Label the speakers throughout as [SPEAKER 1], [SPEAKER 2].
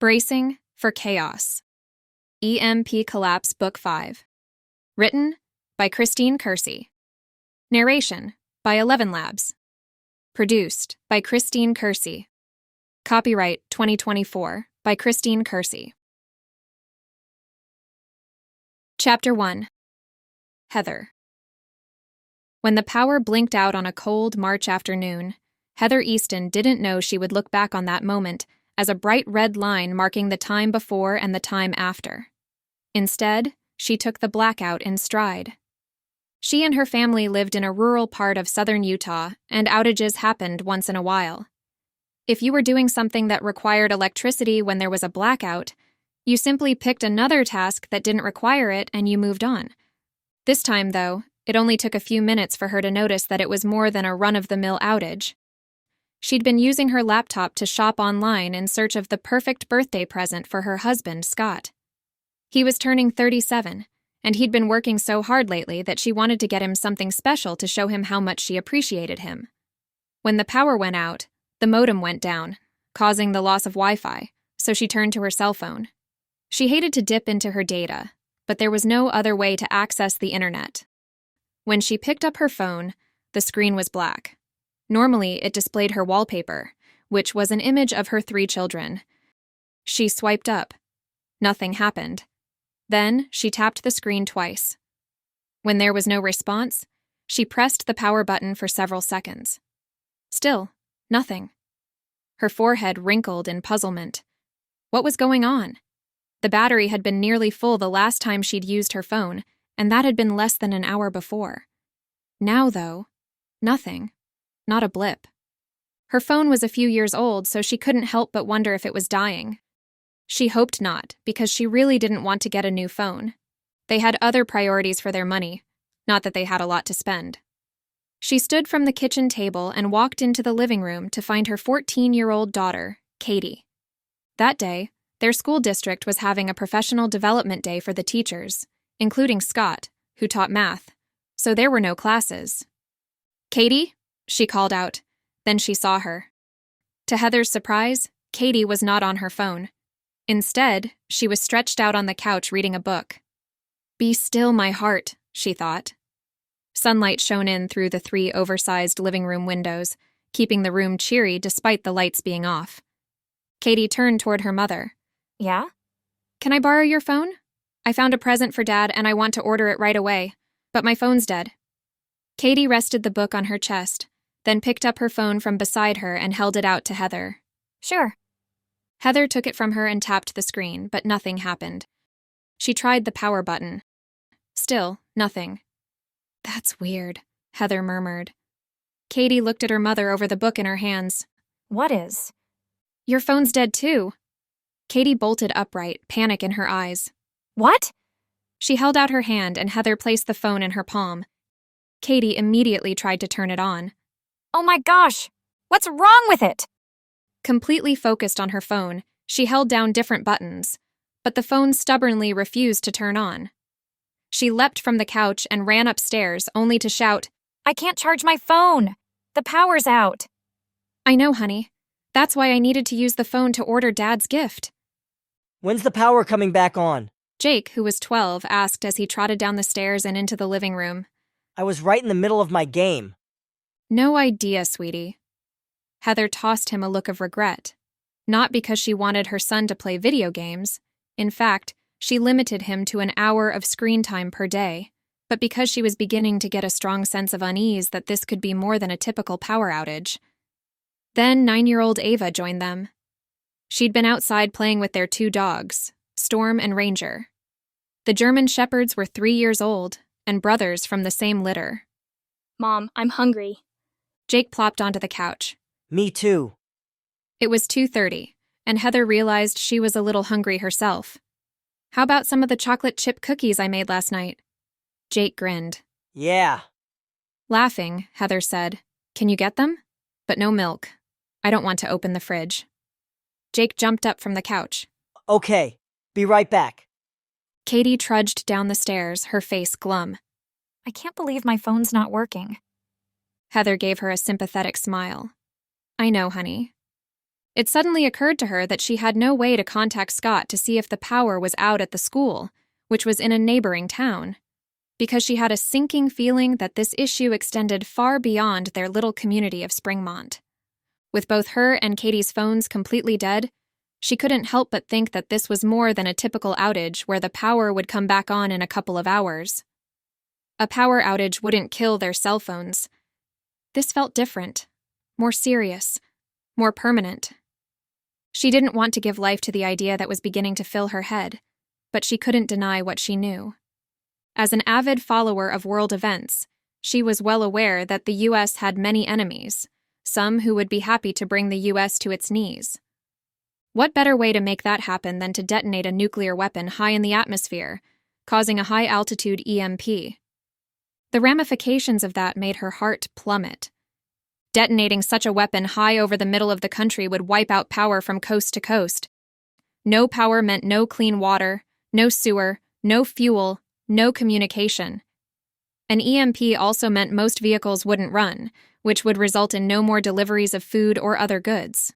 [SPEAKER 1] Bracing for Chaos. EMP Collapse Book 5. Written by Christine Kersey. Narration by 11 Labs. Produced by Christine Kersey. Copyright 2024 by Christine Kersey. Chapter 1. Heather. When the power blinked out on a cold March afternoon, Heather Easton didn't know she would look back on that moment as a bright red line marking the time before and the time after. Instead, she took the blackout in stride. She and her family lived in a rural part of southern Utah, and outages happened once in a while. If you were doing something that required electricity when there was a blackout, you simply picked another task that didn't require it and you moved on. This time, though, it only took a few minutes for her to notice that it was more than a run-of-the-mill outage. She'd been using her laptop to shop online in search of the perfect birthday present for her husband, Scott. He was turning 37, and he'd been working so hard lately that she wanted to get him something special to show him how much she appreciated him. When the power went out, the modem went down, causing the loss of Wi-Fi, so she turned to her cell phone. She hated to dip into her data, but there was no other way to access the internet. When she picked up her phone, the screen was black. Normally, it displayed her wallpaper, which was an image of her 3 children. She swiped up. Nothing happened. Then, she tapped the screen twice. When there was no response, she pressed the power button for several seconds. Still, nothing. Her forehead wrinkled in puzzlement. What was going on? The battery had been nearly full the last time she'd used her phone, and that had been less than an hour before. Now, though, nothing. Not a blip. Her phone was a few years old, so she couldn't help but wonder if it was dying. She hoped not, because she really didn't want to get a new phone. They had other priorities for their money, not that they had a lot to spend. She stood from the kitchen table and walked into the living room to find her 14-year-old daughter, Katie. That day, their school district was having a professional development day for the teachers, including Scott, who taught math, so there were no classes. "Katie?" she called out. Then she saw her. To Heather's surprise, Katie was not on her phone. Instead, she was stretched out on the couch reading a book. "Be still, my heart," she thought. Sunlight shone in through the 3 oversized living room windows, keeping the room cheery despite the lights being off. Katie turned toward her mother.
[SPEAKER 2] "Yeah?
[SPEAKER 1] "Can I borrow your phone? I found a present for Dad and I want to order it right away, but my phone's dead." Katie rested the book on her chest, then picked up her phone from beside her and held it out to Heather.
[SPEAKER 2] Sure."
[SPEAKER 1] Heather took it from her and tapped the screen, but nothing happened. She tried the power button. Still, nothing. "That's weird," Heather murmured. Katie looked at her mother over the book in her hands.
[SPEAKER 2] "What is?"
[SPEAKER 1] "Your phone's dead too." Katie bolted upright, panic in her eyes.
[SPEAKER 2] "What?"
[SPEAKER 1] She held out her hand and Heather placed the phone in her palm. Katie immediately tried to turn it on.
[SPEAKER 2] "Oh my gosh! What's wrong with it?"
[SPEAKER 1] Completely focused on her phone, she held down different buttons, but the phone stubbornly refused to turn on. She leapt from the couch and ran upstairs, only to shout,
[SPEAKER 2] "I can't charge my phone! The power's out!"
[SPEAKER 1] "I know, honey. That's why I needed to use the phone to order Dad's gift."
[SPEAKER 3] "When's the power coming back on?"
[SPEAKER 1] Jake, who was 12, asked as he trotted down the stairs and into the living room.
[SPEAKER 3] "I was right in the middle of my game."
[SPEAKER 1] "No idea, sweetie." Heather tossed him a look of regret. Not because she wanted her son to play video games. In fact, she limited him to an hour of screen time per day, but because she was beginning to get a strong sense of unease that this could be more than a typical power outage. Then 9-year-old Ava joined them. She'd been outside playing with their 2 dogs, Storm and Ranger. The German Shepherds were 3 years old, and brothers from the same litter.
[SPEAKER 4] "Mom, I'm hungry."
[SPEAKER 1] Jake plopped onto the couch.
[SPEAKER 3] "Me too."
[SPEAKER 1] It was 2:30, and Heather realized she was a little hungry herself. "How about some of the chocolate chip cookies I made last night?" Jake grinned.
[SPEAKER 3] "Yeah."
[SPEAKER 1] Laughing, Heather said, "Can you get them? But no milk. I don't want to open the fridge." Jake jumped up from the couch.
[SPEAKER 3] "Okay, be right back."
[SPEAKER 1] Katie trudged down the stairs, her face glum.
[SPEAKER 2] "I can't believe my phone's not working."
[SPEAKER 1] Heather gave her a sympathetic smile. "I know, honey." It suddenly occurred to her that she had no way to contact Scott to see if the power was out at the school, which was in a neighboring town, because she had a sinking feeling that this issue extended far beyond their little community of Springmont. With both her and Katie's phones completely dead, she couldn't help but think that this was more than a typical outage where the power would come back on in a couple of hours. A power outage wouldn't kill their cell phones. This felt different, more serious, more permanent. She didn't want to give life to the idea that was beginning to fill her head, but she couldn't deny what she knew. As an avid follower of world events, she was well aware that the U.S. had many enemies, some who would be happy to bring the U.S. to its knees. What better way to make that happen than to detonate a nuclear weapon high in the atmosphere, causing a high-altitude EMP? The ramifications of that made her heart plummet. Detonating such a weapon high over the middle of the country would wipe out power from coast to coast. No power meant no clean water, no sewer, no fuel, no communication. An EMP also meant most vehicles wouldn't run, which would result in no more deliveries of food or other goods.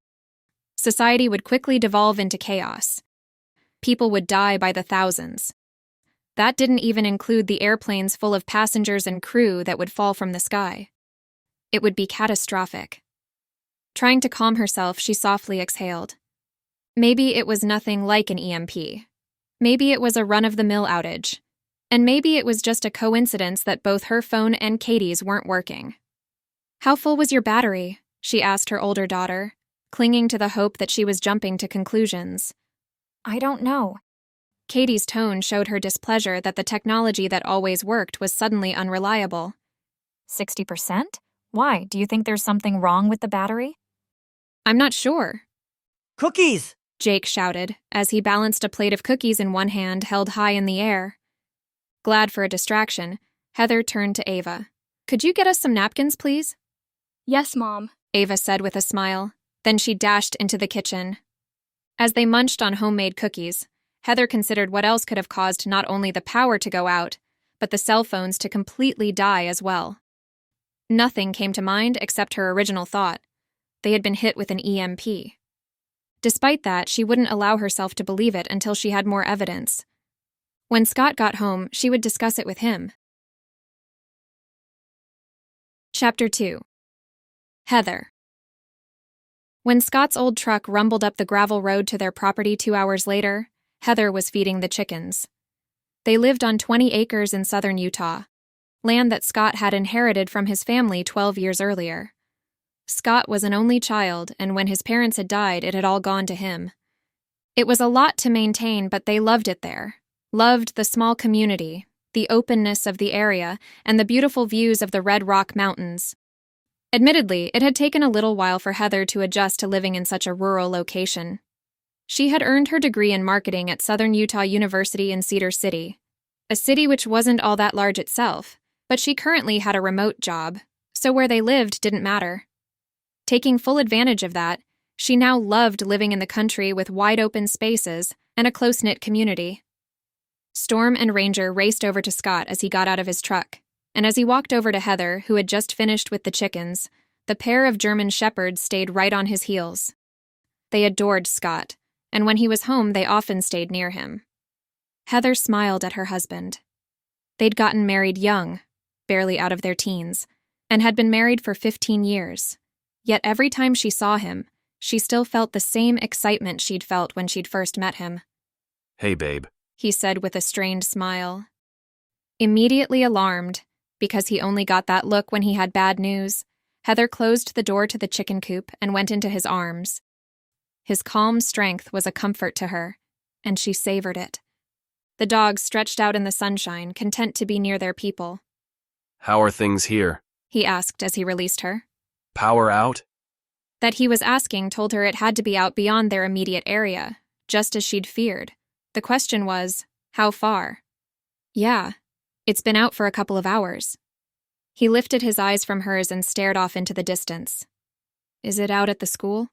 [SPEAKER 1] Society would quickly devolve into chaos. People would die by the thousands. That didn't even include the airplanes full of passengers and crew that would fall from the sky. It would be catastrophic. Trying to calm herself, she softly exhaled. Maybe it was nothing like an EMP. Maybe it was a run-of-the-mill outage. And maybe it was just a coincidence that both her phone and Katie's weren't working. "How full was your battery?" she asked her older daughter, clinging to the hope that she was jumping to conclusions.
[SPEAKER 2] I don't know.
[SPEAKER 1] Katie's tone showed her displeasure that the technology that always worked was suddenly unreliable.
[SPEAKER 2] 60%? Why? Do you think there's something wrong with the battery?
[SPEAKER 1] "I'm not sure,"
[SPEAKER 3] Cookies!
[SPEAKER 1] Jake shouted, as he balanced a plate of cookies in one hand held high in the air. Glad for a distraction, Heather turned to Ava. "Could you get us some napkins, please?"
[SPEAKER 4] Yes, Mom.
[SPEAKER 1] Ava said with a smile. Then she dashed into the kitchen. As they munched on homemade cookies, Heather considered what else could have caused not only the power to go out, but the cell phones to completely die as well. Nothing came to mind except her original thought. They had been hit with an EMP. Despite that, she wouldn't allow herself to believe it until she had more evidence. When Scott got home, she would discuss it with him. Chapter 2. Heather. When Scott's old truck rumbled up the gravel road to their property 2 hours later, Heather was feeding the chickens. They lived on 20 acres in southern Utah, land that Scott had inherited from his family 12 years earlier. Scott was an only child, and when his parents had died, it had all gone to him. It was a lot to maintain, but they loved it there. Loved the small community, the openness of the area, and the beautiful views of the Red Rock Mountains. Admittedly, it had taken a little while for Heather to adjust to living in such a rural location. She had earned her degree in marketing at Southern Utah University in Cedar City, a city which wasn't all that large itself, but she currently had a remote job, so where they lived didn't matter. Taking full advantage of that, she now loved living in the country with wide-open spaces and a close-knit community. Storm and Ranger raced over to Scott as he got out of his truck, and as he walked over to Heather, who had just finished with the chickens, the pair of German shepherds stayed right on his heels. They adored Scott, and when he was home, they often stayed near him. Heather smiled at her husband. They'd gotten married young, barely out of their teens, and had been married for 15 years. Yet every time she saw him, she still felt the same excitement she'd felt when she'd first met him.
[SPEAKER 5] "Hey, babe,"
[SPEAKER 1] he said with a strained smile. Immediately alarmed, because he only got that look when he had bad news, Heather closed the door to the chicken coop and went into his arms. His calm strength was a comfort to her, and she savored it. The dogs stretched out in the sunshine, content to be near their people.
[SPEAKER 5] "How are things here?"
[SPEAKER 1] he asked as he released her.
[SPEAKER 5] "Power out?"
[SPEAKER 1] That he was asking told her it had to be out beyond their immediate area, just as she'd feared. The question was, how far? "Yeah, it's been out for a couple of hours." He lifted his eyes from hers and stared off into the distance. "Is it out at the school?"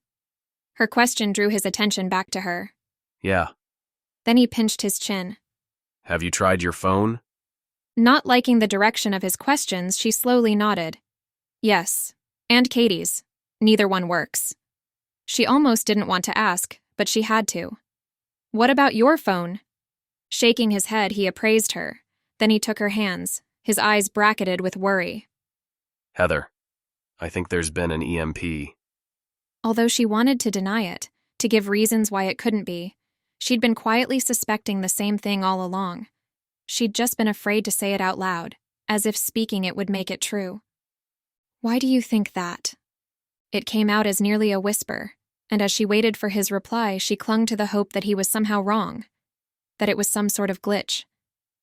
[SPEAKER 1] Her question drew his attention back to her.
[SPEAKER 5] "Yeah."
[SPEAKER 1] Then he pinched his chin.
[SPEAKER 5] "Have you tried your phone?"
[SPEAKER 1] Not liking the direction of his questions, she slowly nodded. "Yes, and Katie's. Neither one works." She almost didn't want to ask, but she had to. "What about your phone?" Shaking his head, he appraised her. Then he took her hands, his eyes bracketed with worry.
[SPEAKER 5] Heather, I think there's been an EMP.
[SPEAKER 1] Although she wanted to deny it, to give reasons why it couldn't be, she'd been quietly suspecting the same thing all along. She'd just been afraid to say it out loud, as if speaking it would make it true. "Why do you think that?" It came out as nearly a whisper, and as she waited for his reply, she clung to the hope that he was somehow wrong, that it was some sort of glitch,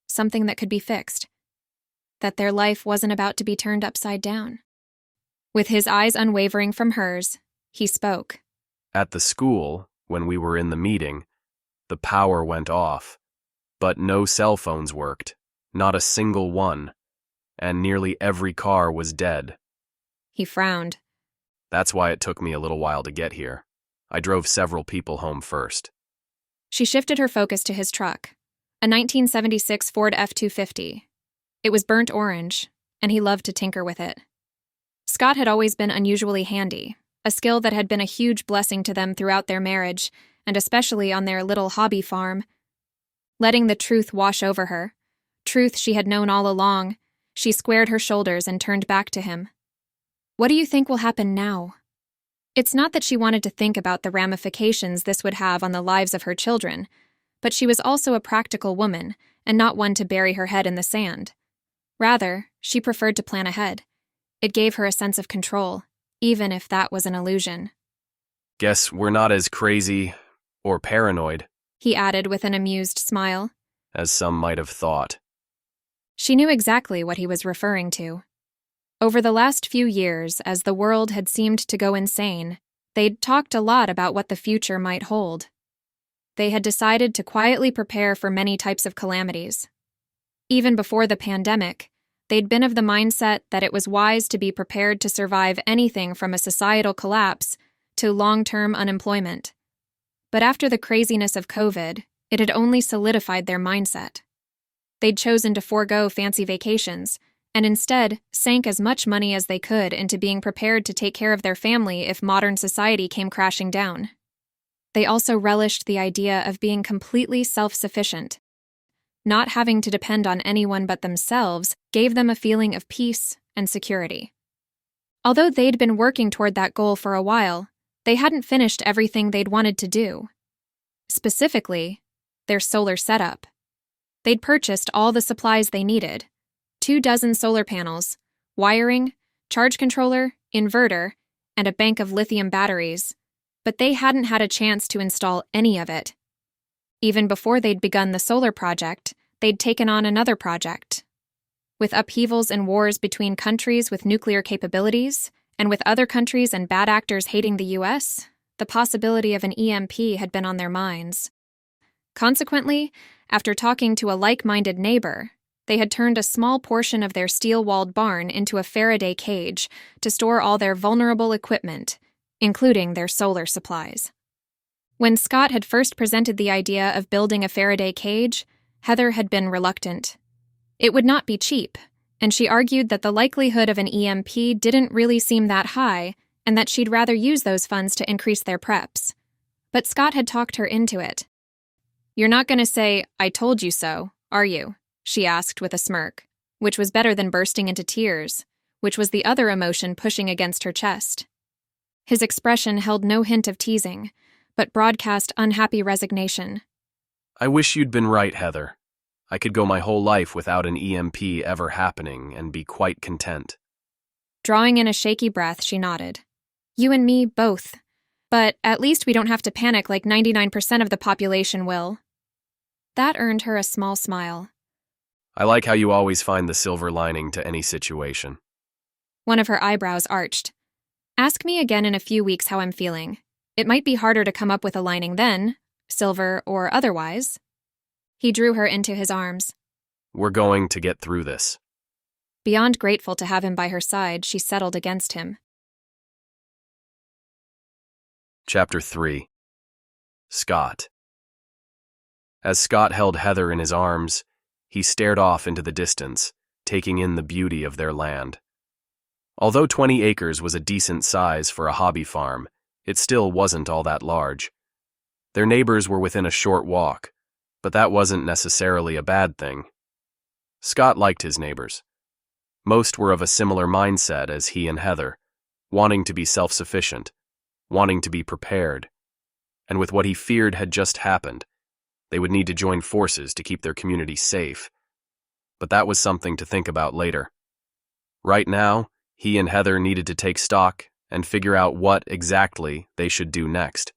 [SPEAKER 1] something that could be fixed, that their life wasn't about to be turned upside down. With his eyes unwavering from hers, he spoke.
[SPEAKER 5] At the school, when we were in the meeting, the power went off, but no cell phones worked, not a single one, and nearly every car was dead.
[SPEAKER 1] He frowned.
[SPEAKER 5] That's why it took me a little while to get here. I drove several people home first.
[SPEAKER 1] She shifted her focus to his truck, a 1976 Ford F-250. It was burnt orange, and he loved to tinker with it. Scott had always been unusually handy, a skill that had been a huge blessing to them throughout their marriage, and especially on their little hobby farm. Letting the truth wash over her, truth she had known all along, she squared her shoulders and turned back to him. "What do you think will happen now?" It's not that she wanted to think about the ramifications this would have on the lives of her children, but she was also a practical woman and not one to bury her head in the sand. Rather, she preferred to plan ahead. It gave her a sense of control, even if that was an illusion.
[SPEAKER 5] Guess we're not as crazy or paranoid,
[SPEAKER 1] He added with an amused smile.
[SPEAKER 5] as some might have thought.
[SPEAKER 1] She knew exactly what he was referring to. Over the last few years, as the world had seemed to go insane, they'd talked a lot about what the future might hold. They had decided to quietly prepare for many types of calamities. Even before the pandemic, they'd been of the mindset that it was wise to be prepared to survive anything from a societal collapse to long-term unemployment. But after the craziness of COVID, it had only solidified their mindset. They'd chosen to forego fancy vacations, and instead sank as much money as they could into being prepared to take care of their family if modern society came crashing down. They also relished the idea of being completely self-sufficient. Not having to depend on anyone but themselves gave them a feeling of peace and security. Although they'd been working toward that goal for a while, they hadn't finished everything they'd wanted to do. Specifically, their solar setup. They'd purchased all the supplies they needed: 24 solar panels, wiring, charge controller, inverter, and a bank of lithium batteries, but they hadn't had a chance to install any of it. Even before they'd begun the solar project, they'd taken on another project. With upheavals and wars between countries with nuclear capabilities, and with other countries and bad actors hating the US, the possibility of an EMP had been on their minds. Consequently, after talking to a like-minded neighbor, they had turned a small portion of their steel-walled barn into a Faraday cage to store all their vulnerable equipment, including their solar supplies. When Scott had first presented the idea of building a Faraday cage, Heather had been reluctant. It would not be cheap, and she argued that the likelihood of an EMP didn't really seem that high, and that she'd rather use those funds to increase their preps. But Scott had talked her into it. "You're not going to say, 'I told you so,' are you?" she asked with a smirk, which was better than bursting into tears, which was the other emotion pushing against her chest. His expression held no hint of teasing, but broadcast unhappy resignation.
[SPEAKER 5] I wish you'd been right, Heather. I could go my whole life without an EMP ever happening and be quite content.
[SPEAKER 1] Drawing in a shaky breath, she nodded. "You and me, both. But at least we don't have to panic like 99% of the population will." That earned her a small smile.
[SPEAKER 5] I like how you always find the silver lining to any situation.
[SPEAKER 1] One of her eyebrows arched. "Ask me again in a few weeks how I'm feeling. It might be harder to come up with a lining then, silver or otherwise." He drew her into his arms.
[SPEAKER 5] We're going to get through this.
[SPEAKER 1] Beyond grateful to have him by her side, she settled against him.
[SPEAKER 5] Chapter 3. Scott. As Scott held Heather in his arms, he stared off into the distance, taking in the beauty of their land. Although 20 acres was a decent size for a hobby farm, it still wasn't all that large. Their neighbors were within a short walk, but that wasn't necessarily a bad thing. Scott liked his neighbors. Most were of a similar mindset as he and Heather, wanting to be self-sufficient, wanting to be prepared. And with what he feared had just happened, they would need to join forces to keep their community safe. But that was something to think about later. Right now, he and Heather needed to take stock and figure out what exactly they should do next.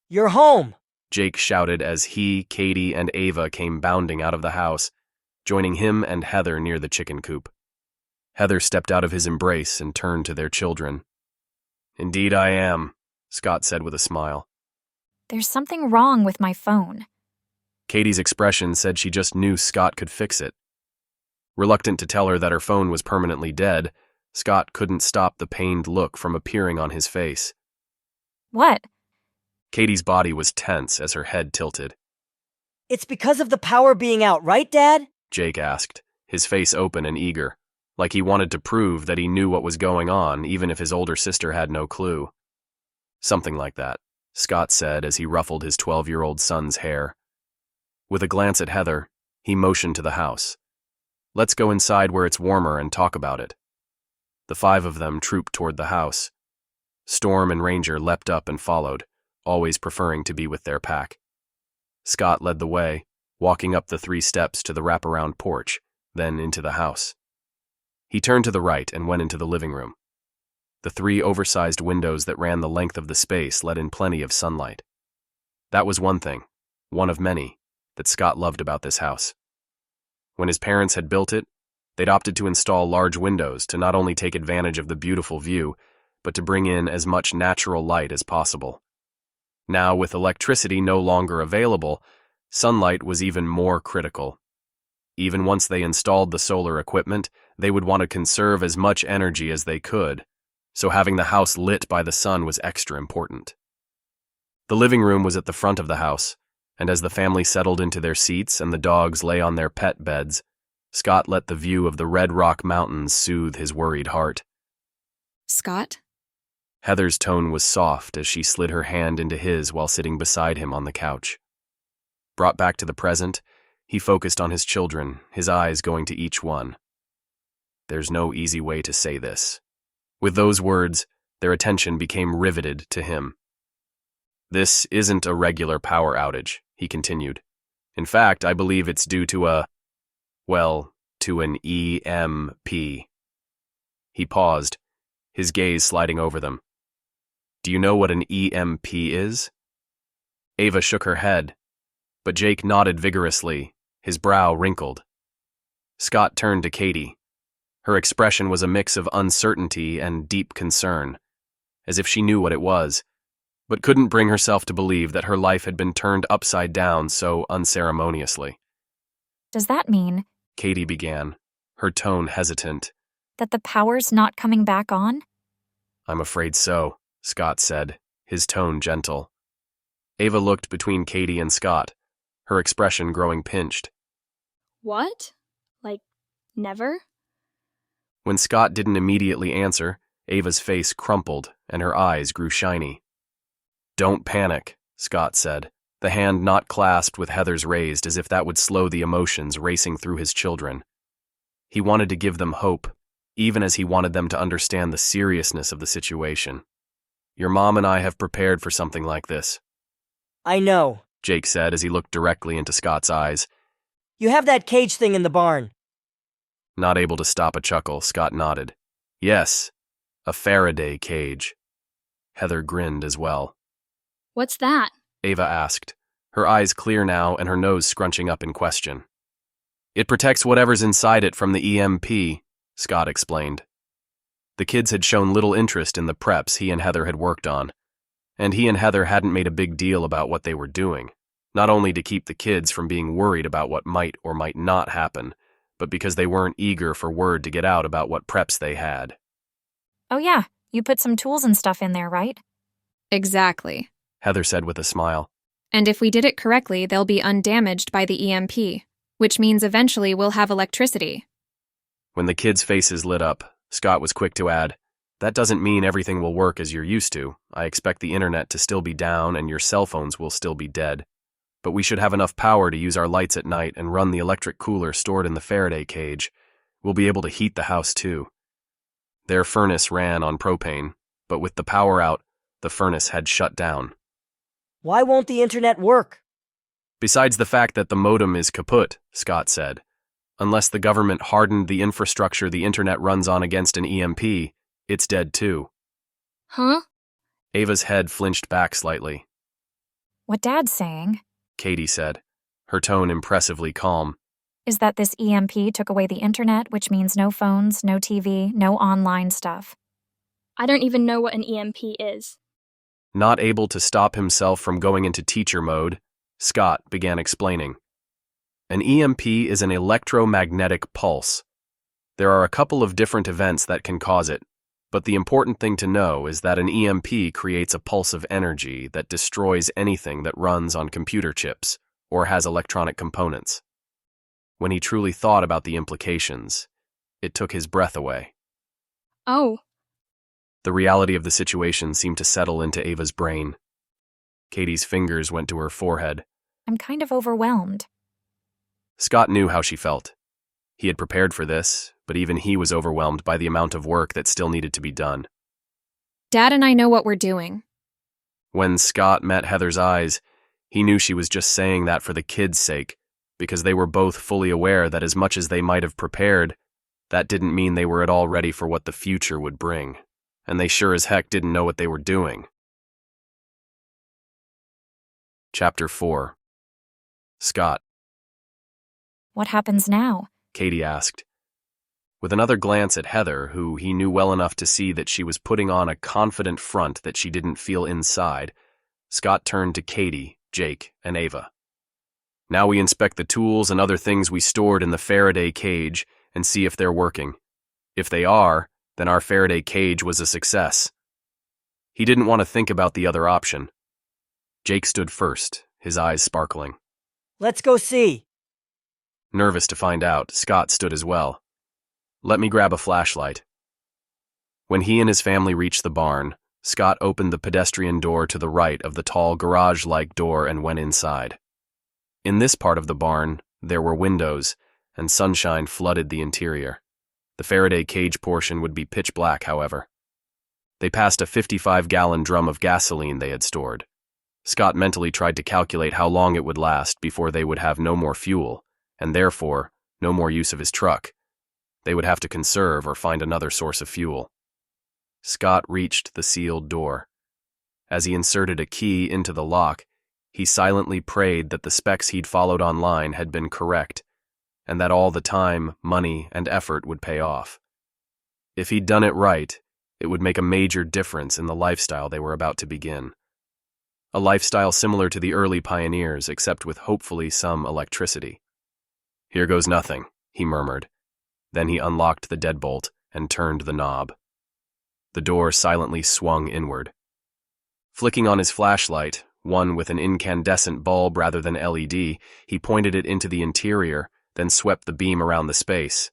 [SPEAKER 3] You're home!
[SPEAKER 5] Jake shouted as he, Katie, and Ava came bounding out of the house, joining him and Heather near the chicken coop. Heather stepped out of his embrace and turned to their children. "Indeed I am," Scott said with a smile.
[SPEAKER 2] There's something wrong with my phone.
[SPEAKER 5] Katie's expression said she just knew Scott could fix it. Reluctant to tell her that her phone was permanently dead, Scott couldn't stop the pained look from appearing on his face.
[SPEAKER 2] What?
[SPEAKER 5] Katie's body was tense as her head tilted.
[SPEAKER 3] It's because of the power being out, right, Dad?
[SPEAKER 5] Jake asked, his face open and eager, like he wanted to prove that he knew what was going on even if his older sister had no clue. Something like that, Scott said as he ruffled his 12-year-old son's hair. With a glance at Heather, he motioned to the house. "Let's go inside where it's warmer and talk about it." The 5 of them trooped toward the house. Storm and Ranger leapt up and followed, always preferring to be with their pack. Scott led the way, walking up the 3 steps to the wraparound porch, then into the house. He turned to the right and went into the living room. The 3 oversized windows that ran the length of the space let in plenty of sunlight. That was one thing, one of many, that Scott loved about this house. When his parents had built it, they'd opted to install large windows to not only take advantage of the beautiful view, but to bring in as much natural light as possible. Now, with electricity no longer available, sunlight was even more critical. Even once they installed the solar equipment, they would want to conserve as much energy as they could, so having the house lit by the sun was extra important. The living room was at the front of the house, and as the family settled into their seats and the dogs lay on their pet beds, Scott let the view of the Red Rock Mountains soothe his worried heart.
[SPEAKER 1] Scott?
[SPEAKER 5] Heather's tone was soft as she slid her hand into his while sitting beside him on the couch. Brought back to the present, he focused on his children, his eyes going to each one. There's no easy way to say this. With those words, their attention became riveted to him. This isn't a regular power outage, he continued. In fact, I believe it's due to to an EMP. He paused, his gaze sliding over them. Do you know what an EMP is? Ava shook her head, but Jake nodded vigorously, his brow wrinkled. Scott turned to Katie. Her expression was a mix of uncertainty and deep concern, as if she knew what it was, but couldn't bring herself to believe that her life had been turned upside down so unceremoniously.
[SPEAKER 2] Does that mean
[SPEAKER 5] Katie began, her tone hesitant.
[SPEAKER 2] that the power's not coming back on?
[SPEAKER 5] I'm afraid so, Scott said, his tone gentle. Ava looked between Katie and Scott, her expression growing pinched.
[SPEAKER 4] What? Like, never?
[SPEAKER 5] When Scott didn't immediately answer, Ava's face crumpled and her eyes grew shiny. Don't panic, Scott said, the hand not clasped with Heather's raised as if that would slow the emotions racing through his children. He wanted to give them hope, even as he wanted them to understand the seriousness of the situation. Your mom and I have prepared for something like this.
[SPEAKER 3] I know.
[SPEAKER 5] Jake said as he looked directly into Scott's eyes.
[SPEAKER 3] You have that cage thing in the barn.
[SPEAKER 5] Not able to stop a chuckle, Scott nodded. Yes, a Faraday cage. Heather grinned as well.
[SPEAKER 4] What's that?
[SPEAKER 5] Ava asked, her eyes clear now and her nose scrunching up in question. It protects whatever's inside it from the EMP, Scott explained. The kids had shown little interest in the preps he and Heather had worked on, and he and Heather hadn't made a big deal about what they were doing, not only to keep the kids from being worried about what might or might not happen, but because they weren't eager for word to get out about what preps they had.
[SPEAKER 2] Oh yeah, you put some tools and stuff in there, right?
[SPEAKER 1] Exactly.
[SPEAKER 5] Heather said with a smile.
[SPEAKER 1] And if we did it correctly, they'll be undamaged by the EMP, which means eventually we'll have electricity.
[SPEAKER 5] When the kids' faces lit up, Scott was quick to add, That doesn't mean everything will work as you're used to. I expect the internet to still be down and your cell phones will still be dead. But we should have enough power to use our lights at night and run the electric cooler stored in the Faraday cage. We'll be able to heat the house too. Their furnace ran on propane, but with the power out, the furnace had shut down.
[SPEAKER 3] Why won't the internet work?
[SPEAKER 5] Besides the fact that the modem is kaput, Scott said. Unless the government hardened the infrastructure the internet runs on against an EMP, it's dead too.
[SPEAKER 4] Huh?
[SPEAKER 5] Ava's head flinched back slightly.
[SPEAKER 2] What Dad's saying
[SPEAKER 5] Katie said, her tone impressively calm.
[SPEAKER 2] is that this EMP took away the internet, which means no phones, no TV, no online stuff.
[SPEAKER 4] I don't even know what an EMP is.
[SPEAKER 5] Not able to stop himself from going into teacher mode, Scott began explaining. An EMP is an electromagnetic pulse. There are a couple of different events that can cause it, but the important thing to know is that an EMP creates a pulse of energy that destroys anything that runs on computer chips or has electronic components. When he truly thought about the implications, it took his breath away.
[SPEAKER 4] Oh,
[SPEAKER 5] The reality of the situation seemed to settle into Ava's brain. Katie's fingers went to her forehead.
[SPEAKER 2] I'm kind of overwhelmed.
[SPEAKER 5] Scott knew how she felt. He had prepared for this, but even he was overwhelmed by the amount of work that still needed to be done.
[SPEAKER 1] Dad and I know what we're doing.
[SPEAKER 5] When Scott met Heather's eyes, he knew she was just saying that for the kids' sake, because they were both fully aware that as much as they might have prepared, that didn't mean they were at all ready for what the future would bring, and they sure as heck didn't know what they were doing. Chapter 4. Scott.
[SPEAKER 2] What happens now?
[SPEAKER 5] Katie asked. With another glance at Heather, who he knew well enough to see that she was putting on a confident front that she didn't feel inside, Scott turned to Katie, Jake, and Ava. Now we inspect the tools and other things we stored in the Faraday cage and see if they're working. If they are, then our Faraday cage was a success. He didn't want to think about the other option. Jake stood first, his eyes sparkling.
[SPEAKER 3] Let's go see.
[SPEAKER 5] Nervous to find out, Scott stood as well. Let me grab a flashlight. When he and his family reached the barn, Scott opened the pedestrian door to the right of the tall garage-like door and went inside. In this part of the barn, there were windows, and sunshine flooded the interior. The Faraday cage portion would be pitch black, however. They passed a 55-gallon drum of gasoline they had stored. Scott mentally tried to calculate how long it would last before they would have no more fuel, and therefore, no more use of his truck. They would have to conserve or find another source of fuel. Scott reached the sealed door. As he inserted a key into the lock, he silently prayed that the specs he'd followed online had been correct, and that all the time, money, and effort would pay off. If he'd done it right, it would make a major difference in the lifestyle they were about to begin. A lifestyle similar to the early pioneers, except with hopefully some electricity. Here goes nothing, he murmured. Then he unlocked the deadbolt and turned the knob. The door silently swung inward. Flicking on his flashlight, one with an incandescent bulb rather than LED, he pointed it into the interior, then swept the beam around the space.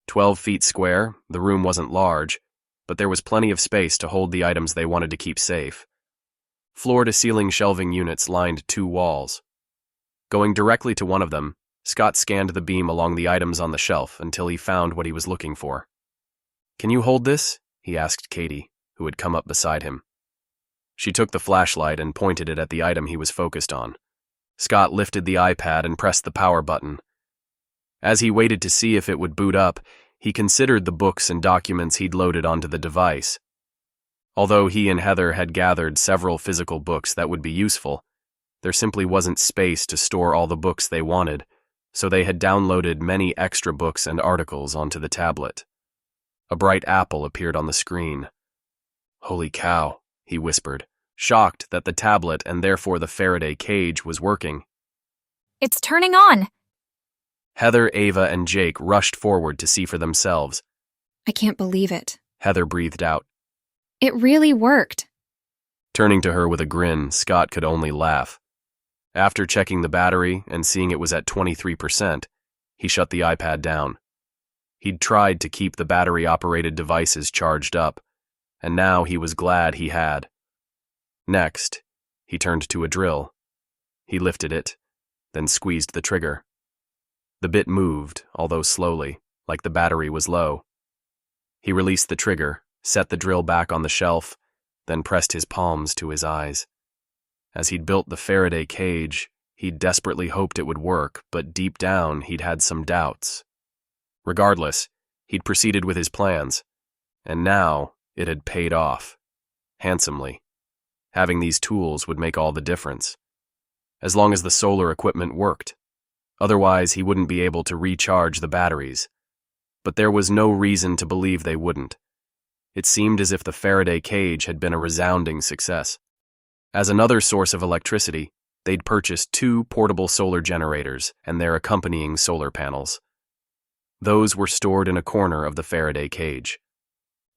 [SPEAKER 5] 12 feet square, the room wasn't large, but there was plenty of space to hold the items they wanted to keep safe. Floor-to-ceiling shelving units lined 2 walls. Going directly to one of them, Scott scanned the beam along the items on the shelf until he found what he was looking for. "Can you hold this?" he asked Katie, who had come up beside him. She took the flashlight and pointed it at the item he was focused on. Scott lifted the iPad and pressed the power button. As he waited to see if it would boot up, he considered the books and documents he'd loaded onto the device. Although he and Heather had gathered several physical books that would be useful, there simply wasn't space to store all the books they wanted, so they had downloaded many extra books and articles onto the tablet. A bright apple appeared on the screen. "Holy cow," he whispered, shocked that the tablet and therefore the Faraday cage was working.
[SPEAKER 2] It's turning on!
[SPEAKER 5] Heather, Ava, and Jake rushed forward to see for themselves.
[SPEAKER 1] I can't believe it.
[SPEAKER 5] Heather breathed out.
[SPEAKER 1] It really worked.
[SPEAKER 5] Turning to her with a grin, Scott could only laugh. After checking the battery and seeing it was at 23%, he shut the iPad down. He'd tried to keep the battery-operated devices charged up, and now he was glad he had. Next, he turned to a drill. He lifted it, then squeezed the trigger. The bit moved, although slowly, like the battery was low. He released the trigger, set the drill back on the shelf, then pressed his palms to his eyes. As he'd built the Faraday cage, he'd desperately hoped it would work, but deep down he'd had some doubts. Regardless, he'd proceeded with his plans, and now it had paid off, handsomely. Having these tools would make all the difference, as long as the solar equipment worked. Otherwise, he wouldn't be able to recharge the batteries. But there was no reason to believe they wouldn't. It seemed as if the Faraday cage had been a resounding success. As another source of electricity, they'd purchased 2 portable solar generators and their accompanying solar panels. Those were stored in a corner of the Faraday cage.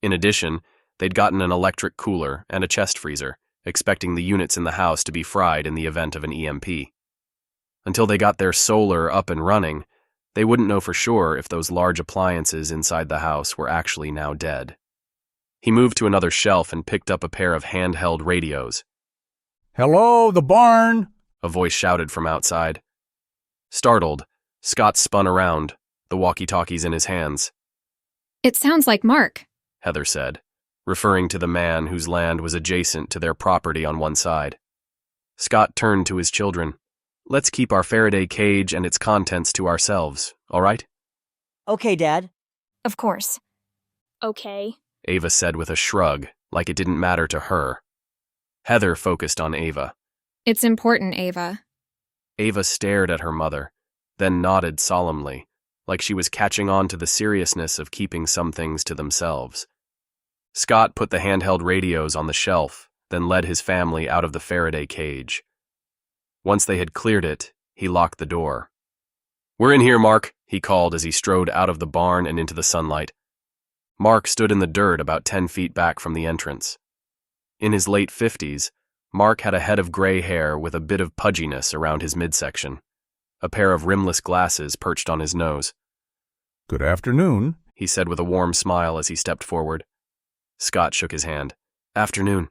[SPEAKER 5] In addition, they'd gotten an electric cooler and a chest freezer, expecting the units in the house to be fried in the event of an EMP. Until they got their solar up and running, they wouldn't know for sure if those large appliances inside the house were actually now dead. He moved to another shelf and picked up a pair of handheld radios.
[SPEAKER 6] "Hello, the barn!"
[SPEAKER 5] A voice shouted from outside. Startled, Scott spun around, the walkie-talkies in his hands.
[SPEAKER 1] It sounds like Mark,
[SPEAKER 5] Heather said, referring to the man whose land was adjacent to their property on one side. Scott turned to his children. "Let's keep our Faraday cage and its contents to ourselves, all right?"
[SPEAKER 3] Okay, Dad.
[SPEAKER 2] Of course.
[SPEAKER 4] Okay.
[SPEAKER 5] Ava said with a shrug, like it didn't matter to her. Heather focused on Ava.
[SPEAKER 1] It's important, Ava.
[SPEAKER 5] Ava stared at her mother, then nodded solemnly, like she was catching on to the seriousness of keeping some things to themselves. Scott put the handheld radios on the shelf, then led his family out of the Faraday cage. Once they had cleared it, he locked the door. "We're in here, Mark," he called as he strode out of the barn and into the sunlight. Mark stood in the dirt about 10 feet back from the entrance. In his late 50s, Mark had a head of gray hair with a bit of pudginess around his midsection. A pair of rimless glasses perched on his nose.
[SPEAKER 6] "Good afternoon,"
[SPEAKER 5] he said with a warm smile as he stepped forward. Scott shook his hand. "Afternoon."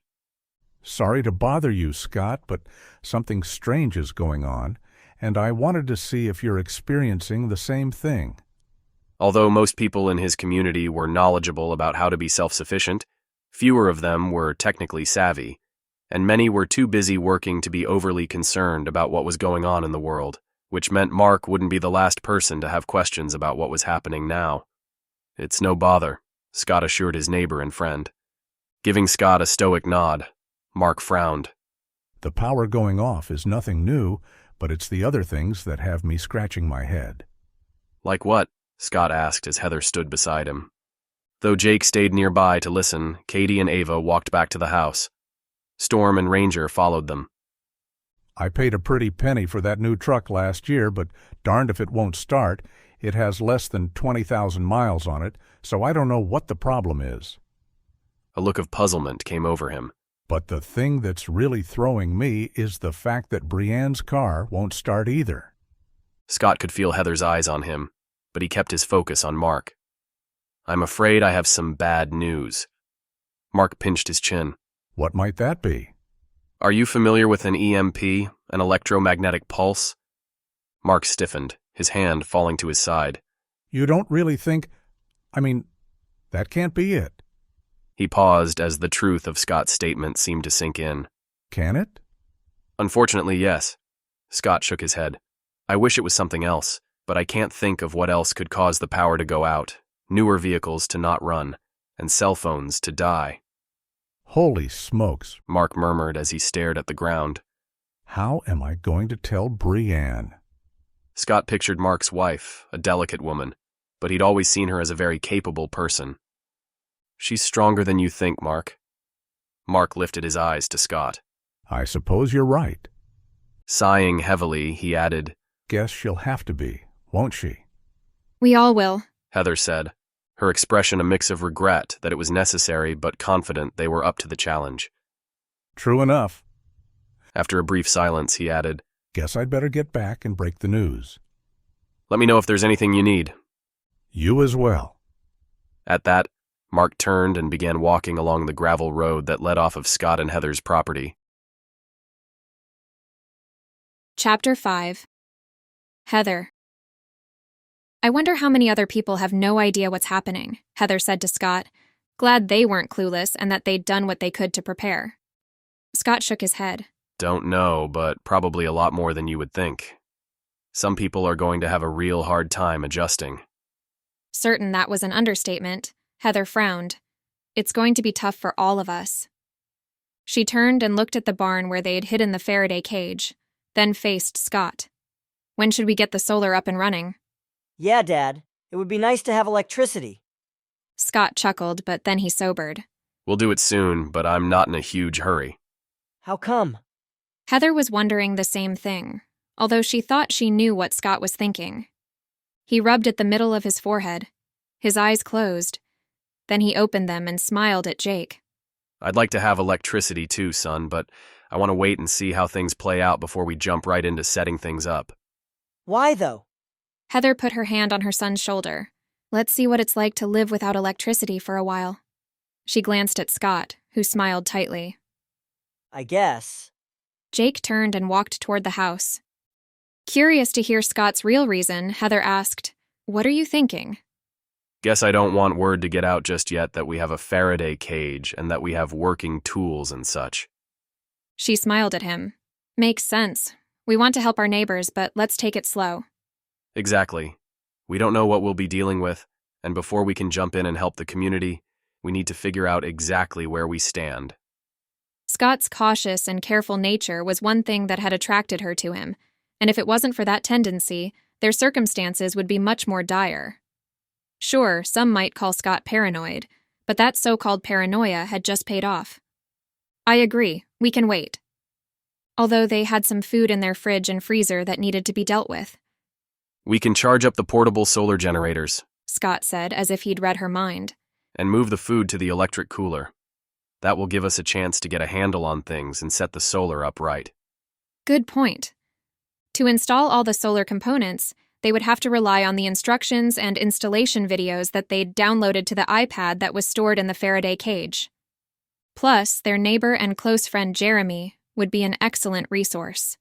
[SPEAKER 6] "Sorry to bother you, Scott, but something strange is going on, and I wanted to see if you're experiencing the same thing."
[SPEAKER 5] Although most people in his community were knowledgeable about how to be self-sufficient, fewer of them were technically savvy, and many were too busy working to be overly concerned about what was going on in the world, which meant Mark wouldn't be the last person to have questions about what was happening now. "It's no bother," Scott assured his neighbor and friend. Giving Scott a stoic nod, Mark frowned.
[SPEAKER 6] "The power going off is nothing new, but it's the other things that have me scratching my head."
[SPEAKER 5] "Like what?" Scott asked as Heather stood beside him. Though Jake stayed nearby to listen, Katie and Ava walked back to the house. Storm and Ranger followed them.
[SPEAKER 6] "I paid a pretty penny for that new truck last year, but darned if it won't start. It has less than 20,000 miles on it, so I don't know what the problem is."
[SPEAKER 5] A look of puzzlement came over him.
[SPEAKER 6] "But the thing that's really throwing me is the fact that Brienne's car won't start either."
[SPEAKER 5] Scott could feel Heather's eyes on him, but he kept his focus on Mark. "I'm afraid I have some bad news." Mark pinched his chin.
[SPEAKER 6] "What might that be?"
[SPEAKER 5] "Are you familiar with an EMP, an electromagnetic pulse?" Mark stiffened, his hand falling to his side.
[SPEAKER 6] "You don't really think... that can't be it."
[SPEAKER 5] He paused as the truth of Scott's statement seemed to sink in.
[SPEAKER 6] "Can it?"
[SPEAKER 5] "Unfortunately, yes." Scott shook his head. "I wish it was something else, but I can't think of what else could cause the power to go out, newer vehicles to not run, and cell phones to die."
[SPEAKER 6] "Holy smokes,"
[SPEAKER 5] Mark murmured as he stared at the ground.
[SPEAKER 6] "How am I going to tell Brienne?"
[SPEAKER 5] Scott pictured Mark's wife, a delicate woman, but he'd always seen her as a very capable person. "She's stronger than you think, Mark." Mark lifted his eyes to Scott.
[SPEAKER 6] "I suppose you're right."
[SPEAKER 5] Sighing heavily, he added,
[SPEAKER 6] "Guess she'll have to be, won't she?"
[SPEAKER 1] We all will.
[SPEAKER 5] Heather said, her expression a mix of regret that it was necessary but confident they were up to the challenge.
[SPEAKER 6] "True enough."
[SPEAKER 5] After a brief silence, he added,
[SPEAKER 6] "Guess I'd better get back and break the news."
[SPEAKER 5] "Let me know if there's anything you need."
[SPEAKER 6] You as well.
[SPEAKER 5] At that, Mark turned and began walking along the gravel road that led off of Scott and Heather's property.
[SPEAKER 1] Chapter 5. Heather. I wonder how many other people have no idea what's happening, Heather said to Scott, glad they weren't clueless and that they'd done what they could to prepare. Scott shook his head.
[SPEAKER 5] Don't know, but probably a lot more than you would think. Some people are going to have a real hard time adjusting.
[SPEAKER 1] Certain that was an understatement, Heather frowned. It's going to be tough for all of us. She turned and looked at the barn where they had hidden the Faraday cage, then faced Scott. When should we get the solar up and running?
[SPEAKER 3] Yeah, Dad. It would be nice to have electricity.
[SPEAKER 1] Scott chuckled, but then he sobered.
[SPEAKER 5] We'll do it soon, but I'm not in a huge hurry.
[SPEAKER 3] How come?
[SPEAKER 1] Heather was wondering the same thing, although she thought she knew what Scott was thinking. He rubbed at the middle of his forehead. His eyes closed. Then he opened them and smiled at Jake.
[SPEAKER 5] I'd like to have electricity too, son, but I want to wait and see how things play out before we jump right into setting things up.
[SPEAKER 3] Why, though?
[SPEAKER 1] Heather put her hand on her son's shoulder. Let's see what it's like to live without electricity for a while. She glanced at Scott, who smiled tightly.
[SPEAKER 3] I guess.
[SPEAKER 1] Jake turned and walked toward the house. Curious to hear Scott's real reason, Heather asked, "What are you thinking?"
[SPEAKER 5] Guess I don't want word to get out just yet that we have a Faraday cage and that we have working tools and such.
[SPEAKER 1] She smiled at him. Makes sense. We want to help our neighbors, but let's take it slow.
[SPEAKER 5] Exactly. We don't know what we'll be dealing with, and before we can jump in and help the community, we need to figure out exactly where we stand.
[SPEAKER 1] Scott's cautious and careful nature was one thing that had attracted her to him, and if it wasn't for that tendency, their circumstances would be much more dire. Sure, some might call Scott paranoid, but that so-called paranoia had just paid off. I agree, we can wait. Although they had some food in their fridge and freezer that needed to be dealt with.
[SPEAKER 5] We can charge up the portable solar generators,
[SPEAKER 1] Scott said, as if he'd read her mind.
[SPEAKER 5] and move the food to the electric cooler. That will give us a chance to get a handle on things and set the solar up right.
[SPEAKER 1] Good point. To install all the solar components, they would have to rely on the instructions and installation videos that they'd downloaded to the iPad that was stored in the Faraday cage. Plus, their neighbor and close friend Jeremy would be an excellent resource.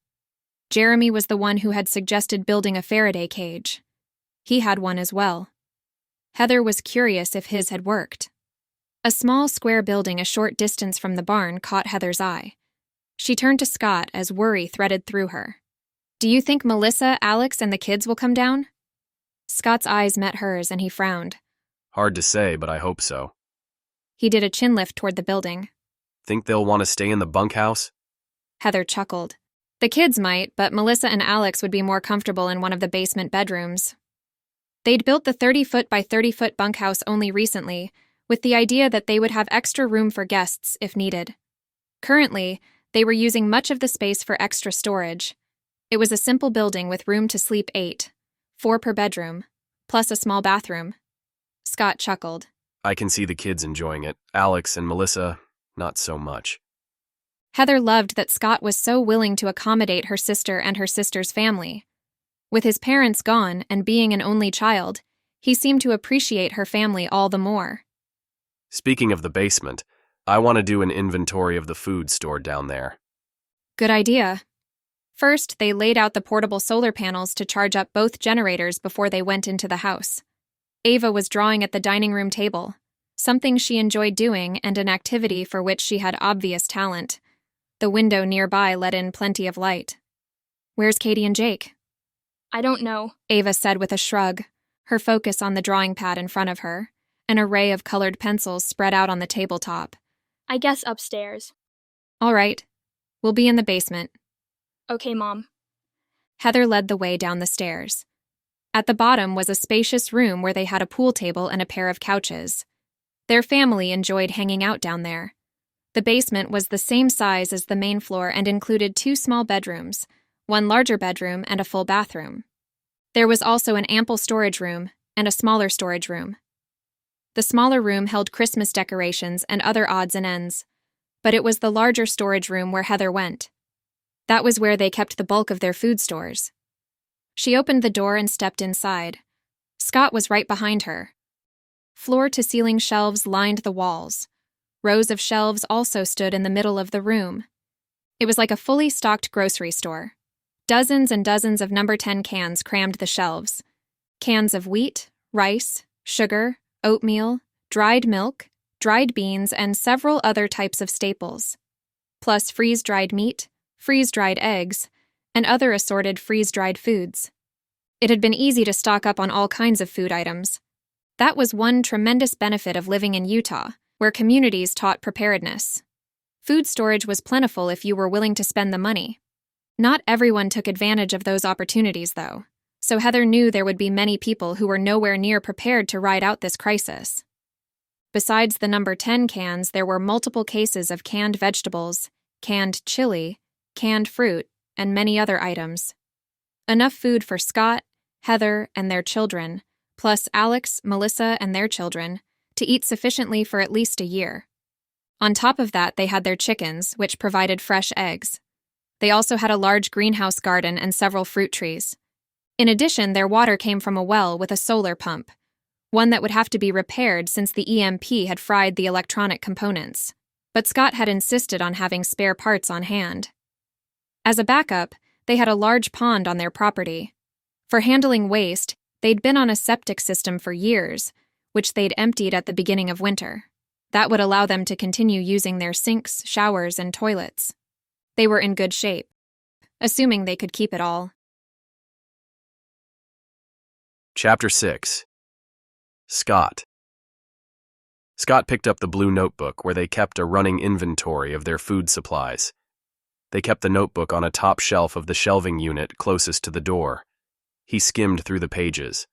[SPEAKER 1] Jeremy was the one who had suggested building a Faraday cage. He had one as well. Heather was curious if his had worked. A small square building a short distance from the barn caught Heather's eye. She turned to Scott as worry threaded through her. Do you think Melissa, Alex, and the kids will come down? Scott's eyes met hers and he frowned.
[SPEAKER 5] Hard to say, but I hope so.
[SPEAKER 1] He did a chin lift toward the building.
[SPEAKER 5] Think they'll want to stay in the bunkhouse?
[SPEAKER 1] Heather chuckled. The kids might, but Melissa and Alex would be more comfortable in one of the basement bedrooms. They'd built the 30-foot by 30-foot bunkhouse only recently, with the idea that they would have extra room for guests if needed. Currently, they were using much of the space for extra storage. It was a simple building with room to sleep 8, 4 per bedroom, plus a small bathroom. Scott chuckled.
[SPEAKER 5] I can see the kids enjoying it. Alex and Melissa, not so much.
[SPEAKER 1] Heather loved that Scott was so willing to accommodate her sister and her sister's family. With his parents gone and being an only child, he seemed to appreciate her family all the more.
[SPEAKER 5] Speaking of the basement, I want to do an inventory of the food stored down there.
[SPEAKER 1] Good idea. First, they laid out the portable solar panels to charge up both generators before they went into the house. Ava was drawing at the dining room table, something she enjoyed doing and an activity for which she had obvious talent. The window nearby let in plenty of light. Where's Katie and Jake?
[SPEAKER 4] I don't know.
[SPEAKER 1] Ava said with a shrug, her focus on the drawing pad in front of her, an array of colored pencils spread out on the tabletop.
[SPEAKER 4] I guess upstairs.
[SPEAKER 1] All right. We'll be in the basement.
[SPEAKER 4] Okay, Mom.
[SPEAKER 1] Heather led the way down the stairs. At the bottom was a spacious room where they had a pool table and a pair of couches. Their family enjoyed hanging out down there. The basement was the same size as the main floor and included 2 small bedrooms, 1 larger bedroom and a full bathroom. There was also an ample storage room and a smaller storage room. The smaller room held Christmas decorations and other odds and ends, but it was the larger storage room where Heather went. That was where they kept the bulk of their food stores. She opened the door and stepped inside. Scott was right behind her. Floor-to-ceiling shelves lined the walls. Rows of shelves also stood in the middle of the room. It was like a fully stocked grocery store. Dozens and dozens of number 10 cans crammed the shelves. Cans of wheat, rice, sugar, oatmeal, dried milk, dried beans, and several other types of staples. Plus freeze-dried meat, freeze-dried eggs, and other assorted freeze-dried foods. It had been easy to stock up on all kinds of food items. That was one tremendous benefit of living in Utah, where communities taught preparedness. Food storage was plentiful if you were willing to spend the money. Not everyone took advantage of those opportunities, though, so Heather knew there would be many people who were nowhere near prepared to ride out this crisis. Besides the number 10 cans, there were multiple cases of canned vegetables, canned chili, canned fruit, and many other items. Enough food for Scott, Heather, and their children, plus Alex, Melissa, and their children, to eat sufficiently for at least a year. On top of that, they had their chickens, which provided fresh eggs. They also had a large greenhouse garden and several fruit trees. In addition, their water came from a well with a solar pump, one that would have to be repaired since the EMP had fried the electronic components. But Scott had insisted on having spare parts on hand. As a backup, they had a large pond on their property. For handling waste, they'd been on a septic system for years, which they'd emptied at the beginning of winter. That would allow them to continue using their sinks, showers, and toilets. They were in good shape, assuming they could keep it all.
[SPEAKER 5] Chapter 6. Scott. Scott picked up the blue notebook where they kept a running inventory of their food supplies. They kept the notebook on a top shelf of the shelving unit closest to the door. He skimmed through the pages.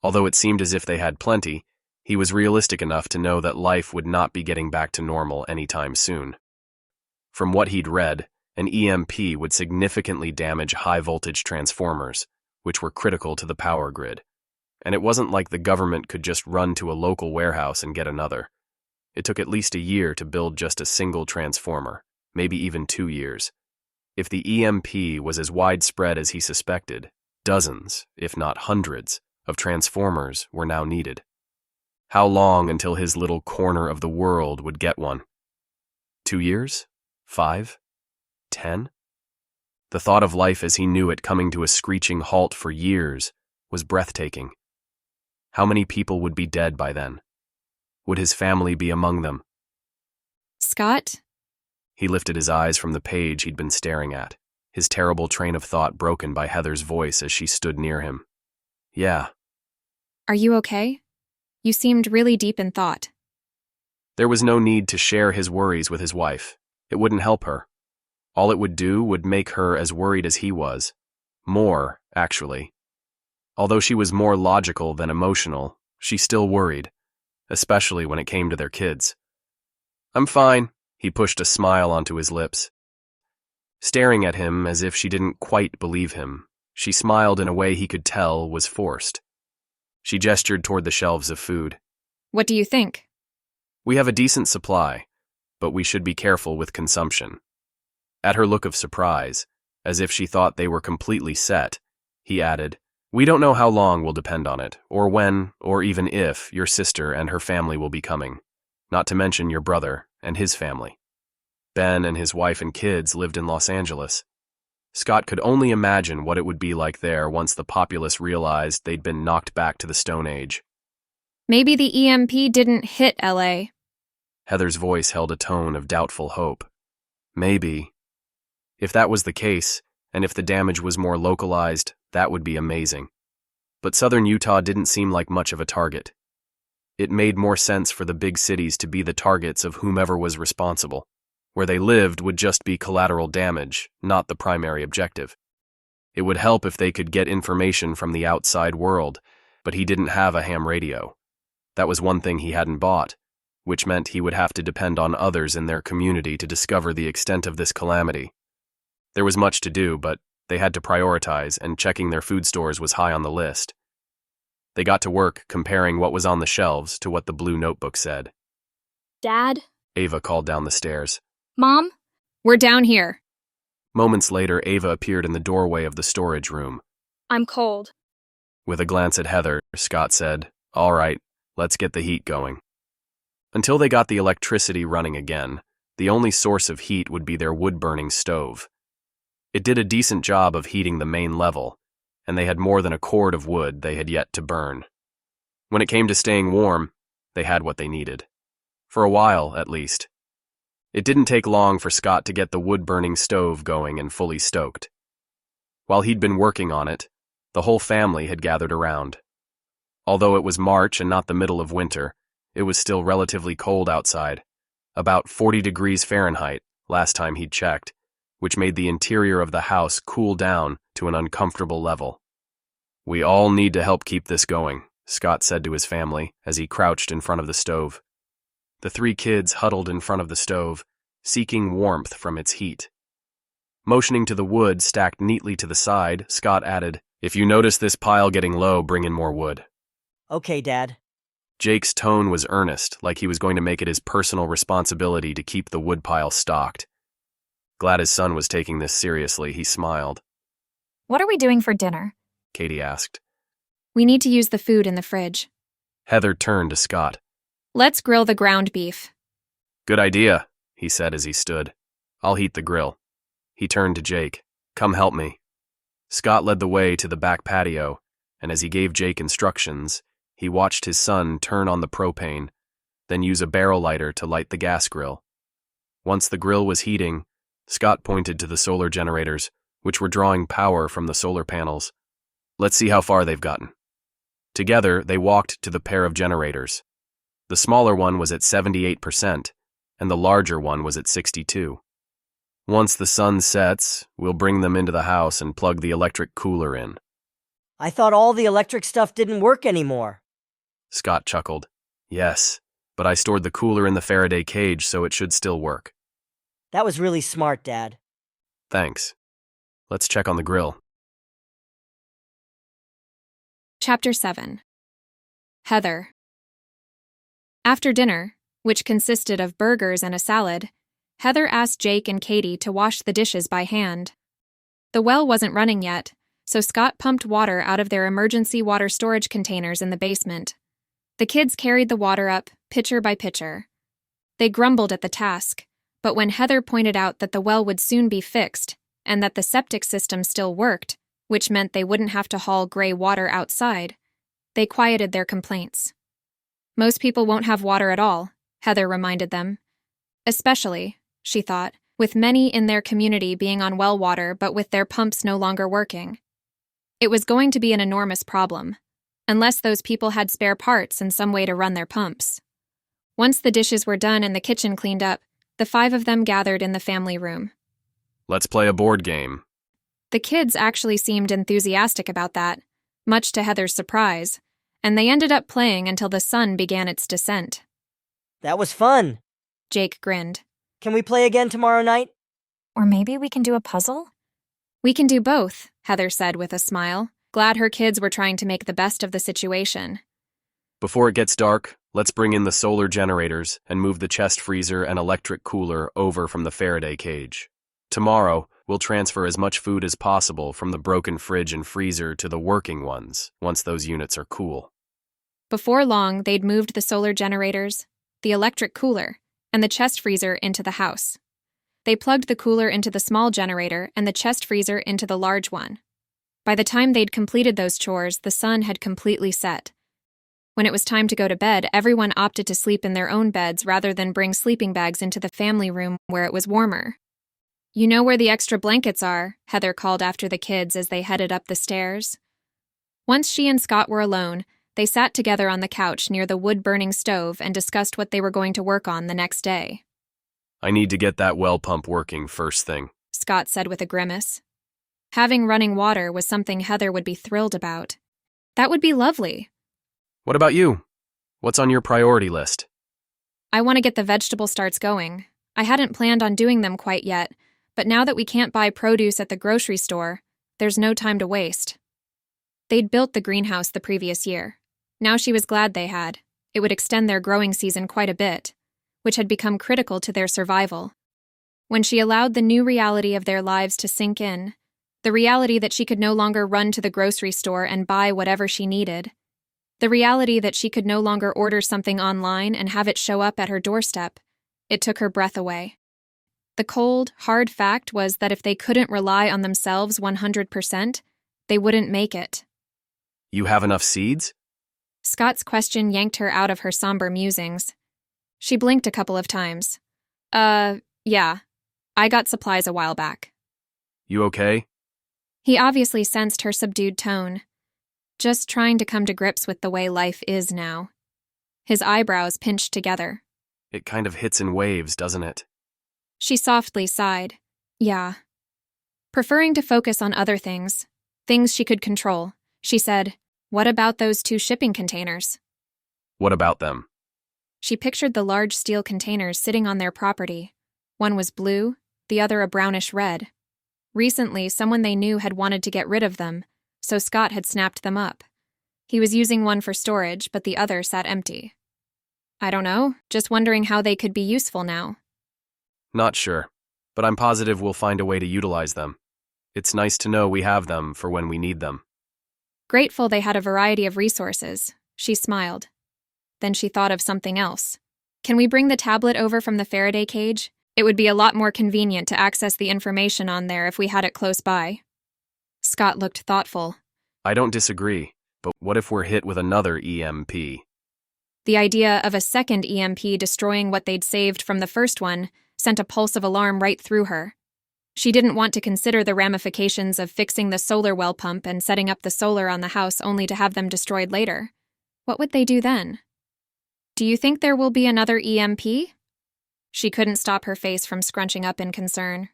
[SPEAKER 5] Although it seemed as if they had plenty, he was realistic enough to know that life would not be getting back to normal anytime soon. From what he'd read, an EMP would significantly damage high-voltage transformers, which were critical to the power grid. And it wasn't like the government could just run to a local warehouse and get another. It took at least a year to build just a single transformer, maybe even 2 years. If the EMP was as widespread as he suspected, dozens, if not hundreds, of transformers were now needed. How long until his little corner of the world would get one? 2 years? 5? 10? The thought of life as he knew it coming to a screeching halt for years was breathtaking. How many people would be dead by then? Would his family be among them?
[SPEAKER 1] Scott?
[SPEAKER 5] He lifted his eyes from the page he'd been staring at, his terrible train of thought broken by Heather's voice as she stood near him. Yeah.
[SPEAKER 1] Are you okay? You seemed really deep in thought.
[SPEAKER 5] There was no need to share his worries with his wife. It wouldn't help her. All it would do would make her as worried as he was. More, actually. Although she was more logical than emotional, she still worried, especially when it came to their kids. I'm fine, he pushed a smile onto his lips. Staring at him as if she didn't quite believe him, she smiled in a way he could tell was forced. She gestured toward the shelves of food.
[SPEAKER 1] What do you think?
[SPEAKER 5] We have a decent supply, but we should be careful with consumption. At her look of surprise, as if she thought they were completely set, he added, We don't know how long will depend on it, or when, or even if, your sister and her family will be coming, not to mention your brother and his family. Ben and his wife and kids lived in Los Angeles. Scott could only imagine what it would be like there once the populace realized they'd been knocked back to the Stone Age.
[SPEAKER 1] Maybe the EMP didn't hit LA.
[SPEAKER 5] Heather's voice held a tone of doubtful hope. Maybe. If that was the case, and if the damage was more localized, that would be amazing. But southern Utah didn't seem like much of a target. It made more sense for the big cities to be the targets of whomever was responsible. Where they lived would just be collateral damage, not the primary objective. It would help if they could get information from the outside world, but he didn't have a ham radio. That was one thing he hadn't bought, which meant he would have to depend on others in their community to discover the extent of this calamity. There was much to do, but they had to prioritize, and checking their food stores was high on the list. They got to work comparing what was on the shelves to what the blue notebook said.
[SPEAKER 4] Dad?
[SPEAKER 5] Ava called down the stairs.
[SPEAKER 4] Mom?
[SPEAKER 1] We're down here.
[SPEAKER 5] Moments later, Ava appeared in the doorway of the storage room.
[SPEAKER 4] I'm cold.
[SPEAKER 5] With a glance at Heather, Scott said, "All right, let's get the heat going." Until they got the electricity running again, the only source of heat would be their wood-burning stove. It did a decent job of heating the main level, and they had more than a cord of wood they had yet to burn. When it came to staying warm, they had what they needed. For a while, at least. It didn't take long for Scott to get the wood-burning stove going and fully stoked. While he'd been working on it, the whole family had gathered around. Although it was March and not the middle of winter, it was still relatively cold outside, about 40 degrees Fahrenheit last time he'd checked, which made the interior of the house cool down to an uncomfortable level. "We all need to help keep this going," Scott said to his family as he crouched in front of the stove. The 3 kids huddled in front of the stove, seeking warmth from its heat. Motioning to the wood stacked neatly to the side, Scott added, "If you notice this pile getting low, bring in more wood."
[SPEAKER 3] Okay, Dad.
[SPEAKER 5] Jake's tone was earnest, like he was going to make it his personal responsibility to keep the woodpile stocked. Glad his son was taking this seriously, he smiled.
[SPEAKER 2] What are we doing for dinner?
[SPEAKER 5] Katie asked.
[SPEAKER 1] We need to use the food in the fridge.
[SPEAKER 5] Heather turned to Scott.
[SPEAKER 1] Let's grill the ground beef.
[SPEAKER 5] "Good idea," he said as he stood. "I'll heat the grill." He turned to Jake. "Come help me." Scott led the way to the back patio, and as he gave Jake instructions, he watched his son turn on the propane, then use a barrel lighter to light the gas grill. Once the grill was heating, Scott pointed to the solar generators, which were drawing power from the solar panels. "Let's see how far they've gotten." Together, they walked to the pair of generators. The smaller one was at 78%, and the larger one was at 62%. "Once the sun sets, we'll bring them into the house and plug the electric cooler in."
[SPEAKER 3] I thought all the electric stuff didn't work anymore.
[SPEAKER 5] Scott chuckled. "Yes, but I stored the cooler in the Faraday cage, so it should still work."
[SPEAKER 3] That was really smart, Dad.
[SPEAKER 5] "Thanks. Let's check on the grill."
[SPEAKER 1] Chapter 7. Heather. After dinner, which consisted of burgers and a salad, Heather asked Jake and Katie to wash the dishes by hand. The well wasn't running yet, so Scott pumped water out of their emergency water storage containers in the basement. The kids carried the water up, pitcher by pitcher. They grumbled at the task, but when Heather pointed out that the well would soon be fixed and that the septic system still worked, which meant they wouldn't have to haul gray water outside, they quieted their complaints. Most people won't have water at all, Heather reminded them. Especially, she thought, with many in their community being on well water but with their pumps no longer working. It was going to be an enormous problem, unless those people had spare parts and some way to run their pumps. Once the dishes were done and the kitchen cleaned up, the 5 of them gathered in the family room.
[SPEAKER 5] "Let's play a board game."
[SPEAKER 1] The kids actually seemed enthusiastic about that, much to Heather's surprise, and they ended up playing until the sun began its descent.
[SPEAKER 3] That was fun.
[SPEAKER 1] Jake grinned.
[SPEAKER 3] Can we play again tomorrow night?
[SPEAKER 2] Or maybe we can do a puzzle?
[SPEAKER 1] We can do both, Heather said with a smile, glad her kids were trying to make the best of the situation.
[SPEAKER 5] "Before it gets dark, let's bring in the solar generators and move the chest freezer and electric cooler over from the Faraday cage. Tomorrow, we'll transfer as much food as possible from the broken fridge and freezer to the working ones, once those units are cool."
[SPEAKER 1] Before long, they'd moved the solar generators, the electric cooler, and the chest freezer into the house. They plugged the cooler into the small generator and the chest freezer into the large one. By the time they'd completed those chores, the sun had completely set. When it was time to go to bed, everyone opted to sleep in their own beds rather than bring sleeping bags into the family room where it was warmer. "You know where the extra blankets are," Heather called after the kids as they headed up the stairs. Once she and Scott were alone, they sat together on the couch near the wood-burning stove and discussed what they were going to work on the next day.
[SPEAKER 5] "I need to get that well pump working first thing,"
[SPEAKER 1] Scott said with a grimace. Having running water was something Heather would be thrilled about. That would be lovely.
[SPEAKER 5] "What about you? What's on your priority list?"
[SPEAKER 1] I want to get the vegetable starts going. I hadn't planned on doing them quite yet, but now that we can't buy produce at the grocery store, there's no time to waste. They'd built the greenhouse the previous year. Now she was glad they had. It would extend their growing season quite a bit, which had become critical to their survival. When she allowed the new reality of their lives to sink in, The reality that she could no longer run to the grocery store and buy whatever she needed. The reality that she could no longer order something online and have it show up at her doorstep. It took her breath away. The cold, hard fact was that if they couldn't rely on themselves 100%, they wouldn't make it.
[SPEAKER 5] You have enough seeds?
[SPEAKER 1] Scott's question yanked her out of her somber musings. She blinked a couple of times. Yeah. I got supplies a while back.
[SPEAKER 5] You okay?
[SPEAKER 1] He obviously sensed her subdued tone. Just trying to come to grips with the way life is now. His eyebrows pinched together.
[SPEAKER 5] It kind of hits in waves, doesn't it?
[SPEAKER 1] She softly sighed. Yeah. Preferring to focus on other things she could control, she said, "What about those 2 shipping containers?"
[SPEAKER 5] What about them?
[SPEAKER 1] She pictured the large steel containers sitting on their property. One was blue, the other a brownish red. Recently, someone they knew had wanted to get rid of them, so Scott had snapped them up. He was using one for storage, but the other sat empty. I don't know, just wondering how they could be useful now.
[SPEAKER 5] Not sure, but I'm positive we'll find a way to utilize them. It's nice to know we have them for when we need them.
[SPEAKER 1] Grateful they had a variety of resources, she smiled. Then she thought of something else. Can we bring the tablet over from the Faraday cage? It would be a lot more convenient to access the information on there if we had it close by. Scott looked thoughtful.
[SPEAKER 5] I don't disagree, but what if we're hit with another EMP?
[SPEAKER 1] The idea of a second EMP destroying what they'd saved from the first one sent a pulse of alarm right through her. She didn't want to consider the ramifications of fixing the solar well pump and setting up the solar on the house only to have them destroyed later. What would they do then? Do you think there will be another EMP? She couldn't stop her face from scrunching up in concern.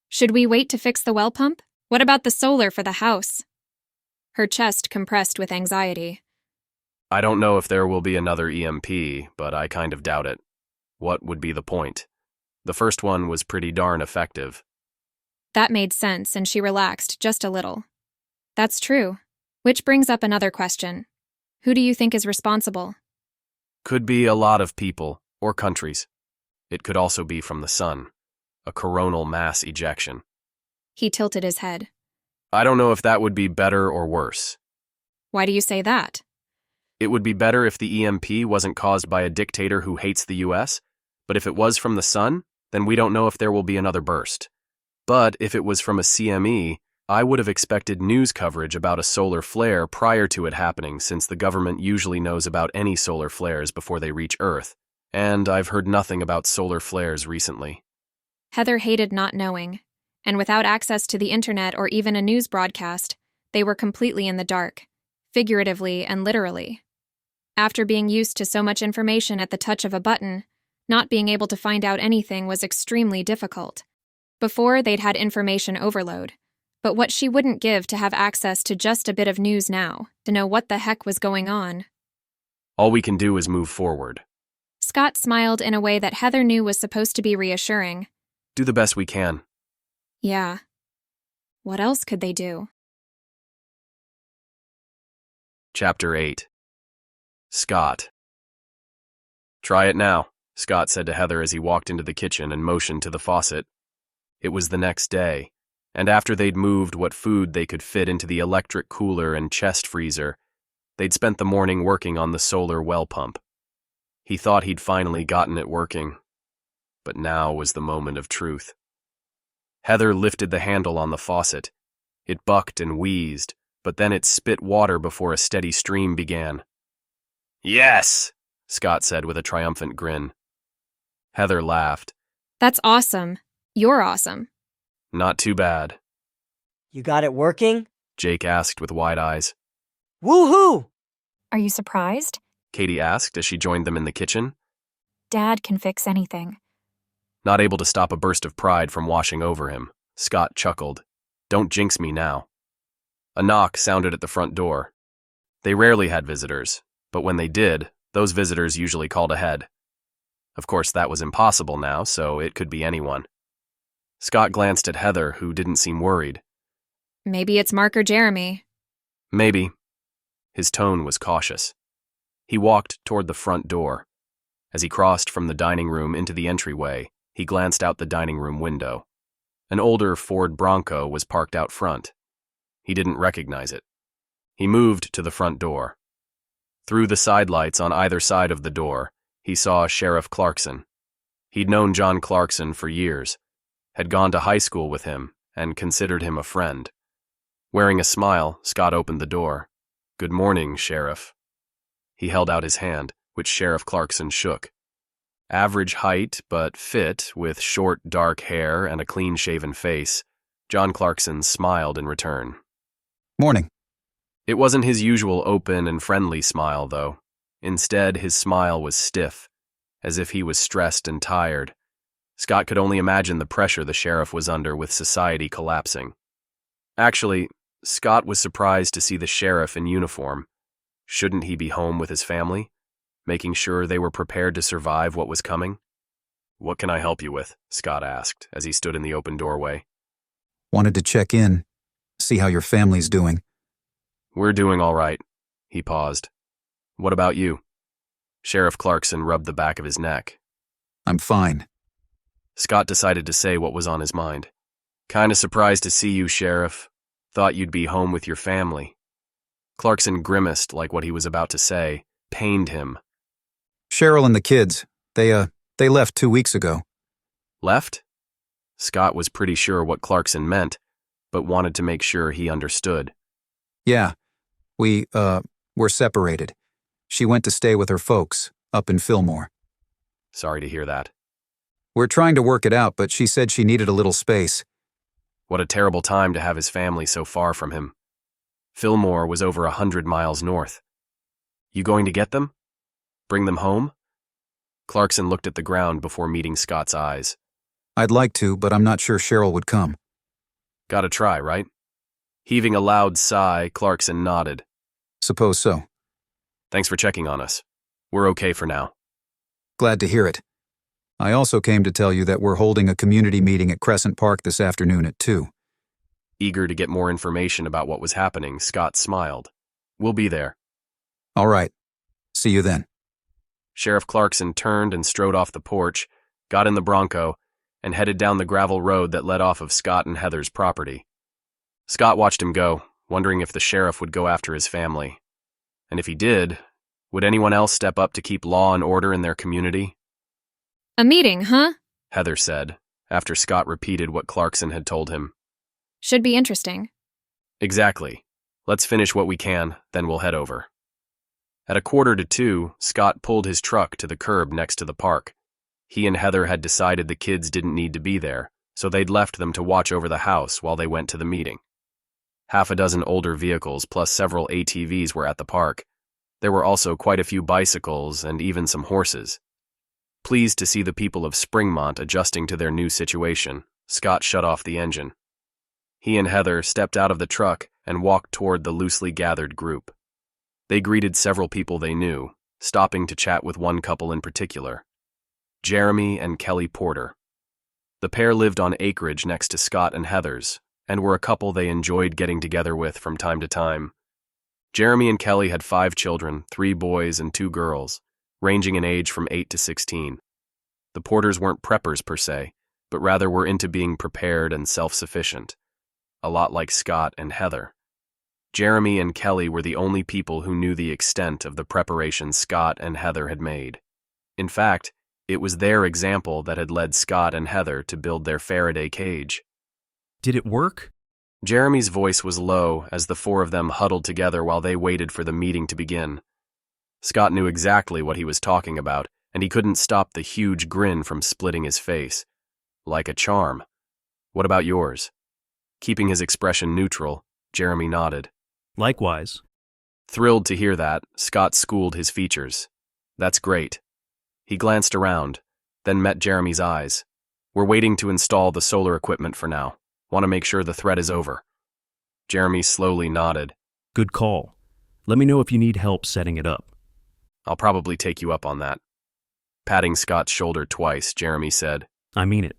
[SPEAKER 1] Should we wait to fix the well pump? What about the solar for the house? Her chest compressed with anxiety.
[SPEAKER 5] I don't know if there will be another EMP, but I kind of doubt it. What would be the point? The first one was pretty darn effective.
[SPEAKER 1] That made sense, and she relaxed just a little. That's true. Which brings up another question. Who do you think is responsible?
[SPEAKER 5] Could be a lot of people, or countries. It could also be from the sun. A coronal mass ejection.
[SPEAKER 1] He tilted his head.
[SPEAKER 5] I don't know if that would be better or worse.
[SPEAKER 1] Why do you say that?
[SPEAKER 5] It would be better if the EMP wasn't caused by a dictator who hates the US, but if it was from the sun, then we don't know if there will be another burst. But if it was from a CME, I would have expected news coverage about a solar flare prior to it happening, since the government usually knows about any solar flares before they reach Earth, and I've heard nothing about solar flares recently.
[SPEAKER 1] Heather hated not knowing, and without access to the internet or even a news broadcast, they were completely in the dark, figuratively and literally. After being used to so much information at the touch of a button, not being able to find out anything was extremely difficult. Before, they'd had information overload, but what she wouldn't give to have access to just a bit of news now, to know what the heck was going on.
[SPEAKER 5] All we can do is move forward.
[SPEAKER 1] Scott smiled in a way that Heather knew was supposed to be reassuring.
[SPEAKER 5] Do the best we can.
[SPEAKER 1] Yeah. What else could they do?
[SPEAKER 5] Chapter 8. Scott. Try it now, Scott said to Heather as he walked into the kitchen and motioned to the faucet. It was the next day, and after they'd moved what food they could fit into the electric cooler and chest freezer, they'd spent the morning working on the solar well pump. He thought he'd finally gotten it working, but now was the moment of truth. Heather lifted the handle on the faucet. It bucked and wheezed, but then it spit water before a steady stream began. Yes, Scott said with a triumphant grin. Heather laughed.
[SPEAKER 1] That's awesome. You're awesome.
[SPEAKER 5] Not too bad.
[SPEAKER 3] You got it working?
[SPEAKER 5] Jake asked with wide eyes.
[SPEAKER 3] Woohoo!
[SPEAKER 2] Are you surprised?
[SPEAKER 5] Katie asked as she joined them in the kitchen.
[SPEAKER 2] Dad can fix anything.
[SPEAKER 5] Not able to stop a burst of pride from washing over him, Scott chuckled. Don't jinx me now. A knock sounded at the front door. They rarely had visitors, but when they did, those visitors usually called ahead. Of course, that was impossible now, so it could be anyone. Scott glanced at Heather, who didn't seem worried.
[SPEAKER 1] Maybe it's Mark or Jeremy.
[SPEAKER 5] Maybe. His tone was cautious. He walked toward the front door. As he crossed from the dining room into the entryway, he glanced out the dining room window. An older Ford Bronco was parked out front. He didn't recognize it. He moved to the front door. Through the sidelights on either side of the door, he saw Sheriff Clarkson. He'd known John Clarkson for years, had gone to high school with him, and considered him a friend. Wearing a smile, Scott opened the door. "Good morning, Sheriff." He held out his hand, which Sheriff Clarkson shook. Average height, but fit, with short, dark hair and a clean-shaven face, John Clarkson smiled in return.
[SPEAKER 7] Morning.
[SPEAKER 5] It wasn't his usual open and friendly smile, though. Instead, his smile was stiff, as if he was stressed and tired. Scott could only imagine the pressure the sheriff was under with society collapsing. Actually, Scott was surprised to see the sheriff in uniform. Shouldn't he be home with his family, making sure they were prepared to survive what was coming? "What can I help you with?" Scott asked, as he stood in the open doorway.
[SPEAKER 7] Wanted to check in, see how your family's doing.
[SPEAKER 5] "We're doing all right." He paused. "What about you?" Sheriff Clarkson rubbed the back of his neck.
[SPEAKER 7] I'm fine.
[SPEAKER 5] Scott decided to say what was on his mind. "Kinda surprised to see you, Sheriff. Thought you'd be home with your family." Clarkson grimaced like what he was about to say pained him.
[SPEAKER 7] Cheryl and the kids, they left 2 weeks ago.
[SPEAKER 5] Left? Scott was pretty sure what Clarkson meant, but wanted to make sure he understood.
[SPEAKER 7] Yeah, we're separated. She went to stay with her folks, up in Fillmore.
[SPEAKER 5] Sorry to hear that.
[SPEAKER 7] We're trying to work it out, but she said she needed a little space.
[SPEAKER 5] What a terrible time to have his family so far from him. Fillmore was over 100 miles north. You going to get them? Bring them home? Clarkson looked at the ground before meeting Scott's eyes.
[SPEAKER 7] I'd like to, but I'm not sure Cheryl would come.
[SPEAKER 5] Gotta try, right? Heaving a loud sigh, Clarkson nodded.
[SPEAKER 7] Suppose so.
[SPEAKER 5] Thanks for checking on us. We're okay for now.
[SPEAKER 7] Glad to hear it. I also came to tell you that we're holding a community meeting at Crescent Park this afternoon at 2.
[SPEAKER 5] Eager to get more information about what was happening, Scott smiled. We'll be there.
[SPEAKER 7] All right. See you then.
[SPEAKER 5] Sheriff Clarkson turned and strode off the porch, got in the Bronco, and headed down the gravel road that led off of Scott and Heather's property. Scott watched him go, wondering if the sheriff would go after his family. And if he did, would anyone else step up to keep law and order in their community?
[SPEAKER 1] A meeting, huh?
[SPEAKER 5] Heather said, after Scott repeated what Clarkson had told him.
[SPEAKER 1] Should be interesting.
[SPEAKER 5] Exactly. Let's finish what we can, then we'll head over. At 1:45, Scott pulled his truck to the curb next to the park. He and Heather had decided the kids didn't need to be there, so they'd left them to watch over the house while they went to the meeting. Half a dozen older vehicles plus several ATVs were at the park. There were also quite a few bicycles and even some horses. Pleased to see the people of Springmont adjusting to their new situation, Scott shut off the engine. He and Heather stepped out of the truck and walked toward the loosely gathered group. They greeted several people they knew, stopping to chat with one couple in particular, Jeremy and Kelly Porter. The pair lived on acreage next to Scott and Heather's, and were a couple they enjoyed getting together with from time to time. Jeremy and Kelly had 5 children, 3 boys and 2 girls, ranging in age from 8 to 16. The Porters weren't preppers per se, but rather were into being prepared and self-sufficient, a lot like Scott and Heather. Jeremy and Kelly were the only people who knew the extent of the preparation Scott and Heather had made. In fact, it was their example that had led Scott and Heather to build their Faraday cage.
[SPEAKER 8] Did it work?
[SPEAKER 5] Jeremy's voice was low as the 4 of them huddled together while they waited for the meeting to begin. Scott knew exactly what he was talking about, and he couldn't stop the huge grin from splitting his face. Like a charm. What about yours? Keeping his expression neutral, Jeremy nodded.
[SPEAKER 8] Likewise.
[SPEAKER 5] Thrilled to hear that, Scott schooled his features. That's great. He glanced around, then met Jeremy's eyes. We're waiting to install the solar equipment for now. Want to make sure the threat is over. Jeremy slowly nodded.
[SPEAKER 8] Good call. Let me know if you need help setting it up.
[SPEAKER 5] I'll probably take you up on that. Patting Scott's shoulder twice, Jeremy said.
[SPEAKER 8] I mean it.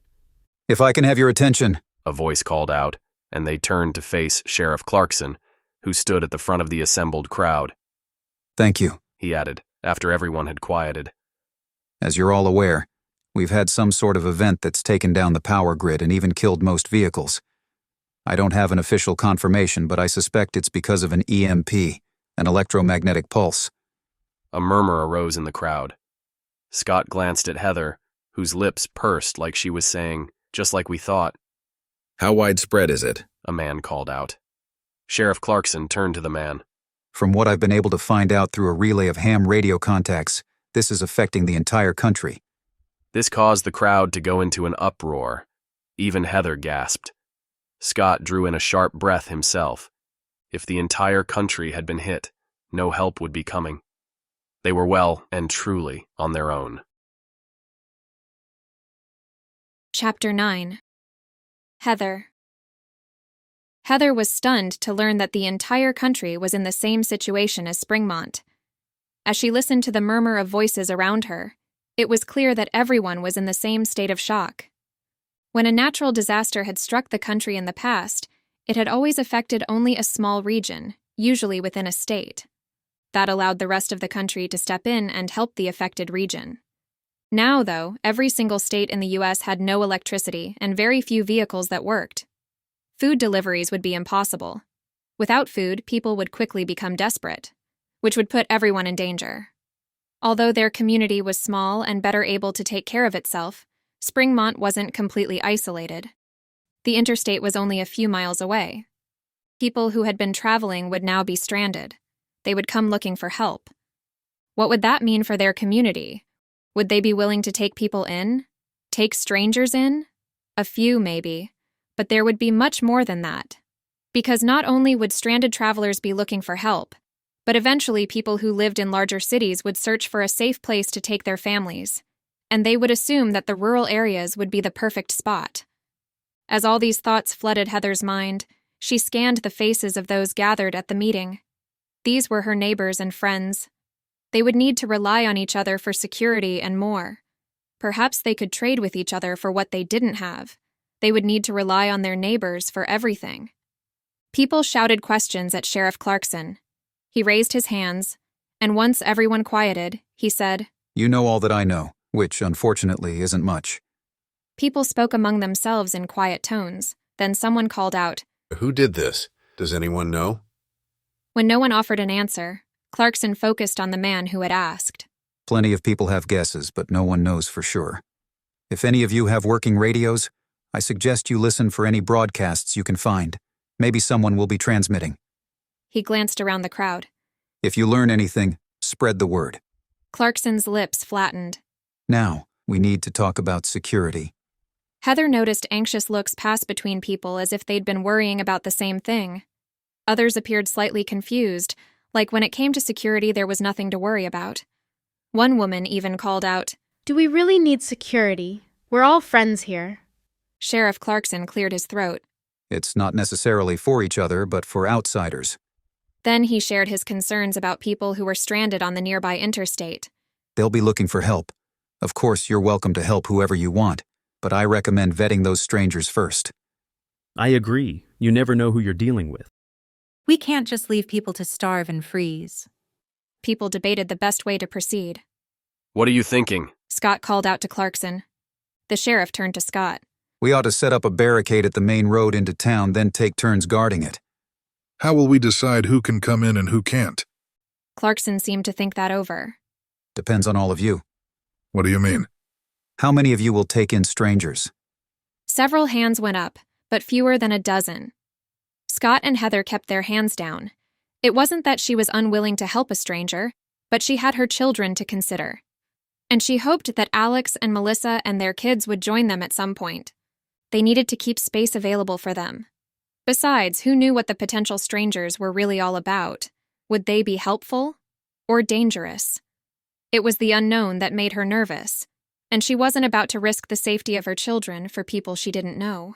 [SPEAKER 7] If I can have your attention,
[SPEAKER 5] A voice called out, and they turned to face Sheriff Clarkson, who stood at the front of the assembled crowd.
[SPEAKER 7] Thank you.
[SPEAKER 5] He added, after everyone had quieted.
[SPEAKER 7] As you're all aware, We've had some sort of event that's taken down the power grid and even killed most vehicles. I don't have an official confirmation, but I suspect it's because of an EMP, an electromagnetic pulse.
[SPEAKER 5] A murmur arose in the crowd. Scott glanced at Heather, whose lips pursed like she was saying, "Just like we thought."
[SPEAKER 9] How widespread is it?
[SPEAKER 5] A man called out. Sheriff Clarkson turned to the man.
[SPEAKER 7] From what I've been able to find out through a relay of ham radio contacts, this is affecting the entire country.
[SPEAKER 5] This caused the crowd to go into an uproar. Even Heather gasped. Scott drew in a sharp breath himself. If the entire country had been hit, no help would be coming. They were well and truly on their own.
[SPEAKER 1] Chapter 9. Heather. Heather was stunned to learn that the entire country was in the same situation as Springmont. As she listened to the murmur of voices around her, it was clear that everyone was in the same state of shock. When a natural disaster had struck the country in the past, it had always affected only a small region, usually within a state. That allowed the rest of the country to step in and help the affected region. Now, though, every single state in the U.S. had no electricity and very few vehicles that worked. Food deliveries would be impossible. Without food, people would quickly become desperate, which would put everyone in danger. Although their community was small and better able to take care of itself, Springmont wasn't completely isolated. The interstate was only a few miles away. People who had been traveling would now be stranded. They would come looking for help. What would that mean for their community? Would they be willing to take people in? Take strangers in? A few, maybe. But there would be much more than that. Because not only would stranded travelers be looking for help, but eventually people who lived in larger cities would search for a safe place to take their families, and they would assume that the rural areas would be the perfect spot. As all these thoughts flooded Heather's mind, she scanned the faces of those gathered at the meeting. These were her neighbors and friends. They would need to rely on each other for security and more. Perhaps they could trade with each other for what they didn't have. They would need to rely on their neighbors for everything. People shouted questions at Sheriff Clarkson. He raised his hands, and once everyone quieted, he said,
[SPEAKER 7] "You know all that I know, which, unfortunately, isn't much."
[SPEAKER 1] People spoke among themselves in quiet tones. Then someone called out,
[SPEAKER 9] Who did this? Does anyone know?
[SPEAKER 1] When no one offered an answer, Clarkson focused on the man who had asked.
[SPEAKER 7] Plenty of people have guesses, but no one knows for sure. If any of you have working radios, I suggest you listen for any broadcasts you can find. Maybe someone will be transmitting.
[SPEAKER 1] He glanced around the crowd.
[SPEAKER 7] If you learn anything, spread the word.
[SPEAKER 1] Clarkson's lips flattened.
[SPEAKER 7] Now, we need to talk about security.
[SPEAKER 1] Heather noticed anxious looks pass between people as if they'd been worrying about the same thing. Others appeared slightly confused, like when it came to security there was nothing to worry about. One woman even called out,
[SPEAKER 10] "Do we really need security? We're all friends here."
[SPEAKER 1] Sheriff Clarkson cleared his throat.
[SPEAKER 7] It's not necessarily for each other, but for outsiders.
[SPEAKER 1] Then he shared his concerns about people who were stranded on the nearby interstate.
[SPEAKER 7] They'll be looking for help. Of course, you're welcome to help whoever you want, but I recommend vetting those strangers first.
[SPEAKER 8] I agree. You never know who you're dealing with.
[SPEAKER 11] We can't just leave people to starve and freeze.
[SPEAKER 1] People debated the best way to proceed.
[SPEAKER 5] What are you thinking?
[SPEAKER 1] Scott called out to Clarkson. The sheriff turned to Scott.
[SPEAKER 7] We ought to set up a barricade at the main road into town, then take turns guarding it.
[SPEAKER 12] How will we decide who can come in and who can't?
[SPEAKER 1] Clarkson seemed to think that over.
[SPEAKER 7] Depends on all of you.
[SPEAKER 12] What do you mean?
[SPEAKER 7] How many of you will take in strangers?
[SPEAKER 1] Several hands went up, but fewer than a dozen. Scott and Heather kept their hands down. It wasn't that she was unwilling to help a stranger, but she had her children to consider. And she hoped that Alex and Melissa and their kids would join them at some point. They needed to keep space available for them. Besides, who knew what the potential strangers were really all about? Would they be helpful or dangerous? It was the unknown that made her nervous, and she wasn't about to risk the safety of her children for people she didn't know.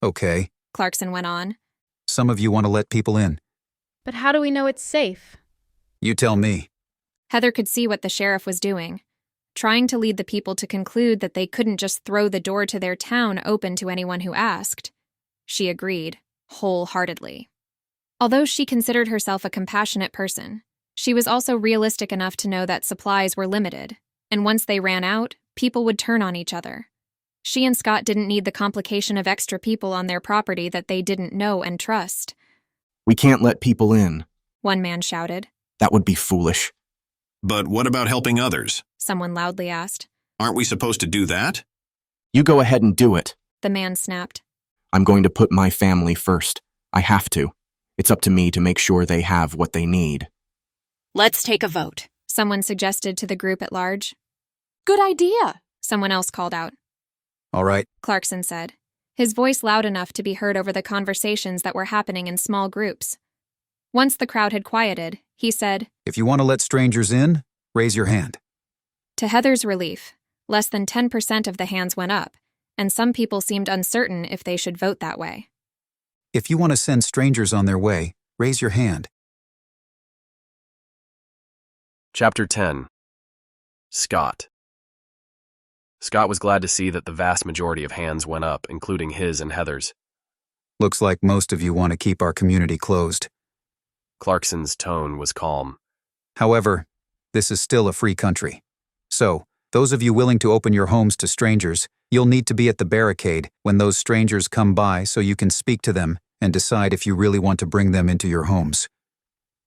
[SPEAKER 7] Okay.
[SPEAKER 1] Clarkson went on.
[SPEAKER 7] Some of you want to let people in.
[SPEAKER 10] But how do we know it's safe?
[SPEAKER 7] You tell me.
[SPEAKER 1] Heather could see what the sheriff was doing, trying to lead the people to conclude that they couldn't just throw the door to their town open to anyone who asked. She agreed, wholeheartedly. Although she considered herself a compassionate person, she was also realistic enough to know that supplies were limited, and once they ran out, people would turn on each other. She and Scott didn't need the complication of extra people on their property that they didn't know and trust.
[SPEAKER 13] "We can't let people in,"
[SPEAKER 1] one man shouted.
[SPEAKER 13] "That would be foolish."
[SPEAKER 9] "But what about helping others?"
[SPEAKER 1] someone loudly asked.
[SPEAKER 9] "Aren't we supposed to do that?"
[SPEAKER 13] "You go ahead and do it,"
[SPEAKER 1] the man snapped.
[SPEAKER 13] "I'm going to put my family first. I have to. It's up to me to make sure they have what they need."
[SPEAKER 14] "Let's take a vote,"
[SPEAKER 1] someone suggested to the group at large.
[SPEAKER 14] "Good idea,"
[SPEAKER 1] someone else called out.
[SPEAKER 7] "All right,"
[SPEAKER 1] Clarkson said, his voice loud enough to be heard over the conversations that were happening in small groups. Once the crowd had quieted, he said,
[SPEAKER 7] "If you want to let strangers in, raise your hand."
[SPEAKER 1] To Heather's relief, less than 10% of the hands went up, and some people seemed uncertain if they should vote that way.
[SPEAKER 7] "If you want to send strangers on their way, raise your hand."
[SPEAKER 5] Chapter 10. Scott. Scott was glad to see that the vast majority of hands went up, including his and Heather's.
[SPEAKER 7] "Looks like most of you want to keep our community closed."
[SPEAKER 5] Clarkson's tone was calm.
[SPEAKER 7] "However, this is still a free country. So, those of you willing to open your homes to strangers, you'll need to be at the barricade when those strangers come by so you can speak to them and decide if you really want to bring them into your homes."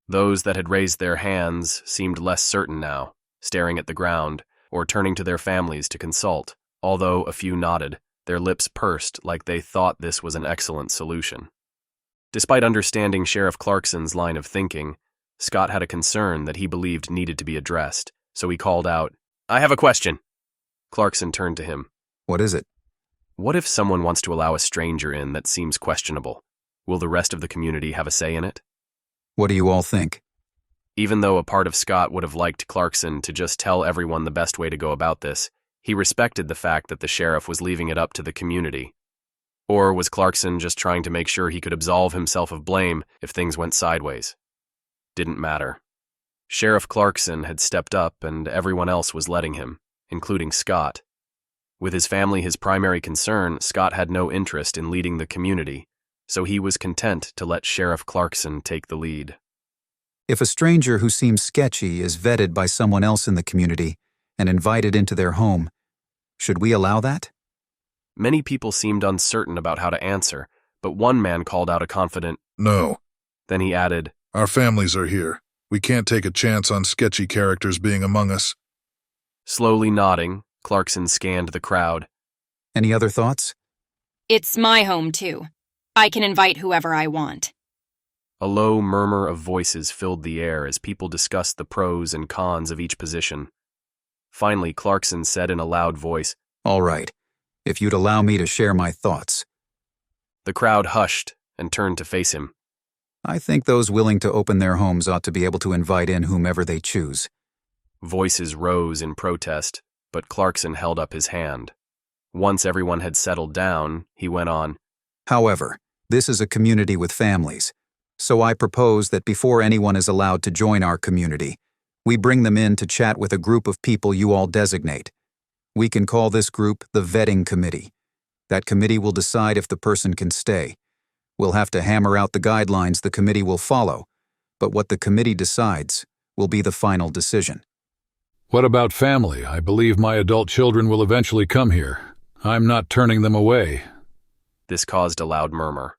[SPEAKER 5] Those that had raised their hands seemed less certain now, staring at the ground or turning to their families to consult, although a few nodded, their lips pursed like they thought this was an excellent solution. Despite understanding Sheriff Clarkson's line of thinking, Scott had a concern that he believed needed to be addressed, so he called out, "I have a question." Clarkson turned to him.
[SPEAKER 7] "What is it?"
[SPEAKER 5] "What if someone wants to allow a stranger in that seems questionable? Will the rest of the community have a say in it?"
[SPEAKER 7] "What do you all think?"
[SPEAKER 5] Even though a part of Scott would have liked Clarkson to just tell everyone the best way to go about this, he respected the fact that the sheriff was leaving it up to the community. Or was Clarkson just trying to make sure he could absolve himself of blame if things went sideways? Didn't matter. Sheriff Clarkson had stepped up and everyone else was letting him, including Scott. With his family his primary concern, Scott had no interest in leading the community, so he was content to let Sheriff Clarkson take the lead.
[SPEAKER 7] "If a stranger who seems sketchy is vetted by someone else in the community and invited into their home, should we allow that?"
[SPEAKER 5] Many people seemed uncertain about how to answer, but one man called out a confident,
[SPEAKER 12] "No."
[SPEAKER 5] Then he added,
[SPEAKER 12] "Our families are here. We can't take a chance on sketchy characters being among us."
[SPEAKER 5] Slowly nodding, Clarkson scanned the crowd.
[SPEAKER 7] "Any other thoughts?"
[SPEAKER 14] "It's my home, too. I can invite whoever I want."
[SPEAKER 5] A low murmur of voices filled the air as people discussed the pros and cons of each position. Finally, Clarkson said in a loud voice,
[SPEAKER 7] "All right, if you'd allow me to share my thoughts."
[SPEAKER 5] The crowd hushed and turned to face him.
[SPEAKER 7] "I think those willing to open their homes ought to be able to invite in whomever they choose."
[SPEAKER 5] Voices rose in protest, but Clarkson held up his hand. Once everyone had settled down, he went on,
[SPEAKER 7] "However, this is a community with families. So I propose that before anyone is allowed to join our community, we bring them in to chat with a group of people you all designate. We can call this group the vetting committee. That committee will decide if the person can stay. We'll have to hammer out the guidelines the committee will follow, but what the committee decides will be the final decision."
[SPEAKER 12] "What about family? I believe my adult children will eventually come here. I'm not turning them away."
[SPEAKER 5] This caused a loud murmur.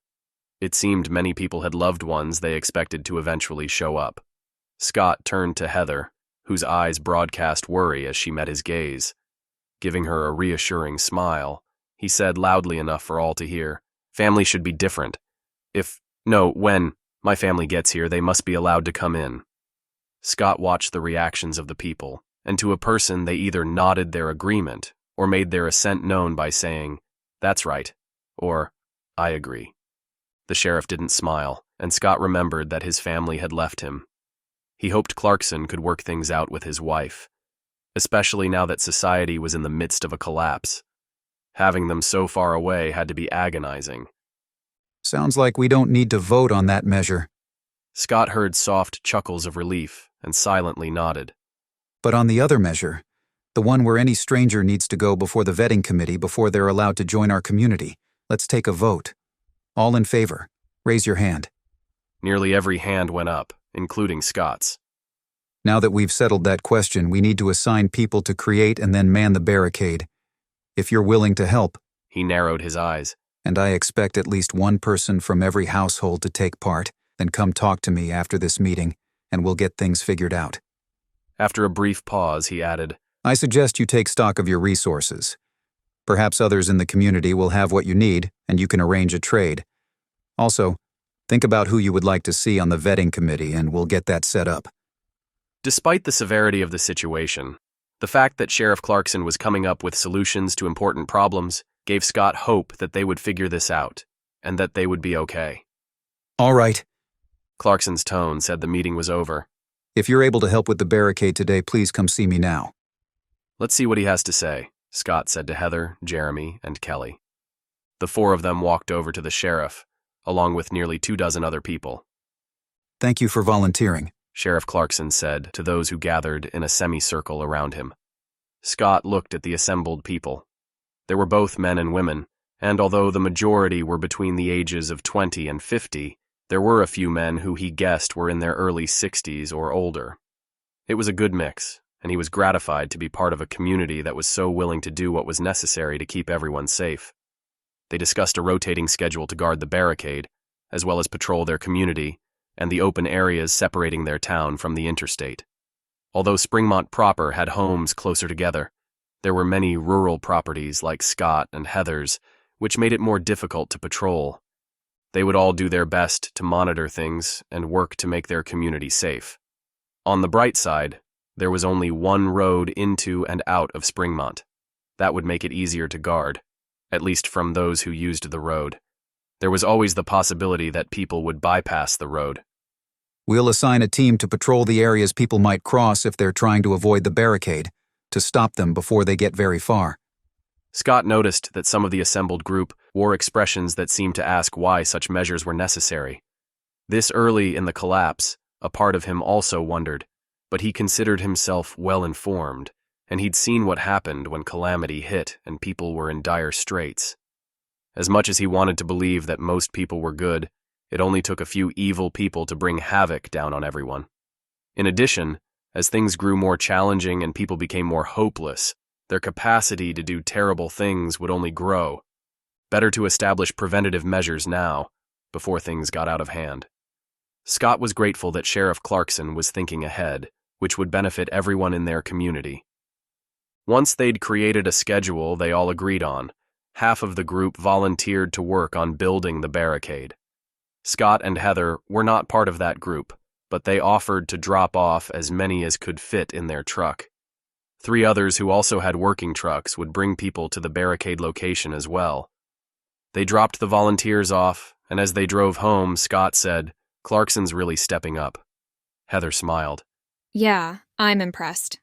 [SPEAKER 5] It seemed many people had loved ones they expected to eventually show up. Scott turned to Heather, whose eyes broadcast worry as she met his gaze. Giving her a reassuring smile, he said loudly enough for all to hear, "Family should be different. When my family gets here, they must be allowed to come in." Scott watched the reactions of the people, and to a person they either nodded their agreement or made their assent known by saying, "That's right," or "I agree." The sheriff didn't smile, and Scott remembered that his family had left him. He hoped Clarkson could work things out with his wife, especially now that society was in the midst of a collapse. Having them so far away had to be agonizing.
[SPEAKER 7] "Sounds like we don't need to vote on that measure."
[SPEAKER 5] Scott heard soft chuckles of relief and silently nodded.
[SPEAKER 7] "But on the other measure, the one where any stranger needs to go before the vetting committee before they're allowed to join our community, let's take a vote. All in favor, raise your hand."
[SPEAKER 5] Nearly every hand went up, including Scott's.
[SPEAKER 7] Now that we've settled that question, we need to assign people to create and then man the barricade. If you're willing to help.
[SPEAKER 5] He narrowed his eyes.
[SPEAKER 7] And I expect at least one person from every household to take part, then come talk to me after this meeting, and we'll get things figured out.
[SPEAKER 5] After a brief pause, he added,
[SPEAKER 7] I suggest you take stock of your resources. Perhaps others in the community will have what you need, and you can arrange a trade. Also, think about who you would like to see on the vetting committee, and we'll get that set up.
[SPEAKER 5] Despite the severity of the situation, the fact that Sheriff Clarkson was coming up with solutions to important problems gave Scott hope that they would figure this out, and that they would be okay.
[SPEAKER 7] All right.
[SPEAKER 5] Clarkson's tone said the meeting was over.
[SPEAKER 7] If you're able to help with the barricade today, please come see me now.
[SPEAKER 5] Let's see what he has to say, Scott said to Heather, Jeremy, and Kelly. The four of them walked over to the sheriff, along with nearly 24 other people.
[SPEAKER 7] Thank you for volunteering,
[SPEAKER 5] Sheriff Clarkson said to those who gathered in a semicircle around him. Scott looked at the assembled people. There were both men and women, and although the majority were between the ages of 20 and 50, there were a few men who he guessed were in their early 60s or older. It was a good mix, and he was gratified to be part of a community that was so willing to do what was necessary to keep everyone safe. They discussed a rotating schedule to guard the barricade, as well as patrol their community and the open areas separating their town from the interstate. Although Springmont proper had homes closer together, there were many rural properties like Scott and Heather's, which made it more difficult to patrol. They would all do their best to monitor things and work to make their community safe. On the bright side, there was only one road into and out of Springmont. That would make it easier to guard, at least from those who used the road. There was always the possibility that people would bypass the road.
[SPEAKER 7] We'll assign a team to patrol the areas people might cross if they're trying to avoid the barricade, to stop them before they get very far.
[SPEAKER 5] Scott noticed that some of the assembled group wore expressions that seemed to ask why such measures were necessary. This early in the collapse, a part of him also wondered, but he considered himself well-informed, and he'd seen what happened when calamity hit and people were in dire straits. As much as he wanted to believe that most people were good, it only took a few evil people to bring havoc down on everyone. In addition, as things grew more challenging and people became more hopeless, their capacity to do terrible things would only grow. Better to establish preventative measures now, before things got out of hand. Scott was grateful that Sheriff Clarkson was thinking ahead, which would benefit everyone in their community. Once they'd created a schedule they all agreed on, half of the group volunteered to work on building the barricade. Scott and Heather were not part of that group, but they offered to drop off as many as could fit in their truck. 3 others who also had working trucks would bring people to the barricade location as well. They dropped the volunteers off, and as they drove home, Scott said, "Clarkson's really stepping up." Heather smiled.
[SPEAKER 1] Yeah, I'm impressed.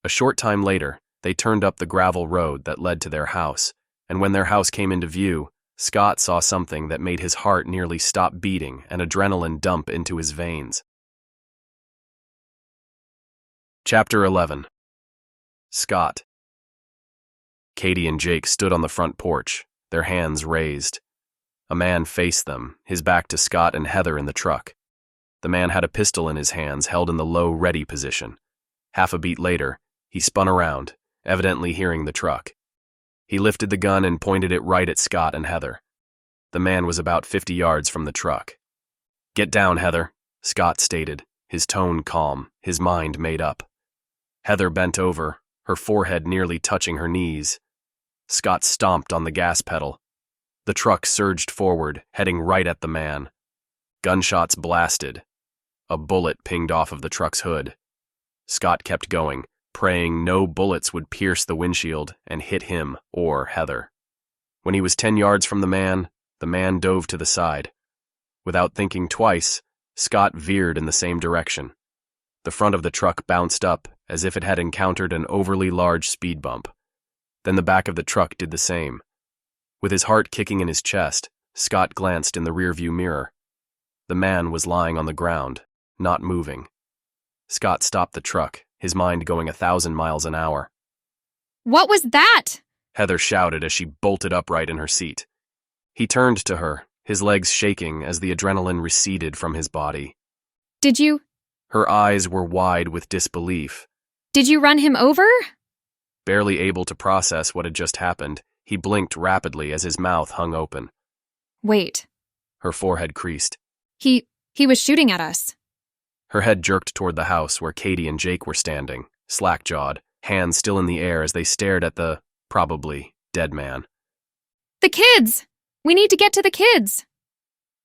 [SPEAKER 5] A short time later, they turned up the gravel road that led to their house, and when their house came into view, Scott saw something that made his heart nearly stop beating and adrenaline dump into his veins. Chapter 11. Scott. Katie and Jake stood on the front porch, their hands raised. A man faced them, his back to Scott and Heather in the truck. The man had a pistol in his hands held in the low ready position. Half a beat later, he spun around, evidently hearing the truck. He lifted the gun and pointed it right at Scott and Heather. The man was about 50 yards from the truck. "Get down, Heather," Scott stated, his tone calm, his mind made up. Heather bent over, her forehead nearly touching her knees. Scott stomped on the gas pedal. The truck surged forward, heading right at the man. Gunshots blasted. A bullet pinged off of the truck's hood. Scott kept going, praying no bullets would pierce the windshield and hit him or Heather. When he was 10 yards from the man dove to the side. Without thinking twice, Scott veered in the same direction. The front of the truck bounced up as if it had encountered an overly large speed bump. Then the back of the truck did the same. With his heart kicking in his chest, Scott glanced in the rearview mirror. The man was lying on the ground, not moving. Scott stopped the truck, his mind going 1,000 miles an hour.
[SPEAKER 1] "What was that?"
[SPEAKER 5] Heather shouted as she bolted upright in her seat. He turned to her, his legs shaking as the adrenaline receded from his body.
[SPEAKER 1] Did you
[SPEAKER 5] Her eyes were wide with disbelief.
[SPEAKER 1] Did you run him over?
[SPEAKER 5] Barely able to process what had just happened, he blinked rapidly as his mouth hung open.
[SPEAKER 1] Wait.
[SPEAKER 5] Her forehead creased.
[SPEAKER 1] He was shooting at us.
[SPEAKER 5] Her head jerked toward the house where Katie and Jake were standing, slack-jawed, hands still in the air as they stared at the, probably, dead man.
[SPEAKER 1] The kids! We need to get to the kids!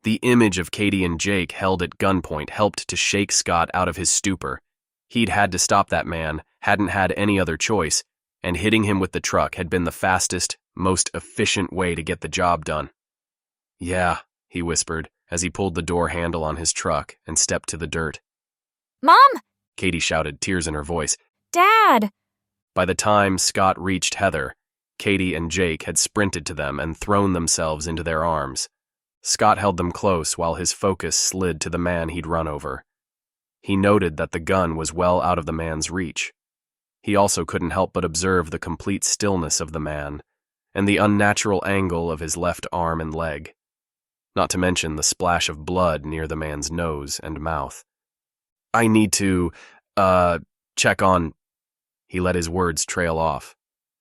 [SPEAKER 5] The image of Katie and Jake held at gunpoint helped to shake Scott out of his stupor. He'd had to stop that man, hadn't had any other choice, and hitting him with the truck had been the fastest, most efficient way to get the job done. Yeah, he whispered as he pulled the door handle on his truck and stepped to the dirt.
[SPEAKER 2] Mom!
[SPEAKER 5] Katie shouted, tears in her voice.
[SPEAKER 2] Dad!
[SPEAKER 5] By the time Scott reached Heather, Katie and Jake had sprinted to them and thrown themselves into their arms. Scott held them close while his focus slid to the man he'd run over. He noted that the gun was well out of the man's reach. He also couldn't help but observe the complete stillness of the man and the unnatural angle of his left arm and leg, not to mention the splash of blood near the man's nose and mouth. I need to, check on... He let his words trail off.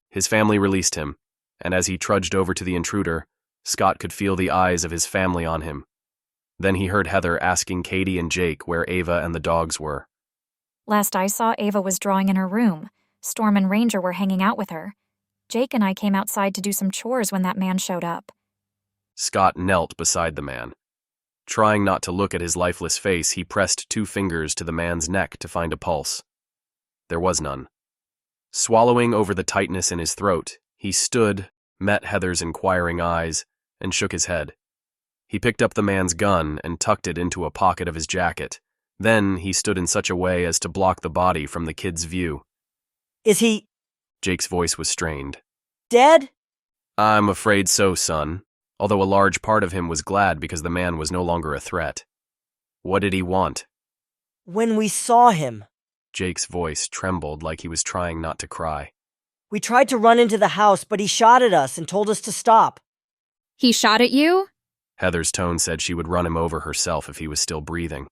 [SPEAKER 5] His family released him, and as he trudged over to the intruder, Scott could feel the eyes of his family on him. Then he heard Heather asking Katie and Jake where Ava and the dogs were.
[SPEAKER 2] Last I saw, Ava was drawing in her room. Storm and Ranger were hanging out with her. Jake and I came outside to do some chores when that man showed up.
[SPEAKER 5] Scott knelt beside the man. Trying not to look at his lifeless face, he pressed 2 fingers to the man's neck to find a pulse. There was none. Swallowing over the tightness in his throat, he stood, met Heather's inquiring eyes, and shook his head. He picked up the man's gun and tucked it into a pocket of his jacket. Then he stood in such a way as to block the body from the kid's view.
[SPEAKER 3] Is he...
[SPEAKER 5] Jake's voice was strained.
[SPEAKER 3] Dead?
[SPEAKER 5] I'm afraid so, son, although a large part of him was glad because the man was no longer a threat. What did he want?
[SPEAKER 3] When we saw him.
[SPEAKER 5] Jake's voice trembled like he was trying not to cry.
[SPEAKER 3] We tried to run into the house, but he shot at us and told us to stop.
[SPEAKER 1] He shot at you?
[SPEAKER 5] Heather's tone said she would run him over herself if he was still breathing.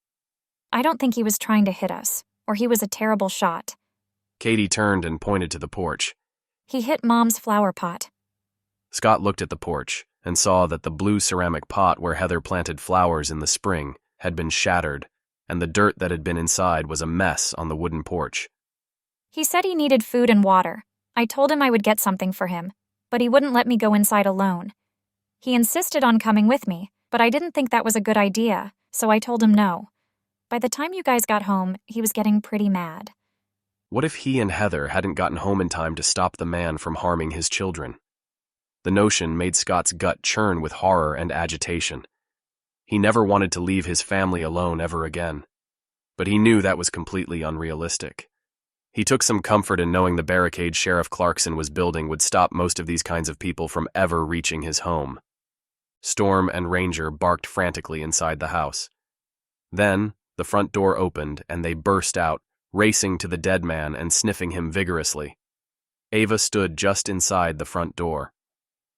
[SPEAKER 2] I don't think he was trying to hit us, or he was a terrible shot.
[SPEAKER 5] Katie turned and pointed to the porch.
[SPEAKER 2] He hit Mom's flower pot.
[SPEAKER 5] Scott looked at the porch and saw that the blue ceramic pot where Heather planted flowers in the spring had been shattered, and the dirt that had been inside was a mess on the wooden porch.
[SPEAKER 2] He said he needed food and water. I told him I would get something for him, but he wouldn't let me go inside alone. He insisted on coming with me, but I didn't think that was a good idea, so I told him no. By the time you guys got home, he was getting pretty mad.
[SPEAKER 5] What if he and Heather hadn't gotten home in time to stop the man from harming his children? The notion made Scott's gut churn with horror and agitation. He never wanted to leave his family alone ever again, but he knew that was completely unrealistic. He took some comfort in knowing the barricade Sheriff Clarkson was building would stop most of these kinds of people from ever reaching his home. Storm and Ranger barked frantically inside the house. Then, the front door opened and they burst out, racing to the dead man and sniffing him vigorously. Ava stood just inside the front door.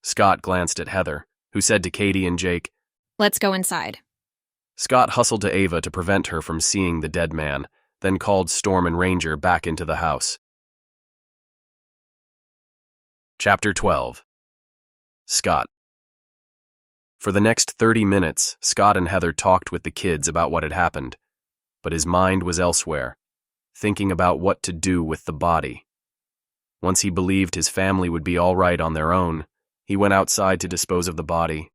[SPEAKER 5] Scott glanced at Heather, who said to Katie and Jake,
[SPEAKER 1] Let's go inside.
[SPEAKER 5] Scott hustled to Ava to prevent her from seeing the dead man, then called Storm and Ranger back into the house. Chapter 12. Scott. For the next 30 minutes, Scott and Heather talked with the kids about what had happened, but his mind was elsewhere, thinking about what to do with the body. Once he believed his family would be all right on their own, he went outside to dispose of the body.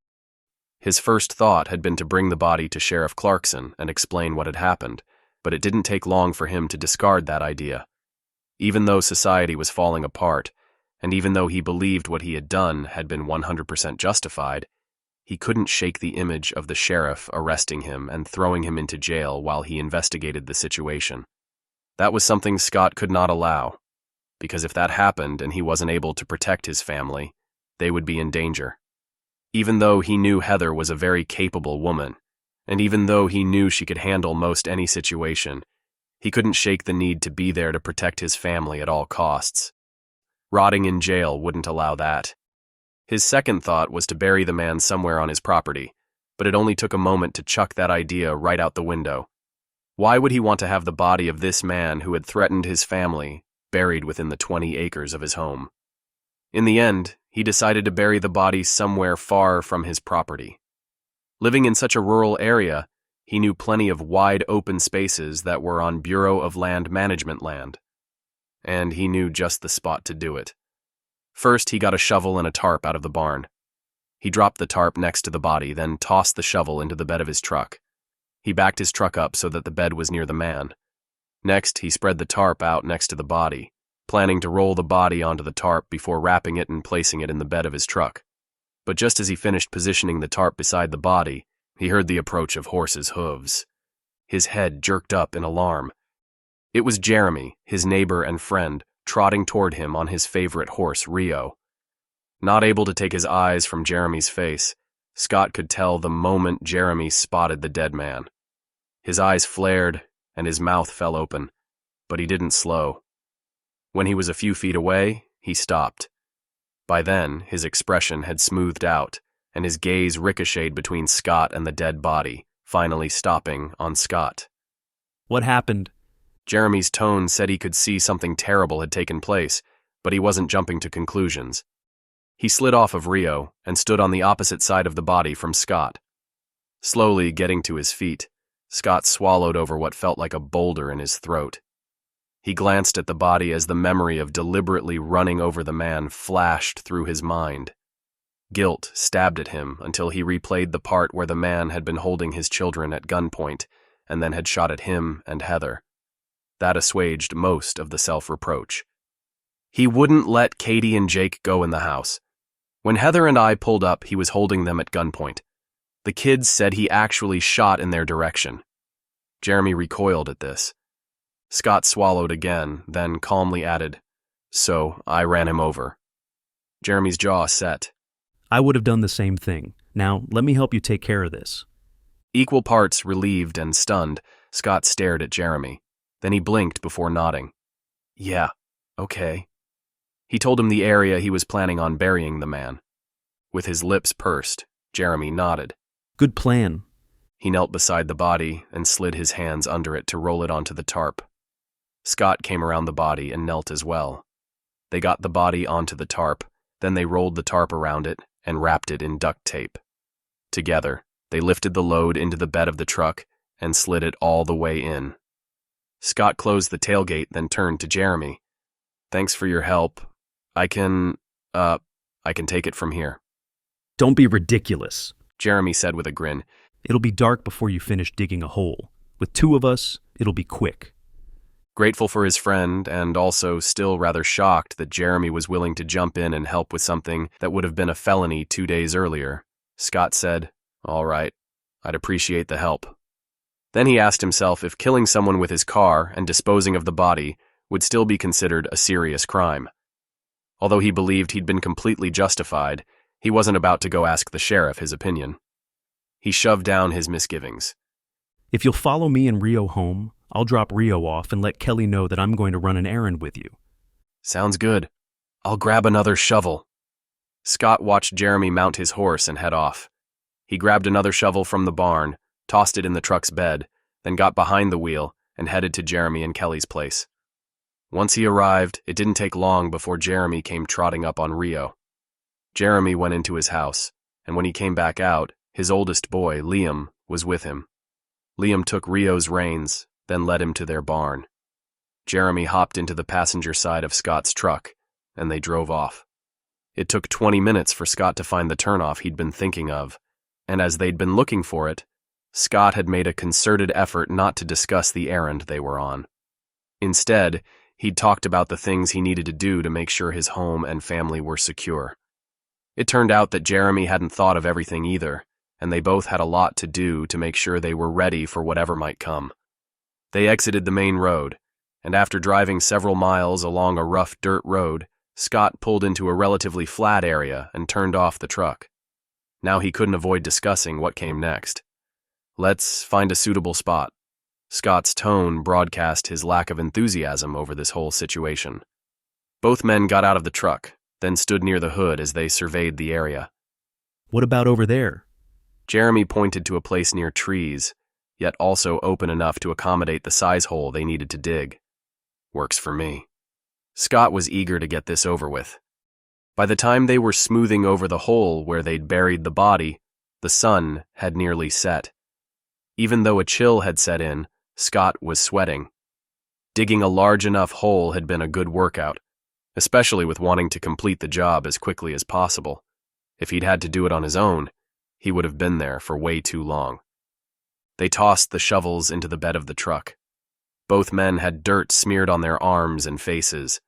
[SPEAKER 5] His first thought had been to bring the body to Sheriff Clarkson and explain what had happened, but it didn't take long for him to discard that idea. Even though society was falling apart, and even though he believed what he had done had been 100% justified, he couldn't shake the image of the sheriff arresting him and throwing him into jail while he investigated the situation. That was something Scott could not allow, because if that happened and he wasn't able to protect his family, they would be in danger. Even though he knew Heather was a very capable woman, and even though he knew she could handle most any situation, he couldn't shake the need to be there to protect his family at all costs. Rotting in jail wouldn't allow that. His second thought was to bury the man somewhere on his property, but it only took a moment to chuck that idea right out the window. Why would he want to have the body of this man who had threatened his family buried within the 20 acres of his home? In the end, he decided to bury the body somewhere far from his property. Living in such a rural area, he knew plenty of wide open spaces that were on Bureau of Land Management land. And he knew just the spot to do it. First, he got a shovel and a tarp out of the barn. He dropped the tarp next to the body, then tossed the shovel into the bed of his truck. He backed his truck up so that the bed was near the man. Next, he spread the tarp out next to the body, planning to roll the body onto the tarp before wrapping it and placing it in the bed of his truck. But just as he finished positioning the tarp beside the body, he heard the approach of horses' hooves. His head jerked up in alarm. It was Jeremy, his neighbor and friend, trotting toward him on his favorite horse, Rio. Not able to take his eyes from Jeremy's face, Scott could tell the moment Jeremy spotted the dead man. His eyes flared and his mouth fell open, but he didn't slow. When he was a few feet away, he stopped. By then, his expression had smoothed out, and his gaze ricocheted between Scott and the dead body, finally stopping on Scott.
[SPEAKER 8] What happened?
[SPEAKER 5] Jeremy's tone said he could see something terrible had taken place, but he wasn't jumping to conclusions. He slid off of Rio and stood on the opposite side of the body from Scott. Slowly getting to his feet, Scott swallowed over what felt like a boulder in his throat. He glanced at the body as the memory of deliberately running over the man flashed through his mind. Guilt stabbed at him until he replayed the part where the man had been holding his children at gunpoint and then had shot at him and Heather. That assuaged most of the self-reproach. He wouldn't let Katie and Jake go in the house. When Heather and I pulled up, he was holding them at gunpoint. The kids said he actually shot in their direction. Jeremy recoiled at this. Scott swallowed again, then calmly added, "So I ran him over." Jeremy's jaw set.
[SPEAKER 8] I would have done the same thing. Now, let me help you take care of this.
[SPEAKER 5] Equal parts relieved and stunned, Scott stared at Jeremy. Then he blinked before nodding. "Yeah, okay." He told him the area he was planning on burying the man. With his lips pursed, Jeremy nodded.
[SPEAKER 8] Good plan.
[SPEAKER 5] He knelt beside the body and slid his hands under it to roll it onto the tarp. Scott came around the body and knelt as well. They got the body onto the tarp, then they rolled the tarp around it and wrapped it in duct tape. Together, they lifted the load into the bed of the truck and slid it all the way in. Scott closed the tailgate, then turned to Jeremy. "Thanks for your help. I can take it from here."
[SPEAKER 8] Don't be ridiculous,
[SPEAKER 5] Jeremy said with a grin.
[SPEAKER 8] It'll be dark before you finish digging a hole. With two of us, it'll be quick.
[SPEAKER 5] Grateful for his friend, and also still rather shocked that Jeremy was willing to jump in and help with something that would have been a felony 2 days earlier, Scott said, "All right, I'd appreciate the help." Then he asked himself if killing someone with his car and disposing of the body would still be considered a serious crime. Although he believed he'd been completely justified, he wasn't about to go ask the sheriff his opinion. He shoved down his misgivings.
[SPEAKER 8] If you'll follow me and Rio home, I'll drop Rio off and let Kelly know that I'm going to run an errand with you.
[SPEAKER 5] Sounds good. I'll grab another shovel. Scott watched Jeremy mount his horse and head off. He grabbed another shovel from the barn, tossed it in the truck's bed, then got behind the wheel and headed to Jeremy and Kelly's place. Once he arrived, it didn't take long before Jeremy came trotting up on Rio. Jeremy went into his house, and when he came back out, his oldest boy, Liam, was with him. Liam took Rio's reins, then led him to their barn. Jeremy hopped into the passenger side of Scott's truck, and they drove off. It took 20 minutes for Scott to find the turnoff he'd been thinking of, and as they'd been looking for it, Scott had made a concerted effort not to discuss the errand they were on. Instead, he'd talked about the things he needed to do to make sure his home and family were secure. It turned out that Jeremy hadn't thought of everything either, and they both had a lot to do to make sure they were ready for whatever might come. They exited the main road, and after driving several miles along a rough dirt road, Scott pulled into a relatively flat area and turned off the truck. Now he couldn't avoid discussing what came next. "Let's find a suitable spot." Scott's tone broadcast his lack of enthusiasm over this whole situation. Both men got out of the truck, then stood near the hood as they surveyed the area.
[SPEAKER 8] What about over there?
[SPEAKER 5] Jeremy pointed to a place near trees. yet also open enough to accommodate the size hole they needed to dig. Works for me. Scott was eager to get this over with. By the time they were smoothing over the hole where they'd buried the body, the sun had nearly set. Even though a chill had set in, Scott was sweating. Digging a large enough hole had been a good workout, especially with wanting to complete the job as quickly as possible. If he'd had to do it on his own, he would have been there for way too long. They tossed the shovels into the bed of the truck. Both men had dirt smeared on their arms and faces.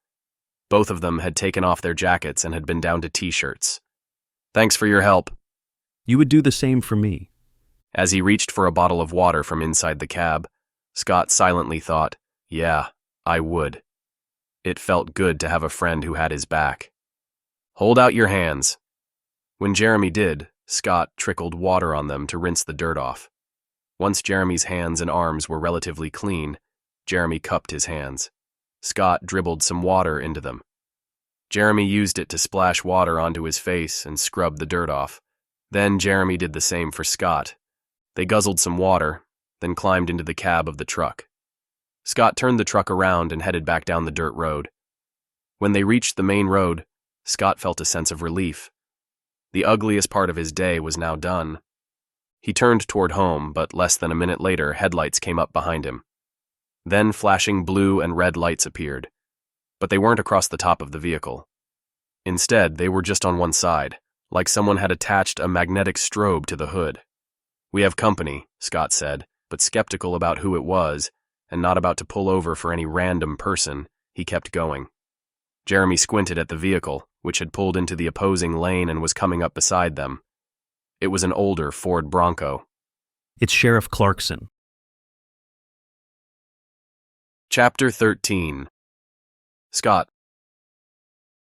[SPEAKER 5] Both of them had taken off their jackets and had been down to t-shirts. Thanks for your help.
[SPEAKER 8] You would do the same for me.
[SPEAKER 5] As he reached for a bottle of water from inside the cab, Scott silently thought, yeah, I would. It felt good to have a friend who had his back. Hold out your hands. When Jeremy did, Scott trickled water on them to rinse the dirt off. Once Jeremy's hands and arms were relatively clean, Jeremy cupped his hands. Scott dribbled some water into them. Jeremy used it to splash water onto his face and scrub the dirt off. Then Jeremy did the same for Scott. They guzzled some water, then climbed into the cab of the truck. Scott turned the truck around and headed back down the dirt road. When they reached the main road, Scott felt a sense of relief. The ugliest part of his day was now done. He turned toward home, but less than a minute later, headlights came up behind him. Then flashing blue and red lights appeared, but they weren't across the top of the vehicle. Instead, they were just on one side, like someone had attached a magnetic strobe to the hood. We have company, Scott said, but skeptical about who it was, and not about to pull over for any random person, he kept going. Jeremy squinted at the vehicle, which had pulled into the opposing lane and was coming up beside them. It was an older Ford Bronco.
[SPEAKER 8] It's Sheriff Clarkson.
[SPEAKER 5] Chapter 13. Scott.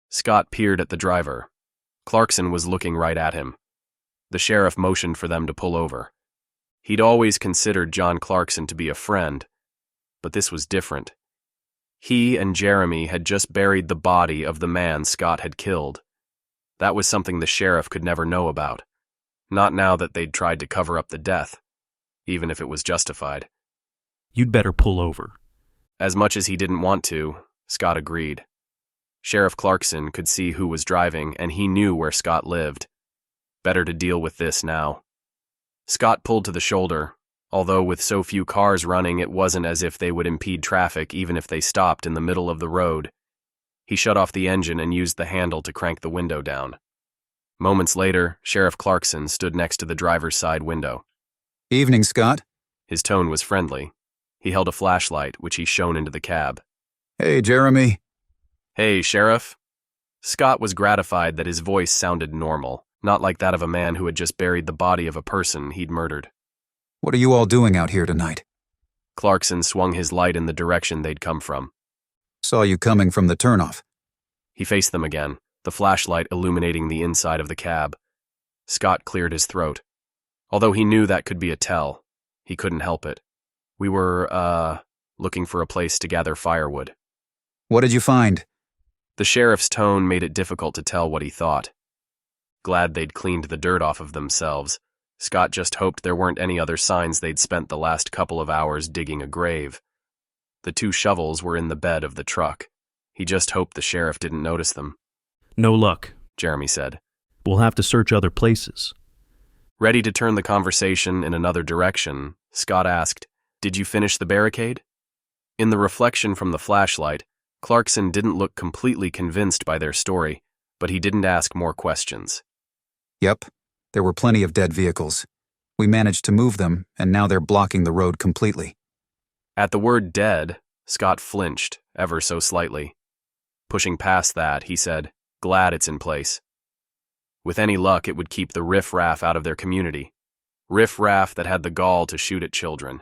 [SPEAKER 5] Scott peered at the driver. Clarkson was looking right at him. The sheriff motioned for them to pull over. He'd always considered John Clarkson to be a friend, but this was different. He and Jeremy had just buried the body of the man Scott had killed. That was something the sheriff could never know about. Not now that they'd tried to cover up the death, even if it was justified.
[SPEAKER 8] You'd better pull over.
[SPEAKER 5] As much as he didn't want to, Scott agreed. Sheriff Clarkson could see who was driving, and he knew where Scott lived. Better to deal with this now. Scott pulled to the shoulder. Although with so few cars running, it wasn't as if they would impede traffic even if they stopped in the middle of the road. He shut off the engine and used the handle to crank the window down. Moments later, Sheriff Clarkson stood next to the driver's side window.
[SPEAKER 7] Evening, Scott.
[SPEAKER 5] His tone was friendly. He held a flashlight, which he shone into the cab.
[SPEAKER 7] Hey, Jeremy.
[SPEAKER 5] Hey, Sheriff. Scott was gratified that his voice sounded normal, not like that of a man who had just buried the body of a person he'd murdered.
[SPEAKER 7] What are you all doing out here tonight?
[SPEAKER 5] Clarkson swung his light in the direction they'd come from.
[SPEAKER 7] Saw you coming from the turnoff.
[SPEAKER 5] He faced them again, the flashlight illuminating the inside of the cab. Scott cleared his throat. Although he knew that could be a tell, he couldn't help it. We were, looking for a place to gather firewood.
[SPEAKER 7] What did you find?
[SPEAKER 5] The sheriff's tone made it difficult to tell what he thought. Glad they'd cleaned the dirt off of themselves. Scott just hoped there weren't any other signs they'd spent the last couple of hours digging a grave. The 2 shovels were in the bed of the truck. He just hoped the sheriff didn't notice them.
[SPEAKER 8] No luck,
[SPEAKER 5] Jeremy said.
[SPEAKER 8] We'll have to search other places.
[SPEAKER 5] Ready to turn the conversation in another direction, Scott asked, "Did you finish the barricade?" In the reflection from the flashlight, Clarkson didn't look completely convinced by their story, but he didn't ask more questions.
[SPEAKER 7] Yep. There were plenty of dead vehicles. We managed to move them, and now they're blocking the road completely.
[SPEAKER 5] At the word dead, Scott flinched, ever so slightly. Pushing past that, he said, "Glad it's in place. With any luck, it would keep the riff-raff out of their community. Riff-raff that had the gall to shoot at children."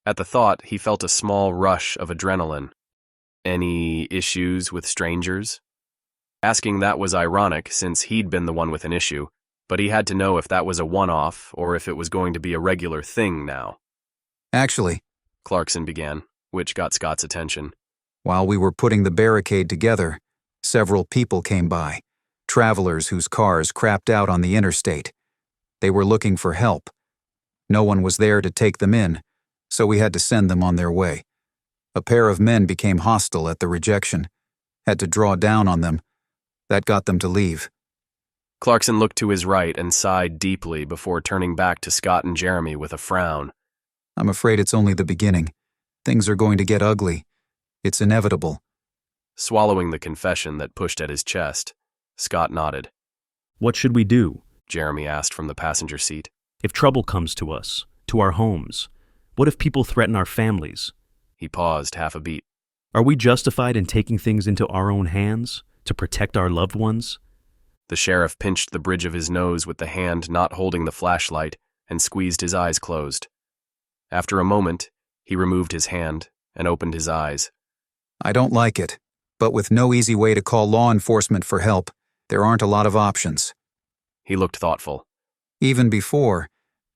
[SPEAKER 5] At the thought, he felt a small rush of adrenaline. Any issues with strangers? Asking that was ironic, since he'd been the one with an issue, but he had to know if that was a one-off or if it was going to be a regular thing now.
[SPEAKER 7] Actually,
[SPEAKER 5] Clarkson began, which got Scott's attention.
[SPEAKER 7] While we were putting the barricade together, several people came by, travelers whose cars crapped out on the interstate. They were looking for help. No one was there to take them in, so we had to send them on their way. A pair of men became hostile at the rejection. Had to draw down on them. That got them to leave.
[SPEAKER 5] Clarkson looked to his right and sighed deeply before turning back to Scott and Jeremy with a frown.
[SPEAKER 7] I'm afraid it's only the beginning. Things are going to get ugly. It's inevitable.
[SPEAKER 5] Swallowing the confession that pushed at his chest, Scott nodded.
[SPEAKER 8] What should we do?
[SPEAKER 5] Jeremy asked from the passenger seat.
[SPEAKER 8] If trouble comes to us, to our homes, what if people threaten our families?
[SPEAKER 5] He paused half a beat.
[SPEAKER 8] Are we justified in taking things into our own hands to protect our loved ones?
[SPEAKER 5] The sheriff pinched the bridge of his nose with the hand not holding the flashlight and squeezed his eyes closed. After a moment, he removed his hand and opened his eyes.
[SPEAKER 7] I don't like it, but with no easy way to call law enforcement for help, there aren't a lot of options.
[SPEAKER 5] He looked thoughtful.
[SPEAKER 7] Even before,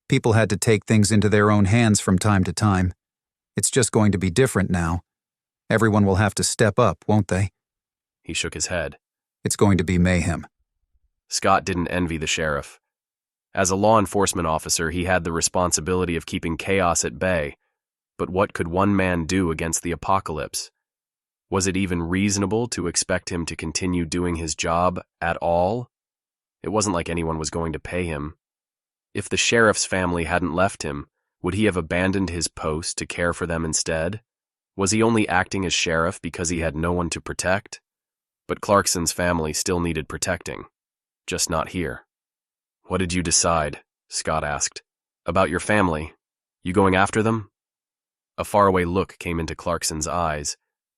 [SPEAKER 7] people had to take things into their own hands from time to time. It's just going to be different now. Everyone will have to step up, won't they?
[SPEAKER 5] He shook his head.
[SPEAKER 7] It's going to be mayhem.
[SPEAKER 5] Scott didn't envy the sheriff. As a law enforcement officer, he had the responsibility of keeping chaos at bay. But what could one man do against the apocalypse? Was it even reasonable to expect him to continue doing his job at all? It wasn't like anyone was going to pay him. If the sheriff's family hadn't left him, would he have abandoned his post to care for them instead? Was he only acting as sheriff because he had no one to protect? But Clarkson's family still needed protecting. Just not here. What did you decide? Scott asked. About your family? You going after them? A faraway look came into Clarkson's eyes.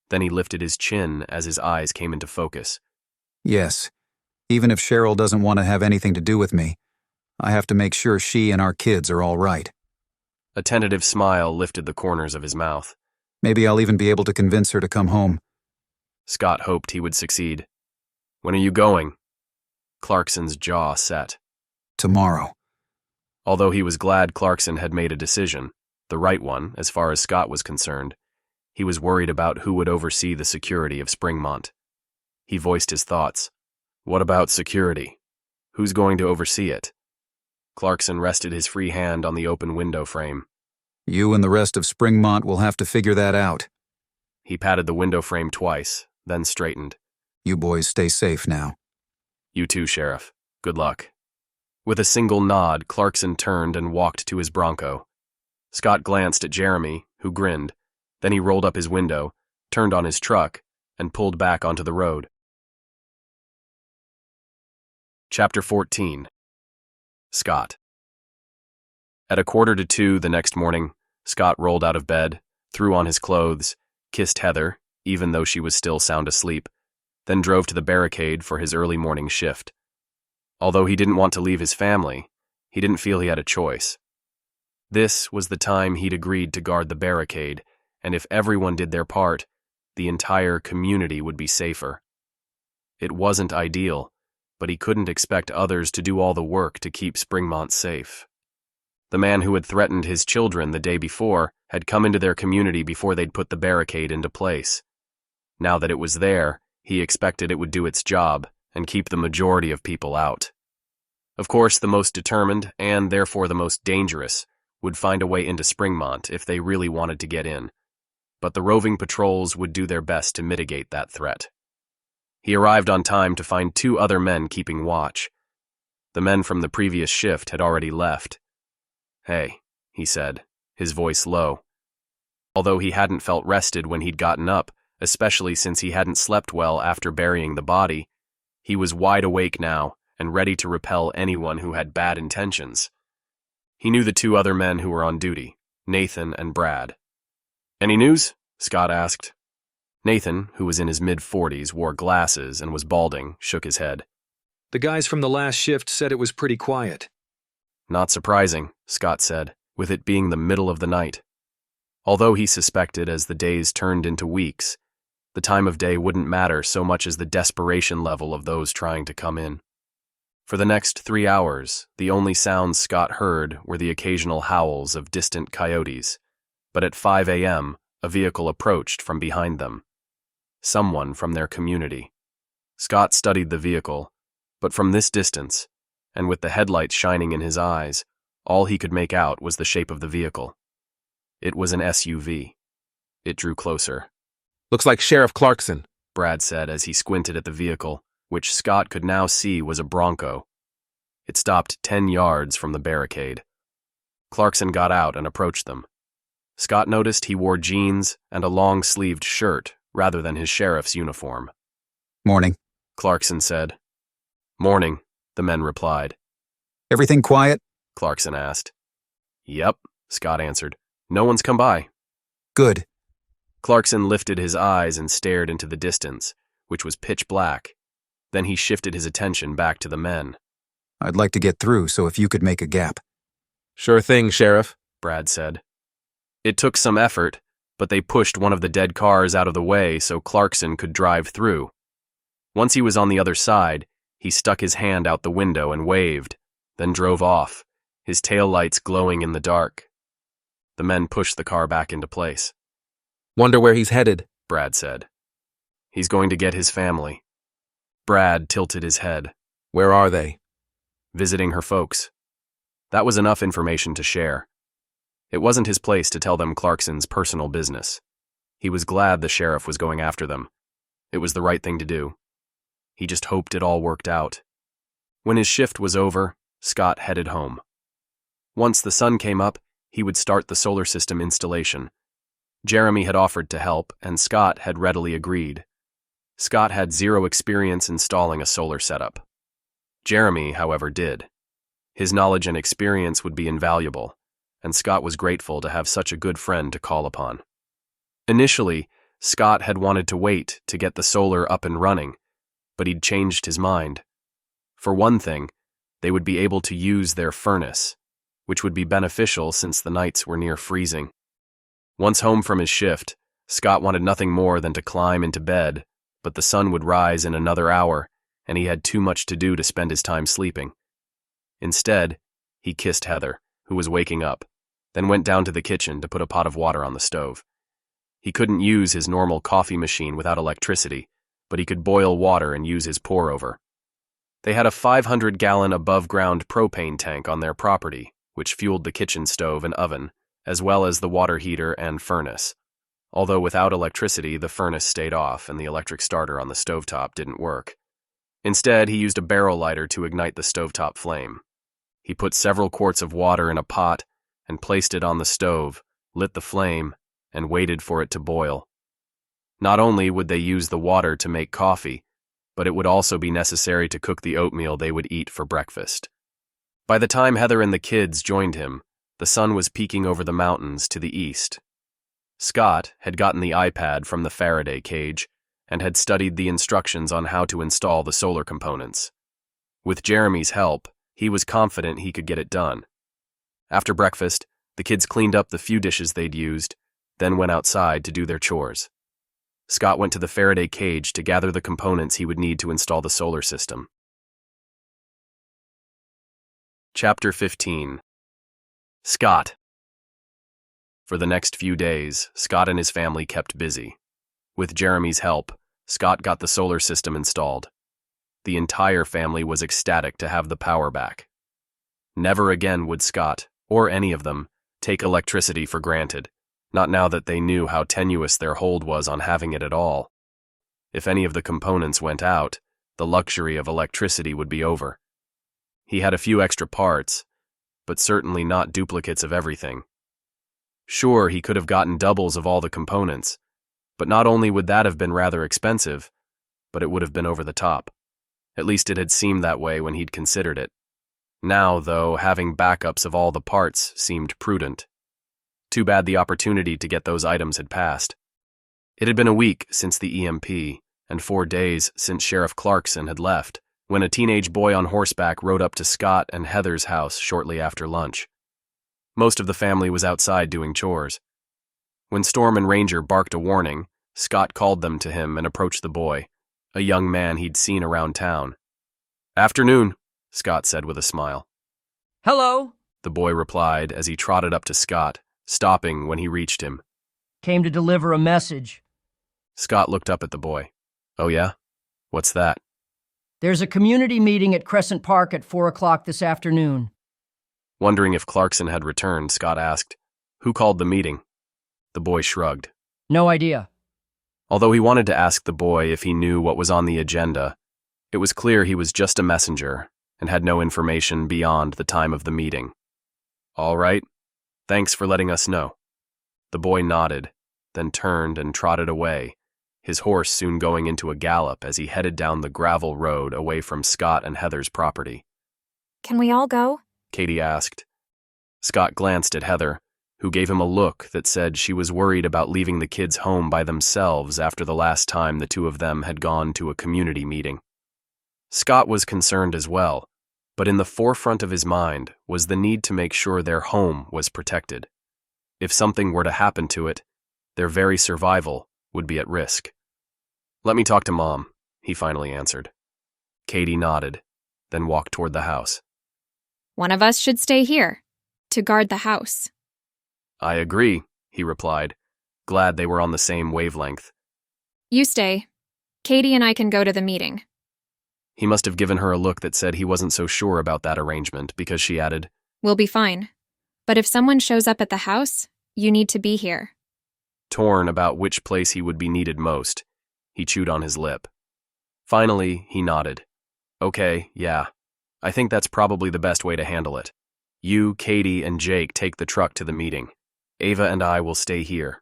[SPEAKER 5] Then he lifted his chin as his eyes came into focus.
[SPEAKER 7] Yes. Even if Cheryl doesn't want to have anything to do with me, I have to make sure she and our kids are all right.
[SPEAKER 5] A tentative smile lifted the corners of his mouth.
[SPEAKER 7] Maybe I'll even be able to convince her to come home.
[SPEAKER 5] Scott hoped he would succeed. When are you going? Clarkson's jaw set.
[SPEAKER 7] Tomorrow.
[SPEAKER 5] Although he was glad Clarkson had made a decision, the right one as far as Scott was concerned, he was worried about who would oversee the security of Springmont. He voiced his thoughts. What about security? Who's going to oversee it? Clarkson rested his free hand on the open window frame.
[SPEAKER 7] You and the rest of Springmont will have to figure that out.
[SPEAKER 5] He patted the window frame twice, then straightened.
[SPEAKER 7] You boys stay safe now.
[SPEAKER 5] You too, Sheriff. Good luck. With a single nod, Clarkson turned and walked to his Bronco. Scott glanced at Jeremy, who grinned. Then he rolled up his window, turned on his truck, and pulled back onto the road. Chapter 14. Scott. At 1:45 the next morning, Scott rolled out of bed, threw on his clothes, kissed Heather, even though she was still sound asleep, then drove to the barricade for his early morning shift. Although he didn't want to leave his family, he didn't feel he had a choice. This was the time he'd agreed to guard the barricade, and if everyone did their part, the entire community would be safer. It wasn't ideal, but he couldn't expect others to do all the work to keep Springmont safe. The man who had threatened his children the day before had come into their community before they'd put the barricade into place. Now that it was there, he expected it would do its job and keep the majority of people out. Of course, the most determined, and therefore the most dangerous, would find a way into Springmont if they really wanted to get in. But the roving patrols would do their best to mitigate that threat. He arrived on time to find 2 other men keeping watch. The men from the previous shift had already left. Hey, he said, his voice low. Although he hadn't felt rested when he'd gotten up, especially since he hadn't slept well after burying the body, he was wide awake now and ready to repel anyone who had bad intentions. He knew the 2 other men who were on duty, Nathan and Brad. Any news? Scott asked. Nathan, who was in his mid-40s, wore glasses and was balding, shook his head.
[SPEAKER 15] The guys from the last shift said it was pretty quiet.
[SPEAKER 5] Not surprising, Scott said, with it being the middle of the night. Although he suspected as the days turned into weeks, the time of day wouldn't matter so much as the desperation level of those trying to come in. For the next 3 hours, the only sounds Scott heard were the occasional howls of distant coyotes, but at 5 a.m., a vehicle approached from behind them. Someone from their community. Scott studied the vehicle, but from this distance, and with the headlights shining in his eyes, all he could make out was the shape of the vehicle. It was an SUV. It drew closer.
[SPEAKER 16] Looks like Sheriff Clarkson,
[SPEAKER 5] Brad said as he squinted at the vehicle, which Scott could now see was a Bronco. It stopped 10 yards from the barricade. Clarkson got out and approached them. Scott noticed he wore jeans and a long-sleeved shirt rather than his sheriff's uniform.
[SPEAKER 7] Morning,
[SPEAKER 5] Clarkson said. Morning, the men replied.
[SPEAKER 7] Everything quiet?
[SPEAKER 5] Clarkson asked. Yep, Scott answered. No one's come by.
[SPEAKER 7] Good.
[SPEAKER 5] Clarkson lifted his eyes and stared into the distance, which was pitch black. Then he shifted his attention back to the men.
[SPEAKER 7] I'd like to get through, so if you could make a gap.
[SPEAKER 16] Sure thing, Sheriff,
[SPEAKER 5] Brad said. It took some effort, but they pushed one of the dead cars out of the way so Clarkson could drive through. Once he was on the other side, he stuck his hand out the window and waved, then drove off, his taillights glowing in the dark. The men pushed the car back into place.
[SPEAKER 16] Wonder where he's headed,
[SPEAKER 5] Brad said. He's going to get his family. Brad tilted his head.
[SPEAKER 16] Where are they?
[SPEAKER 5] Visiting her folks. That was enough information to share. It wasn't his place to tell them Clarkson's personal business. He was glad the sheriff was going after them. It was the right thing to do. He just hoped it all worked out. When his shift was over, Scott headed home. Once the sun came up, he would start the solar system installation. Jeremy had offered to help, and Scott had readily agreed. Scott had zero experience installing a solar setup. Jeremy, however, did. His knowledge and experience would be invaluable, and Scott was grateful to have such a good friend to call upon. Initially, Scott had wanted to wait to get the solar up and running, but he'd changed his mind. For one thing, they would be able to use their furnace, which would be beneficial since the nights were near freezing. Once home from his shift, Scott wanted nothing more than to climb into bed, but the sun would rise in another hour, and he had too much to do to spend his time sleeping. Instead, he kissed Heather, who was waking up, then went down to the kitchen to put a pot of water on the stove. He couldn't use his normal coffee machine without electricity, but he could boil water and use his pour-over. They had a 500-gallon above-ground propane tank on their property, which fueled the kitchen stove and oven, as well as the water heater and furnace. Although without electricity, the furnace stayed off and the electric starter on the stovetop didn't work. Instead, he used a barrel lighter to ignite the stovetop flame. He put several quarts of water in a pot and placed it on the stove, lit the flame, and waited for it to boil. Not only would they use the water to make coffee, but it would also be necessary to cook the oatmeal they would eat for breakfast. By the time Heather and the kids joined him, the sun was peeking over the mountains to the east. Scott had gotten the iPad from the Faraday cage and had studied the instructions on how to install the solar components. With Jeremy's help, he was confident he could get it done. After breakfast, the kids cleaned up the few dishes they'd used, then went outside to do their chores. Scott went to the Faraday cage to gather the components he would need to install the solar system. Chapter 15. Scott. For the next few days, Scott and his family kept busy. With Jeremy's help, Scott got the solar system installed. The entire family was ecstatic to have the power back. Never again would Scott, or any of them, take electricity for granted, not now that they knew how tenuous their hold was on having it at all. If any of the components went out, the luxury of electricity would be over. He had a few extra parts, but certainly not duplicates of everything. Sure, he could have gotten doubles of all the components, but not only would that have been rather expensive, but it would have been over the top. At least it had seemed that way when he'd considered it. Now, though, having backups of all the parts seemed prudent. Too bad the opportunity to get those items had passed. It had been a week since the EMP, and 4 days since Sheriff Clarkson had left, when a teenage boy on horseback rode up to Scott and Heather's house shortly after lunch. Most of the family was outside doing chores. When Storm and Ranger barked a warning, Scott called them to him and approached the boy, a young man he'd seen around town. "Afternoon," Scott said with a smile.
[SPEAKER 17] "Hello,"
[SPEAKER 5] the boy replied as he trotted up to Scott, stopping when he reached him.
[SPEAKER 17] "Came to deliver a message."
[SPEAKER 5] Scott looked up at the boy. "Oh yeah? What's that?"
[SPEAKER 17] "There's a community meeting at Crescent Park at 4 o'clock this afternoon."
[SPEAKER 5] Wondering if Clarkson had returned, Scott asked, "Who called the meeting?" The boy shrugged.
[SPEAKER 17] No idea.
[SPEAKER 5] Although he wanted to ask the boy if he knew what was on the agenda, it was clear he was just a messenger and had no information beyond the time of the meeting. All right, thanks for letting us know. The boy nodded, then turned and trotted away, his horse soon going into a gallop as he headed down the gravel road away from Scott and Heather's property.
[SPEAKER 2] Can we all go?
[SPEAKER 5] Katie asked. Scott glanced at Heather, who gave him a look that said she was worried about leaving the kids home by themselves after the last time the two of them had gone to a community meeting. Scott was concerned as well, but in the forefront of his mind was the need to make sure their home was protected. If something were to happen to it, their very survival would be at risk. Let me talk to Mom, he finally answered. Katie nodded, then walked toward the house.
[SPEAKER 1] One of us should stay here, to guard the house.
[SPEAKER 5] I agree, he replied, glad they were on the same wavelength.
[SPEAKER 1] You stay. Katie and I can go to the meeting.
[SPEAKER 5] He must have given her a look that said he wasn't so sure about that arrangement because she added,
[SPEAKER 1] We'll be fine. But if someone shows up at the house, you need to be here.
[SPEAKER 5] Torn about which place he would be needed most, he chewed on his lip. Finally, he nodded. Okay, yeah. I think that's probably the best way to handle it. You, Katie, and Jake take the truck to the meeting. Ava and I will stay here.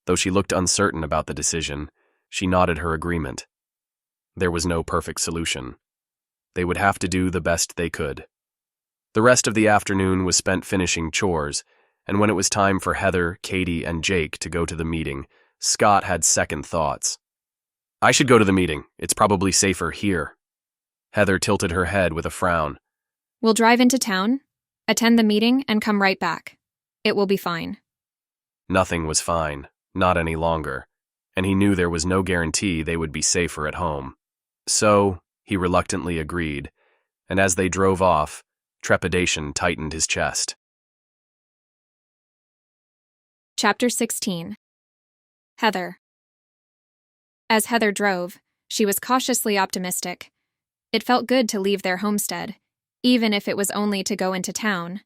[SPEAKER 5] Though she looked uncertain about the decision, she nodded her agreement. There was no perfect solution. They would have to do the best they could. The rest of the afternoon was spent finishing chores, and when it was time for Heather, Katie, and Jake to go to the meeting, Scott had second thoughts. I should go to the meeting. It's probably safer here. Heather tilted her head with a frown.
[SPEAKER 1] We'll drive into town, attend the meeting, and come right back. It will be fine.
[SPEAKER 5] Nothing was fine, not any longer, and he knew there was no guarantee they would be safer at home. So, he reluctantly agreed, and as they drove off, trepidation tightened his chest.
[SPEAKER 1] Chapter 16. Heather. As Heather drove, she was cautiously optimistic. It felt good to leave their homestead, even if it was only to go into town.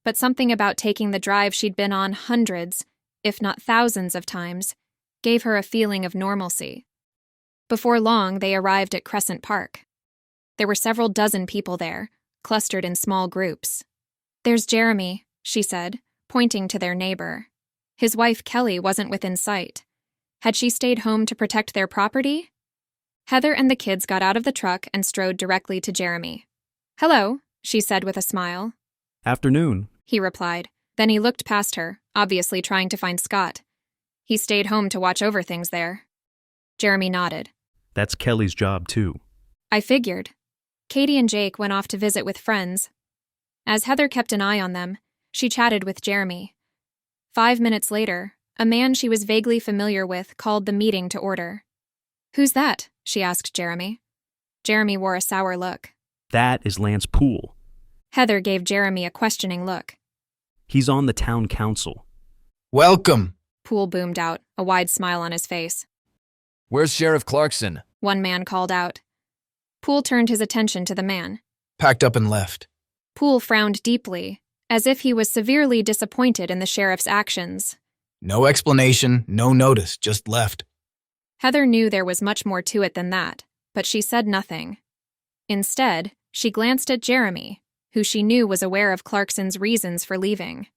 [SPEAKER 1] But something about taking the drive she'd been on hundreds, if not thousands of times, gave her a feeling of normalcy. Before long, they arrived at Crescent Park. There were several dozen people there, clustered in small groups. There's Jeremy, she said, pointing to their neighbor. His wife Kelly wasn't within sight. Had she stayed home to protect their property? Heather and the kids got out of the truck and strode directly to Jeremy. Hello, she said with a smile.
[SPEAKER 8] Afternoon,
[SPEAKER 1] He replied. Then he looked past her, obviously trying to find Scott. He stayed home to watch over things there. Jeremy nodded.
[SPEAKER 8] That's Kelly's job too.
[SPEAKER 1] I figured. Katie and Jake went off to visit with friends. As Heather kept an eye on them, she chatted with Jeremy. 5 minutes later, a man she was vaguely familiar with called the meeting to order. Who's that? She asked Jeremy. Jeremy wore a sour look.
[SPEAKER 8] That is Lance Poole.
[SPEAKER 1] Heather gave Jeremy a questioning look.
[SPEAKER 8] He's on the town council.
[SPEAKER 18] Welcome.
[SPEAKER 1] Poole boomed out, a wide smile on his face.
[SPEAKER 18] Where's Sheriff Clarkson?
[SPEAKER 1] One man called out. Poole turned his attention to the man.
[SPEAKER 18] Packed up and left.
[SPEAKER 1] Poole frowned deeply, as if he was severely disappointed in the sheriff's actions.
[SPEAKER 18] No explanation, no notice, just left.
[SPEAKER 1] Heather knew there was much more to it than that, but she said nothing. Instead, she glanced at Jeremy, who she knew was aware of Clarkson's reasons for leaving.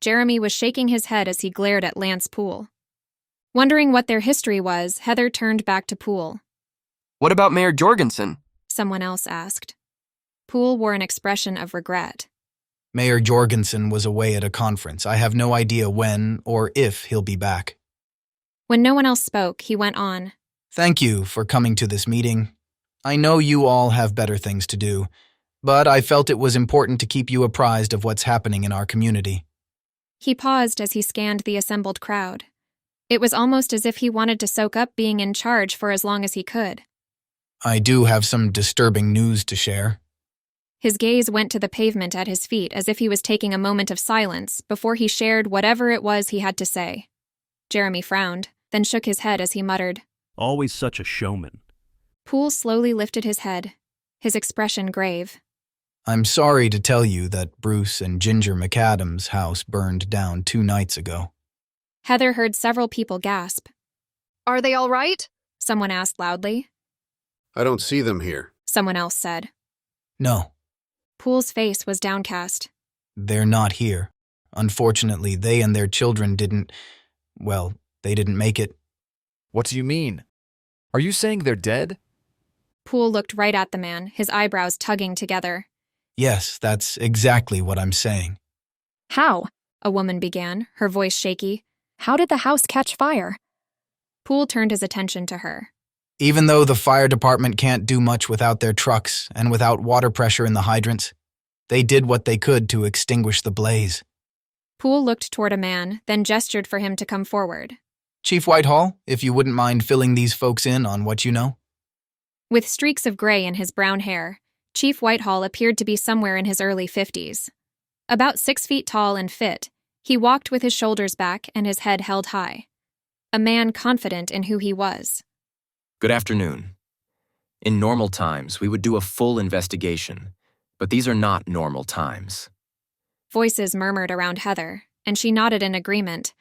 [SPEAKER 1] Jeremy was shaking his head as he glared at Lance Poole. Wondering what their history was, Heather turned back to Poole.
[SPEAKER 19] What about Mayor Jorgensen?
[SPEAKER 1] Someone else asked. Poole wore an expression of regret.
[SPEAKER 18] Mayor Jorgensen was away at a conference. I have no idea when or if he'll be back.
[SPEAKER 1] When no one else spoke, he went on.
[SPEAKER 18] Thank you for coming to this meeting. I know you all have better things to do, but I felt it was important to keep you apprised of what's happening in our community.
[SPEAKER 1] He paused as he scanned the assembled crowd. It was almost as if he wanted to soak up being in charge for as long as he could.
[SPEAKER 18] I do have some disturbing news to share.
[SPEAKER 1] His gaze went to the pavement at his feet as if he was taking a moment of silence before he shared whatever it was he had to say. Jeremy frowned, then shook his head as he muttered.
[SPEAKER 8] Always such a showman.
[SPEAKER 1] Poole slowly lifted his head, his expression grave.
[SPEAKER 18] I'm sorry to tell you that Bruce and Ginger McAdams' house burned down 2 nights ago.
[SPEAKER 1] Heather heard several people gasp.
[SPEAKER 20] Are they all right?
[SPEAKER 1] Someone asked loudly.
[SPEAKER 21] I don't see them here.
[SPEAKER 1] Someone else said.
[SPEAKER 18] No.
[SPEAKER 1] Poole's face was downcast.
[SPEAKER 18] They're not here. Unfortunately, they and their children didn't make it.
[SPEAKER 22] What do you mean? Are you saying they're dead?
[SPEAKER 1] Poole looked right at the man, his eyebrows tugging together.
[SPEAKER 18] Yes, that's exactly what I'm saying.
[SPEAKER 2] How?
[SPEAKER 1] A woman began, her voice shaky.
[SPEAKER 2] How did the house catch fire?
[SPEAKER 1] Poole turned his attention to her.
[SPEAKER 18] Even though the fire department can't do much without their trucks and without water pressure in the hydrants, they did what they could to extinguish the blaze.
[SPEAKER 1] Poole looked toward a man, then gestured for him to come forward.
[SPEAKER 18] Chief Whitehall, if you wouldn't mind filling these folks in on what you know.
[SPEAKER 1] With streaks of gray in his brown hair, Chief Whitehall appeared to be somewhere in his early 50s. About 6 feet tall and fit, he walked with his shoulders back and his head held high. A man confident in who he was.
[SPEAKER 23] Good afternoon. In normal times, we would do a full investigation, but these are not normal times.
[SPEAKER 1] Voices murmured around Heather, and she nodded in agreement.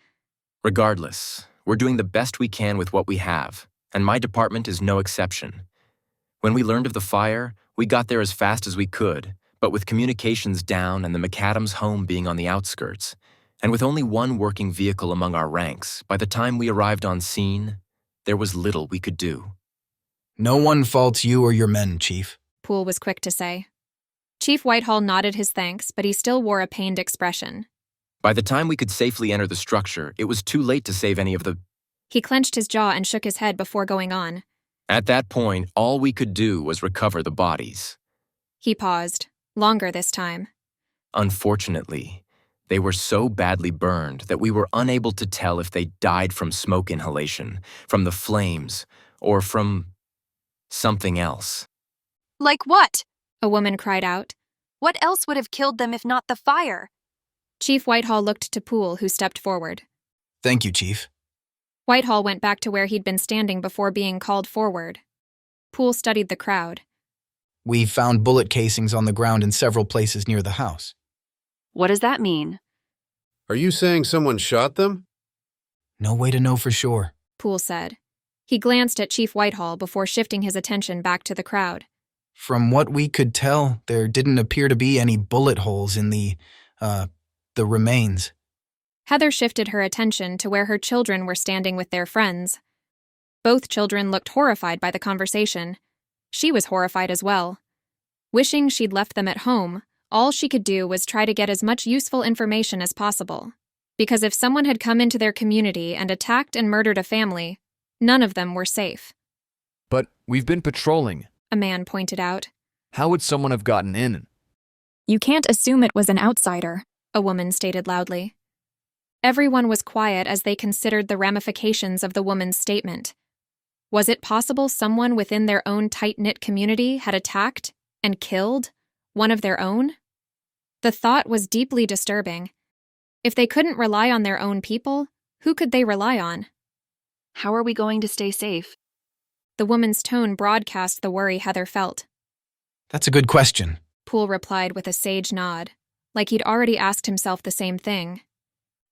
[SPEAKER 23] Regardless, we're doing the best we can with what we have, and my department is no exception. When we learned of the fire, we got there as fast as we could, but with communications down and the McAdams home being on the outskirts, and with only one working vehicle among our ranks, by the time we arrived on scene, there was little we could do.
[SPEAKER 18] No one faults you or your men, Chief.
[SPEAKER 1] Poole was quick to say. Chief Whitehall nodded his thanks, but he still wore a pained expression.
[SPEAKER 23] By the time we could safely enter the structure, it was too late to save any of the...
[SPEAKER 1] He clenched his jaw and shook his head before going on.
[SPEAKER 23] At that point, all we could do was recover the bodies.
[SPEAKER 1] He paused, longer this time.
[SPEAKER 23] Unfortunately, they were so badly burned that we were unable to tell if they died from smoke inhalation, from the flames, or from something else.
[SPEAKER 20] Like what?
[SPEAKER 1] A woman cried out.
[SPEAKER 20] What else would have killed them if not the fire?
[SPEAKER 1] Chief Whitehall looked to Poole, who stepped forward.
[SPEAKER 18] Thank you, Chief.
[SPEAKER 1] Whitehall went back to where he'd been standing before being called forward. Poole studied the crowd.
[SPEAKER 18] We found bullet casings on the ground in several places near the house.
[SPEAKER 20] What does that mean?
[SPEAKER 21] Are you saying someone shot them?
[SPEAKER 18] No way to know for sure,
[SPEAKER 1] Poole said. He glanced at Chief Whitehall before shifting his attention back to the crowd.
[SPEAKER 18] From what we could tell, there didn't appear to be any bullet holes in the remains.
[SPEAKER 1] Heather shifted her attention to where her children were standing with their friends. Both children looked horrified by the conversation. She was horrified as well. Wishing she'd left them at home, all she could do was try to get as much useful information as possible. Because if someone had come into their community and attacked and murdered a family, none of them were safe.
[SPEAKER 22] But we've been patrolling,
[SPEAKER 1] a man pointed out.
[SPEAKER 22] How would someone have gotten in?
[SPEAKER 2] You can't assume it was an outsider,
[SPEAKER 1] a woman stated loudly. Everyone was quiet as they considered the ramifications of the woman's statement. Was it possible someone within their own tight-knit community had attacked and killed one of their own? The thought was deeply disturbing. If they couldn't rely on their own people, who could they rely on?
[SPEAKER 20] How are we going to stay safe?
[SPEAKER 1] The woman's tone broadcast the worry Heather felt.
[SPEAKER 18] That's a good question,
[SPEAKER 1] Poole replied with a sage nod, like he'd already asked himself the same thing.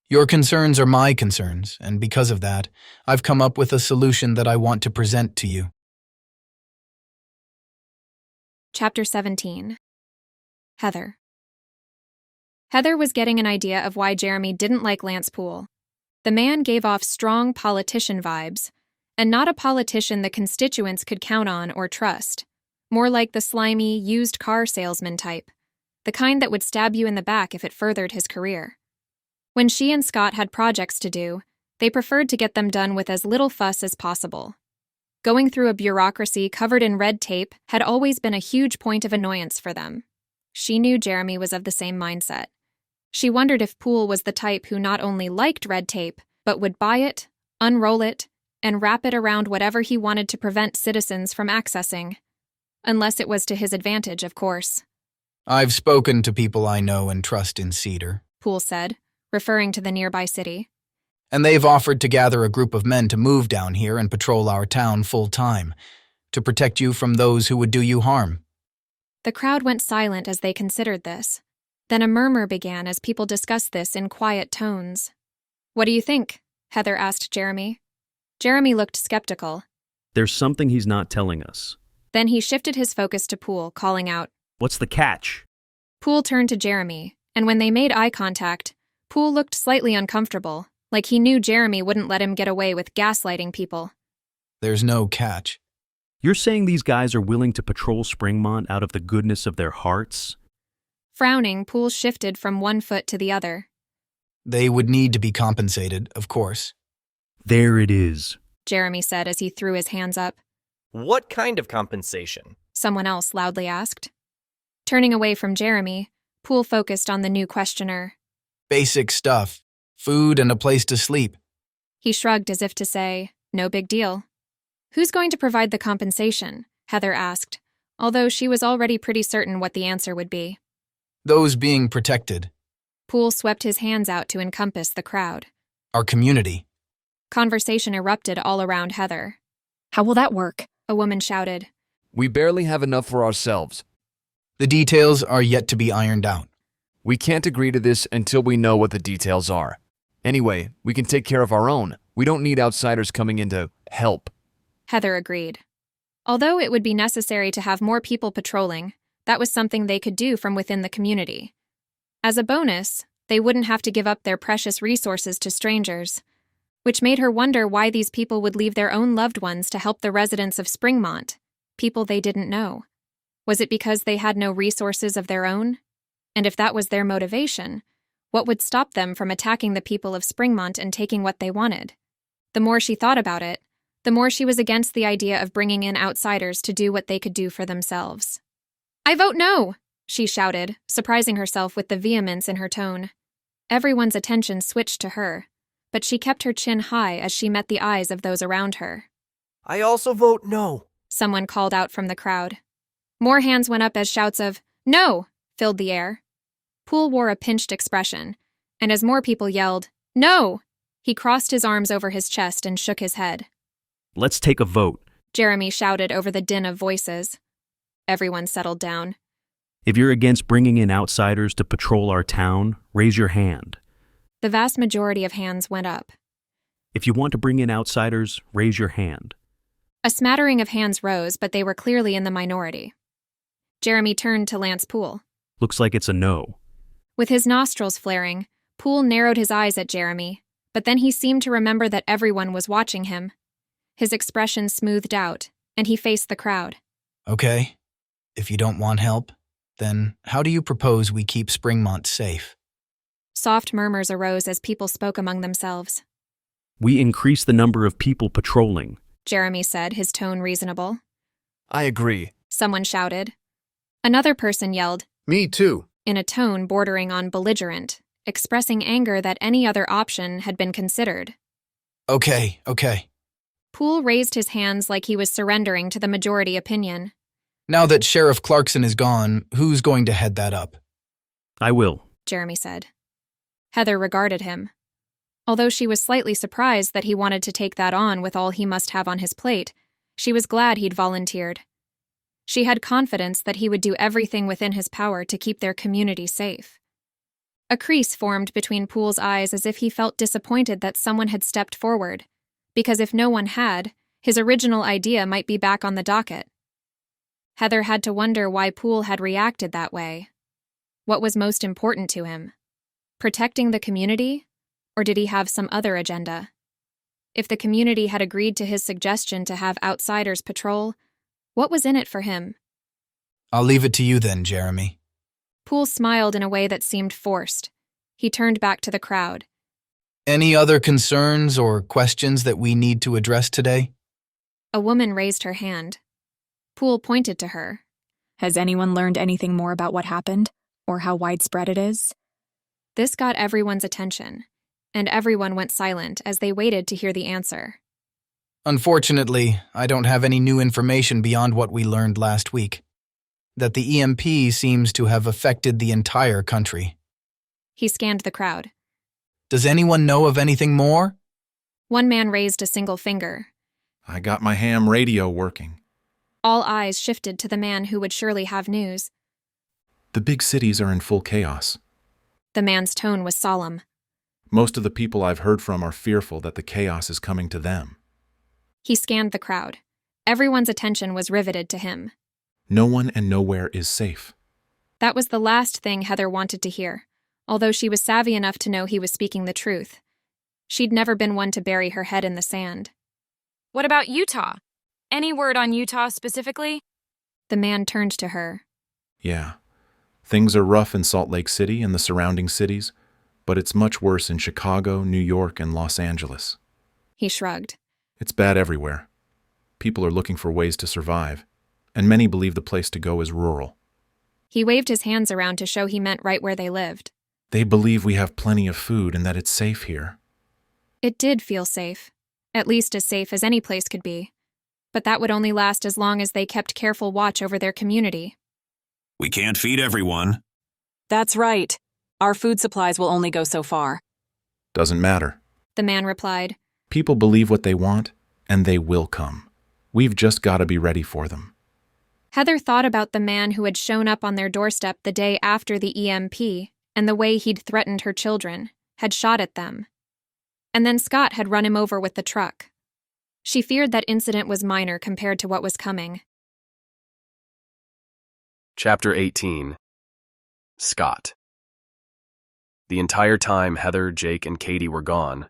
[SPEAKER 18] Your concerns are my concerns, and because of that, I've come up with a solution that I want to present to you.
[SPEAKER 1] Chapter 17. Heather. Heather was getting an idea of why Jeremy didn't like Lance Poole. The man gave off strong politician vibes, and not a politician the constituents could count on or trust. More like the slimy, used car salesman type, the kind that would stab you in the back if it furthered his career. When she and Scott had projects to do, they preferred to get them done with as little fuss as possible. Going through a bureaucracy covered in red tape had always been a huge point of annoyance for them. She knew Jeremy was of the same mindset. She wondered if Poole was the type who not only liked red tape, but would buy it, unroll it, and wrap it around whatever he wanted to prevent citizens from accessing. Unless it was to his advantage, of course.
[SPEAKER 18] I've spoken to people I know and trust in Cedar,
[SPEAKER 1] Poole said, referring to the nearby city.
[SPEAKER 18] And they've offered to gather a group of men to move down here and patrol our town full-time, to protect you from those who would do you harm.
[SPEAKER 1] The crowd went silent as they considered this. Then a murmur began as people discussed this in quiet tones. What do you think? Heather asked Jeremy. Jeremy looked skeptical.
[SPEAKER 8] There's something he's not telling us.
[SPEAKER 1] Then he shifted his focus to Poole, calling out,
[SPEAKER 8] What's the catch?
[SPEAKER 1] Poole turned to Jeremy, and when they made eye contact, Poole looked slightly uncomfortable, like he knew Jeremy wouldn't let him get away with gaslighting people.
[SPEAKER 18] There's no catch.
[SPEAKER 8] You're saying these guys are willing to patrol Springmont out of the goodness of their hearts?
[SPEAKER 1] Frowning, Poole shifted from one foot to the other.
[SPEAKER 18] They would need to be compensated, of course.
[SPEAKER 8] There it is,
[SPEAKER 1] Jeremy said as he threw his hands up.
[SPEAKER 4] What kind of compensation?
[SPEAKER 1] Someone else loudly asked. Turning away from Jeremy, Poole focused on the new questioner.
[SPEAKER 18] Basic stuff. Food and a place to sleep.
[SPEAKER 1] He shrugged as if to say, no big deal. Who's going to provide the compensation? Heather asked, although she was already pretty certain what the answer would be.
[SPEAKER 18] Those being protected.
[SPEAKER 1] Poole swept his hands out to encompass the crowd.
[SPEAKER 18] Our community.
[SPEAKER 1] Conversation erupted all around Heather.
[SPEAKER 2] How will that work?
[SPEAKER 1] A woman shouted.
[SPEAKER 22] We barely have enough for ourselves.
[SPEAKER 18] The details are yet to be ironed out.
[SPEAKER 22] We can't agree to this until we know what the details are. Anyway, we can take care of our own. We don't need outsiders coming in to help.
[SPEAKER 1] Heather agreed. Although it would be necessary to have more people patrolling, that was something they could do from within the community. As a bonus, they wouldn't have to give up their precious resources to strangers, which made her wonder why these people would leave their own loved ones to help the residents of Springmont, people they didn't know. Was it because they had no resources of their own? And if that was their motivation, what would stop them from attacking the people of Springmont and taking what they wanted? The more she thought about it, the more she was against the idea of bringing in outsiders to do what they could do for themselves. I vote no, she shouted, surprising herself with the vehemence in her tone. Everyone's attention switched to her, but she kept her chin high as she met the eyes of those around her.
[SPEAKER 4] I also vote no,
[SPEAKER 1] someone called out from the crowd. More hands went up as shouts of, no, filled the air. Poole wore a pinched expression, and as more people yelled, no, he crossed his arms over his chest and shook his head.
[SPEAKER 8] Let's take a vote,
[SPEAKER 1] Jeremy shouted over the din of voices. Everyone settled down.
[SPEAKER 8] If you're against bringing in outsiders to patrol our town, raise your hand.
[SPEAKER 1] The vast majority of hands went up.
[SPEAKER 8] If you want to bring in outsiders, raise your hand.
[SPEAKER 1] A smattering of hands rose, but they were clearly in the minority. Jeremy turned to Lance Poole.
[SPEAKER 8] Looks like it's a no.
[SPEAKER 1] With his nostrils flaring, Poole narrowed his eyes at Jeremy, but then he seemed to remember that everyone was watching him. His expression smoothed out, and he faced the crowd.
[SPEAKER 18] Okay. If you don't want help, then how do you propose we keep Springmont safe?
[SPEAKER 1] Soft murmurs arose as people spoke among themselves.
[SPEAKER 8] We increase the number of people patrolling,
[SPEAKER 1] Jeremy said, his tone reasonable.
[SPEAKER 22] I agree,
[SPEAKER 1] someone shouted. Another person yelled,
[SPEAKER 21] Me too,
[SPEAKER 1] in a tone bordering on belligerent, expressing anger that any other option had been considered.
[SPEAKER 18] Okay.
[SPEAKER 1] Poole raised his hands like he was surrendering to the majority opinion.
[SPEAKER 18] Now that Sheriff Clarkson is gone, who's going to head that up?
[SPEAKER 8] I will,
[SPEAKER 1] Jeremy said. Heather regarded him. Although she was slightly surprised that he wanted to take that on with all he must have on his plate, she was glad he'd volunteered. She had confidence that he would do everything within his power to keep their community safe. A crease formed between Poole's eyes as if he felt disappointed that someone had stepped forward, because if no one had, his original idea might be back on the docket. Heather had to wonder why Poole had reacted that way. What was most important to him? Protecting the community? Or did he have some other agenda? If the community had agreed to his suggestion to have outsiders patrol, what was in it for him?
[SPEAKER 18] I'll leave it to you then, Jeremy.
[SPEAKER 1] Poole smiled in a way that seemed forced. He turned back to the crowd.
[SPEAKER 18] Any other concerns or questions that we need to address today?
[SPEAKER 1] A woman raised her hand. Poole pointed to her.
[SPEAKER 2] Has anyone learned anything more about what happened, or how widespread it is?
[SPEAKER 1] This got everyone's attention, and everyone went silent as they waited to hear the answer.
[SPEAKER 18] Unfortunately, I don't have any new information beyond what we learned last week. That the EMP seems to have affected the entire country.
[SPEAKER 1] He scanned the crowd.
[SPEAKER 18] Does anyone know of anything more?
[SPEAKER 1] One man raised a single finger.
[SPEAKER 6] I got my ham radio working.
[SPEAKER 1] All eyes shifted to the man who would surely have news.
[SPEAKER 6] The big cities are in full chaos.
[SPEAKER 1] The man's tone was solemn.
[SPEAKER 6] Most of the people I've heard from are fearful that the chaos is coming to them.
[SPEAKER 1] He scanned the crowd. Everyone's attention was riveted to him.
[SPEAKER 6] No one and nowhere is safe.
[SPEAKER 1] That was the last thing Heather wanted to hear, although she was savvy enough to know he was speaking the truth. She'd never been one to bury her head in the sand.
[SPEAKER 2] What about Utah? Any word on Utah specifically?
[SPEAKER 1] The man turned to her.
[SPEAKER 6] Yeah. Things are rough in Salt Lake City and the surrounding cities, but it's much worse in Chicago, New York, and Los Angeles.
[SPEAKER 1] He shrugged.
[SPEAKER 6] It's bad everywhere. People are looking for ways to survive, and many believe the place to go is rural.
[SPEAKER 1] He waved his hands around to show he meant right where they lived.
[SPEAKER 6] They believe we have plenty of food and that it's safe here.
[SPEAKER 1] It did feel safe, at least as safe as any place could be. But that would only last as long as they kept careful watch over their community.
[SPEAKER 9] We can't feed everyone.
[SPEAKER 10] That's right. Our food supplies will only go so far.
[SPEAKER 6] Doesn't matter.
[SPEAKER 1] The man replied.
[SPEAKER 6] People believe what they want, and they will come. We've just got to be ready for them.
[SPEAKER 1] Heather thought about the man who had shown up on their doorstep the day after the EMP, and the way he'd threatened her children, had shot at them. And then Scott had run him over with the truck. She feared that incident was minor compared to what was coming.
[SPEAKER 5] Chapter 18. Scott. The entire time Heather, Jake, and Katie were gone,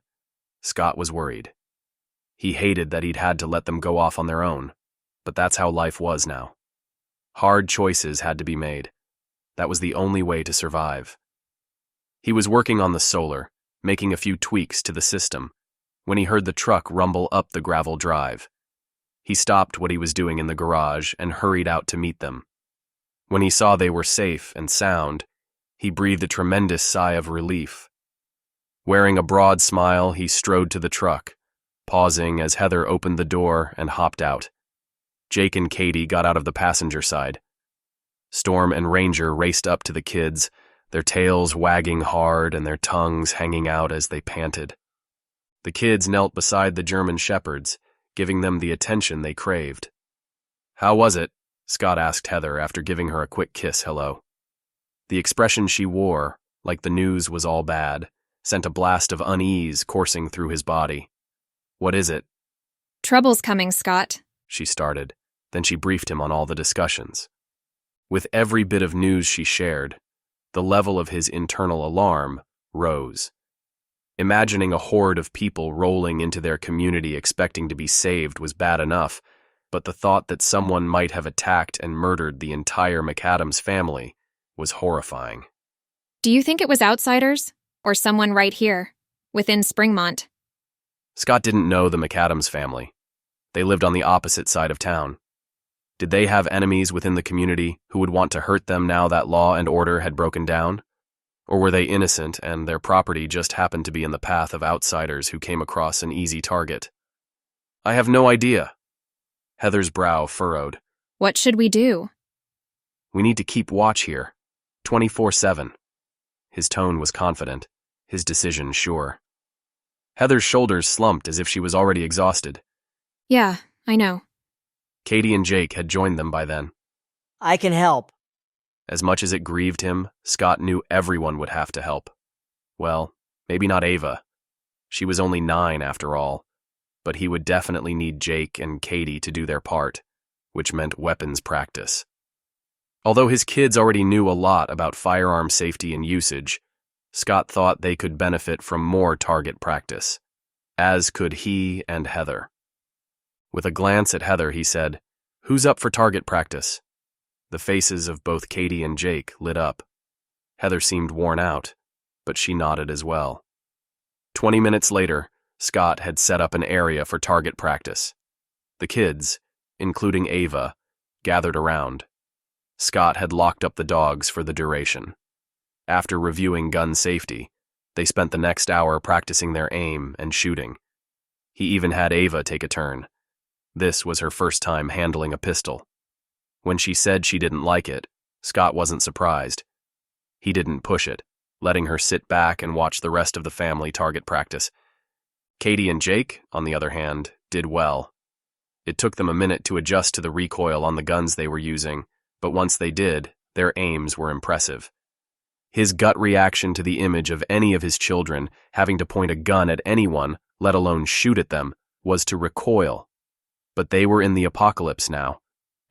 [SPEAKER 5] Scott was worried. He hated that he'd had to let them go off on their own, but that's how life was now. Hard choices had to be made. That was the only way to survive. He was working on the solar, making a few tweaks to the system, when he heard the truck rumble up the gravel drive. He stopped what he was doing in the garage and hurried out to meet them. When he saw they were safe and sound, he breathed a tremendous sigh of relief. Wearing a broad smile, he strode to the truck, pausing as Heather opened the door and hopped out. Jake and Katie got out of the passenger side. Storm and Ranger raced up to the kids, their tails wagging hard and their tongues hanging out as they panted. The kids knelt beside the German shepherds, giving them the attention they craved. "How was it?" Scott asked Heather after giving her a quick kiss hello. The expression she wore, like the news was all bad, sent a blast of unease coursing through his body. "What is it?"
[SPEAKER 1] "Trouble's coming, Scott,"
[SPEAKER 5] she started. Then she briefed him on all the discussions. With every bit of news she shared, the level of his internal alarm rose. Imagining a horde of people rolling into their community expecting to be saved was bad enough, but the thought that someone might have attacked and murdered the entire McAdams family was horrifying.
[SPEAKER 1] "Do you think it was outsiders? Or someone right here, within Springmont?"
[SPEAKER 5] Scott didn't know the McAdams family. They lived on the opposite side of town. Did they have enemies within the community who would want to hurt them now that law and order had broken down? Or were they innocent and their property just happened to be in the path of outsiders who came across an easy target? "I have no idea." Heather's brow furrowed.
[SPEAKER 1] "What should we do?"
[SPEAKER 5] "We need to keep watch here, 24/7. His tone was confident, his decision sure. Heather's shoulders slumped as if she was already exhausted.
[SPEAKER 1] "Yeah, I know."
[SPEAKER 5] Katie and Jake had joined them by then.
[SPEAKER 3] "I can help."
[SPEAKER 5] As much as it grieved him, Scott knew everyone would have to help. Well, maybe not Ava. She was only 9 after all. But he would definitely need Jake and Katie to do their part, which meant weapons practice. Although his kids already knew a lot about firearm safety and usage, Scott thought they could benefit from more target practice, as could he and Heather. With a glance at Heather, he said, "Who's up for target practice?" The faces of both Katie and Jake lit up. Heather seemed worn out, but she nodded as well. 20 minutes later, Scott had set up an area for target practice. The kids, including Ava, gathered around. Scott had locked up the dogs for the duration. After reviewing gun safety, they spent the next hour practicing their aim and shooting. He even had Ava take a turn. This was her first time handling a pistol. When she said she didn't like it, Scott wasn't surprised. He didn't push it, letting her sit back and watch the rest of the family target practice. Katie and Jake, on the other hand, did well. It took them a minute to adjust to the recoil on the guns they were using, but once they did, their aims were impressive. His gut reaction to the image of any of his children having to point a gun at anyone, let alone shoot at them, was to recoil. But they were in the apocalypse now,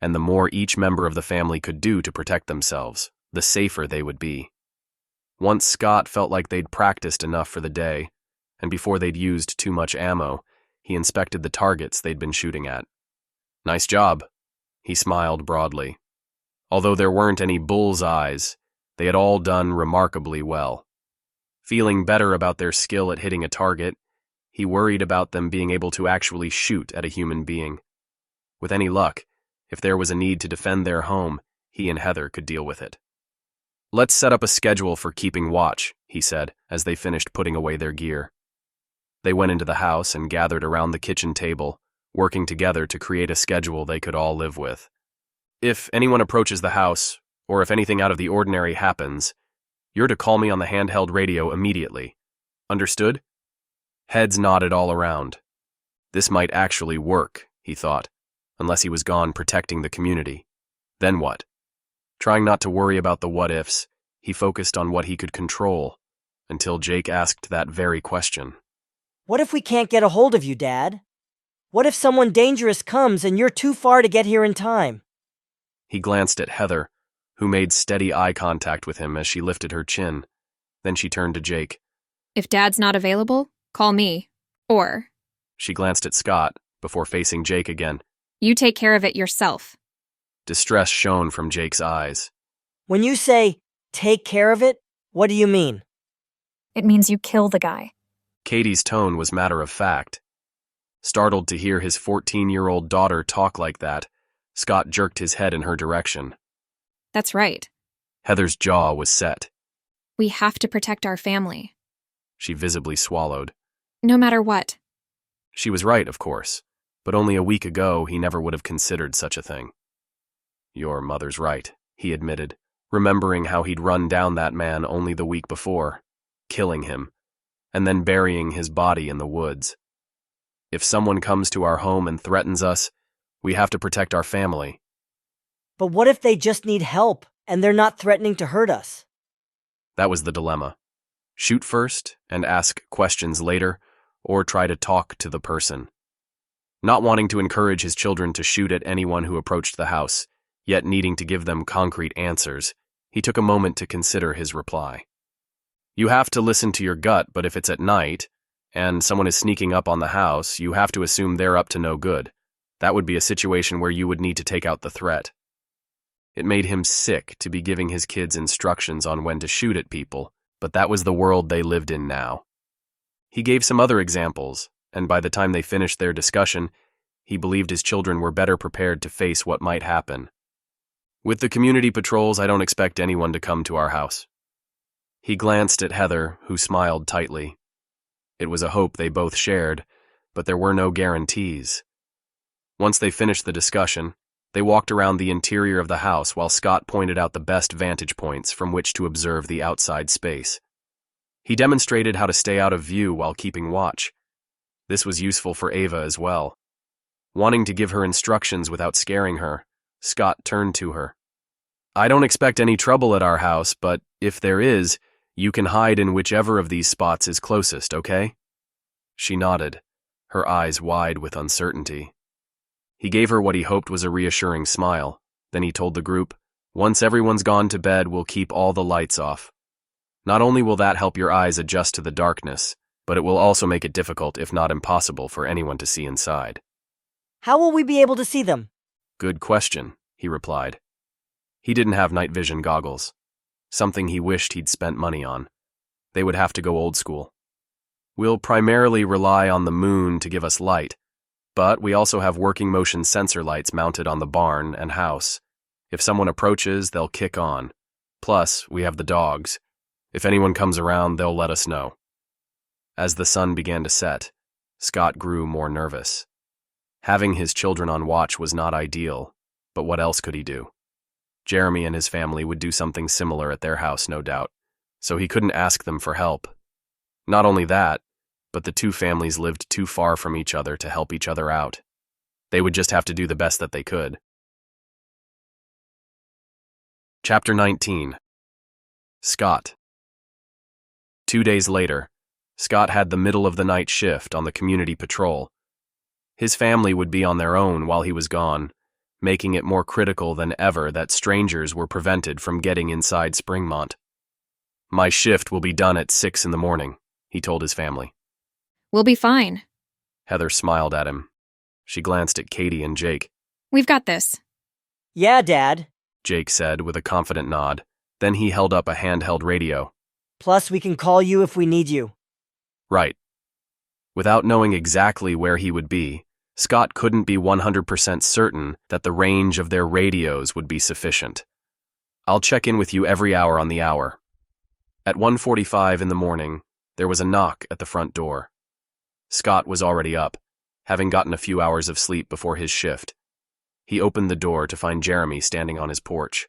[SPEAKER 5] and the more each member of the family could do to protect themselves, the safer they would be. Once Scott felt like they'd practiced enough for the day, and before they'd used too much ammo, he inspected the targets they'd been shooting at. "Nice job," he smiled broadly. Although there weren't any bull's eyes, they had all done remarkably well. Feeling better about their skill at hitting a target, he worried about them being able to actually shoot at a human being. With any luck, if there was a need to defend their home, he and Heather could deal with it. "Let's set up a schedule for keeping watch," he said, as they finished putting away their gear. They went into the house and gathered around the kitchen table, working together to create a schedule they could all live with. "If anyone approaches the house, or if anything out of the ordinary happens, you're to call me on the handheld radio immediately. Understood?" Heads nodded all around. This might actually work, he thought, unless he was gone protecting the community. Then what? Trying not to worry about the what-ifs, he focused on what he could control, until Jake asked that very question.
[SPEAKER 3] "What if we can't get a hold of you, Dad? What if someone dangerous comes and you're too far to get here in time?"
[SPEAKER 5] He glanced at Heather, who made steady eye contact with him as she lifted her chin. Then she turned to Jake.
[SPEAKER 1] "If Dad's not available, call me. Or,"
[SPEAKER 5] she glanced at Scott, before facing Jake again,
[SPEAKER 1] "you take care of it yourself."
[SPEAKER 5] Distress shone from Jake's eyes.
[SPEAKER 3] "When you say, take care of it, what do you mean?"
[SPEAKER 2] "It means you kill the guy."
[SPEAKER 5] Katie's tone was matter of fact. Startled to hear his 14-year-old daughter talk like that, Scott jerked his head in her direction.
[SPEAKER 1] "That's right.
[SPEAKER 5] Heather's jaw was set.
[SPEAKER 1] We have to protect our family.
[SPEAKER 5] She visibly swallowed.
[SPEAKER 1] No matter what."
[SPEAKER 5] She was right, of course, but only a week ago he never would have considered such a thing. "Your mother's right," he admitted, remembering how he'd run down that man only the week before, killing him, and then burying his body in the woods. "If someone comes to our home and threatens us, we have to protect our family."
[SPEAKER 3] "But what if they just need help and they're not threatening to hurt us?"
[SPEAKER 5] That was the dilemma. Shoot first and ask questions later, or try to talk to the person. Not wanting to encourage his children to shoot at anyone who approached the house, yet needing to give them concrete answers, he took a moment to consider his reply. "You have to listen to your gut, but if it's at night, and someone is sneaking up on the house, you have to assume they're up to no good. That would be a situation where you would need to take out the threat." It made him sick to be giving his kids instructions on when to shoot at people, but that was the world they lived in now. He gave some other examples, and by the time they finished their discussion, he believed his children were better prepared to face what might happen. "With the community patrols, I don't expect anyone to come to our house." He glanced at Heather, who smiled tightly. It was a hope they both shared, but there were no guarantees. Once they finished the discussion, they walked around the interior of the house while Scott pointed out the best vantage points from which to observe the outside space. He demonstrated how to stay out of view while keeping watch. This was useful for Ava as well. Wanting to give her instructions without scaring her, Scott turned to her. "I don't expect any trouble at our house, but if there is, you can hide in whichever of these spots is closest, okay?" She nodded, her eyes wide with uncertainty. He gave her what he hoped was a reassuring smile. Then he told the group, "Once everyone's gone to bed, we'll keep all the lights off. Not only will that help your eyes adjust to the darkness, but it will also make it difficult, if not impossible, for anyone to see inside."
[SPEAKER 3] "How will we be able to see them?"
[SPEAKER 5] "Good question," he replied. He didn't have night vision goggles, something he wished he'd spent money on. They would have to go old school. "We'll primarily rely on the moon to give us light, but we also have working motion sensor lights mounted on the barn and house. If someone approaches, they'll kick on. Plus, we have the dogs. If anyone comes around, they'll let us know." As the sun began to set, Scott grew more nervous. Having his children on watch was not ideal, but what else could he do? Jeremy and his family would do something similar at their house, no doubt, so he couldn't ask them for help. Not only that, but the two families lived too far from each other to help each other out. They would just have to do the best that they could. Chapter 19. Scott. 2 days later, Scott had the middle-of-the-night shift on the community patrol. His family would be on their own while he was gone, making it more critical than ever that strangers were prevented from getting inside Springmont. "My shift will be done at 6 in the morning," he told his family.
[SPEAKER 1] "We'll be fine."
[SPEAKER 5] Heather smiled at him. She glanced at Katie and Jake.
[SPEAKER 1] "We've got this."
[SPEAKER 3] "Yeah, Dad,"
[SPEAKER 5] Jake said with a confident nod. Then he held up a handheld radio.
[SPEAKER 3] "Plus, we can call you if we need you."
[SPEAKER 5] Right. Without knowing exactly where he would be, Scott couldn't be 100% certain that the range of their radios would be sufficient. "I'll check in with you every hour on the hour." At 1:45 in the morning, there was a knock at the front door. Scott was already up, having gotten a few hours of sleep before his shift. He opened the door to find Jeremy standing on his porch.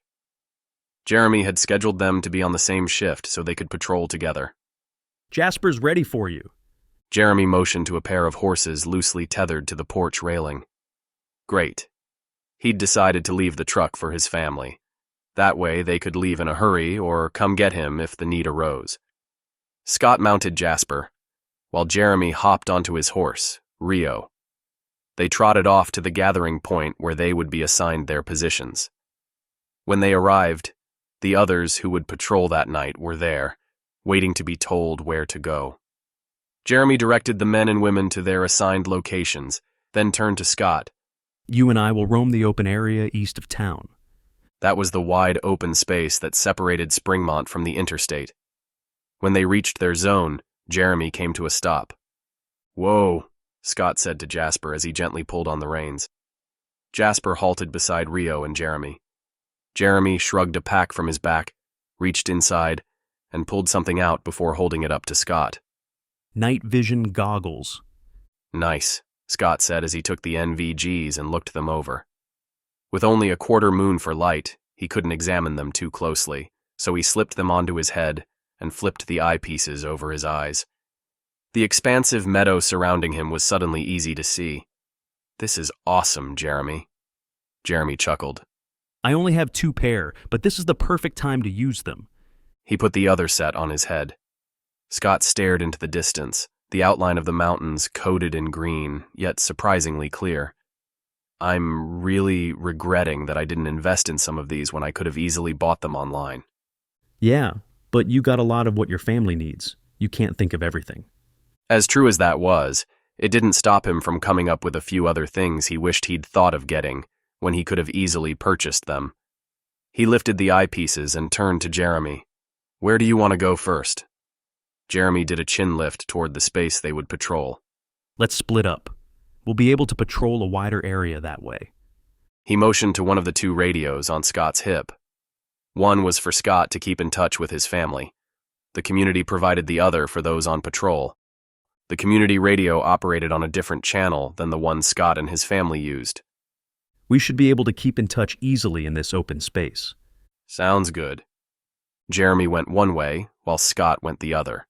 [SPEAKER 5] Jeremy had scheduled them to be on the same shift so they could patrol together.
[SPEAKER 8] "Jasper's ready for you."
[SPEAKER 5] Jeremy motioned to a pair of horses loosely tethered to the porch railing. Great. He'd decided to leave the truck for his family. That way they could leave in a hurry or come get him if the need arose. Scott mounted Jasper, while Jeremy hopped onto his horse, Rio. They trotted off to the gathering point where they would be assigned their positions. When they arrived, the others who would patrol that night were there, waiting to be told where to go. Jeremy directed the men and women to their assigned locations, then turned to Scott.
[SPEAKER 8] "You and I will roam the open area east of town."
[SPEAKER 5] That was the wide open space that separated Springmont from the interstate. When they reached their zone, Jeremy came to a stop. "Whoa," Scott said to Jasper as he gently pulled on the reins. Jasper halted beside Rio and Jeremy. Jeremy shrugged a pack from his back, reached inside, and pulled something out before holding it up to Scott.
[SPEAKER 8] "Night vision goggles."
[SPEAKER 5] "Nice," Scott said as he took the NVGs and looked them over. With only a quarter moon for light, he couldn't examine them too closely, so he slipped them onto his head and flipped the eyepieces over his eyes. The expansive meadow surrounding him was suddenly easy to see. "This is awesome, Jeremy." Jeremy chuckled.
[SPEAKER 8] "I only have 2 pair, but this is the perfect time to use them."
[SPEAKER 5] He put the other set on his head. Scott stared into the distance, the outline of the mountains coated in green, yet surprisingly clear. "I'm really regretting that I didn't invest in some of these when I could have easily bought them online."
[SPEAKER 8] "Yeah, but you got a lot of what your family needs. You can't think of everything."
[SPEAKER 5] As true as that was, it didn't stop him from coming up with a few other things he wished he'd thought of getting when he could have easily purchased them. He lifted the eyepieces and turned to Jeremy. "Where do you want to go first?" Jeremy did a chin lift toward the space they would patrol.
[SPEAKER 8] "Let's split up. We'll be able to patrol a wider area that way."
[SPEAKER 5] He motioned to one of the 2 radios on Scott's hip. One was for Scott to keep in touch with his family. The community provided the other for those on patrol. The community radio operated on a different channel than the one Scott and his family used.
[SPEAKER 8] "We should be able to keep in touch easily in this open space."
[SPEAKER 5] "Sounds good." Jeremy went one way, while Scott went the other.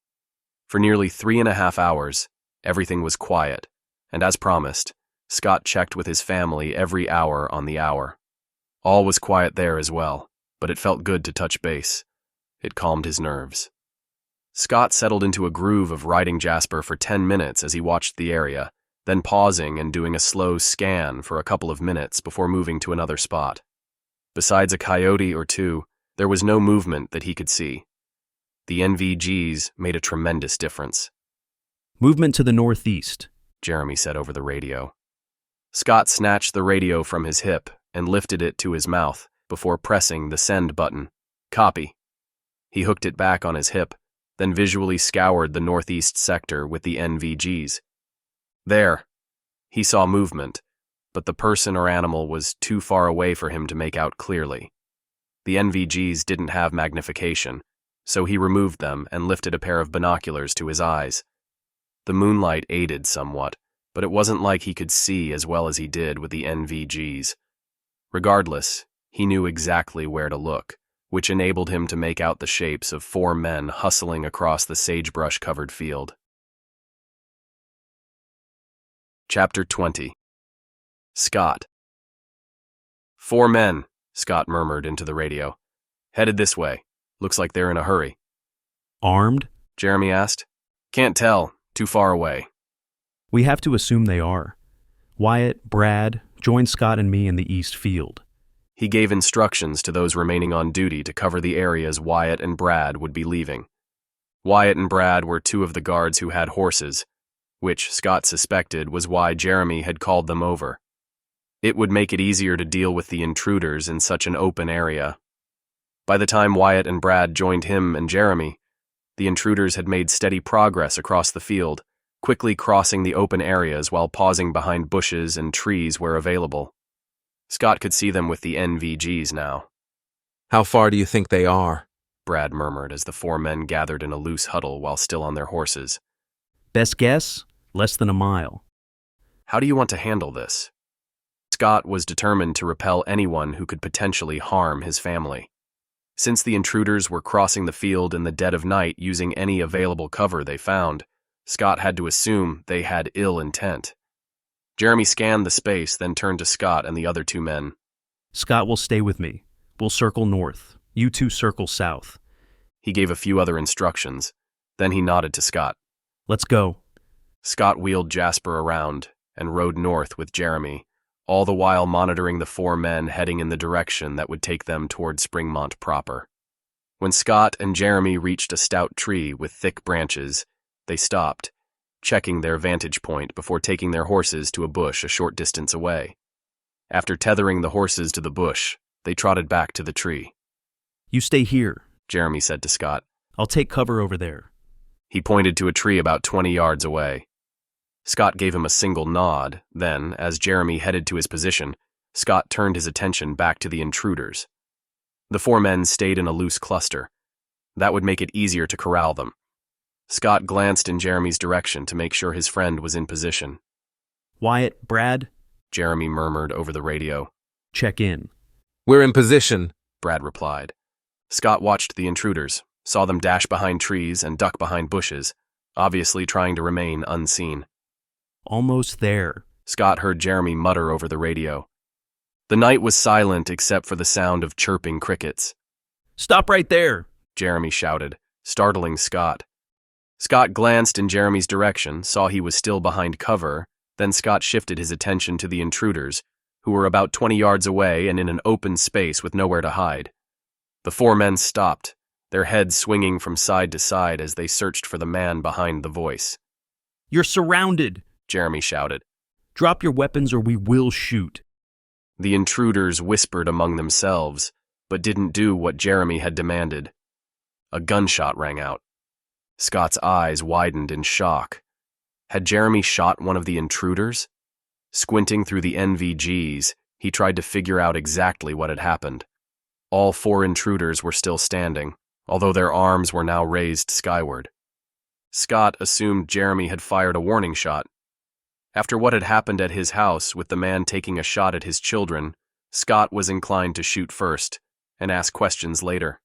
[SPEAKER 5] For nearly 3.5 hours, everything was quiet, and as promised, Scott checked with his family every hour on the hour. All was quiet there as well, but it felt good to touch base. It calmed his nerves. Scott settled into a groove of riding Jasper for 10 minutes as he watched the area, then pausing and doing a slow scan for a couple of minutes before moving to another spot. Besides a coyote or 2, there was no movement that he could see. The NVGs made a tremendous difference.
[SPEAKER 8] "Movement to the northeast,"
[SPEAKER 5] Jeremy said over the radio. Scott snatched the radio from his hip and lifted it to his mouth before pressing the send button. "Copy." He hooked it back on his hip, then visually scoured the northeast sector with the NVGs. There. He saw movement, but the person or animal was too far away for him to make out clearly. The NVGs didn't have magnification, so he removed them and lifted a pair of binoculars to his eyes. The moonlight aided somewhat, but it wasn't like he could see as well as he did with the NVGs. Regardless, he knew exactly where to look, which enabled him to make out the shapes of 4 men hustling across the sagebrush-covered field. Chapter 20. Scott. 4 men, Scott murmured into the radio. "Headed this way. Looks like they're in a hurry.
[SPEAKER 8] Armed?
[SPEAKER 5] Jeremy asked. Can't tell. Too far away.
[SPEAKER 8] We have to assume they are. Wyatt, Brad, join Scott and me in the east field.
[SPEAKER 5] He gave instructions to those remaining on duty to cover the areas Wyatt and Brad would be leaving. Wyatt and Brad were two of the guards who had horses, which Scott suspected was why Jeremy had called them over. It would make it easier to deal with the intruders in such an open area. By the time Wyatt and Brad joined him and Jeremy, the intruders had made steady progress across the field, quickly crossing the open areas while pausing behind bushes and trees where available. Scott could see them with the NVGs now.
[SPEAKER 16] How far do you think they are?
[SPEAKER 5] Brad murmured as the four men gathered in a loose huddle while still on their horses.
[SPEAKER 8] Best guess? Less than a mile.
[SPEAKER 5] How do you want to handle this? Scott was determined to repel anyone who could potentially harm his family. Since the intruders were crossing the field in the dead of night using any available cover they found, Scott had to assume they had ill intent. Jeremy scanned the space, then turned to Scott and the other two men.
[SPEAKER 8] Scott will stay with me. We'll circle north. You two circle south.
[SPEAKER 5] He gave a few other instructions. Then he nodded to Scott.
[SPEAKER 8] Let's go.
[SPEAKER 5] Scott wheeled Jasper around and rode north with Jeremy, all the while monitoring the four men heading in the direction that would take them toward Springmont proper. When Scott and Jeremy reached a stout tree with thick branches, they stopped, checking their vantage point before taking their horses to a bush a short distance away. After tethering the horses to the bush, they trotted back to the tree.
[SPEAKER 8] You stay here,
[SPEAKER 5] Jeremy said to Scott.
[SPEAKER 8] I'll take cover over there.
[SPEAKER 5] He pointed to a tree about 20 yards away. Scott gave him a single nod, then, as Jeremy headed to his position, Scott turned his attention back to the intruders. The four men stayed in a loose cluster. That would make it easier to corral them. Scott glanced in Jeremy's direction to make sure his friend was in position.
[SPEAKER 8] Wyatt, Brad?
[SPEAKER 5] Jeremy murmured over the radio.
[SPEAKER 8] Check in.
[SPEAKER 16] We're in position,
[SPEAKER 5] Brad replied. Scott watched the intruders, saw them dash behind trees and duck behind bushes, obviously trying to remain unseen.
[SPEAKER 8] Almost there,
[SPEAKER 5] Scott heard Jeremy mutter over the radio. The night was silent except for the sound of chirping crickets.
[SPEAKER 8] Stop right there,
[SPEAKER 5] Jeremy shouted, startling Scott. Scott glanced in Jeremy's direction, saw he was still behind cover, then Scott shifted his attention to the intruders, who were about 20 yards away and in an open space with nowhere to hide. The four men stopped, their heads swinging from side to side as they searched for the man behind the voice.
[SPEAKER 8] You're surrounded,
[SPEAKER 5] Jeremy shouted.
[SPEAKER 8] Drop your weapons or we will shoot.
[SPEAKER 5] The intruders whispered among themselves, but didn't do what Jeremy had demanded. A gunshot rang out. Scott's eyes widened in shock. Had Jeremy shot one of the intruders? Squinting through the NVGs, he tried to figure out exactly what had happened. All four intruders were still standing, although their arms were now raised skyward. Scott assumed Jeremy had fired a warning shot. After what had happened at his house with the man taking a shot at his children, Scott was inclined to shoot first and ask questions later.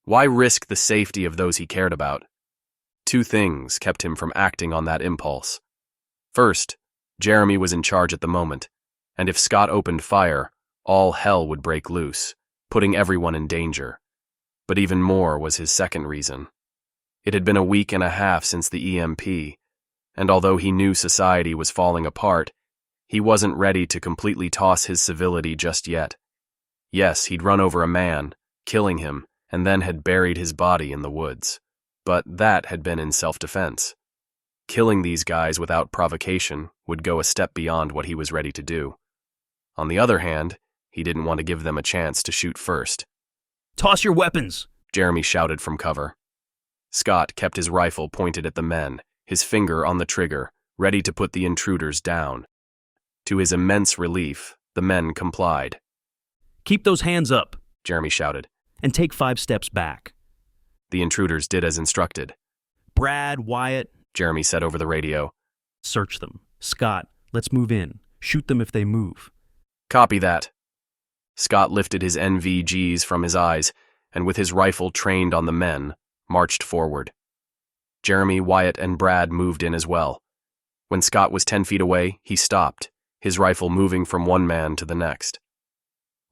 [SPEAKER 5] Why risk the safety of those he cared about? Two things kept him from acting on that impulse. First, Jeremy was in charge at the moment, and if Scott opened fire, all hell would break loose, putting everyone in danger. But even more was his second reason. It had been a week and a half since the EMP, and although he knew society was falling apart, he wasn't ready to completely toss his civility just yet. Yes, he'd run over a man, killing him, and then had buried his body in the woods. But that had been in self-defense. Killing these guys without provocation would go a step beyond what he was ready to do. On the other hand, he didn't want to give them a chance to shoot first.
[SPEAKER 8] Toss your weapons,
[SPEAKER 5] Jeremy shouted from cover. Scott kept his rifle pointed at the men, his finger on the trigger, ready to put the intruders down. To his immense relief, the men complied.
[SPEAKER 8] Keep those hands up,
[SPEAKER 5] Jeremy shouted.
[SPEAKER 8] And take 5 steps back.
[SPEAKER 5] The intruders did as instructed.
[SPEAKER 8] Brad, Wyatt,
[SPEAKER 5] Jeremy said over the radio.
[SPEAKER 8] Search them. Scott, let's move in. Shoot them if they move.
[SPEAKER 5] Copy that. Scott lifted his NVGs from his eyes, and with his rifle trained on the men, marched forward. Jeremy, Wyatt, and Brad moved in as well. When Scott was 10 feet away, he stopped, his rifle moving from one man to the next.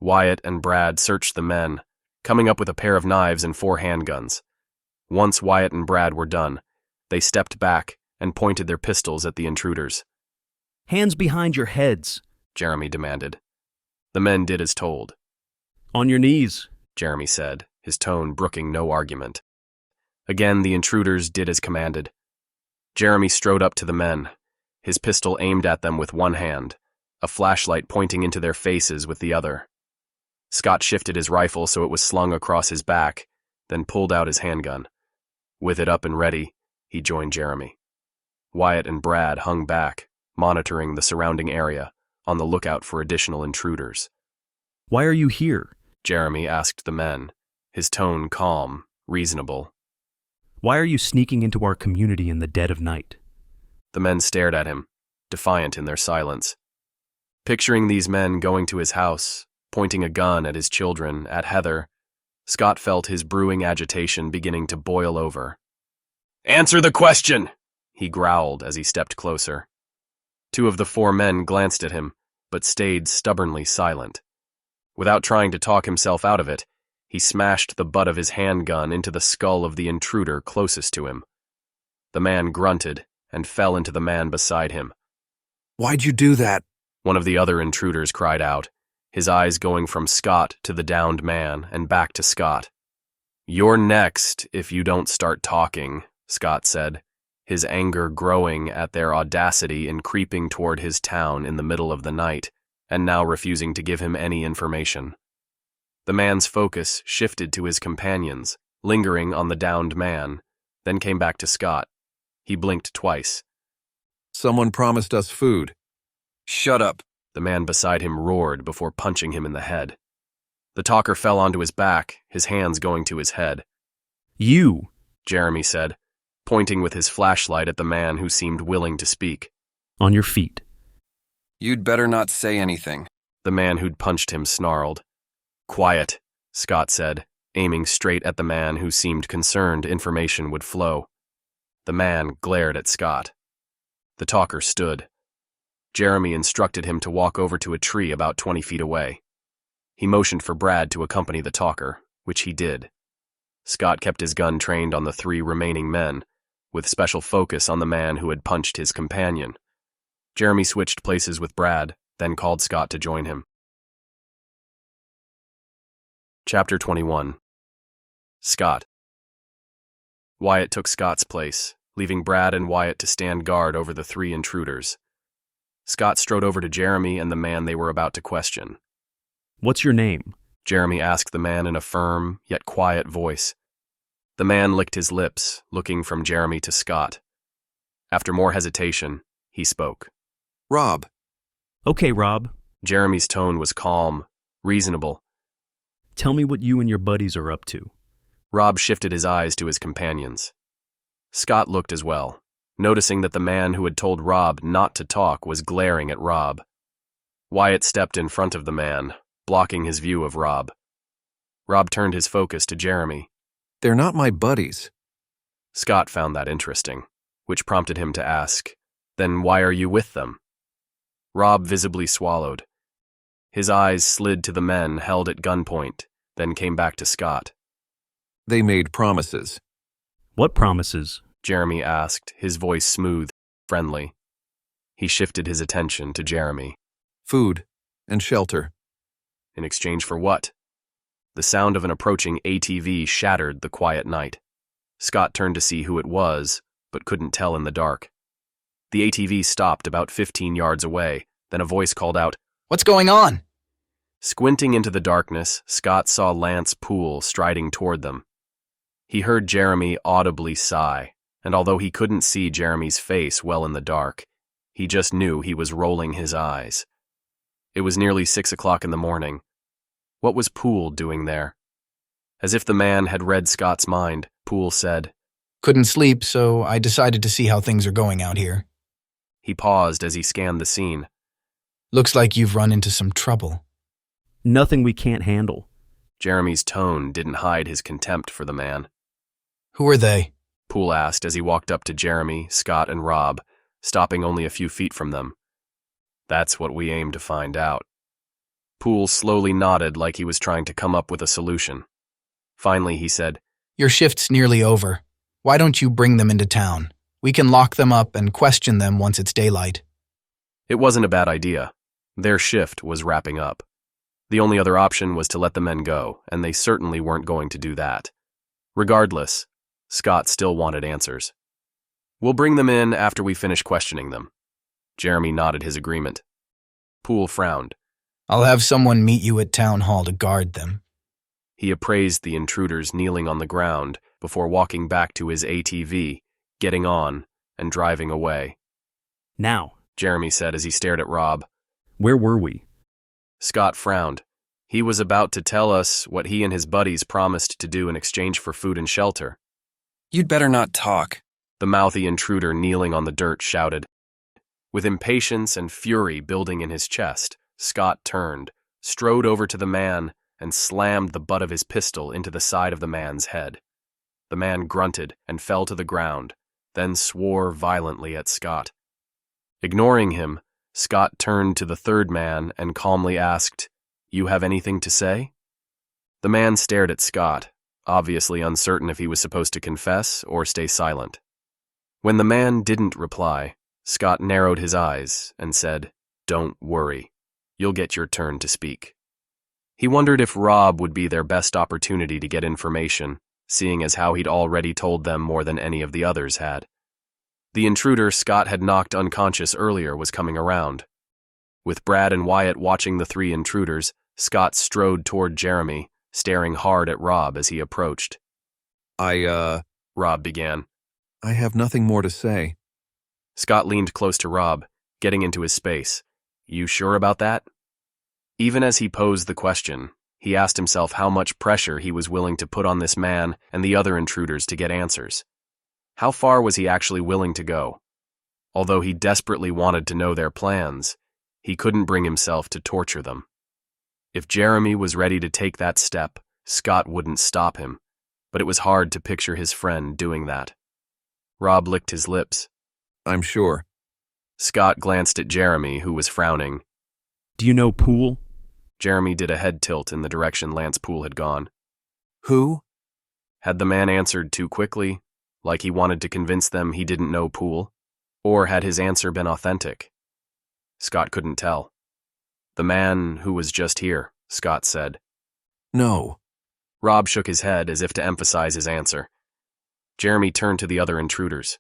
[SPEAKER 5] Wyatt and Brad searched the men, coming up with a pair of knives and 4 handguns. Once Wyatt and Brad were done, they stepped back and pointed their pistols at the intruders.
[SPEAKER 8] Hands behind your heads,
[SPEAKER 5] Jeremy demanded. The men did as told.
[SPEAKER 8] On your knees,
[SPEAKER 5] Jeremy said, his tone brooking no argument. Again, the intruders did as commanded. Jeremy strode up to the men, his pistol aimed at them with one hand, a flashlight pointing into their faces with the other. Scott shifted his rifle so it was slung across his back, then pulled out his handgun. With it up and ready, he joined Jeremy. Wyatt and Brad hung back, monitoring the surrounding area, on the lookout for additional intruders.
[SPEAKER 8] Why are you here?
[SPEAKER 5] Jeremy asked the men, his tone calm, reasonable.
[SPEAKER 8] Why are you sneaking into our community in the dead of night?
[SPEAKER 5] The men stared at him, defiant in their silence. Picturing these men going to his house, pointing a gun at his children, at Heather, Scott felt his brewing agitation beginning to boil over. "Answer the question!" he growled as he stepped closer. 2 of the 4 men glanced at him, but stayed stubbornly silent. Without trying to talk himself out of it, he smashed the butt of his handgun into the skull of the intruder closest to him. The man grunted and fell into the man beside him.
[SPEAKER 21] "Why'd you do that?"
[SPEAKER 5] One of the other intruders cried out, his eyes going from Scott to the downed man and back to Scott. "You're next if you don't start talking," Scott said, his anger growing at their audacity in creeping toward his town in the middle of the night, and now refusing to give him any information. The man's focus shifted to his companions, lingering on the downed man, then came back to Scott. He blinked twice.
[SPEAKER 21] "Someone promised us food."
[SPEAKER 19] Shut up,
[SPEAKER 5] the man beside him roared before punching him in the head. The talker fell onto his back, his hands going to his head.
[SPEAKER 8] You,
[SPEAKER 5] Jeremy said, pointing with his flashlight at the man who seemed willing to speak.
[SPEAKER 8] On your feet.
[SPEAKER 19] You'd better not say anything,
[SPEAKER 5] the man who'd punched him snarled. Quiet, Scott said, aiming straight at the man who seemed concerned information would flow. The man glared at Scott. The talker stood. Jeremy instructed him to walk over to a tree about 20 feet away. He motioned for Brad to accompany the talker, which he did. Scott kept his gun trained on the 3 remaining men, with special focus on the man who had punched his companion. Jeremy switched places with Brad, then called Scott to join him. Chapter 21. Scott. Wyatt took Scott's place, leaving Brad and Wyatt to stand guard over the 3 intruders. Scott strode over to Jeremy and the man they were about to question.
[SPEAKER 8] What's your name?
[SPEAKER 5] Jeremy asked the man in a firm, yet quiet voice. The man licked his lips, looking from Jeremy to Scott. After more hesitation, he spoke.
[SPEAKER 21] Rob.
[SPEAKER 8] Okay, Rob.
[SPEAKER 5] Jeremy's tone was calm, reasonable.
[SPEAKER 8] Tell me what you and your buddies are up to.
[SPEAKER 5] Rob shifted his eyes to his companions. Scott looked as well, noticing that the man who had told Rob not to talk was glaring at Rob. Wyatt stepped in front of the man, blocking his view of Rob. Rob turned his focus to Jeremy.
[SPEAKER 21] They're not my buddies.
[SPEAKER 5] Scott found that interesting, which prompted him to ask, Then why are you with them? Rob visibly swallowed. His eyes slid to the men held at gunpoint, then came back to Scott.
[SPEAKER 21] They made promises.
[SPEAKER 8] What promises?
[SPEAKER 5] Jeremy asked, his voice smooth, friendly. He shifted his attention to Jeremy.
[SPEAKER 21] Food and shelter.
[SPEAKER 5] In exchange for what? The sound of an approaching ATV shattered the quiet night. Scott turned to see who it was, but couldn't tell in the dark. The ATV stopped about 15 yards away, then a voice called out,
[SPEAKER 18] What's going on?
[SPEAKER 5] Squinting into the darkness, Scott saw Lance Poole striding toward them. He heard Jeremy audibly sigh, and although he couldn't see Jeremy's face well in the dark, he just knew he was rolling his eyes. It was nearly 6 o'clock in the morning. What was Poole doing there? As if the man had read Scott's mind, Poole said,
[SPEAKER 18] Couldn't sleep, so I decided to see how things are going out here.
[SPEAKER 5] He paused as he scanned the scene.
[SPEAKER 18] Looks like you've run into some trouble.
[SPEAKER 8] Nothing we can't handle.
[SPEAKER 5] Jeremy's tone didn't hide his contempt for the man.
[SPEAKER 18] Who are they?
[SPEAKER 5] Poole asked as he walked up to Jeremy, Scott, and Rob, stopping only a few feet from them. That's what we aim to find out. Poole slowly nodded like he was trying to come up with a solution. Finally, he said,
[SPEAKER 18] Your shift's nearly over. Why don't you bring them into town? We can lock them up and question them once it's daylight.
[SPEAKER 5] It wasn't a bad idea. Their shift was wrapping up. The only other option was to let the men go, and they certainly weren't going to do that. Regardless, Scott still wanted answers. We'll bring them in after we finish questioning them. Jeremy nodded his agreement. Poole frowned.
[SPEAKER 18] I'll have someone meet you at town hall to guard them.
[SPEAKER 5] He appraised the intruders kneeling on the ground before walking back to his ATV, getting on, and driving away.
[SPEAKER 8] Now,
[SPEAKER 5] Jeremy said as he stared at Rob.
[SPEAKER 8] Where were we?
[SPEAKER 5] Scott frowned. He was about to tell us what he and his buddies promised to do in exchange for food and shelter.
[SPEAKER 19] You'd better not talk,
[SPEAKER 5] the mouthy intruder kneeling on the dirt shouted. With impatience and fury building in his chest, Scott turned, strode over to the man, and slammed the butt of his pistol into the side of the man's head. The man grunted and fell to the ground, then swore violently at Scott. Ignoring him, Scott turned to the third man and calmly asked, You have anything to say? The man stared at Scott, obviously uncertain if he was supposed to confess or stay silent. When the man didn't reply, Scott narrowed his eyes and said, Don't worry. You'll get your turn to speak. He wondered if Rob would be their best opportunity to get information, seeing as how he'd already told them more than any of the others had. The intruder Scott had knocked unconscious earlier was coming around. With Brad and Wyatt watching the three intruders, Scott strode toward Jeremy, staring hard at Rob as he approached. Rob began.
[SPEAKER 21] I have nothing more to say.
[SPEAKER 5] Scott leaned close to Rob, getting into his space. You sure about that? Even as he posed the question, he asked himself how much pressure he was willing to put on this man and the other intruders to get answers. How far was he actually willing to go? Although he desperately wanted to know their plans, he couldn't bring himself to torture them. If Jeremy was ready to take that step, Scott wouldn't stop him, but it was hard to picture his friend doing that. Rob licked his lips.
[SPEAKER 21] I'm sure.
[SPEAKER 5] Scott glanced at Jeremy, who was frowning.
[SPEAKER 8] Do you know Poole?
[SPEAKER 5] Jeremy did a head tilt in the direction Lance Poole had gone.
[SPEAKER 21] Who?
[SPEAKER 5] Had the man answered too quickly, like he wanted to convince them he didn't know Poole? Or had his answer been authentic? Scott couldn't tell. The man who was just here, Scott said.
[SPEAKER 21] No.
[SPEAKER 5] Rob shook his head as if to emphasize his answer. Jeremy turned to the other intruders.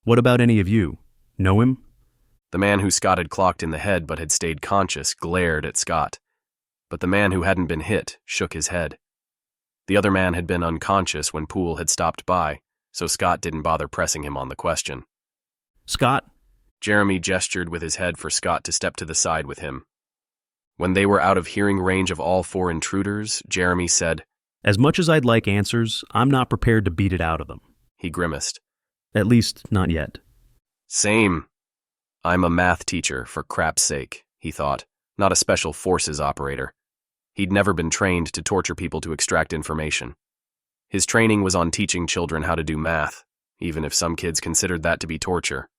[SPEAKER 8] What about any of you? Know him?
[SPEAKER 5] The man who Scott had clocked in the head but had stayed conscious glared at Scott. But the man who hadn't been hit shook his head. The other man had been unconscious when Poole had stopped by, so Scott didn't bother pressing him on the question.
[SPEAKER 8] Scott?
[SPEAKER 5] Jeremy gestured with his head for Scott to step to the side with him. When they were out of hearing range of all four intruders, Jeremy said,
[SPEAKER 8] As much as I'd like answers, I'm not prepared to beat it out of them.
[SPEAKER 5] He grimaced.
[SPEAKER 8] At least, not yet.
[SPEAKER 5] Same. I'm a math teacher, for crap's sake, he thought, not a special forces operator. He'd never been trained to torture people to extract information. His training was on teaching children how to do math, even if some kids considered that to be torture.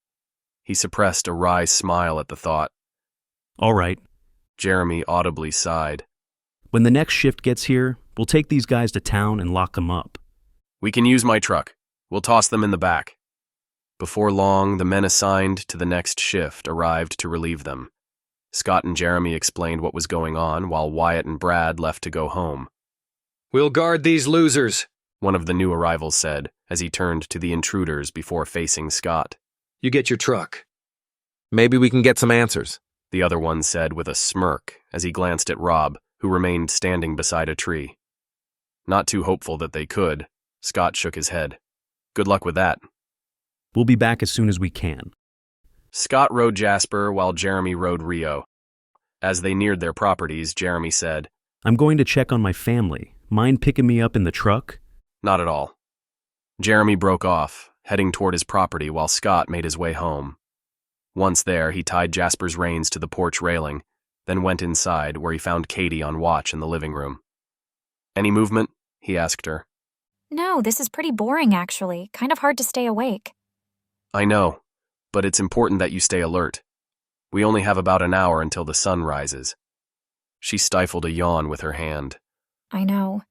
[SPEAKER 5] He suppressed a wry smile at the thought.
[SPEAKER 8] All right.
[SPEAKER 5] Jeremy audibly sighed.
[SPEAKER 8] When the next shift gets here, we'll take these guys to town and lock them up.
[SPEAKER 5] We can use my truck. We'll toss them in the back. Before long, the men assigned to the next shift arrived to relieve them. Scott and Jeremy explained what was going on while Wyatt and Brad left to go home.
[SPEAKER 15] We'll guard these losers,
[SPEAKER 5] one of the new arrivals said as he turned to the intruders before facing Scott.
[SPEAKER 15] You get your truck.
[SPEAKER 16] Maybe we can get some answers,
[SPEAKER 5] the other one said with a smirk as he glanced at Rob, who remained standing beside a tree. Not too hopeful that they could, Scott shook his head. Good luck with that.
[SPEAKER 8] We'll be back as soon as we can.
[SPEAKER 5] Scott rode Jasper while Jeremy rode Rio. As they neared their properties, Jeremy said,
[SPEAKER 8] I'm going to check on my family. Mind picking me up in the truck?
[SPEAKER 5] Not at all. Jeremy broke off, heading toward his property while Scott made his way home. Once there, he tied Jasper's reins to the porch railing, then went inside where he found Katie on watch in the living room. Any movement? He asked her.
[SPEAKER 2] No, this is pretty boring actually. Kind of hard to stay awake.
[SPEAKER 5] I know, but it's important that you stay alert. We only have about an hour until the sun rises. She stifled a yawn with her hand.
[SPEAKER 2] I know.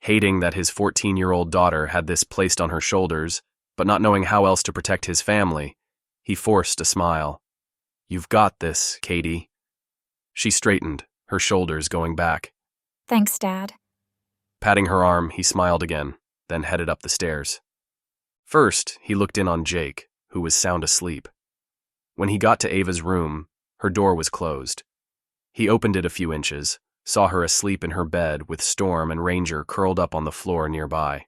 [SPEAKER 5] Hating that his 14-year-old daughter had this placed on her shoulders, but not knowing how else to protect his family, he forced a smile. "You've got this, Katie." She straightened, her shoulders going back.
[SPEAKER 2] Thanks, Dad.
[SPEAKER 5] Patting her arm, he smiled again, then headed up the stairs. First, he looked in on Jake, who was sound asleep. When he got to Ava's room, her door was closed. He opened it a few inches, saw her asleep in her bed with Storm and Ranger curled up on the floor nearby.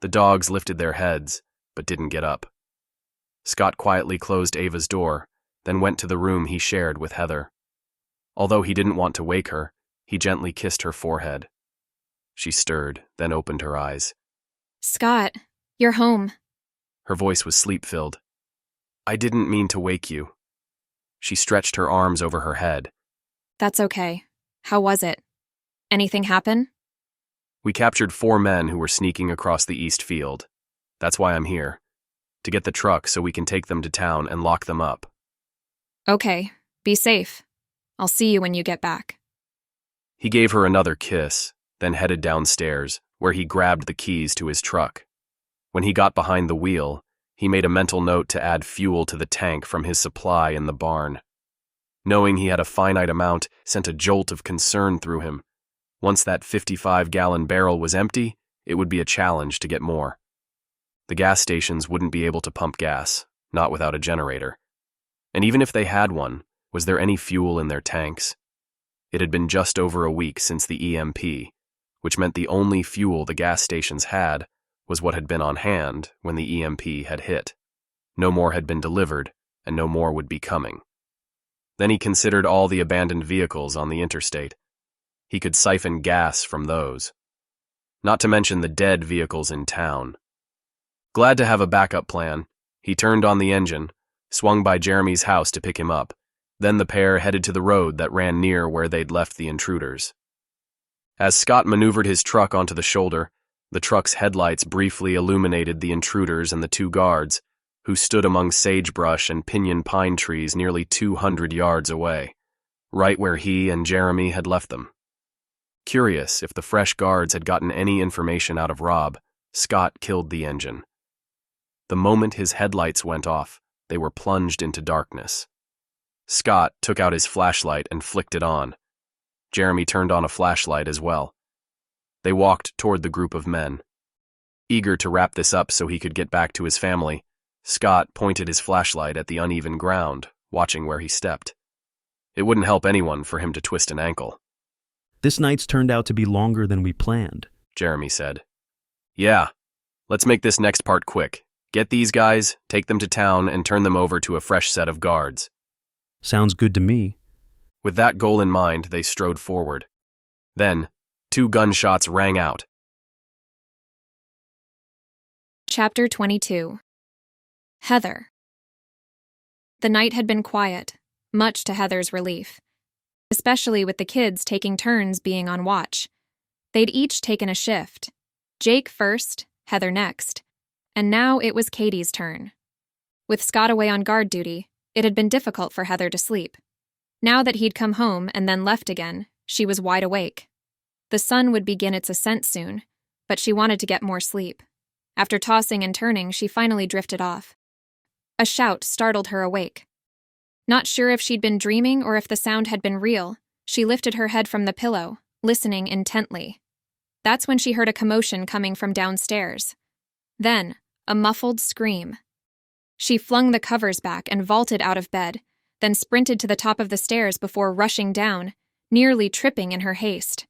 [SPEAKER 5] The dogs lifted their heads, but didn't get up. Scott quietly closed Ava's door, then went to the room he shared with Heather. Although he didn't want to wake her, he gently kissed her forehead. She stirred, then opened her eyes.
[SPEAKER 1] Scott, you're home.
[SPEAKER 5] Her voice was sleep-filled. "I didn't mean to wake you." She stretched her arms over her head.
[SPEAKER 1] That's okay. How was it? Anything happen?
[SPEAKER 5] "We captured 4 men who were sneaking across the east field. That's why I'm here. To get the truck so we can take them to town and lock them up."
[SPEAKER 1] Okay, be safe. I'll see you when you get back.
[SPEAKER 5] He gave her another kiss, then headed downstairs, where he grabbed the keys to his truck. When he got behind the wheel, he made a mental note to add fuel to the tank from his supply in the barn. Knowing he had a finite amount sent a jolt of concern through him. Once that 55-gallon barrel was empty, it would be a challenge to get more. The gas stations wouldn't be able to pump gas, not without a generator. And even if they had one, was there any fuel in their tanks? It had been just over a week since the EMP, which meant the only fuel the gas stations had was what had been on hand when the EMP had hit. No more had been delivered, and no more would be coming. Then he considered all the abandoned vehicles on the interstate. He could siphon gas from those. Not to mention the dead vehicles in town. Glad to have a backup plan, he turned on the engine, swung by Jeremy's house to pick him up. Then the pair headed to the road that ran near where they'd left the intruders. As Scott maneuvered his truck onto the shoulder, the truck's headlights briefly illuminated the intruders and the 2 guards, who stood among sagebrush and pinyon pine trees nearly 200 yards away, right where he and Jeremy had left them. Curious if the fresh guards had gotten any information out of Rob, Scott killed the engine. The moment his headlights went off, they were plunged into darkness. Scott took out his flashlight and flicked it on. Jeremy turned on a flashlight as well. They walked toward the group of men. Eager to wrap this up so he could get back to his family, Scott pointed his flashlight at the uneven ground, watching where he stepped. It wouldn't help anyone for him to twist an ankle.
[SPEAKER 8] "This night's turned out to be longer than we planned,"
[SPEAKER 5] Jeremy said. "Yeah, let's make this next part quick. Get these guys, take them to town, and turn them over to a fresh set of guards."
[SPEAKER 8] "Sounds good to me."
[SPEAKER 5] With that goal in mind, they strode forward. Then, 2 gunshots rang out.
[SPEAKER 1] Chapter 22. Heather. The night had been quiet, much to Heather's relief, especially with the kids taking turns being on watch. They'd each taken a shift. Jake first, Heather next, and now it was Katie's turn. With Scott away on guard duty, it had been difficult for Heather to sleep. Now that he'd come home and then left again, she was wide awake. The sun would begin its ascent soon, but she wanted to get more sleep. After tossing and turning, she finally drifted off. A shout startled her awake. Not sure if she'd been dreaming or if the sound had been real, she lifted her head from the pillow, listening intently. That's when she heard a commotion coming from downstairs. Then, a muffled scream. She flung the covers back and vaulted out of bed, then sprinted to the top of the stairs before rushing down, nearly tripping in her haste.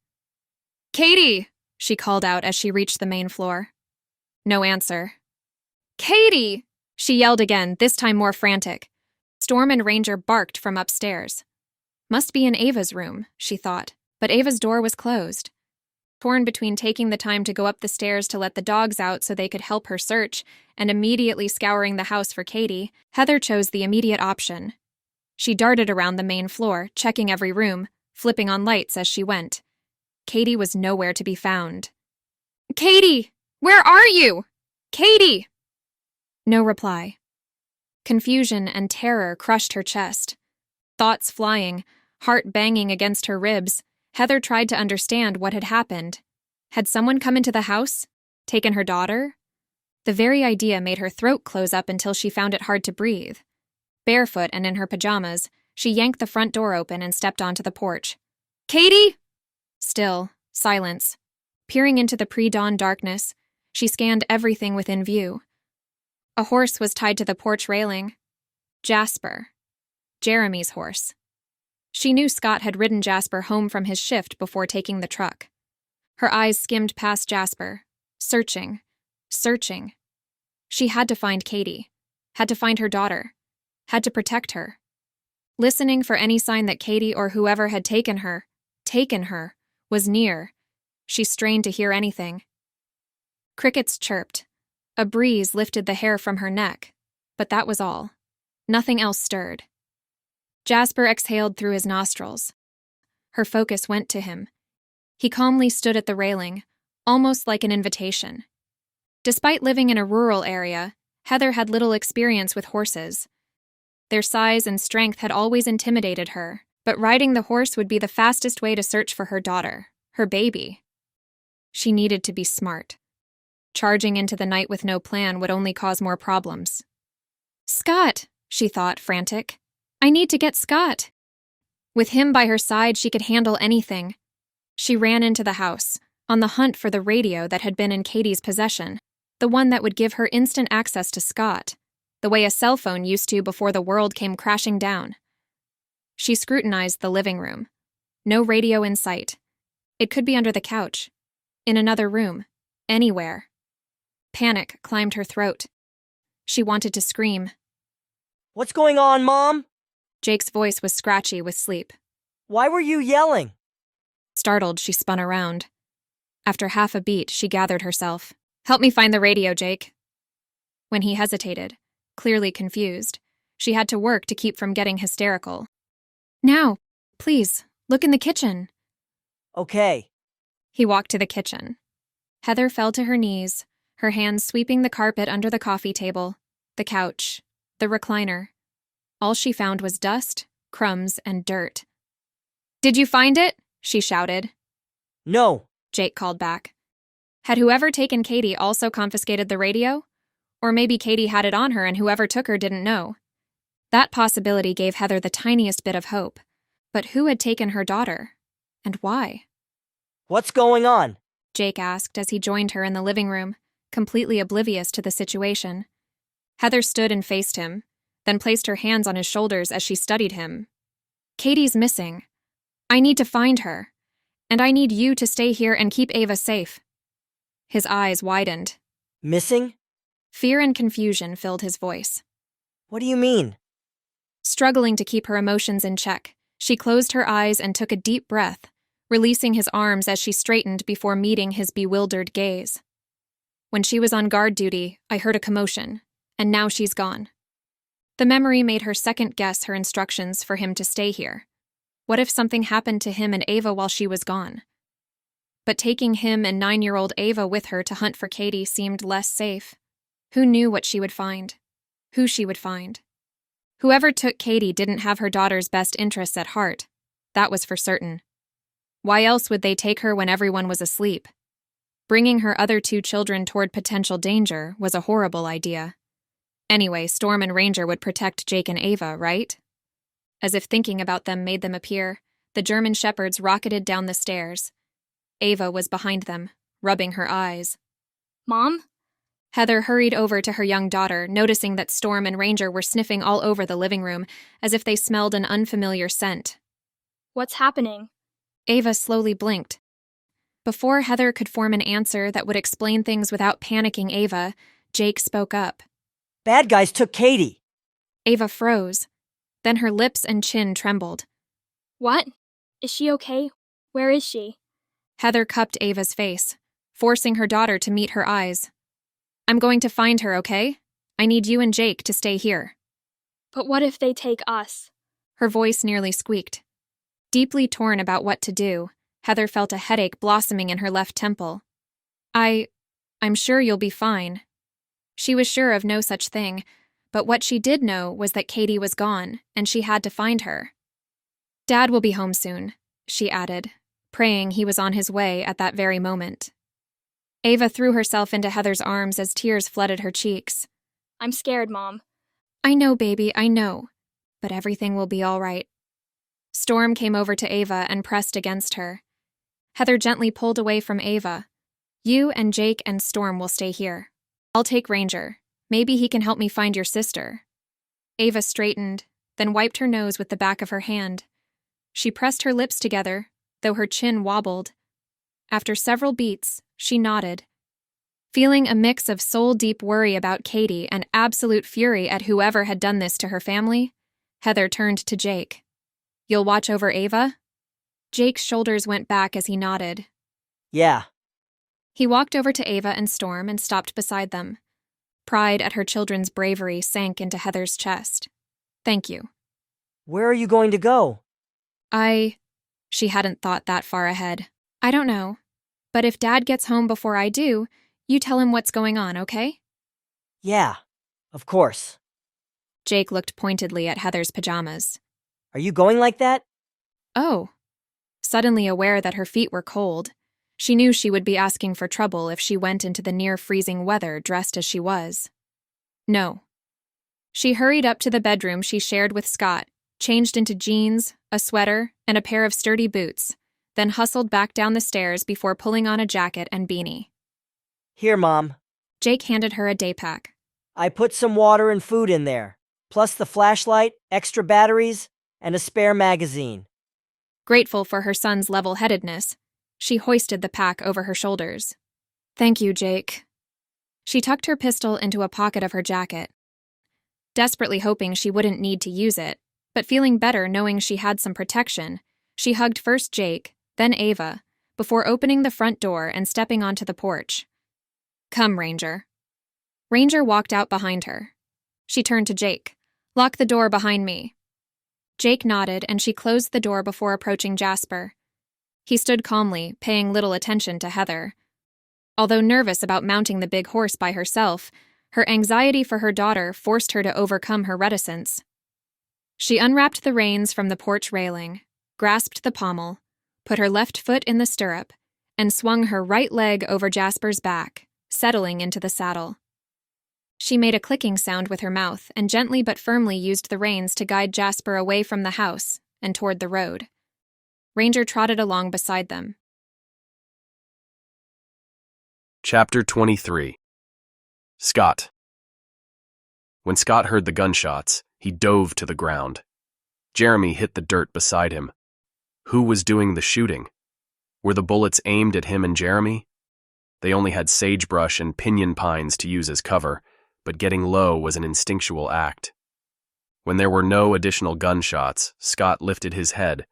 [SPEAKER 1] "Katie!" she called out as she reached the main floor. No answer. "Katie!" she yelled again, this time more frantic. Storm and Ranger barked from upstairs. Must be in Ava's room, she thought, but Ava's door was closed. Torn between taking the time to go up the stairs to let the dogs out so they could help her search and immediately scouring the house for Katie, Heather chose the immediate option. She darted around the main floor, checking every room, flipping on lights as she went. Katie was nowhere to be found. "Katie! Where are you? Katie!" No reply. Confusion and terror crushed her chest. Thoughts flying, heart banging against her ribs, Heather tried to understand what had happened. Had someone come into the house? Taken her daughter? The very idea made her throat close up until she found it hard to breathe. Barefoot and in her pajamas, she yanked the front door open and stepped onto the porch. "Katie!" Still, silence. Peering into the pre-dawn darkness, she scanned everything within view. A horse was tied to the porch railing. Jasper. Jeremy's horse. She knew Scott had ridden Jasper home from his shift before taking the truck. Her eyes skimmed past Jasper, searching. She had to find Katie, had to find her daughter, had to protect her. Listening for any sign that Katie or whoever had taken her, was near. She strained to hear anything. Crickets chirped. A breeze lifted the hair from her neck, but that was all. Nothing else stirred. Jasper exhaled through his nostrils. Her focus went to him. He calmly stood at the railing, almost like an invitation. Despite living in a rural area, Heather had little experience with horses. Their size and strength had always intimidated her, but riding the horse would be the fastest way to search for her daughter, her baby. She needed to be smart. Charging into the night with no plan would only cause more problems. "Scott," she thought, frantic. "I need to get Scott." With him by her side, she could handle anything. She ran into the house, on the hunt for the radio that had been in Katie's possession, the one that would give her instant access to Scott, the way a cell phone used to before the world came crashing down. She scrutinized the living room. No radio in sight. It could be under the couch, in another room, anywhere. Panic climbed her throat. She wanted to scream.
[SPEAKER 3] "What's going on, Mom?"
[SPEAKER 1] Jake's voice was scratchy with sleep.
[SPEAKER 3] "Why were you yelling?"
[SPEAKER 1] Startled, she spun around. After half a beat, she gathered herself. "Help me find the radio, Jake." When he hesitated, clearly confused, she had to work to keep from getting hysterical. "Now, please, look in the kitchen."
[SPEAKER 3] "Okay."
[SPEAKER 1] He walked to the kitchen. Heather fell to her knees, her hands sweeping the carpet under the coffee table, the couch, the recliner. All she found was dust, crumbs, and dirt. "Did you find it?" she shouted.
[SPEAKER 3] "No,"
[SPEAKER 1] Jake called back. Had whoever taken Katie also confiscated the radio? Or maybe Katie had it on her and whoever took her didn't know. That possibility gave Heather the tiniest bit of hope. But who had taken her daughter? And why?
[SPEAKER 3] "What's going on?"
[SPEAKER 1] Jake asked as he joined her in the living room, completely oblivious to the situation. Heather stood and faced him, then placed her hands on his shoulders as she studied him. "Katie's missing. I need to find her. And I need you to stay here and keep Ava safe." His eyes widened.
[SPEAKER 3] "Missing?"
[SPEAKER 1] Fear and confusion filled his voice.
[SPEAKER 3] "What do you mean?"
[SPEAKER 1] Struggling to keep her emotions in check, she closed her eyes and took a deep breath, releasing his arms as she straightened before meeting his bewildered gaze. "When she was on guard duty, I heard a commotion, and now she's gone." The memory made her second-guess her instructions for him to stay here. What if something happened to him and Ava while she was gone? But taking him and 9-year-old Ava with her to hunt for Katie seemed less safe. Who knew what she would find? Who she would find? Whoever took Katie didn't have her daughter's best interests at heart. That was for certain. Why else would they take her when everyone was asleep? Bringing her other 2 children toward potential danger was a horrible idea. Anyway, Storm and Ranger would protect Jake and Ava, right? As if thinking about them made them appear, the German shepherds rocketed down the stairs. Ava was behind them, rubbing her eyes.
[SPEAKER 11] "Mom?"
[SPEAKER 1] Heather hurried over to her young daughter, noticing that Storm and Ranger were sniffing all over the living room, as if they smelled an unfamiliar scent.
[SPEAKER 11] "What's happening?"
[SPEAKER 1] Ava slowly blinked. Before Heather could form an answer that would explain things without panicking Ava, Jake spoke up.
[SPEAKER 3] "Bad guys took Katie."
[SPEAKER 1] Ava froze. Then her lips and chin trembled.
[SPEAKER 11] "What? Is she okay? Where is she?"
[SPEAKER 1] Heather cupped Ava's face, forcing her daughter to meet her eyes. "I'm going to find her, okay? I need you and Jake to stay here."
[SPEAKER 11] "But what if they take us?"
[SPEAKER 1] Her voice nearly squeaked. Deeply torn about what to do, Heather felt a headache blossoming in her left temple. I'm sure you'll be fine." She was sure of no such thing, but what she did know was that Katie was gone, and she had to find her. "Dad will be home soon," she added, praying he was on his way at that very moment. Ava threw herself into Heather's arms as tears flooded her cheeks.
[SPEAKER 11] I'm scared, Mom.
[SPEAKER 1] I know, baby, I know. But everything will be all right. Storm came over to Ava and pressed against her. Heather gently pulled away from Ava. You and Jake and Storm will stay here. I'll take Ranger. Maybe he can help me find your sister. Ava straightened, then wiped her nose with the back of her hand. She pressed her lips together, though her chin wobbled. After several beats, she nodded. Feeling a mix of soul-deep worry about Katie and absolute fury at whoever had done this to her family, Heather turned to Jake. You'll watch over Ava? Jake's shoulders went back as he nodded.
[SPEAKER 3] Yeah.
[SPEAKER 1] He walked over to Ava and Storm and stopped beside them. Pride at her children's bravery sank into Heather's chest. Thank you.
[SPEAKER 3] Where are you going to go?
[SPEAKER 1] She hadn't thought that far ahead. I don't know. But if Dad gets home before I do, you tell him what's going on, okay?
[SPEAKER 3] Yeah, of course.
[SPEAKER 1] Jake looked pointedly at Heather's pajamas.
[SPEAKER 3] Are you going like that?
[SPEAKER 1] Oh. Suddenly aware that her feet were cold, she knew she would be asking for trouble if she went into the near-freezing weather dressed as she was. No. She hurried up to the bedroom she shared with Scott, changed into jeans, a sweater, and a pair of sturdy boots, then hustled back down the stairs before pulling on a jacket and beanie.
[SPEAKER 3] Here, Mom.
[SPEAKER 1] Jake handed her a day pack.
[SPEAKER 3] I put some water and food in there, plus the flashlight, extra batteries, and a spare magazine.
[SPEAKER 1] Grateful for her son's level-headedness, she hoisted the pack over her shoulders. Thank you, Jake. She tucked her pistol into a pocket of her jacket, desperately hoping she wouldn't need to use it, but feeling better knowing she had some protection, she hugged first Jake, then Ava, before opening the front door and stepping onto the porch. Come, Ranger. Ranger walked out behind her. She turned to Jake. Lock the door behind me. Jake nodded and she closed the door before approaching Jasper. He stood calmly, paying little attention to Heather. Although nervous about mounting the big horse by herself, her anxiety for her daughter forced her to overcome her reticence. She unwrapped the reins from the porch railing, grasped the pommel, put her left foot in the stirrup, and swung her right leg over Jasper's back, settling into the saddle. She made a clicking sound with her mouth and gently but firmly used the reins to guide Jasper away from the house and toward the road. Ranger trotted along beside them.
[SPEAKER 5] Chapter 23. Scott. When Scott heard the gunshots, he dove to the ground. Jeremy hit the dirt beside him. Who was doing the shooting? Were the bullets aimed at him and Jeremy? They only had sagebrush and pinyon pines to use as cover, but getting low was an instinctual act. When there were no additional gunshots, Scott lifted his head,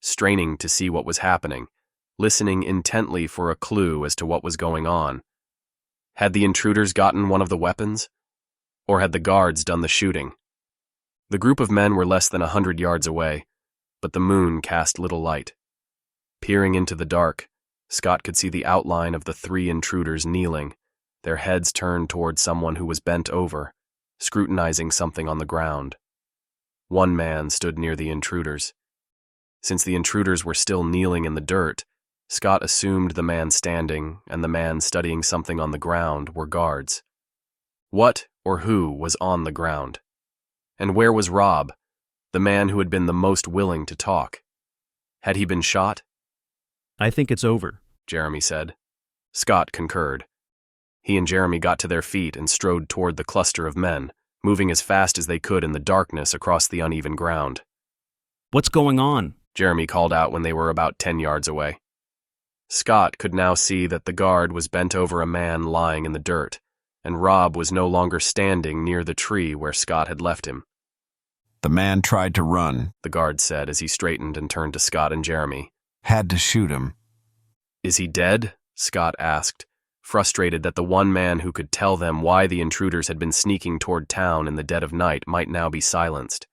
[SPEAKER 5] straining to see what was happening, listening intently for a clue as to what was going on. Had the intruders gotten one of the weapons? Or had the guards done the shooting? The group of men were less than 100 yards away, but the moon cast little light. Peering into the dark, Scott could see the outline of the 3 intruders kneeling, their heads turned toward someone who was bent over, scrutinizing something on the ground. One man stood near the intruders. Since the intruders were still kneeling in the dirt, Scott assumed the man standing and the man studying something on the ground were guards. What or who was on the ground? And where was Rob, the man who had been the most willing to talk? Had he been shot?
[SPEAKER 8] I think it's over,
[SPEAKER 5] Jeremy said. Scott concurred. He and Jeremy got to their feet and strode toward the cluster of men, moving as fast as they could in the darkness across the uneven ground.
[SPEAKER 8] What's going on?
[SPEAKER 5] Jeremy called out when they were about 10 yards away. Scott could now see that the guard was bent over a man lying in the dirt, and Rob was no longer standing near the tree where Scott had left him.
[SPEAKER 21] The man tried to run,
[SPEAKER 5] the guard said as he straightened and turned to Scott and Jeremy.
[SPEAKER 21] Had to shoot him.
[SPEAKER 5] Is he dead? Scott asked, frustrated that the one man who could tell them why the intruders had been sneaking toward town in the dead of night might now be silenced.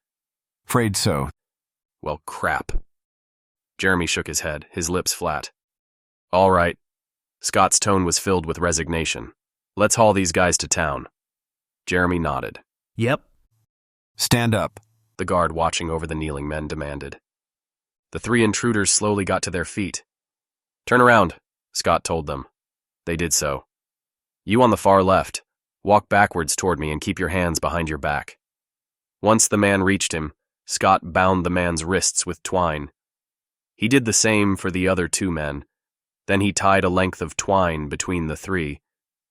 [SPEAKER 21] Afraid so.
[SPEAKER 5] Well, crap. Jeremy shook his head, his lips flat. All right. Scott's tone was filled with resignation. Let's haul these guys to town. Jeremy nodded.
[SPEAKER 8] Yep.
[SPEAKER 21] Stand up,
[SPEAKER 5] the guard watching over the kneeling men demanded. The 3 intruders slowly got to their feet. Turn around, Scott told them. They did so. You on the far left, walk backwards toward me and keep your hands behind your back. Once the man reached him, Scott bound the man's wrists with twine. He did the same for the other 2 men. Then he tied a length of twine between the 3,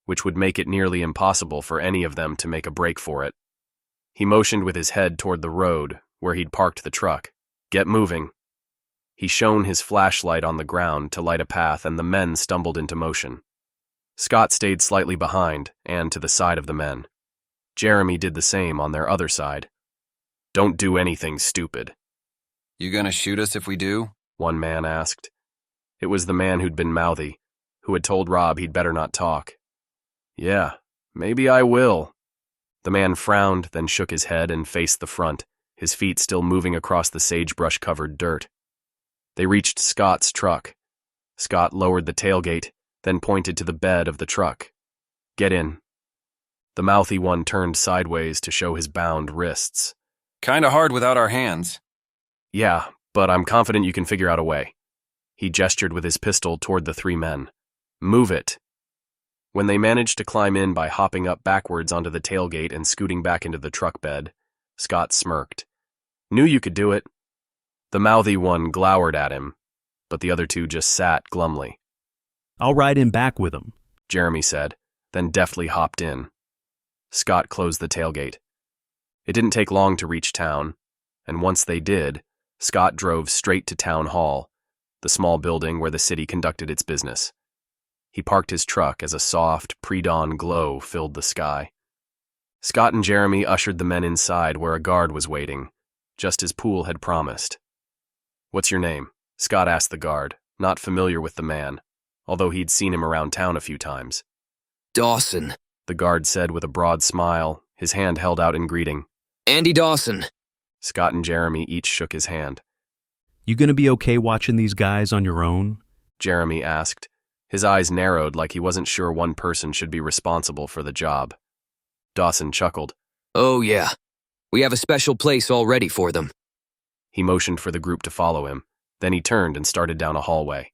[SPEAKER 5] which would make it nearly impossible for any of them to make a break for it. He motioned with his head toward the road, where he'd parked the truck. Get moving. He shone his flashlight on the ground to light a path, and the men stumbled into motion. Scott stayed slightly behind and to the side of the men. Jeremy did the same on their other side. Don't do anything stupid.
[SPEAKER 19] You gonna shoot us if we do?
[SPEAKER 5] One man asked. It was the man who'd been mouthy, who had told Rob he'd better not talk. Yeah, maybe I will. The man frowned, then shook his head and faced the front, his feet still moving across the sagebrush-covered dirt. They reached Scott's truck. Scott lowered the tailgate, then pointed to the bed of the truck. Get in. The mouthy one turned sideways to show his bound wrists.
[SPEAKER 19] Kinda hard without our hands.
[SPEAKER 5] Yeah, but I'm confident you can figure out a way. He gestured with his pistol toward the 3 men. Move it. When they managed to climb in by hopping up backwards onto the tailgate and scooting back into the truck bed, Scott smirked. Knew you could do it. The mouthy one glowered at him, but the other 2 just sat glumly.
[SPEAKER 8] I'll ride in back with him,
[SPEAKER 5] Jeremy said, then deftly hopped in. Scott closed the tailgate. It didn't take long to reach town, and once they did, Scott drove straight to Town Hall, the small building where the city conducted its business. He parked his truck as a soft, pre-dawn glow filled the sky. Scott and Jeremy ushered the men inside where a guard was waiting, just as Poole had promised. What's your name? Scott asked the guard, not familiar with the man, although he'd seen him around town a few times.
[SPEAKER 12] Dawson,
[SPEAKER 5] the guard said with a broad smile, his hand held out in greeting.
[SPEAKER 12] Andy Dawson.
[SPEAKER 5] Scott and Jeremy each shook his hand.
[SPEAKER 8] You gonna be okay watching these guys on your own?
[SPEAKER 5] Jeremy asked. His eyes narrowed like he wasn't sure one person should be responsible for the job. Dawson chuckled.
[SPEAKER 12] Oh yeah, we have a special place all ready for them.
[SPEAKER 5] He motioned for the group to follow him. Then he turned and started down a hallway.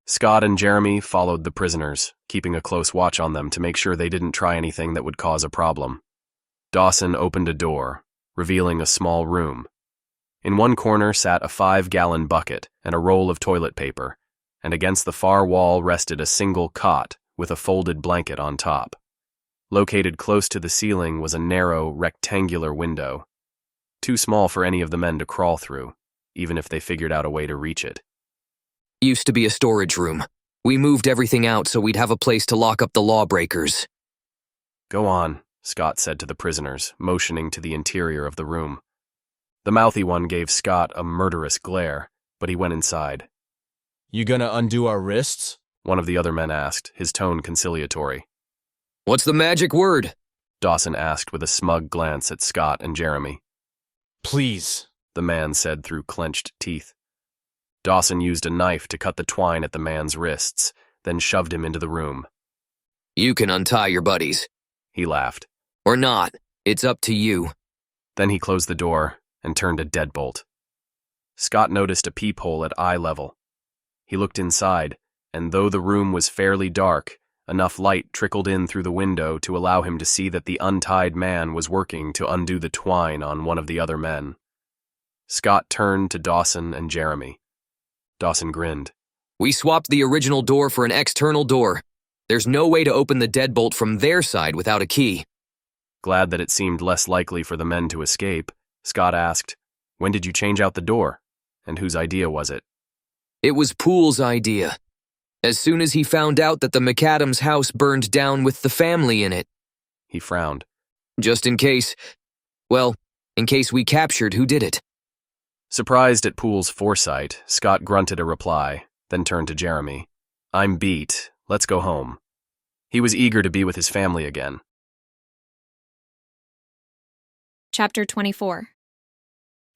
[SPEAKER 5] Scott and Jeremy followed the prisoners, keeping a close watch on them to make sure they didn't try anything that would cause a problem. Dawson opened a door, revealing a small room. In one corner sat a 5-gallon bucket and a roll of toilet paper, and against the far wall rested a single cot with a folded blanket on top. Located close to the ceiling was a narrow, rectangular window, too small for any of the men to crawl through, even if they figured out a way to reach it.
[SPEAKER 12] Used to be a storage room. We moved everything out so we'd have a place to lock up the lawbreakers.
[SPEAKER 5] Go on, Scott said to the prisoners, motioning to the interior of the room. The mouthy one gave Scott a murderous glare, but he went inside.
[SPEAKER 13] You gonna undo our wrists?
[SPEAKER 5] One of the other men asked, his tone conciliatory.
[SPEAKER 12] What's the magic word?
[SPEAKER 5] Dawson asked with a smug glance at Scott and Jeremy.
[SPEAKER 13] Please,
[SPEAKER 5] the man said through clenched teeth. Dawson used a knife to cut the twine at the man's wrists, then shoved him into the room.
[SPEAKER 12] You can untie your buddies.
[SPEAKER 5] He laughed.
[SPEAKER 12] Or not. It's up to you.
[SPEAKER 5] Then he closed the door and turned a deadbolt. Scott noticed a peephole at eye level. He looked inside, and though the room was fairly dark, enough light trickled in through the window to allow him to see that the untied man was working to undo the twine on one of the other men. Scott turned to Dawson and Jeremy. Dawson grinned.
[SPEAKER 12] We swapped the original door for an external door. There's no way to open the deadbolt from their side without a key.
[SPEAKER 5] Glad that it seemed less likely for the men to escape, Scott asked, when did you change out the door? And whose idea was it?
[SPEAKER 12] It was Poole's idea. As soon as he found out that the McAdams house burned down with the family in it.
[SPEAKER 5] He frowned.
[SPEAKER 12] Just in case, in case we captured who did it.
[SPEAKER 5] Surprised at Poole's foresight, Scott grunted a reply, then turned to Jeremy. I'm beat. Let's go home. He was eager to be with his family again.
[SPEAKER 1] Chapter 24.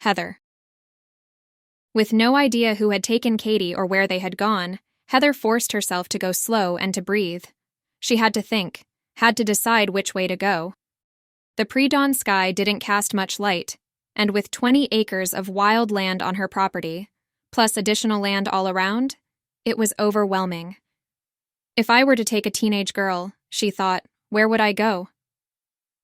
[SPEAKER 1] Heather. With no idea who had taken Katie or where they had gone, Heather forced herself to go slow and to breathe. She had to think, had to decide which way to go. The pre-dawn sky didn't cast much light, and with 20 acres of wild land on her property, plus additional land all around, it was overwhelming. If I were to take a teenage girl, she thought, where would I go?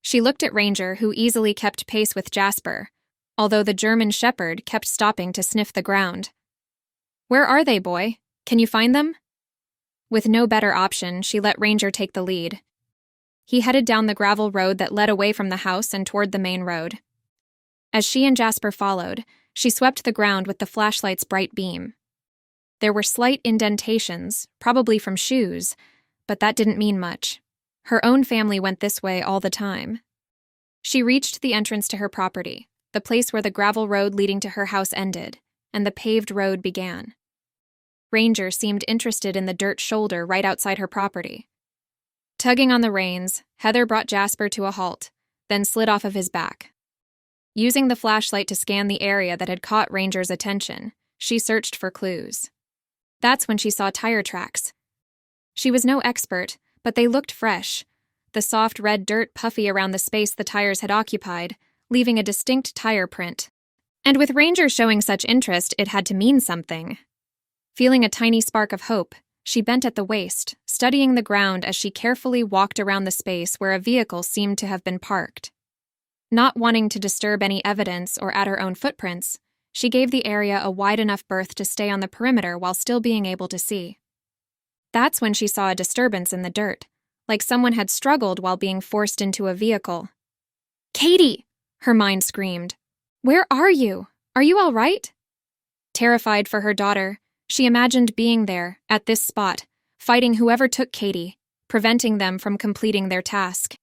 [SPEAKER 1] She looked at Ranger, who easily kept pace with Jasper, although the German shepherd kept stopping to sniff the ground. Where are they, boy? Can you find them? With no better option, she let Ranger take the lead. He headed down the gravel road that led away from the house and toward the main road. As she and Jasper followed, she swept the ground with the flashlight's bright beam. There were slight indentations, probably from shoes, but that didn't mean much. Her own family went this way all the time. She reached the entrance to her property, the place where the gravel road leading to her house ended, and the paved road began. Ranger seemed interested in the dirt shoulder right outside her property. Tugging on the reins, Heather brought Jasper to a halt, then slid off of his back. Using the flashlight to scan the area that had caught Ranger's attention, she searched for clues. That's when she saw tire tracks. She was no expert, but they looked fresh, the soft red dirt puffy around the space the tires had occupied, leaving a distinct tire print. And with Ranger showing such interest, it had to mean something. Feeling a tiny spark of hope, she bent at the waist, studying the ground as she carefully walked around the space where a vehicle seemed to have been parked. Not wanting to disturb any evidence or add her own footprints, she gave the area a wide enough berth to stay on the perimeter while still being able to see. That's when she saw a disturbance in the dirt, like someone had struggled while being forced into a vehicle. "Katie!" her mind screamed. "Where are you? Are you all right?" Terrified for her daughter, she imagined being there, at this spot, fighting whoever took Katie, preventing them from completing their task.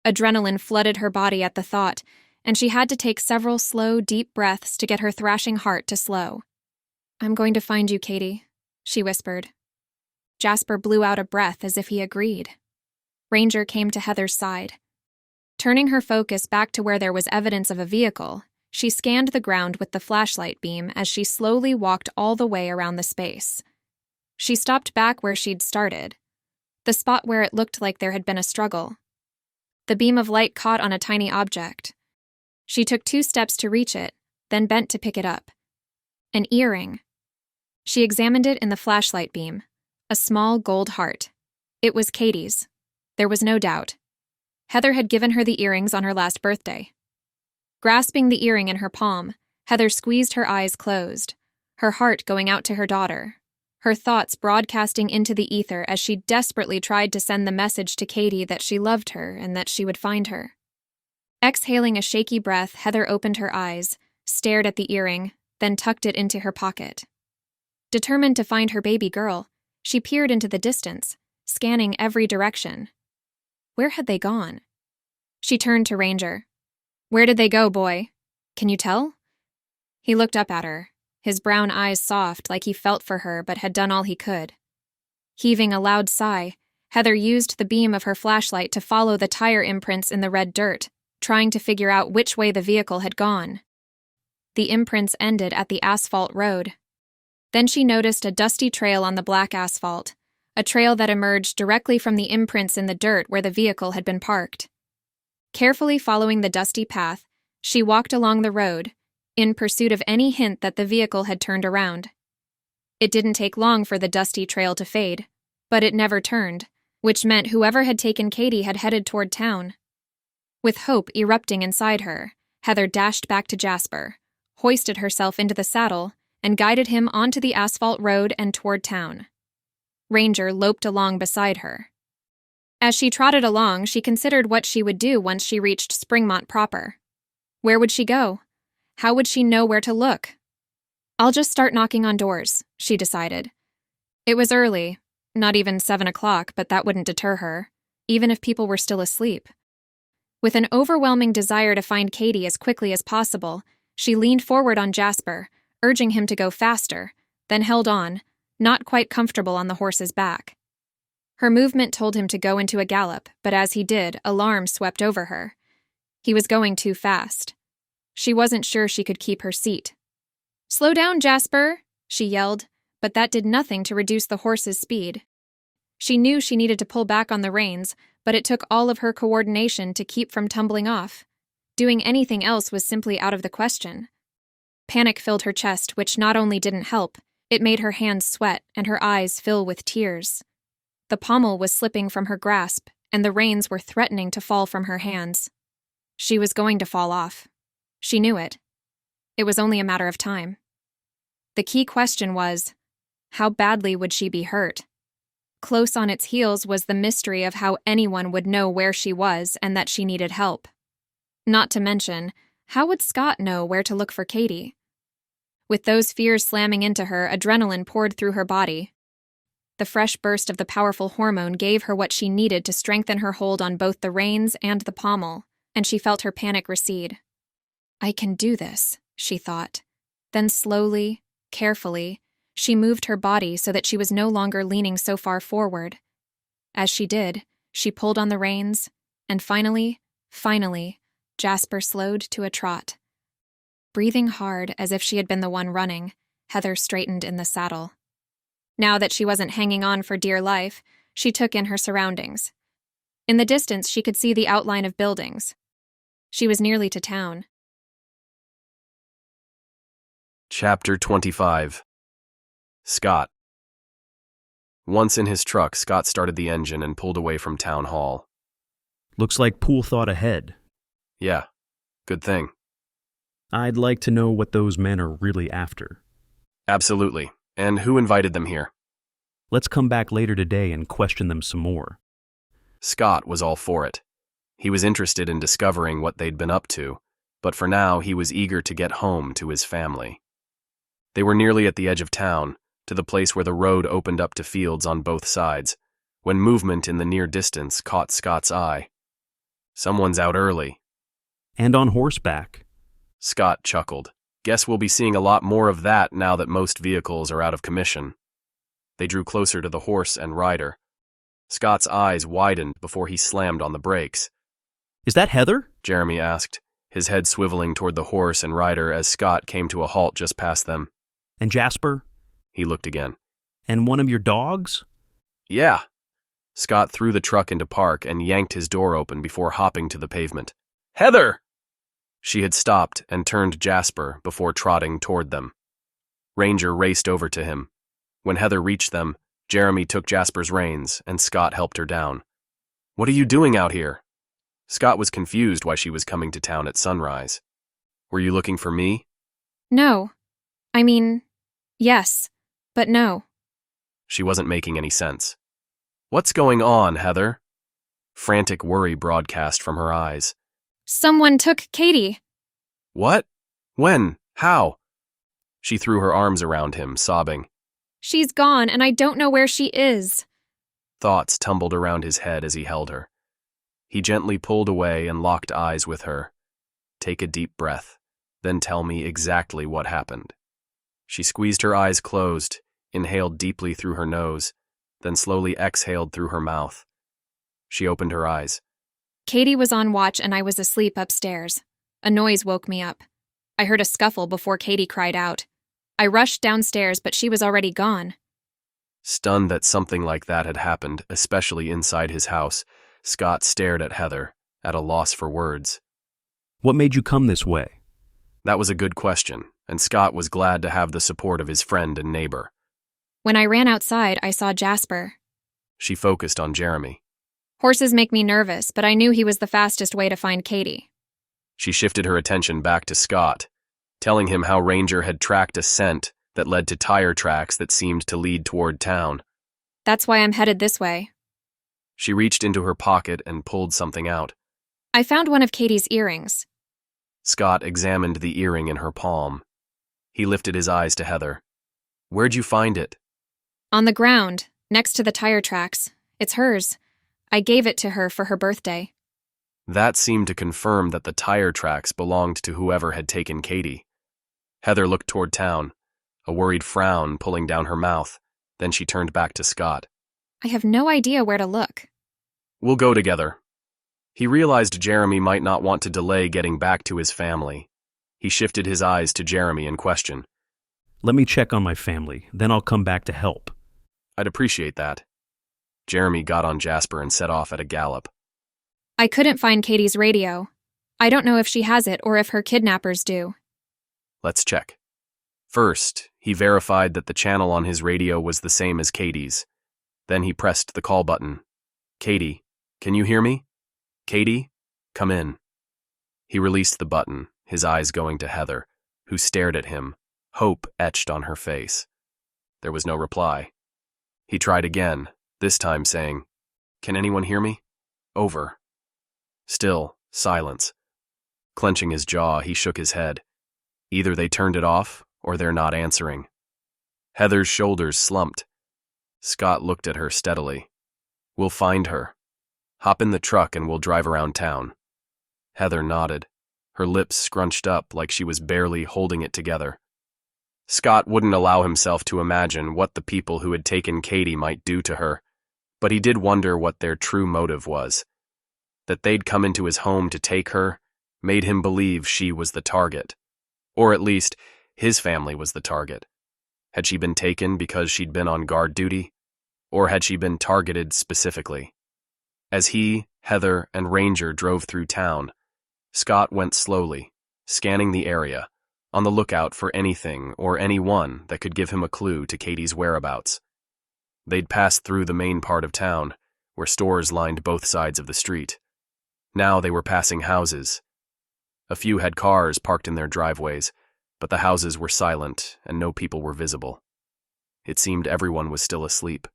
[SPEAKER 1] Adrenaline flooded her body at the thought, and she had to take several slow, deep breaths to get her thrashing heart to slow. "I'm going to find you, Katie," she whispered. Jasper blew out a breath as if he agreed. Ranger came to Heather's side. Turning her focus back to where there was evidence of a vehicle, she scanned the ground with the flashlight beam as she slowly walked all the way around the space. She stopped back where she'd started, the spot where it looked like there had been a struggle. The beam of light caught on a tiny object. She took 2 steps to reach it, then bent to pick it up. An earring. She examined it in the flashlight beam. A small gold heart. It was Katie's. There was no doubt. Heather had given her the earrings on her last birthday. Grasping the earring in her palm, Heather squeezed her eyes closed, her heart going out to her daughter, her thoughts broadcasting into the ether as she desperately tried to send the message to Katie that she loved her and that she would find her. Exhaling a shaky breath, Heather opened her eyes, stared at the earring, then tucked it into her pocket. Determined to find her baby girl, she peered into the distance, scanning every direction. Where had they gone? She turned to Ranger. "Where did they go, boy? Can you tell?" He looked up at her, his brown eyes soft like he felt for her but had done all he could. Heaving a loud sigh, Heather used the beam of her flashlight to follow the tire imprints in the red dirt, trying to figure out which way the vehicle had gone. The imprints ended at the asphalt road. Then she noticed a dusty trail on the black asphalt, a trail that emerged directly from the imprints in the dirt where the vehicle had been parked. Carefully following the dusty path, she walked along the road, in pursuit of any hint that the vehicle had turned around. It didn't take long for the dusty trail to fade, but it never turned, which meant whoever had taken Katie had headed toward town. With hope erupting inside her, Heather dashed back to Jasper, hoisted herself into the saddle, and guided him onto the asphalt road and toward town. Ranger loped along beside her. As she trotted along, she considered what she would do once she reached Springmont proper. Where would she go? How would she know where to look? "I'll just start knocking on doors," she decided. It was early, not even 7 o'clock, but that wouldn't deter her, even if people were still asleep. With an overwhelming desire to find Katie as quickly as possible, she leaned forward on Jasper, urging him to go faster, then held on, not quite comfortable on the horse's back. Her movement told him to go into a gallop, but as he did, alarm swept over her. He was going too fast. She wasn't sure she could keep her seat. "Slow down, Jasper," she yelled, but that did nothing to reduce the horse's speed. She knew she needed to pull back on the reins, but it took all of her coordination to keep from tumbling off. Doing anything else was simply out of the question. Panic filled her chest, which not only didn't help, it made her hands sweat and her eyes fill with tears. The pommel was slipping from her grasp, and the reins were threatening to fall from her hands. She was going to fall off. She knew it. It was only a matter of time. The key question was, how badly would she be hurt? Close on its heels was the mystery of how anyone would know where she was and that she needed help. Not to mention, how would Scott know where to look for Katie? With those fears slamming into her, adrenaline poured through her body. The fresh burst of the powerful hormone gave her what she needed to strengthen her hold on both the reins and the pommel, and she felt her panic recede. I can do this, she thought. Then slowly, carefully, she moved her body so that she was no longer leaning so far forward. As she did, she pulled on the reins, and finally, Jasper slowed to a trot. Breathing hard as if she had been the one running, Heather straightened in the saddle. Now that she wasn't hanging on for dear life, she took in her surroundings. In the distance, she could see the outline of buildings. She was nearly to town.
[SPEAKER 5] Chapter 25. Scott. Once in his truck, Scott started the engine and pulled away from Town Hall.
[SPEAKER 8] Looks like Poole thought ahead.
[SPEAKER 5] Yeah, good thing.
[SPEAKER 8] I'd like to know what those men are really after.
[SPEAKER 5] Absolutely. And who invited them here?
[SPEAKER 8] Let's come back later today and question them some more.
[SPEAKER 5] Scott was all for it. He was interested in discovering what they'd been up to, but for now he was eager to get home to his family. They were nearly at the edge of town, to the place where the road opened up to fields on both sides, when movement in the near distance caught Scott's eye. Someone's out early.
[SPEAKER 8] And on horseback.
[SPEAKER 5] Scott chuckled. Guess we'll be seeing a lot more of that now that most vehicles are out of commission. They drew closer to the horse and rider. Scott's eyes widened before he slammed on the brakes.
[SPEAKER 8] Is that Heather?
[SPEAKER 5] Jeremy asked, his head swiveling toward the horse and rider as Scott came to a halt just past them.
[SPEAKER 8] And Jasper?
[SPEAKER 5] He looked again.
[SPEAKER 8] And one of your dogs?
[SPEAKER 5] Yeah. Scott threw the truck into park and yanked his door open before hopping to the pavement. Heather! She had stopped and turned Jasper before trotting toward them. Ranger raced over to him. When Heather reached them, Jeremy took Jasper's reins and Scott helped her down. What are you doing out here? Scott was confused why she was coming to town at sunrise. Were you looking for me?
[SPEAKER 1] No. I mean, yes, but no.
[SPEAKER 5] She wasn't making any sense. What's going on, Heather? Frantic worry broadcast from her eyes.
[SPEAKER 1] Someone took Katie.
[SPEAKER 5] What? When? How? She threw her arms around him, sobbing.
[SPEAKER 1] She's gone, and I don't know where she is.
[SPEAKER 5] Thoughts tumbled around his head as he held her. He gently pulled away and locked eyes with her. Take a deep breath, then tell me exactly what happened. She squeezed her eyes closed, inhaled deeply through her nose, then slowly exhaled through her mouth. She opened her eyes.
[SPEAKER 1] Katie was on watch and I was asleep upstairs. A noise woke me up. I heard a scuffle before Katie cried out. I rushed downstairs, but she was already gone.
[SPEAKER 5] Stunned that something like that had happened, especially inside his house, Scott stared at Heather, at a loss for words.
[SPEAKER 8] What made you come this way?
[SPEAKER 5] That was a good question, and Scott was glad to have the support of his friend and neighbor.
[SPEAKER 1] When I ran outside, I saw Jasper.
[SPEAKER 5] She focused on Jeremy.
[SPEAKER 1] Horses make me nervous, but I knew he was the fastest way to find Katie.
[SPEAKER 5] She shifted her attention back to Scott, telling him how Ranger had tracked a scent that led to tire tracks that seemed to lead toward town.
[SPEAKER 1] That's why I'm headed this way.
[SPEAKER 5] She reached into her pocket and pulled something out.
[SPEAKER 1] I found one of Katie's earrings.
[SPEAKER 5] Scott examined the earring in her palm. He lifted his eyes to Heather. Where'd you find it?
[SPEAKER 1] On the ground, next to the tire tracks. It's hers. I gave it to her for her birthday.
[SPEAKER 5] That seemed to confirm that the tire tracks belonged to whoever had taken Katie. Heather looked toward town, a worried frown pulling down her mouth. Then she turned back to Scott.
[SPEAKER 1] I have no idea where to look.
[SPEAKER 5] We'll go together. He realized Jeremy might not want to delay getting back to his family. He shifted his eyes to Jeremy in question.
[SPEAKER 8] Let me check on my family, then I'll come back to help.
[SPEAKER 5] I'd appreciate that. Jeremy got on Jasper and set off at a gallop.
[SPEAKER 1] I couldn't find Katie's radio. I don't know if she has it or if her kidnappers do.
[SPEAKER 5] Let's check. First, he verified that the channel on his radio was the same as Katie's. Then he pressed the call button. Katie, can you hear me? Katie, come in. He released the button, his eyes going to Heather, who stared at him, hope etched on her face. There was no reply. He tried again, this time saying, Can anyone hear me? Over. Still, silence. Clenching his jaw, he shook his head. Either they turned it off, or they're not answering. Heather's shoulders slumped. Scott looked at her steadily. We'll find her. Hop in the truck and we'll drive around town. Heather nodded, her lips scrunched up like she was barely holding it together. Scott wouldn't allow himself to imagine what the people who had taken Katie might do to her, but he did wonder what their true motive was. That they'd come into his home to take her made him believe she was the target. Or at least, his family was the target. Had she been taken because she'd been on guard duty? Or had she been targeted specifically? As he, Heather, and Ranger drove through town, Scott went slowly, scanning the area, on the lookout for anything or anyone that could give him a clue to Katie's whereabouts. They'd passed through the main part of town, where stores lined both sides of the street. Now they were passing houses. A few had cars parked in their driveways, but the houses were silent and no people were visible. It seemed everyone was still asleep.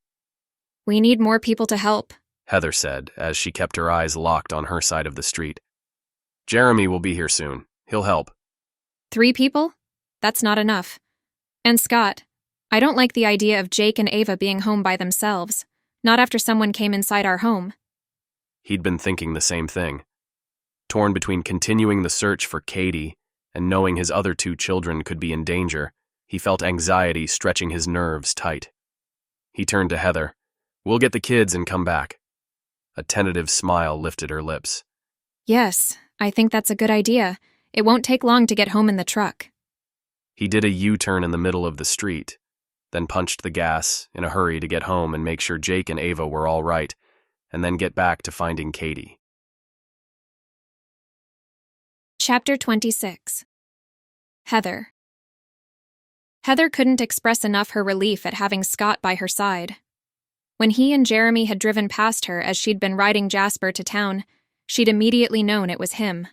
[SPEAKER 1] We need more people to help,
[SPEAKER 5] Heather said, as she kept her eyes locked on her side of the street. Jeremy will be here soon. He'll help.
[SPEAKER 1] 3 people? That's not enough. And Scott, I don't like the idea of Jake and Ava being home by themselves, not after someone came inside our home.
[SPEAKER 5] He'd been thinking the same thing. Torn between continuing the search for Katie and knowing his other 2 children could be in danger, he felt anxiety stretching his nerves tight. He turned to Heather. We'll get the kids and come back. A tentative smile lifted her lips.
[SPEAKER 1] Yes, I think that's a good idea. It won't take long to get home in the truck.
[SPEAKER 5] He did a U-turn in the middle of the street, then punched the gas in a hurry to get home and make sure Jake and Ava were all right, and then get back to finding Katie.
[SPEAKER 1] Chapter 26. Heather. Heather couldn't express enough her relief at having Scott by her side. When he and Jeremy had driven past her as she'd been riding Jasper to town, she'd immediately known it was him.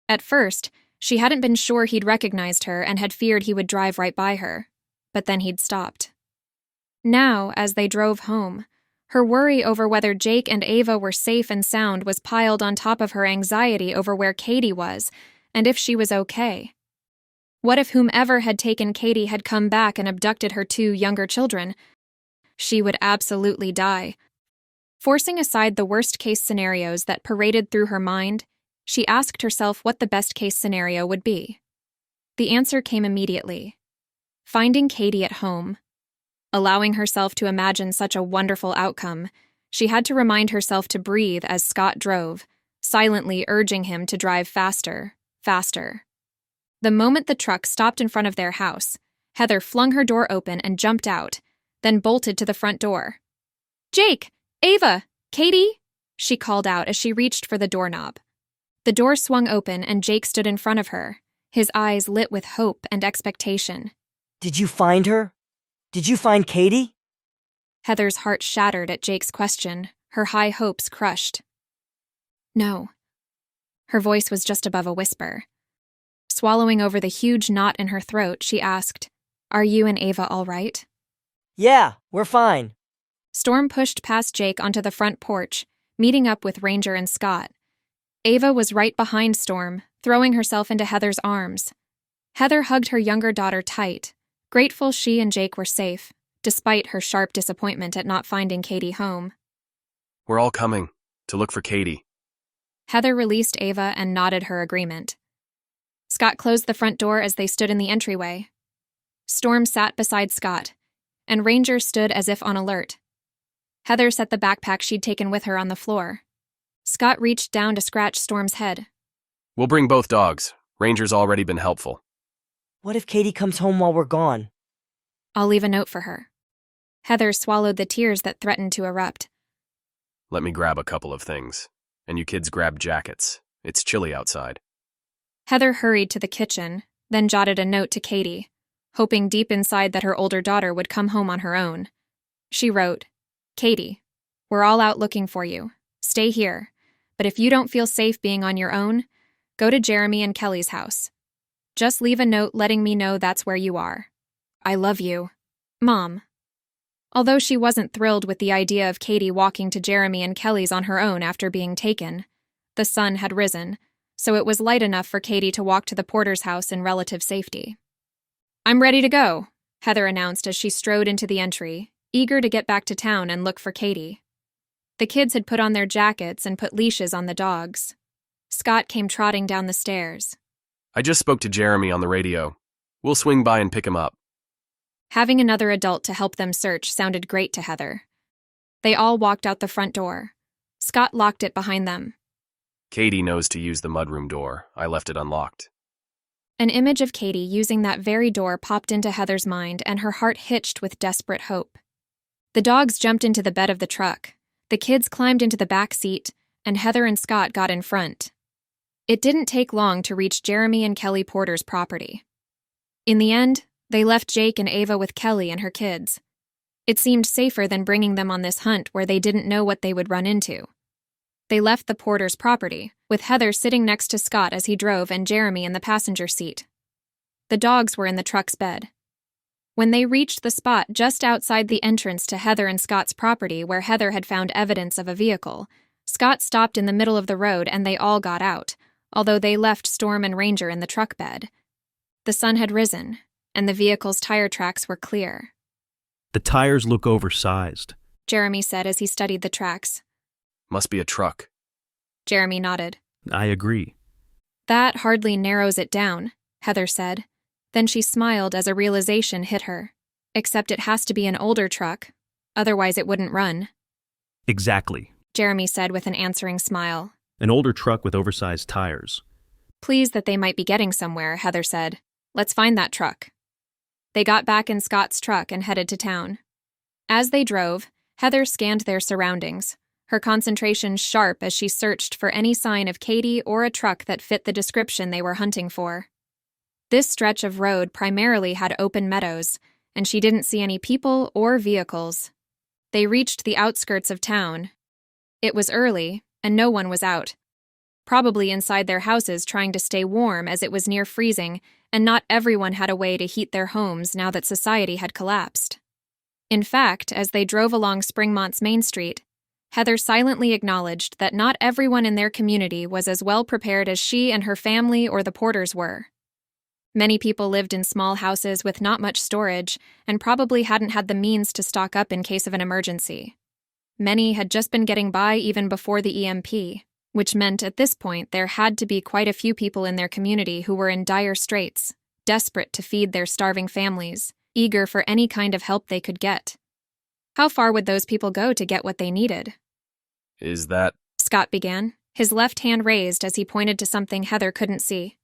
[SPEAKER 1] At first, she hadn't been sure he'd recognized her and had feared he would drive right by her, but then he'd stopped. Now, as they drove home, her worry over whether Jake and Ava were safe and sound was piled on top of her anxiety over where Katie was and if she was okay. What if whomever had taken Katie had come back and abducted her 2 younger children? She would absolutely die. Forcing aside the worst-case scenarios that paraded through her mind, she asked herself what the best-case scenario would be. The answer came immediately. Finding Katie at home. Allowing herself to imagine such a wonderful outcome, she had to remind herself to breathe as Scott drove, silently urging him to drive faster, faster. The moment the truck stopped in front of their house, Heather flung her door open and jumped out, then bolted to the front door. "Jake! Ava! Katie!" she called out as she reached for the doorknob. The door swung open and Jake stood in front of her, his eyes lit with hope and expectation.
[SPEAKER 3] Did you find her? Did you find Katie?
[SPEAKER 1] Heather's heart shattered at Jake's question, her high hopes crushed. No. Her voice was just above a whisper. Swallowing over the huge knot in her throat, she asked, "Are you and Ava all right?"
[SPEAKER 3] Yeah, we're fine.
[SPEAKER 1] Storm pushed past Jake onto the front porch, meeting up with Ranger and Scott. Ava was right behind Storm, throwing herself into Heather's arms. Heather hugged her younger daughter tight, grateful she and Jake were safe, despite her sharp disappointment at not finding Katie home.
[SPEAKER 5] We're all coming to look for Katie.
[SPEAKER 1] Heather released Ava and nodded her agreement. Scott closed the front door as they stood in the entryway. Storm sat beside Scott, and Ranger stood as if on alert. Heather set the backpack she'd taken with her on the floor. Scott reached down to scratch Storm's head.
[SPEAKER 5] We'll bring both dogs. Ranger's already been helpful.
[SPEAKER 3] What if Katie comes home while we're gone?
[SPEAKER 1] I'll leave a note for her. Heather swallowed the tears that threatened to erupt.
[SPEAKER 5] Let me grab a couple of things. And you kids grab jackets. It's chilly outside.
[SPEAKER 1] Heather hurried to the kitchen, then jotted a note to Katie, hoping deep inside that her older daughter would come home on her own. She wrote, Katie, we're all out looking for you. Stay here. But if you don't feel safe being on your own, go to Jeremy and Kelly's house. Just leave a note letting me know that's where you are. I love you. Mom. Although she wasn't thrilled with the idea of Katie walking to Jeremy and Kelly's on her own after being taken, the sun had risen, so it was light enough for Katie to walk to the Porter's house in relative safety. I'm ready to go, Heather announced as she strode into the entry, eager to get back to town and look for Katie. The kids had put on their jackets and put leashes on the dogs. Scott came trotting down the stairs.
[SPEAKER 5] I just spoke to Jeremy on the radio. We'll swing by and pick him up.
[SPEAKER 1] Having another adult to help them search sounded great to Heather. They all walked out the front door. Scott locked it behind them.
[SPEAKER 5] Katie knows to use the mudroom door. I left it unlocked.
[SPEAKER 1] An image of Katie using that very door popped into Heather's mind, and her heart hitched with desperate hope. The dogs jumped into the bed of the truck. The kids climbed into the back seat, and Heather and Scott got in front. It didn't take long to reach Jeremy and Kelly Porter's property. In the end, they left Jake and Ava with Kelly and her kids. It seemed safer than bringing them on this hunt where they didn't know what they would run into. They left the Porter's property, with Heather sitting next to Scott as he drove and Jeremy in the passenger seat. The dogs were in the truck's bed. When they reached the spot just outside the entrance to Heather and Scott's property where Heather had found evidence of a vehicle, Scott stopped in the middle of the road and they all got out, although they left Storm and Ranger in the truck bed. The sun had risen, and the vehicle's tire tracks were clear.
[SPEAKER 8] The tires look oversized,
[SPEAKER 1] Jeremy said as he studied the tracks.
[SPEAKER 5] Must be a truck.
[SPEAKER 1] Jeremy nodded.
[SPEAKER 8] I agree.
[SPEAKER 1] That hardly narrows it down, Heather said. Then she smiled as a realization hit her. Except it has to be an older truck, otherwise it wouldn't run.
[SPEAKER 8] Exactly,
[SPEAKER 1] Jeremy said with an answering smile.
[SPEAKER 8] An older truck with oversized tires.
[SPEAKER 1] Pleased that they might be getting somewhere, Heather said. Let's find that truck. They got back in Scott's truck and headed to town. As they drove, Heather scanned their surroundings, her concentration sharp as she searched for any sign of Katie or a truck that fit the description they were hunting for. This stretch of road primarily had open meadows, and she didn't see any people or vehicles. They reached the outskirts of town. It was early, and no one was out. Probably inside their houses trying to stay warm as it was near freezing, and not everyone had a way to heat their homes now that society had collapsed. In fact, as they drove along Springmont's Main Street, Heather silently acknowledged that not everyone in their community was as well prepared as she and her family or the Porters were. Many people lived in small houses with not much storage and probably hadn't had the means to stock up in case of an emergency. Many had just been getting by even before the EMP, which meant at this point there had to be quite a few people in their community who were in dire straits, desperate to feed their starving families, eager for any kind of help they could get. How far would those people go to get what they needed?
[SPEAKER 5] Is that...
[SPEAKER 1] Scott began, his left hand raised as he pointed to something Heather couldn't see.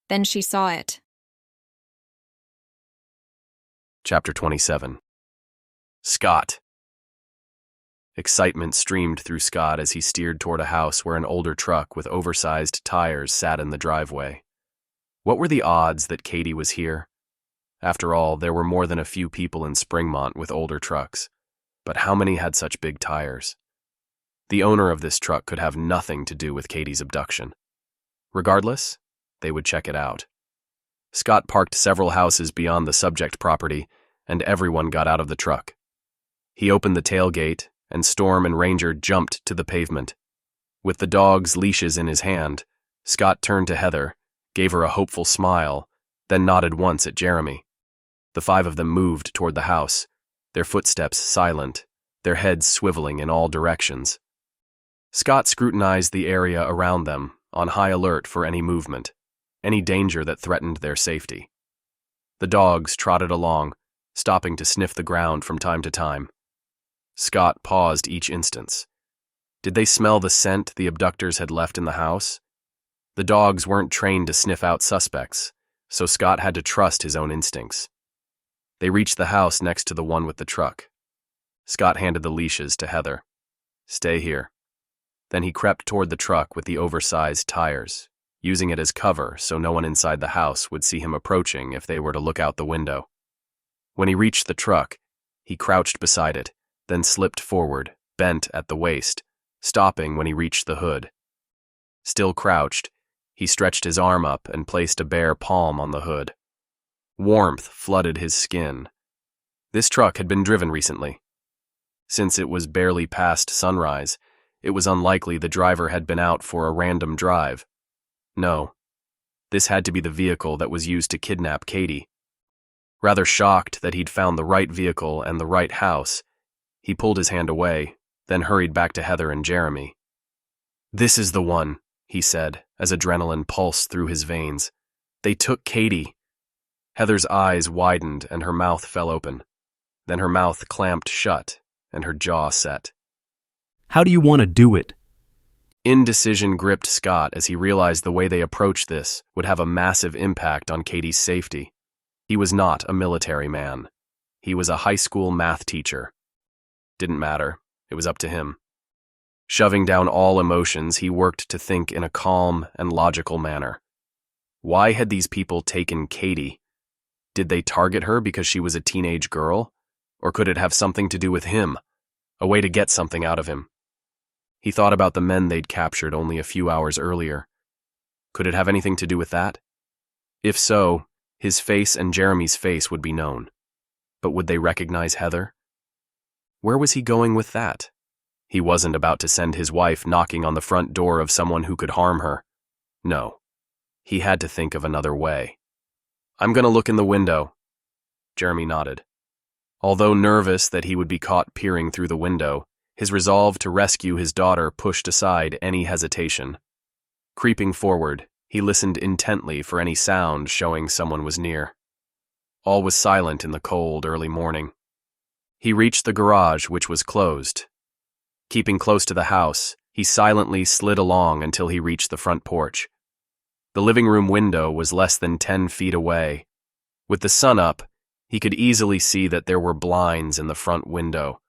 [SPEAKER 1] Then she saw it.
[SPEAKER 5] Chapter 27. Scott. Excitement streamed through Scott as he steered toward a house where an older truck with oversized tires sat in the driveway. What were the odds that Katie was here? After all, there were more than a few people in Springmont with older trucks, but how many had such big tires? The owner of this truck could have nothing to do with Katie's abduction. Regardless, they would check it out. Scott parked several houses beyond the subject property, and everyone got out of the truck. He opened the tailgate, and Storm and Ranger jumped to the pavement. With the dog's leashes in his hand, Scott turned to Heather, gave her a hopeful smile, then nodded once at Jeremy. The five of them moved toward the house, their footsteps silent, their heads swiveling in all directions. Scott scrutinized the area around them, on high alert for any movement, any danger that threatened their safety. The dogs trotted along, stopping to sniff the ground from time to time. Scott paused each instance. Did they smell the scent the abductors had left in the house? The dogs weren't trained to sniff out suspects, so Scott had to trust his own instincts. They reached the house next to the one with the truck. Scott handed the leashes to Heather. Stay here. Then he crept toward the truck with the oversized tires, using it as cover so no one inside the house would see him approaching if they were to look out the window. When he reached the truck, he crouched beside it, then slipped forward, bent at the waist, stopping when he reached the hood. Still crouched, he stretched his arm up and placed a bare palm on the hood. Warmth flooded his skin. This truck had been driven recently. Since it was barely past sunrise, it was unlikely the driver had been out for a random drive. No, this had to be the vehicle that was used to kidnap Katie. Rather shocked that he'd found the right vehicle and the right house, he pulled his hand away, then hurried back to Heather and Jeremy. "This is the one," he said, as adrenaline pulsed through his veins. "They took Katie." Heather's eyes widened and her mouth fell open. Then her mouth clamped shut and her jaw set.
[SPEAKER 8] How do you want to do it?
[SPEAKER 5] Indecision gripped Scott as he realized the way they approached this would have a massive impact on Katie's safety. He was not a military man. He was a high school math teacher. Didn't matter. It was up to him. Shoving down all emotions, he worked to think in a calm and logical manner. Why had these people taken Katie? Did they target her because she was a teenage girl? Or could it have something to do with him? A way to get something out of him? He thought about the men they'd captured only a few hours earlier. Could it have anything to do with that? If so, his face and Jeremy's face would be known. But would they recognize Heather? Where was he going with that? He wasn't about to send his wife knocking on the front door of someone who could harm her. No. He had to think of another way. "I'm going to look in the window." Jeremy nodded. Although nervous that he would be caught peering through the window, his resolve to rescue his daughter pushed aside any hesitation. Creeping forward, he listened intently for any sound showing someone was near. All was silent in the cold, early morning. He reached the garage, which was closed. Keeping close to the house, he silently slid along until he reached the front porch. The living room window was less than 10 feet away. With the sun up, he could easily see that there were blinds in the front window.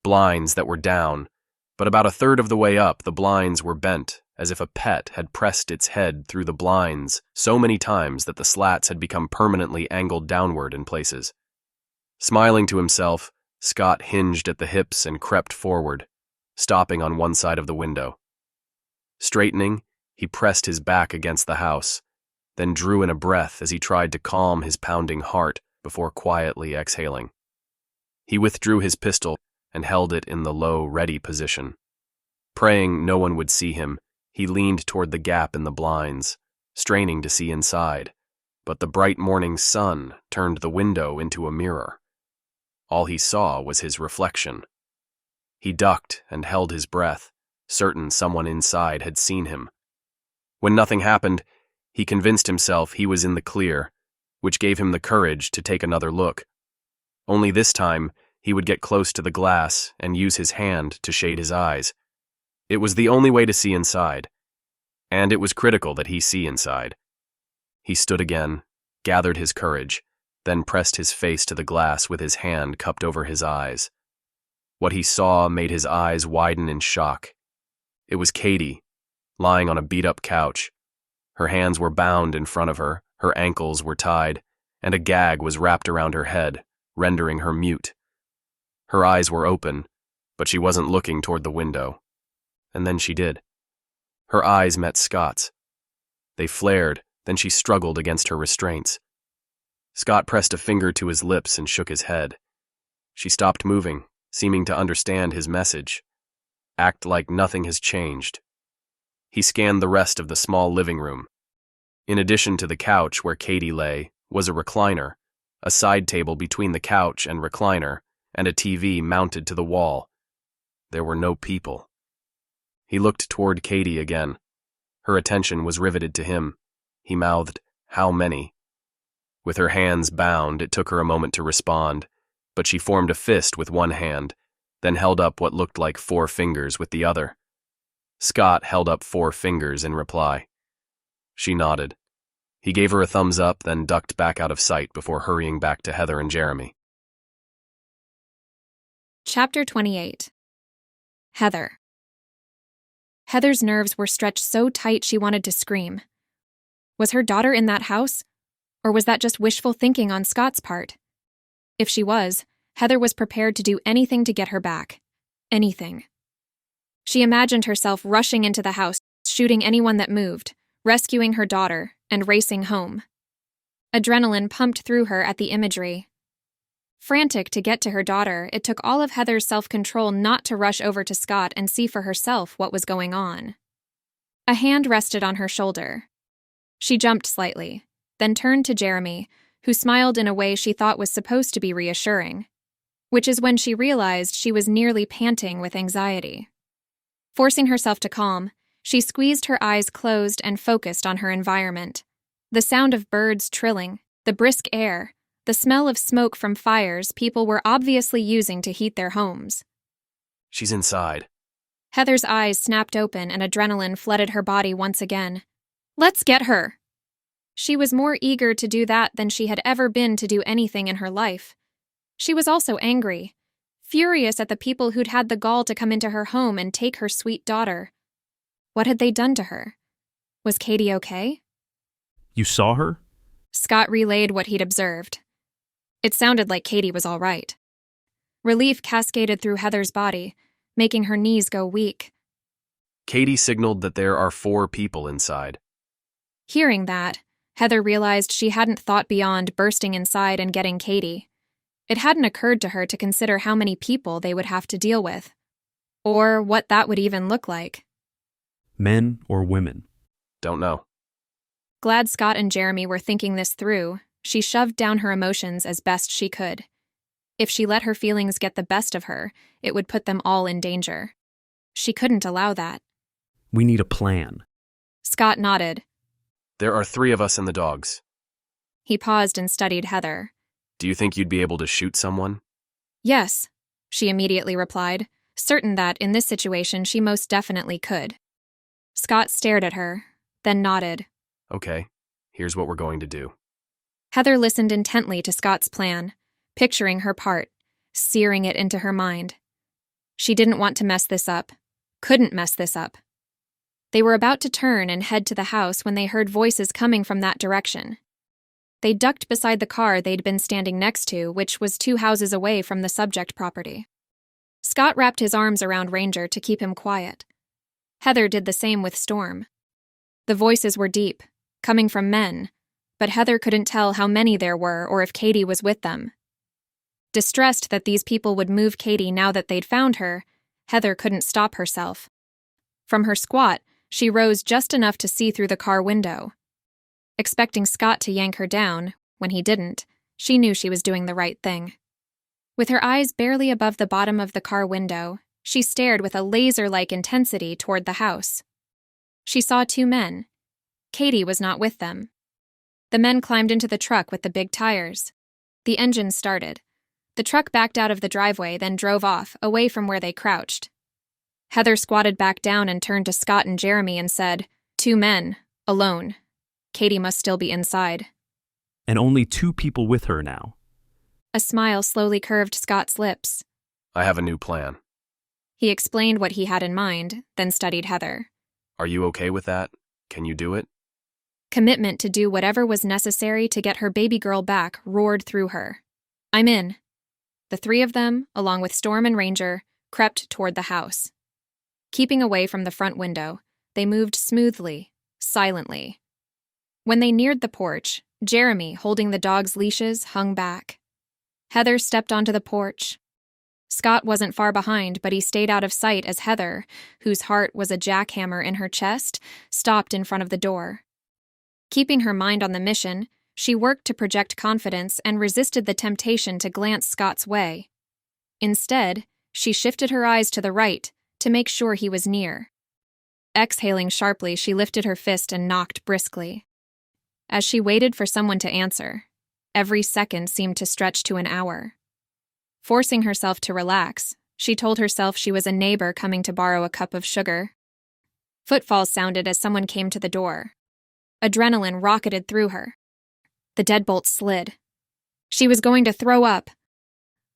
[SPEAKER 5] Blinds that were down, but about a third of the way up, the blinds were bent, as if a pet had pressed its head through the blinds so many times that the slats had become permanently angled downward in places. Smiling to himself, Scott hinged at the hips and crept forward, stopping on one side of the window. Straightening, he pressed his back against the house, then drew in a breath as he tried to calm his pounding heart before quietly exhaling. He withdrew his pistol and held it in the low, ready position. Praying no one would see him, he leaned toward the gap in the blinds, straining to see inside, but the bright morning sun turned the window into a mirror. All he saw was his reflection. He ducked and held his breath, certain someone inside had seen him. When nothing happened, he convinced himself he was in the clear, which gave him the courage to take another look. Only this time, he would get close to the glass and use his hand to shade his eyes. It was the only way to see inside, and it was critical that he see inside. He stood again, gathered his courage, then pressed his face to the glass with his hand cupped over his eyes. What he saw made his eyes widen in shock. It was Katie, lying on a beat-up couch. Her hands were bound in front of her, her ankles were tied, and a gag was wrapped around her head, rendering her mute. Her eyes were open, but she wasn't looking toward the window. And then she did. Her eyes met Scott's. They flared, then she struggled against her restraints. Scott pressed a finger to his lips and shook his head. She stopped moving, seeming to understand his message. Act like nothing has changed. He scanned the rest of the small living room. In addition to the couch where Katie lay, was a recliner, a side table between the couch and recliner, and a TV mounted to the wall. There were no people. He looked toward Katie again. Her attention was riveted to him. He mouthed, "How many?" With her hands bound, it took her a moment to respond, but she formed a fist with one hand, then held up what looked like 4 fingers with the other. Scott held up 4 fingers in reply. She nodded. He gave her a thumbs up, then ducked back out of sight before hurrying back to Heather and Jeremy.
[SPEAKER 1] Chapter 28. Heather. Heather's nerves were stretched so tight she wanted to scream. Was her daughter in that house? Or was that just wishful thinking on Scott's part? If she was, Heather was prepared to do anything to get her back. Anything. She imagined herself rushing into the house, shooting anyone that moved, rescuing her daughter, and racing home. Adrenaline pumped through her at the imagery. Frantic to get to her daughter, it took all of Heather's self-control not to rush over to Scott and see for herself what was going on. A hand rested on her shoulder. She jumped slightly, then turned to Jeremy, who smiled in a way she thought was supposed to be reassuring, which is when she realized she was nearly panting with anxiety. Forcing herself to calm, she squeezed her eyes closed and focused on her environment. The sound of birds trilling, the brisk air, the smell of smoke from fires people were obviously using to heat their homes.
[SPEAKER 5] She's inside.
[SPEAKER 1] Heather's eyes snapped open and adrenaline flooded her body once again. Let's get her! She was more eager to do that than she had ever been to do anything in her life. She was also angry, furious at the people who'd had the gall to come into her home and take her sweet daughter. What had they done to her? Was Katie okay?
[SPEAKER 8] You saw her?
[SPEAKER 1] Scott relayed what he'd observed. It sounded like Katie was all right. Relief cascaded through Heather's body, making her knees go weak.
[SPEAKER 5] Katie signaled that there are 4 people inside.
[SPEAKER 1] Hearing that, Heather realized she hadn't thought beyond bursting inside and getting Katie. It hadn't occurred to her to consider how many people they would have to deal with, or what that would even look like.
[SPEAKER 8] Men or women?
[SPEAKER 5] Don't know.
[SPEAKER 1] Glad Scott and Jeremy were thinking this through, she shoved down her emotions as best she could. If she let her feelings get the best of her, it would put them all in danger. She couldn't allow that.
[SPEAKER 8] We need a plan.
[SPEAKER 1] Scott nodded.
[SPEAKER 5] There are 3 of us and the dogs.
[SPEAKER 1] He paused and studied Heather.
[SPEAKER 5] Do you think you'd be able to shoot someone?
[SPEAKER 1] Yes, she immediately replied, certain that in this situation she most definitely could. Scott stared at her, then nodded.
[SPEAKER 5] Okay, here's what we're going to do.
[SPEAKER 1] Heather listened intently to Scott's plan, picturing her part, searing it into her mind. She didn't want to mess this up, couldn't mess this up. They were about to turn and head to the house when they heard voices coming from that direction. They ducked beside the car they'd been standing next to, which was 2 houses away from the subject property. Scott wrapped his arms around Ranger to keep him quiet. Heather did the same with Storm. The voices were deep, coming from men, but Heather couldn't tell how many there were or if Katie was with them. Distressed that these people would move Katie now that they'd found her, Heather couldn't stop herself. From her squat, she rose just enough to see through the car window. Expecting Scott to yank her down, when he didn't, she knew she was doing the right thing. With her eyes barely above the bottom of the car window, she stared with a laser-like intensity toward the house. She saw 2 men. Katie was not with them. The men climbed into the truck with the big tires. The engine started. The truck backed out of the driveway, then drove off, away from where they crouched. Heather squatted back down and turned to Scott and Jeremy and said, 2 men, alone. Katie must still be inside.
[SPEAKER 8] And only 2 people with her now.
[SPEAKER 1] A smile slowly curved Scott's lips.
[SPEAKER 5] I have a new plan.
[SPEAKER 1] He explained what he had in mind, then studied Heather.
[SPEAKER 5] Are you okay with that? Can you do it?
[SPEAKER 1] Commitment to do whatever was necessary to get her baby girl back roared through her. I'm in. The 3 of them, along with Storm and Ranger, crept toward the house. Keeping away from the front window, they moved smoothly, silently. When they neared the porch, Jeremy, holding the dog's leashes, hung back. Heather stepped onto the porch. Scott wasn't far behind, but he stayed out of sight as Heather, whose heart was a jackhammer in her chest, stopped in front of the door. Keeping her mind on the mission, she worked to project confidence and resisted the temptation to glance Scott's way. Instead, she shifted her eyes to the right to make sure he was near. Exhaling sharply, she lifted her fist and knocked briskly. As she waited for someone to answer, every second seemed to stretch to an hour. Forcing herself to relax, she told herself she was a neighbor coming to borrow a cup of sugar. Footfalls sounded as someone came to the door. Adrenaline rocketed through her. The deadbolt slid. She was going to throw up.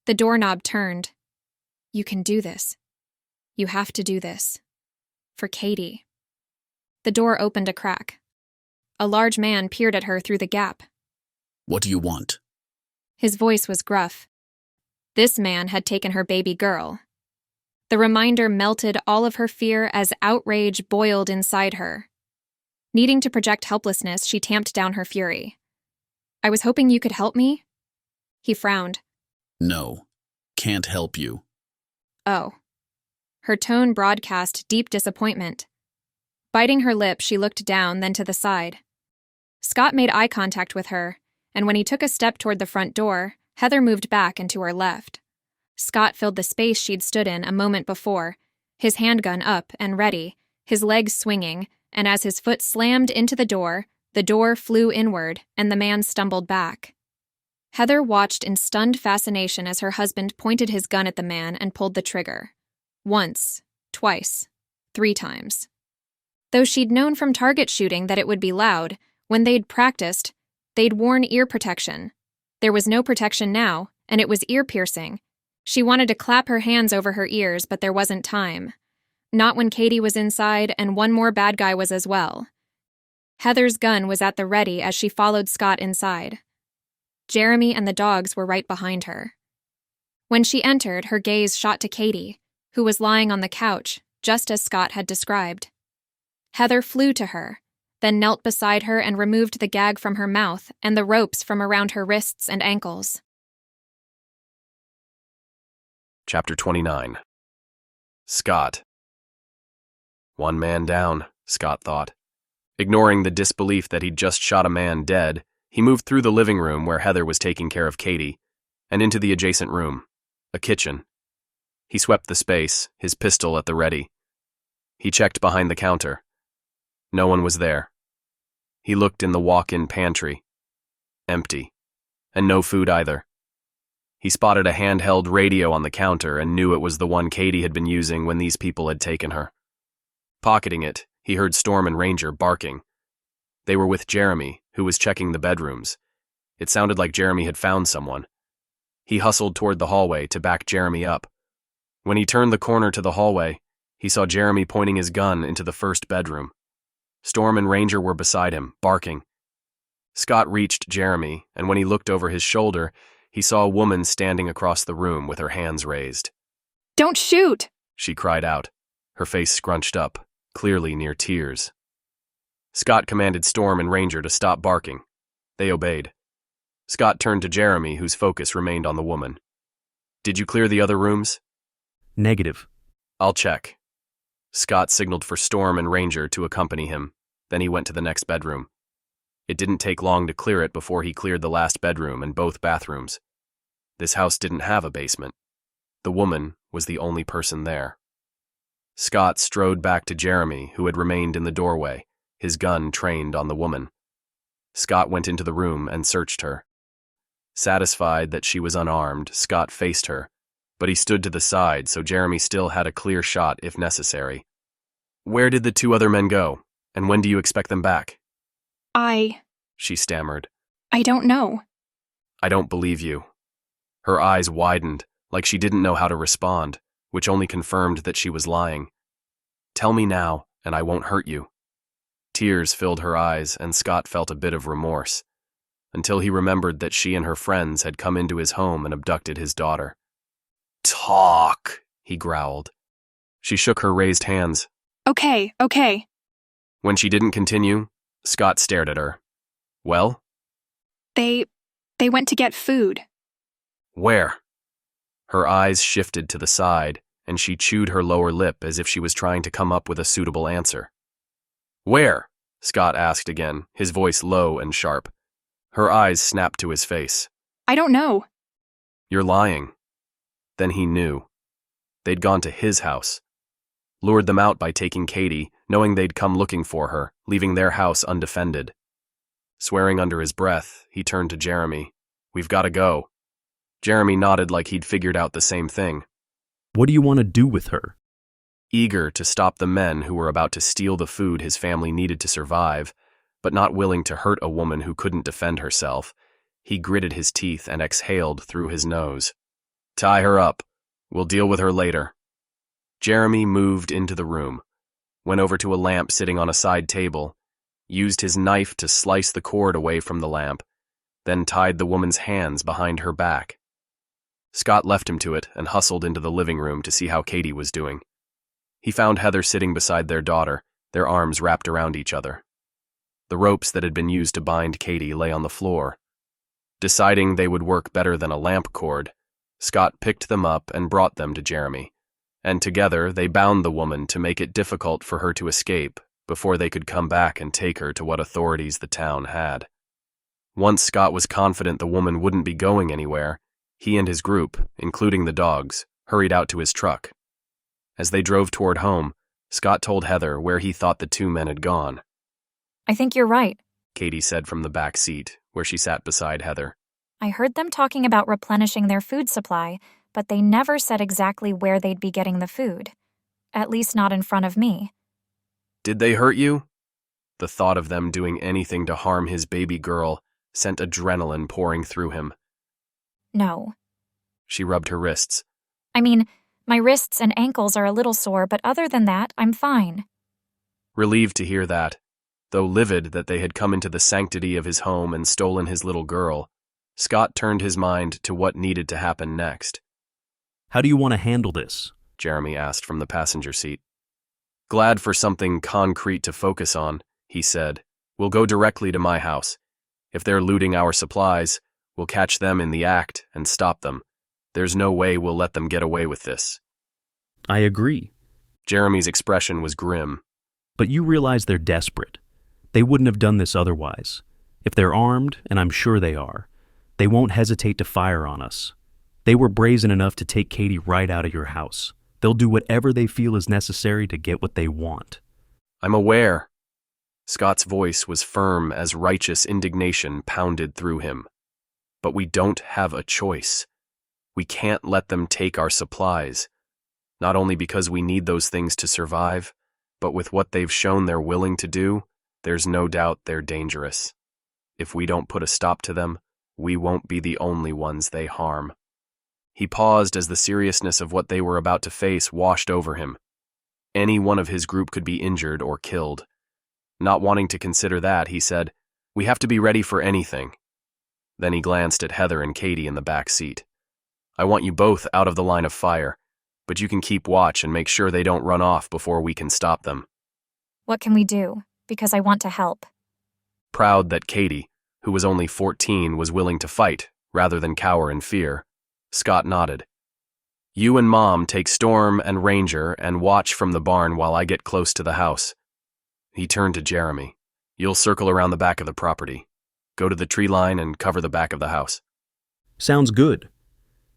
[SPEAKER 1] The doorknob turned. You can do this. You have to do this. For Katie. The door opened a crack. A large man peered at her through the gap.
[SPEAKER 7] What do you want?
[SPEAKER 1] His voice was gruff. This man had taken her baby girl. The reminder melted all of her fear as outrage boiled inside her. Needing to project helplessness, she tamped down her fury. "I was hoping you could help me?" He frowned.
[SPEAKER 7] "No, can't help you."
[SPEAKER 1] "Oh." Her tone broadcast deep disappointment. Biting her lip, she looked down, then to the side. Scott made eye contact with her, and when he took a step toward the front door, Heather moved back and to her left. Scott filled the space she'd stood in a moment before, his handgun up and ready, his legs swinging, and as his foot slammed into the door flew inward, and the man stumbled back. Heather watched in stunned fascination as her husband pointed his gun at the man and pulled the trigger. Once, twice, 3 times. Though she'd known from target shooting that it would be loud, when they'd practiced, they'd worn ear protection. There was no protection now, and it was ear-piercing. She wanted to clap her hands over her ears, but there wasn't time. Not when Katie was inside, and one more bad guy was as well. Heather's gun was at the ready as she followed Scott inside. Jeremy and the dogs were right behind her. When she entered, her gaze shot to Katie, who was lying on the couch, just as Scott had described. Heather flew to her, then knelt beside her and removed the gag from her mouth and the ropes from around her wrists and ankles.
[SPEAKER 5] Chapter 29. Scott. One man down, Scott thought. Ignoring the disbelief that he'd just shot a man dead, he moved through the living room where Heather was taking care of Katie, and into the adjacent room, a kitchen. He swept the space, his pistol at the ready. He checked behind the counter. No one was there. He looked in the walk-in pantry. Empty. And no food either. He spotted a handheld radio on the counter and knew it was the one Katie had been using when these people had taken her. Pocketing it, he heard Storm and Ranger barking. They were with Jeremy, who was checking the bedrooms. It sounded like Jeremy had found someone. He hustled toward the hallway to back Jeremy up. When he turned the corner to the hallway, he saw Jeremy pointing his gun into the first bedroom. Storm and Ranger were beside him, barking. Scott reached Jeremy, and when he looked over his shoulder, he saw a woman standing across the room with her hands raised.
[SPEAKER 11] "Don't shoot!"
[SPEAKER 5] she cried out, her face scrunched up, clearly near tears. Scott commanded Storm and Ranger to stop barking. They obeyed. Scott turned to Jeremy, whose focus remained on the woman. "Did you clear the other rooms?"
[SPEAKER 8] "Negative."
[SPEAKER 5] "I'll check." Scott signaled for Storm and Ranger to accompany him. Then he went to the next bedroom. It didn't take long to clear it before he cleared the last bedroom and both bathrooms. This house didn't have a basement. The woman was the only person there. Scott strode back to Jeremy, who had remained in the doorway, his gun trained on the woman. Scott went into the room and searched her. Satisfied that she was unarmed, Scott faced her, but he stood to the side so Jeremy still had a clear shot if necessary. "Where did the 2 other men go, and when do you expect them back?"
[SPEAKER 11] She
[SPEAKER 5] stammered.
[SPEAKER 11] "I don't know."
[SPEAKER 5] "I don't believe you." Her eyes widened, like she didn't know how to respond, which only confirmed that she was lying. "Tell me now, and I won't hurt you." Tears filled her eyes, and Scott felt a bit of remorse, until he remembered that she and her friends had come into his home and abducted his daughter. "Talk," he growled. She shook her raised hands.
[SPEAKER 11] Okay.
[SPEAKER 5] When she didn't continue, Scott stared at her. "Well?"
[SPEAKER 11] They went to get food."
[SPEAKER 5] "Where?" Her eyes shifted to the side, and she chewed her lower lip as if she was trying to come up with a suitable answer. "Where?" Scott asked again, his voice low and sharp. Her eyes snapped to his face.
[SPEAKER 11] "I don't know."
[SPEAKER 5] "You're lying." Then he knew. They'd gone to his house. Lured them out by taking Katie, knowing they'd come looking for her, leaving their house undefended. Swearing under his breath, he turned to Jeremy. "We've got to go." Jeremy nodded like he'd figured out the same thing.
[SPEAKER 8] "What do you want to do with her?"
[SPEAKER 5] Eager to stop the men who were about to steal the food his family needed to survive, but not willing to hurt a woman who couldn't defend herself, he gritted his teeth and exhaled through his nose. "Tie her up. We'll deal with her later." Jeremy moved into the room, went over to a lamp sitting on a side table, used his knife to slice the cord away from the lamp, then tied the woman's hands behind her back. Scott left him to it and hustled into the living room to see how Katie was doing. He found Heather sitting beside their daughter, their arms wrapped around each other. The ropes that had been used to bind Katie lay on the floor. Deciding they would work better than a lamp cord, Scott picked them up and brought them to Jeremy, and together they bound the woman to make it difficult for her to escape before they could come back and take her to what authorities the town had. Once Scott was confident the woman wouldn't be going anywhere, he and his group, including the dogs, hurried out to his truck. As they drove toward home, Scott told Heather where he thought the two men had gone.
[SPEAKER 2] I think you're right.
[SPEAKER 5] Katie said from the back seat, where she sat beside Heather.
[SPEAKER 2] I heard them talking about replenishing their food supply, but they never said exactly where they'd be getting the food. At least not in front of me.
[SPEAKER 5] Did they hurt you? The thought of them doing anything to harm his baby girl sent adrenaline pouring through him.
[SPEAKER 2] No.
[SPEAKER 5] She rubbed her wrists.
[SPEAKER 2] I mean, my wrists and ankles are a little sore, but other than that, I'm fine.
[SPEAKER 5] Relieved to hear that, though livid that they had come into the sanctity of his home and stolen his little girl, Scott turned his mind to what needed to happen next.
[SPEAKER 8] How do you want to handle this?
[SPEAKER 5] Jeremy asked from the passenger seat. Glad for something concrete to focus on, he said. We'll go directly to my house. If they're looting our supplies, we'll catch them in the act and stop them. There's no way we'll let them get away with this.
[SPEAKER 8] I agree.
[SPEAKER 5] Jeremy's expression was grim.
[SPEAKER 8] But you realize they're desperate. They wouldn't have done this otherwise. If they're armed, and I'm sure they are, they won't hesitate to fire on us. They were brazen enough to take Katie right out of your house. They'll do whatever they feel is necessary to get what they want.
[SPEAKER 5] I'm aware. Scott's voice was firm as righteous indignation pounded through him. But we don't have a choice. We can't let them take our supplies. Not only because we need those things to survive, but with what they've shown they're willing to do, there's no doubt they're dangerous. If we don't put a stop to them, we won't be the only ones they harm. He paused as the seriousness of what they were about to face washed over him. Any one of his group could be injured or killed. Not wanting to consider that, he said, "We have to be ready for anything." Then he glanced at Heather and Katie in the back seat. "I want you both out of the line of fire, but you can keep watch and make sure they don't run off before we can stop them."
[SPEAKER 2] What can we do? Because I want to help.
[SPEAKER 5] Proud that Katie, who was only 14, was willing to fight rather than cower in fear, Scott nodded. "You and Mom take Storm and Ranger and watch from the barn while I get close to the house." He turned to Jeremy. "You'll circle around the back of the property. Go to the tree line and cover the back of the house."
[SPEAKER 8] Sounds good.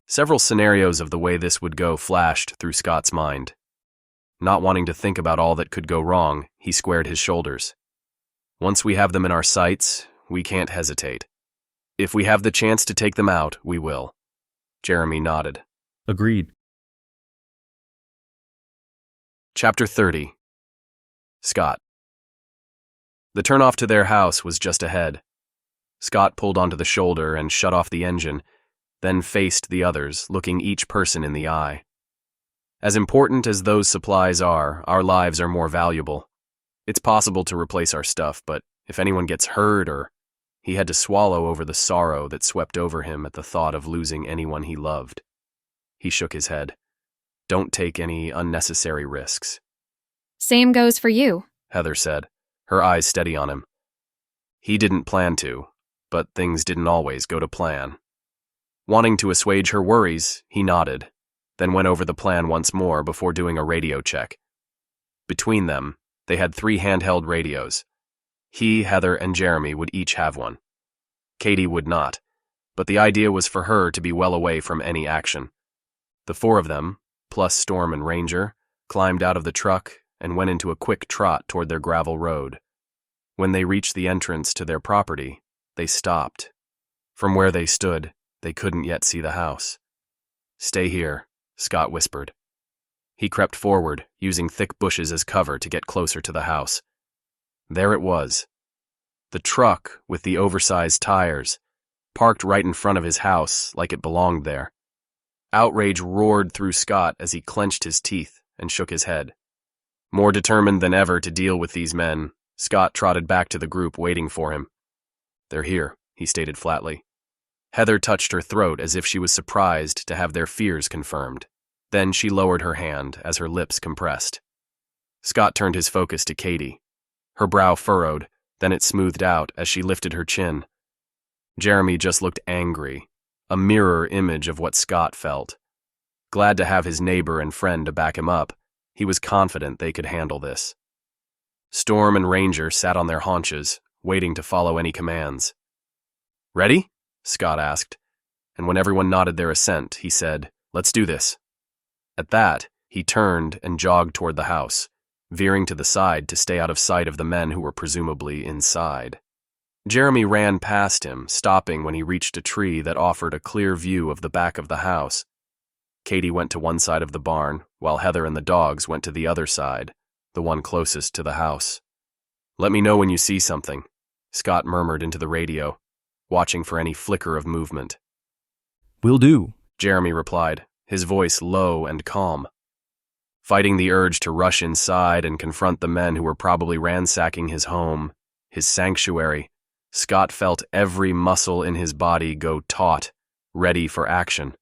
[SPEAKER 5] Several scenarios of the way this would go flashed through Scott's mind. Not wanting to think about all that could go wrong, he squared his shoulders. Once we have them in our sights, we can't hesitate. If we have the chance to take them out, we will. Jeremy nodded.
[SPEAKER 8] Agreed.
[SPEAKER 5] Chapter 30. Scott. The turnoff to their house was just ahead. Scott pulled onto the shoulder and shut off the engine, then faced the others, looking each person in the eye. As important as those supplies are, our lives are more valuable. It's possible to replace our stuff, but if anyone gets hurt or... He had to swallow over the sorrow that swept over him at the thought of losing anyone he loved. He shook his head. Don't take any unnecessary risks.
[SPEAKER 1] Same goes for you,
[SPEAKER 5] Heather said, her eyes steady on him. He didn't plan to, but things didn't always go to plan. Wanting to assuage her worries, he nodded, then went over the plan once more before doing a radio check. Between them, they had 3 handheld radios. He, Heather, and Jeremy would each have one. Katie would not, but the idea was for her to be well away from any action. The 4 of them, plus Storm and Ranger, climbed out of the truck and went into a quick trot toward their gravel road. When they reached the entrance to their property, they stopped. From where they stood, they couldn't yet see the house. "Stay here," Scott whispered. He crept forward, using thick bushes as cover to get closer to the house. There it was. The truck, with the oversized tires, parked right in front of his house like it belonged there. Outrage roared through Scott as he clenched his teeth and shook his head. More determined than ever to deal with these men, Scott trotted back to the group waiting for him. "They're here," he stated flatly. Heather touched her throat as if she was surprised to have their fears confirmed. Then she lowered her hand as her lips compressed. Scott turned his focus to Katie. Her brow furrowed, then it smoothed out as she lifted her chin. Jeremy just looked angry, a mirror image of what Scott felt. Glad to have his neighbor and friend to back him up, he was confident they could handle this. Storm and Ranger sat on their haunches, waiting to follow any commands. "Ready?" Scott asked, and when everyone nodded their assent, he said, "Let's do this." At that, he turned and jogged toward the house, veering to the side to stay out of sight of the men who were presumably inside. Jeremy ran past him, stopping when he reached a tree that offered a clear view of the back of the house. Katie went to one side of the barn, while Heather and the dogs went to the other side, the one closest to the house. "Let me know when you see something," Scott murmured into the radio, watching for any flicker of movement.
[SPEAKER 8] "Will do,"
[SPEAKER 5] Jeremy replied, his voice low and calm. Fighting the urge to rush inside and confront the men who were probably ransacking his home, his sanctuary, Scott felt every muscle in his body go taut, ready for action.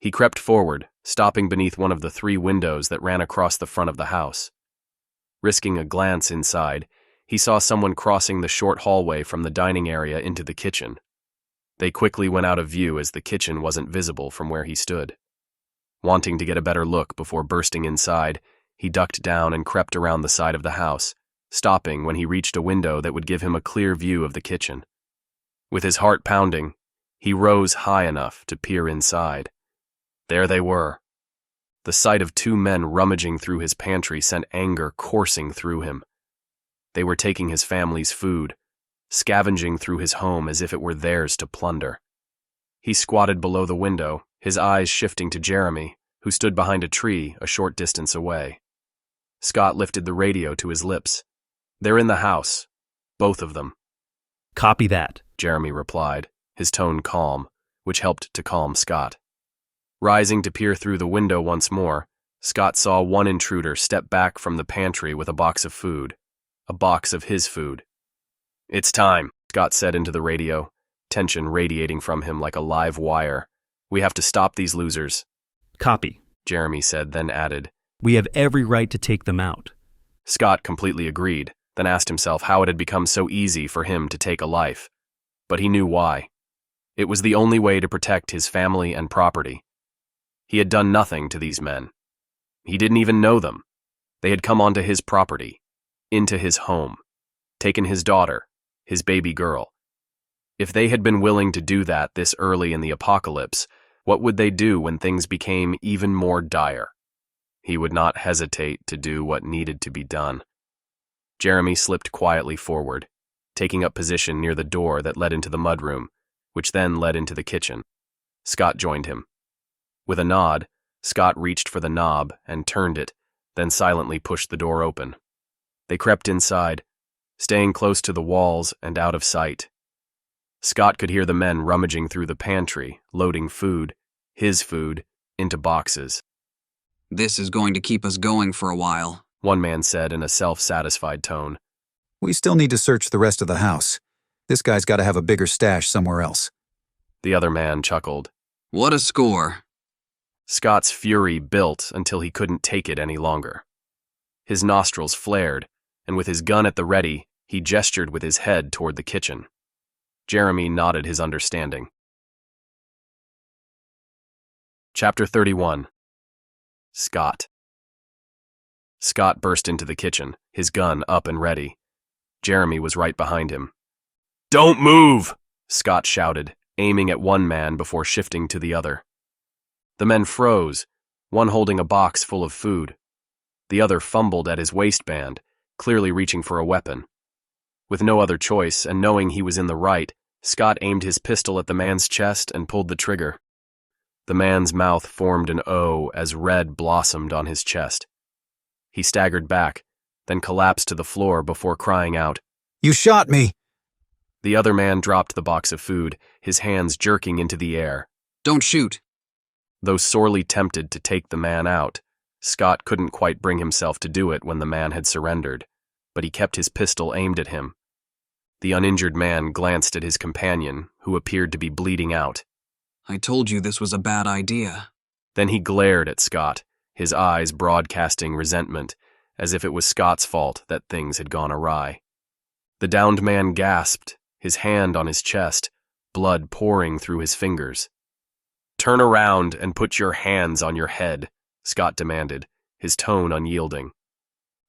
[SPEAKER 5] He crept forward, stopping beneath one of the 3 windows that ran across the front of the house. Risking a glance inside, he saw someone crossing the short hallway from the dining area into the kitchen. They quickly went out of view as the kitchen wasn't visible from where he stood. Wanting to get a better look before bursting inside, he ducked down and crept around the side of the house, stopping when he reached a window that would give him a clear view of the kitchen. With his heart pounding, he rose high enough to peer inside. There they were. The sight of 2 men rummaging through his pantry sent anger coursing through him. They were taking his family's food, scavenging through his home as if it were theirs to plunder. He squatted below the window, his eyes shifting to Jeremy, who stood behind a tree a short distance away. Scott lifted the radio to his lips. "They're in the house, both of them."
[SPEAKER 8] "Copy that,"
[SPEAKER 5] Jeremy replied, his tone calm, which helped to calm Scott. Rising to peer through the window once more, Scott saw one intruder step back from the pantry with a box of food, a box of his food. "It's time," Scott said into the radio, tension radiating from him like a live wire. "We have to stop these losers."
[SPEAKER 8] "Copy,"
[SPEAKER 5] Jeremy said, then added,
[SPEAKER 8] "We have every right to take them out."
[SPEAKER 5] Scott completely agreed, then asked himself how it had become so easy for him to take a life. But he knew why. It was the only way to protect his family and property. He had done nothing to these men. He didn't even know them. They had come onto his property, into his home, taken his daughter, his baby girl. If they had been willing to do that this early in the apocalypse, what would they do when things became even more dire? He would not hesitate to do what needed to be done. Jeremy slipped quietly forward, taking up position near the door that led into the mudroom, which then led into the kitchen. Scott joined him. With a nod, Scott reached for the knob and turned it, then silently pushed the door open. They crept inside, staying close to the walls and out of sight. Scott could hear the men rummaging through the pantry, loading food, his food, into boxes.
[SPEAKER 14] "This is going to keep us going for a while,"
[SPEAKER 5] one man said in a self-satisfied tone.
[SPEAKER 17] "We still need to search the rest of the house. This guy's got to have a bigger stash somewhere else."
[SPEAKER 5] The other man chuckled.
[SPEAKER 14] "What a score."
[SPEAKER 5] Scott's fury built until he couldn't take it any longer. His nostrils flared, and with his gun at the ready, he gestured with his head toward the kitchen. Jeremy nodded his understanding. Chapter 31. Scott. Scott burst into the kitchen, his gun up and ready. Jeremy was right behind him. "Don't move!" Scott shouted, aiming at one man before shifting to the other. The men froze, one holding a box full of food. The other fumbled at his waistband, clearly reaching for a weapon. With no other choice, and knowing he was in the right, Scott aimed his pistol at the man's chest and pulled the trigger. The man's mouth formed an O as red blossomed on his chest. He staggered back, then collapsed to the floor before crying out,
[SPEAKER 17] "You shot me!"
[SPEAKER 5] The other man dropped the box of food, his hands jerking into the air.
[SPEAKER 14] "Don't shoot!"
[SPEAKER 5] Though sorely tempted to take the man out, Scott couldn't quite bring himself to do it when the man had surrendered, but he kept his pistol aimed at him. The uninjured man glanced at his companion, who appeared to be bleeding out.
[SPEAKER 14] I told you this was a bad idea.
[SPEAKER 5] Then he glared at Scott, his eyes broadcasting resentment, as if it was Scott's fault that things had gone awry. The downed man gasped, his hand on his chest, blood pouring through his fingers. "Turn around and put your hands on your head," Scott demanded, his tone unyielding.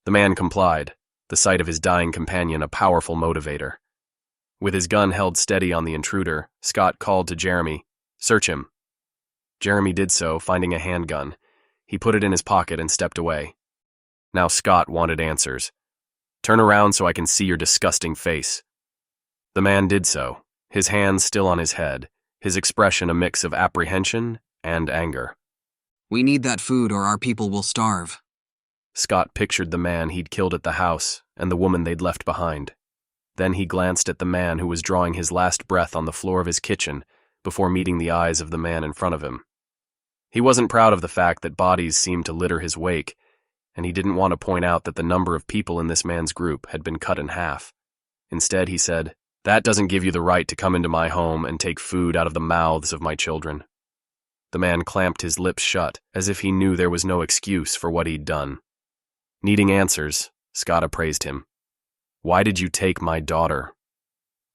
[SPEAKER 5] The man complied, the sight of his dying companion a powerful motivator. With his gun held steady on the intruder, Scott called to Jeremy, "Search him." Jeremy did so, finding a handgun. He put it in his pocket and stepped away. Now Scott wanted answers. "Turn around so I can see your disgusting face." The man did so, his hands still on his head, his expression a mix of apprehension and anger.
[SPEAKER 14] We need that food or our people will starve.
[SPEAKER 5] Scott pictured the man he'd killed at the house and the woman they'd left behind. Then he glanced at the man who was drawing his last breath on the floor of his kitchen before meeting the eyes of the man in front of him. He wasn't proud of the fact that bodies seemed to litter his wake, and he didn't want to point out that the number of people in this man's group had been cut in half. Instead, he said, "That doesn't give you the right to come into my home and take food out of the mouths of my children." The man clamped his lips shut, as if he knew there was no excuse for what he'd done. Needing answers, Scott appraised him. "Why did you take my daughter?"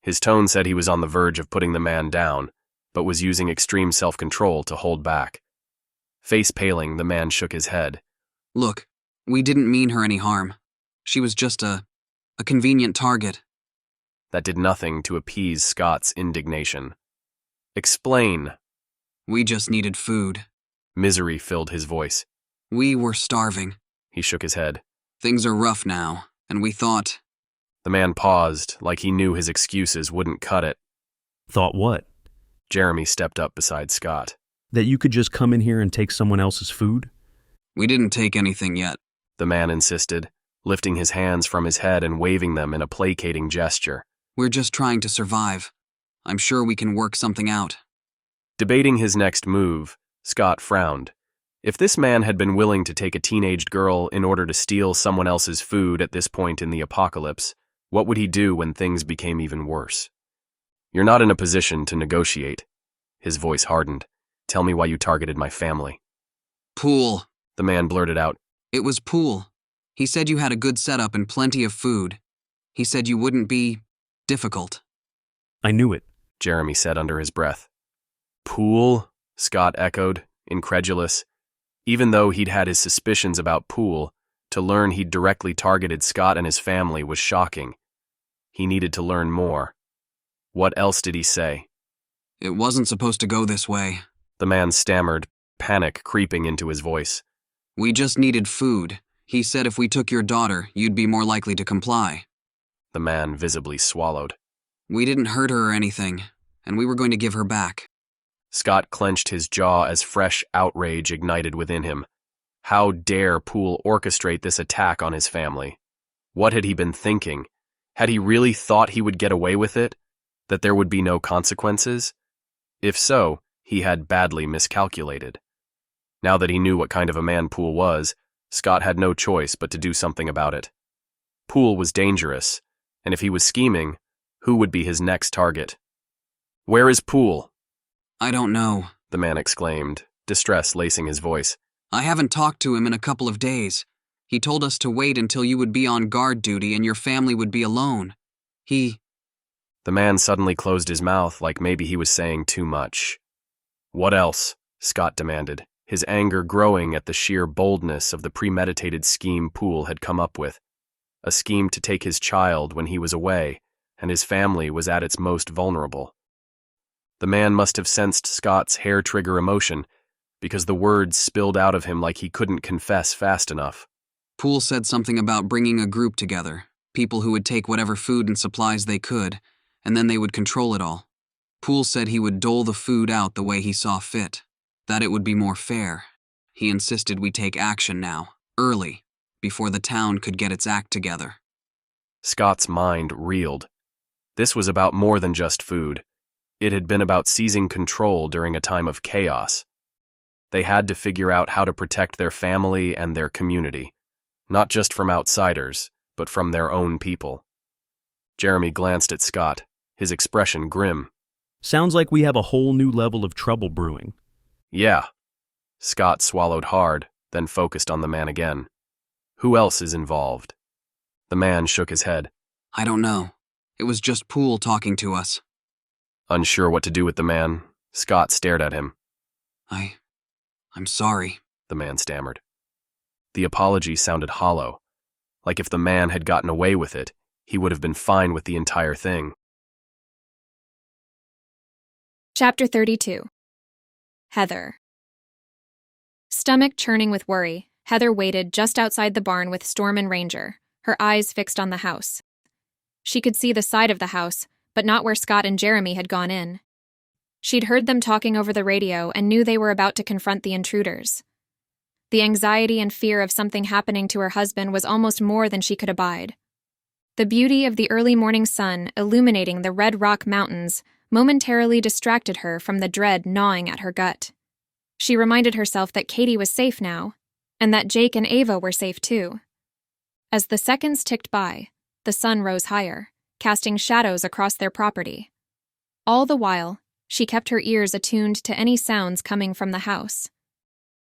[SPEAKER 5] His tone said he was on the verge of putting the man down, but was using extreme self-control to hold back. Face paling, the man shook his head.
[SPEAKER 14] Look, we didn't mean her any harm. She was just a convenient target.
[SPEAKER 5] That did nothing to appease Scott's indignation. "Explain."
[SPEAKER 14] We just needed food.
[SPEAKER 5] Misery filled his voice.
[SPEAKER 14] We were starving.
[SPEAKER 5] He shook his head.
[SPEAKER 14] Things are rough now, and we thought...
[SPEAKER 5] The man paused, like he knew his excuses wouldn't cut it.
[SPEAKER 8] Thought what?
[SPEAKER 5] Jeremy stepped up beside Scott.
[SPEAKER 8] That you could just come in here and take someone else's food?
[SPEAKER 14] We didn't take anything yet,
[SPEAKER 5] the man insisted, lifting his hands from his head and waving them in a placating gesture.
[SPEAKER 14] We're just trying to survive. I'm sure we can work something out.
[SPEAKER 5] Debating his next move, Scott frowned. If this man had been willing to take a teenaged girl in order to steal someone else's food at this point in the apocalypse, what would he do when things became even worse? "You're not in a position to negotiate." His voice hardened. "Tell me why you targeted my family."
[SPEAKER 14] Pool,
[SPEAKER 5] the man blurted out.
[SPEAKER 14] It was Pool. He said you had a good setup and plenty of food. He said you wouldn't be difficult.
[SPEAKER 8] I knew it,
[SPEAKER 5] Jeremy said under his breath. Pool? Scott echoed, incredulous. Even though he'd had his suspicions about Pool, to learn he'd directly targeted Scott and his family was shocking. He needed to learn more. What else did he say?
[SPEAKER 14] It wasn't supposed to go this way,
[SPEAKER 5] the man stammered, panic creeping into his voice.
[SPEAKER 14] We just needed food. He said if we took your daughter, you'd be more likely to comply.
[SPEAKER 5] The man visibly swallowed.
[SPEAKER 14] We didn't hurt her or anything, and we were going to give her back.
[SPEAKER 5] Scott clenched his jaw as fresh outrage ignited within him. How dare Poole orchestrate this attack on his family? What had he been thinking? Had he really thought he would get away with it? That there would be no consequences? If so, he had badly miscalculated. Now that he knew what kind of a man Poole was, Scott had no choice but to do something about it. Poole was dangerous, and if he was scheming, who would be his next target? Where is Poole?
[SPEAKER 14] I don't know,
[SPEAKER 5] the man exclaimed, distress lacing his voice.
[SPEAKER 14] I haven't talked to him in a couple of days. He told us to wait until you would be on guard duty and your family would be alone. The
[SPEAKER 5] man suddenly closed his mouth like maybe he was saying too much. What else? Scott demanded, his anger growing at the sheer boldness of the premeditated scheme Poole had come up with. A scheme to take his child when he was away, and his family was at its most vulnerable. The man must have sensed Scott's hair-trigger emotion, because the words spilled out of him like he couldn't confess fast enough.
[SPEAKER 14] Poole said something about bringing a group together, people who would take whatever food and supplies they could, and then they would control it all. Poole said he would dole the food out the way he saw fit, that it would be more fair. He insisted we take action now, early, before the town could get its act together.
[SPEAKER 5] Scott's mind reeled. This was about more than just food. It had been about seizing control during a time of chaos. They had to figure out how to protect their family and their community, not just from outsiders, but from their own people. Jeremy glanced at Scott, his expression grim.
[SPEAKER 8] Sounds like we have a whole new level of trouble brewing.
[SPEAKER 5] Yeah. Scott swallowed hard, then focused on the man again. Who else is involved? The man shook his head.
[SPEAKER 14] I don't know. It was just Poole talking to us.
[SPEAKER 5] Unsure what to do with the man, Scott stared at him.
[SPEAKER 14] I'm sorry,
[SPEAKER 5] the man stammered. The apology sounded hollow, like if the man had gotten away with it, he would have been fine with the entire thing.
[SPEAKER 1] Chapter 32. Heather. Stomach churning with worry, Heather waited just outside the barn with Storm and Ranger, her eyes fixed on the house. She could see the side of the house, but not where Scott and Jeremy had gone in. She'd heard them talking over the radio and knew they were about to confront the intruders. The anxiety and fear of something happening to her husband was almost more than she could abide. The beauty of the early morning sun illuminating the Red Rock Mountains momentarily distracted her from the dread gnawing at her gut. She reminded herself that Katie was safe now, and that Jake and Ava were safe too. As the seconds ticked by, the sun rose higher, casting shadows across their property. All the while, she kept her ears attuned to any sounds coming from the house.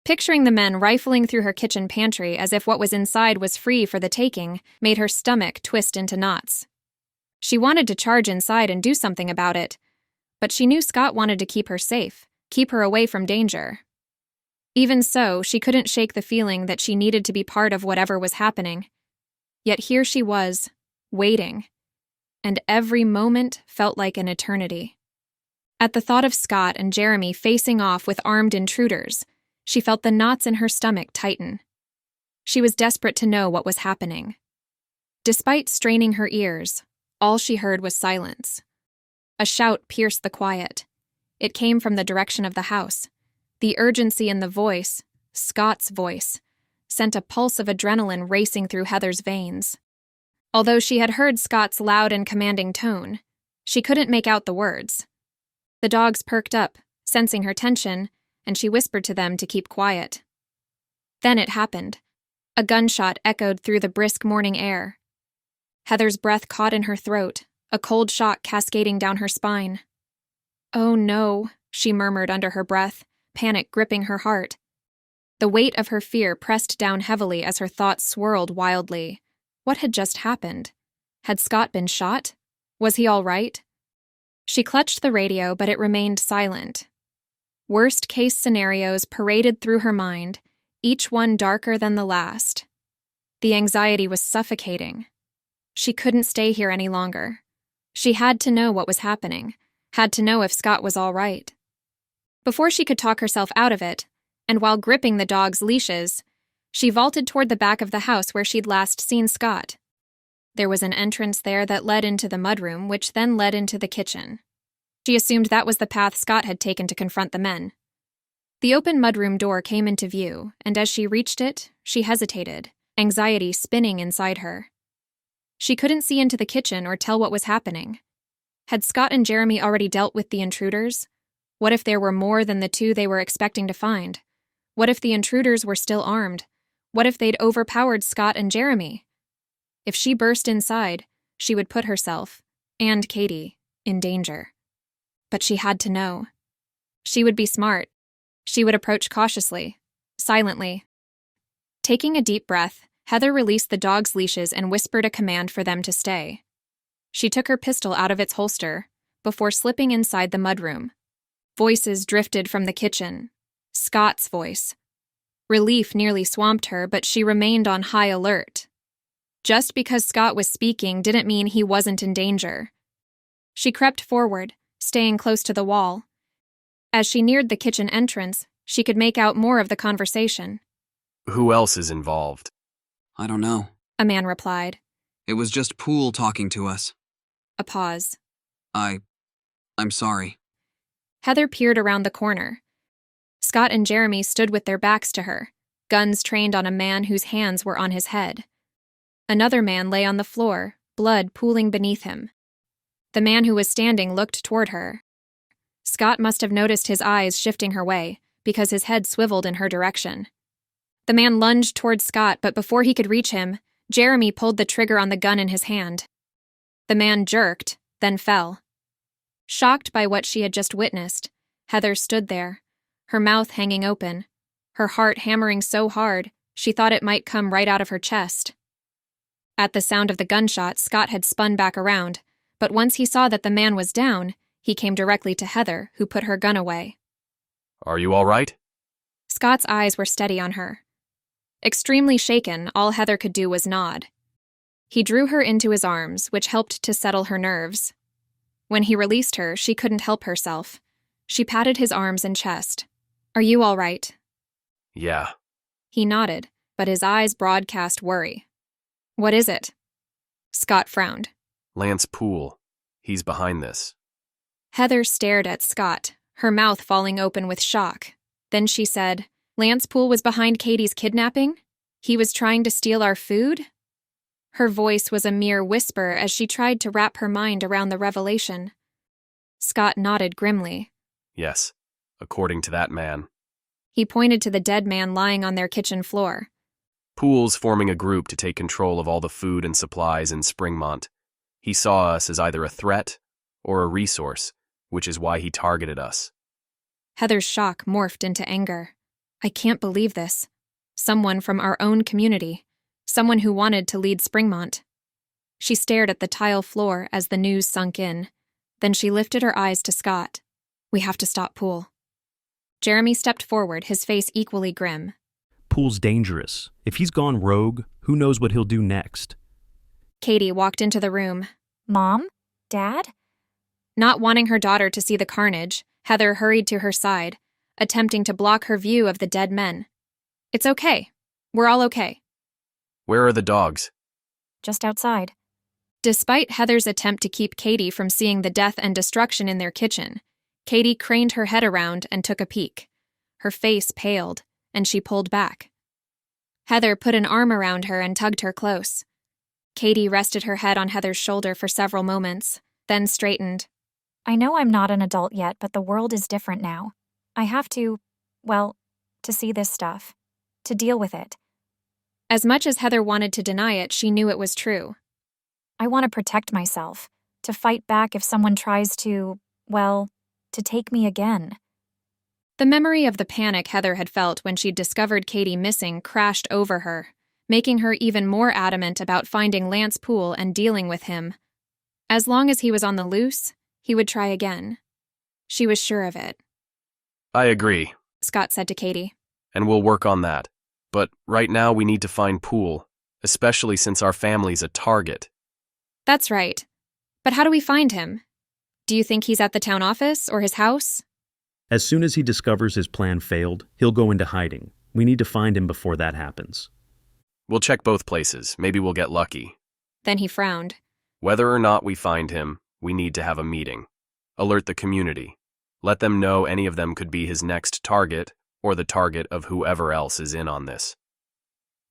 [SPEAKER 1] Picturing the men rifling through her kitchen pantry as if what was inside was free for the taking made her stomach twist into knots. She wanted to charge inside and do something about it, but she knew Scott wanted to keep her safe, keep her away from danger. Even so, she couldn't shake the feeling that she needed to be part of whatever was happening. Yet here she was, waiting, and every moment felt like an eternity. At the thought of Scott and Jeremy facing off with armed intruders, she felt the knots in her stomach tighten. She was desperate to know what was happening. Despite straining her ears, all she heard was silence. A shout pierced the quiet. It came from the direction of the house. The urgency in the voice, Scott's voice, sent a pulse of adrenaline racing through Heather's veins. Although she had heard Scott's loud and commanding tone, she couldn't make out the words. The dogs perked up, sensing her tension, and she whispered to them to keep quiet. Then it happened. A gunshot echoed through the brisk morning air. Heather's breath caught in her throat, a cold shock cascading down her spine. "Oh no," she murmured under her breath, panic gripping her heart. The weight of her fear pressed down heavily as her thoughts swirled wildly. What had just happened? Had Scott been shot? Was he all right? She clutched the radio, but it remained silent. Worst-case scenarios paraded through her mind, each one darker than the last. The anxiety was suffocating. She couldn't stay here any longer. She had to know what was happening, had to know if Scott was all right. Before she could talk herself out of it, and while gripping the dog's leashes, she vaulted toward the back of the house where she'd last seen Scott. There was an entrance there that led into the mudroom, which then led into the kitchen. She assumed that was the path Scott had taken to confront the men. The open mudroom door came into view, and as she reached it, she hesitated, anxiety spinning inside her. She couldn't see into the kitchen or tell what was happening. Had Scott and Jeremy already dealt with the intruders? What if there were more than the two they were expecting to find? What if the intruders were still armed? What if they'd overpowered Scott and Jeremy? If she burst inside, she would put herself, and Katie, in danger. But she had to know. She would be smart. She would approach cautiously, silently. Taking a deep breath, Heather released the dog's leashes and whispered a command for them to stay. She took her pistol out of its holster, before slipping inside the mudroom. Voices drifted from the kitchen. Scott's voice. Relief nearly swamped her, but she remained on high alert. Just because Scott was speaking didn't mean he wasn't in danger. She crept forward, staying close to the wall. As she neared the kitchen entrance, she could make out more of the conversation.
[SPEAKER 5] Who else is involved?
[SPEAKER 14] I don't know,
[SPEAKER 1] a man replied.
[SPEAKER 14] It was just Poole talking to us.
[SPEAKER 1] A pause.
[SPEAKER 14] I'm sorry.
[SPEAKER 1] Heather peered around the corner. Scott and Jeremy stood with their backs to her, guns trained on a man whose hands were on his head. Another man lay on the floor, blood pooling beneath him. The man who was standing looked toward her. Scott must have noticed his eyes shifting her way, because his head swiveled in her direction. The man lunged toward Scott, but before he could reach him, Jeremy pulled the trigger on the gun in his hand. The man jerked, then fell. Shocked by what she had just witnessed, Heather stood there, her mouth hanging open, her heart hammering so hard she thought it might come right out of her chest. At the sound of the gunshot, Scott had spun back around, but once he saw that the man was down, he came directly to Heather, who put her gun away.
[SPEAKER 5] Are you all right?
[SPEAKER 1] Scott's eyes were steady on her. Extremely shaken, all Heather could do was nod. He drew her into his arms, which helped to settle her nerves. When he released her, she couldn't help herself. She patted his arms and chest. Are you all right?
[SPEAKER 5] Yeah.
[SPEAKER 1] He nodded, but his eyes broadcast worry. What is it? Scott frowned.
[SPEAKER 5] Lance Poole. He's behind this.
[SPEAKER 1] Heather stared at Scott, her mouth falling open with shock. Then she said, Lance Poole was behind Katie's kidnapping? He was trying to steal our food? Her voice was a mere whisper as she tried to wrap her mind around the revelation. Scott nodded grimly.
[SPEAKER 5] Yes, according to that man.
[SPEAKER 1] He pointed to the dead man lying on their kitchen floor.
[SPEAKER 5] Poole's forming a group to take control of all the food and supplies in Springmont. He saw us as either a threat or a resource, which is why he targeted us.
[SPEAKER 1] Heather's shock morphed into anger. I can't believe this. Someone from our own community. Someone who wanted to lead Springmont. She stared at the tile floor as the news sunk in. Then she lifted her eyes to Scott. We have to stop Poole. Jeremy stepped forward, his face equally grim.
[SPEAKER 8] Poole's dangerous. If he's gone rogue, who knows what he'll do next?
[SPEAKER 1] Katie walked into the room.
[SPEAKER 2] Mom? Dad?
[SPEAKER 1] Not wanting her daughter to see the carnage, Heather hurried to her side, attempting to block her view of the dead men. It's okay. We're all okay.
[SPEAKER 5] Where are the dogs?
[SPEAKER 2] Just outside.
[SPEAKER 1] Despite Heather's attempt to keep Katie from seeing the death and destruction in their kitchen, Katie craned her head around and took a peek. Her face paled, and she pulled back. Heather put an arm around her and tugged her close. Katie rested her head on Heather's shoulder for several moments, then straightened.
[SPEAKER 2] I know I'm not an adult yet, but the world is different now. I have to see this stuff. To deal with it.
[SPEAKER 1] As much as Heather wanted to deny it, she knew it was true.
[SPEAKER 2] I want to protect myself, to fight back if someone tries to take me again.
[SPEAKER 1] The memory of the panic Heather had felt when she'd discovered Katie missing crashed over her, making her even more adamant about finding Lance Poole and dealing with him. As long as he was on the loose, he would try again. She was sure of it.
[SPEAKER 5] I agree,
[SPEAKER 1] Scott said to Katie.
[SPEAKER 5] And we'll work on that. But right now we need to find Poole, especially since our family's a target.
[SPEAKER 1] That's right. But how do we find him? Do you think he's at the town office or his house?
[SPEAKER 8] As soon as he discovers his plan failed, he'll go into hiding. We need to find him before that happens.
[SPEAKER 5] We'll check both places. Maybe we'll get lucky.
[SPEAKER 1] Then he frowned.
[SPEAKER 5] Whether or not we find him, we need to have a meeting. Alert the community. Let them know any of them could be his next target or the target of whoever else is in on this.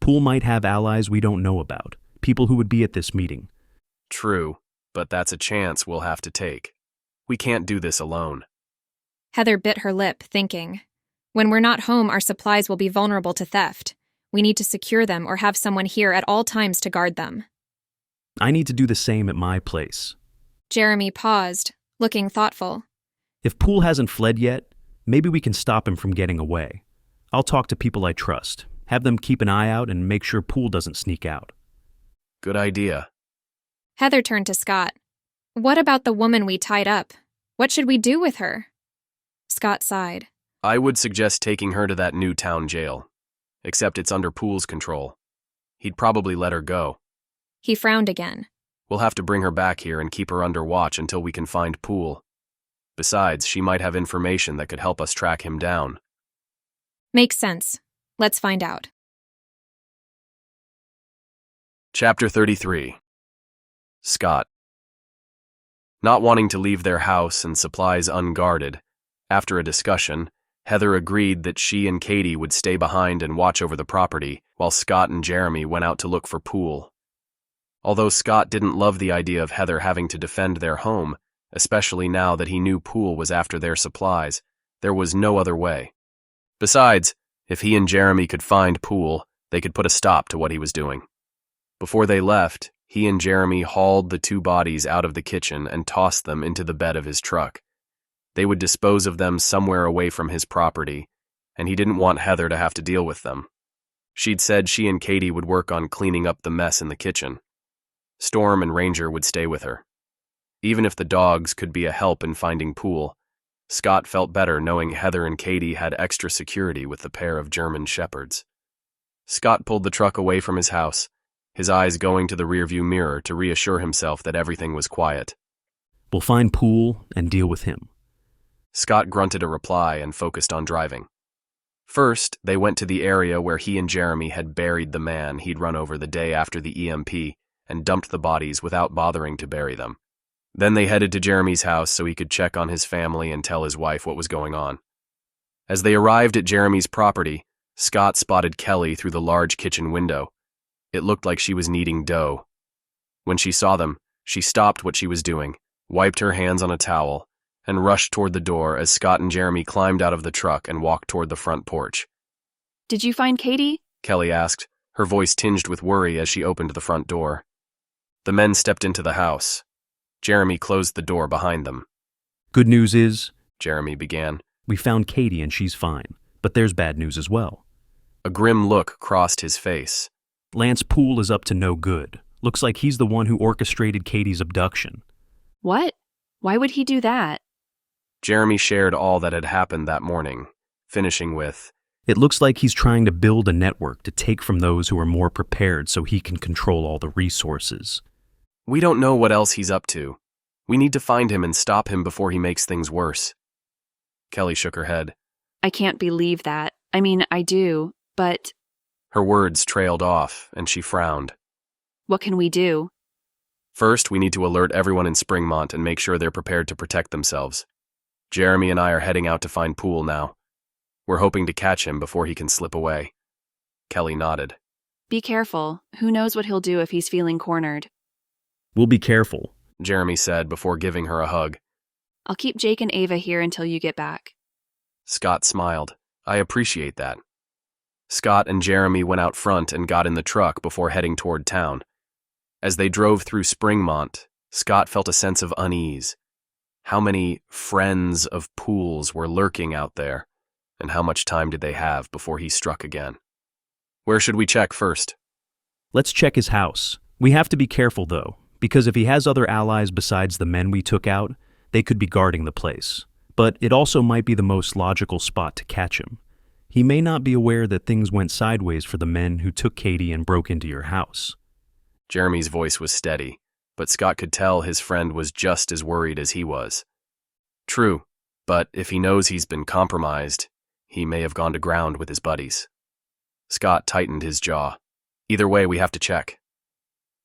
[SPEAKER 8] Poole might have allies we don't know about, people who would be at this meeting.
[SPEAKER 5] True, but that's a chance we'll have to take. We can't do this alone.
[SPEAKER 1] Heather bit her lip, thinking, when we're not home, our supplies will be vulnerable to theft. We need to secure them or have someone here at all times to guard them.
[SPEAKER 8] I need to do the same at my place.
[SPEAKER 1] Jeremy paused, looking thoughtful.
[SPEAKER 8] If Poole hasn't fled yet, maybe we can stop him from getting away. I'll talk to people I trust, have them keep an eye out and make sure Poole doesn't sneak out.
[SPEAKER 5] Good idea.
[SPEAKER 1] Heather turned to Scott. What about the woman we tied up? What should we do with her? Scott sighed.
[SPEAKER 5] I would suggest taking her to that new town jail. Except it's under Poole's control. He'd probably let her go.
[SPEAKER 1] He frowned again.
[SPEAKER 5] We'll have to bring her back here and keep her under watch until we can find Poole. Besides, she might have information that could help us track him down.
[SPEAKER 1] Makes sense. Let's find out.
[SPEAKER 5] Chapter 33. Scott. Not wanting to leave their house and supplies unguarded, after a discussion, Heather agreed that she and Katie would stay behind and watch over the property, while Scott and Jeremy went out to look for Poole. Although Scott didn't love the idea of Heather having to defend their home, especially now that he knew Poole was after their supplies, there was no other way. Besides, if he and Jeremy could find Poole, they could put a stop to what he was doing. Before they left, He and Jeremy hauled the two bodies out of the kitchen and tossed them into the bed of his truck. They would dispose of them somewhere away from his property, and he didn't want Heather to have to deal with them. She'd said she and Katie would work on cleaning up the mess in the kitchen. Storm and Ranger would stay with her. Even if the dogs could be a help in finding Pool, Scott felt better knowing Heather and Katie had extra security with the pair of German shepherds. Scott pulled the truck away from his house, his eyes going to the rearview mirror to reassure himself that everything was quiet.
[SPEAKER 8] We'll find Pool and deal with him.
[SPEAKER 5] Scott grunted a reply and focused on driving. First, they went to the area where he and Jeremy had buried the man he'd run over the day after the EMP and dumped the bodies without bothering to bury them. Then they headed to Jeremy's house so he could check on his family and tell his wife what was going on. As they arrived at Jeremy's property, Scott spotted Kelly through the large kitchen window. It looked like she was kneading dough. When she saw them, she stopped what she was doing, wiped her hands on a towel, and rushed toward the door as Scott and Jeremy climbed out of the truck and walked toward the front porch.
[SPEAKER 10] Did you find Katie?
[SPEAKER 5] Kelly asked, her voice tinged with worry as she opened the front door. The men stepped into the house. Jeremy closed the door behind them.
[SPEAKER 8] Good news is,
[SPEAKER 5] Jeremy began,
[SPEAKER 8] we found Katie and she's fine, but there's bad news as well.
[SPEAKER 5] A grim look crossed his face.
[SPEAKER 8] Lance Poole is up to no good. Looks like he's the one who orchestrated Katie's abduction.
[SPEAKER 10] What? Why would he do that?
[SPEAKER 5] Jeremy shared all that had happened that morning, finishing with,
[SPEAKER 8] It looks like he's trying to build a network to take from those who are more prepared so he can control all the resources.
[SPEAKER 5] We don't know what else he's up to. We need to find him and stop him before he makes things worse. Kelly shook her head.
[SPEAKER 10] I can't believe that. I mean, I do, but...
[SPEAKER 5] Her words trailed off, and she frowned.
[SPEAKER 10] What can we do?
[SPEAKER 5] First, we need to alert everyone in Springmont and make sure they're prepared to protect themselves. Jeremy and I are heading out to find Poole now. We're hoping to catch him before he can slip away. Kelly nodded.
[SPEAKER 10] Be careful. Who knows what he'll do if he's feeling cornered.
[SPEAKER 8] We'll be careful,
[SPEAKER 5] Jeremy said before giving her a hug.
[SPEAKER 10] I'll keep Jake and Ava here until you get back.
[SPEAKER 5] Scott smiled. I appreciate that. Scott and Jeremy went out front and got in the truck before heading toward town. As they drove through Springmont, Scott felt a sense of unease. How many friends of Poole's were lurking out there, and how much time did they have before he struck again? Where should we check first?
[SPEAKER 8] Let's check his house. We have to be careful, though, because if he has other allies besides the men we took out, they could be guarding the place. But it also might be the most logical spot to catch him. He may not be aware that things went sideways for the men who took Katie and broke into your house.
[SPEAKER 5] Jeremy's voice was steady, but Scott could tell his friend was just as worried as he was. True, but if he knows he's been compromised, he may have gone to ground with his buddies. Scott tightened his jaw. Either way, we have to check.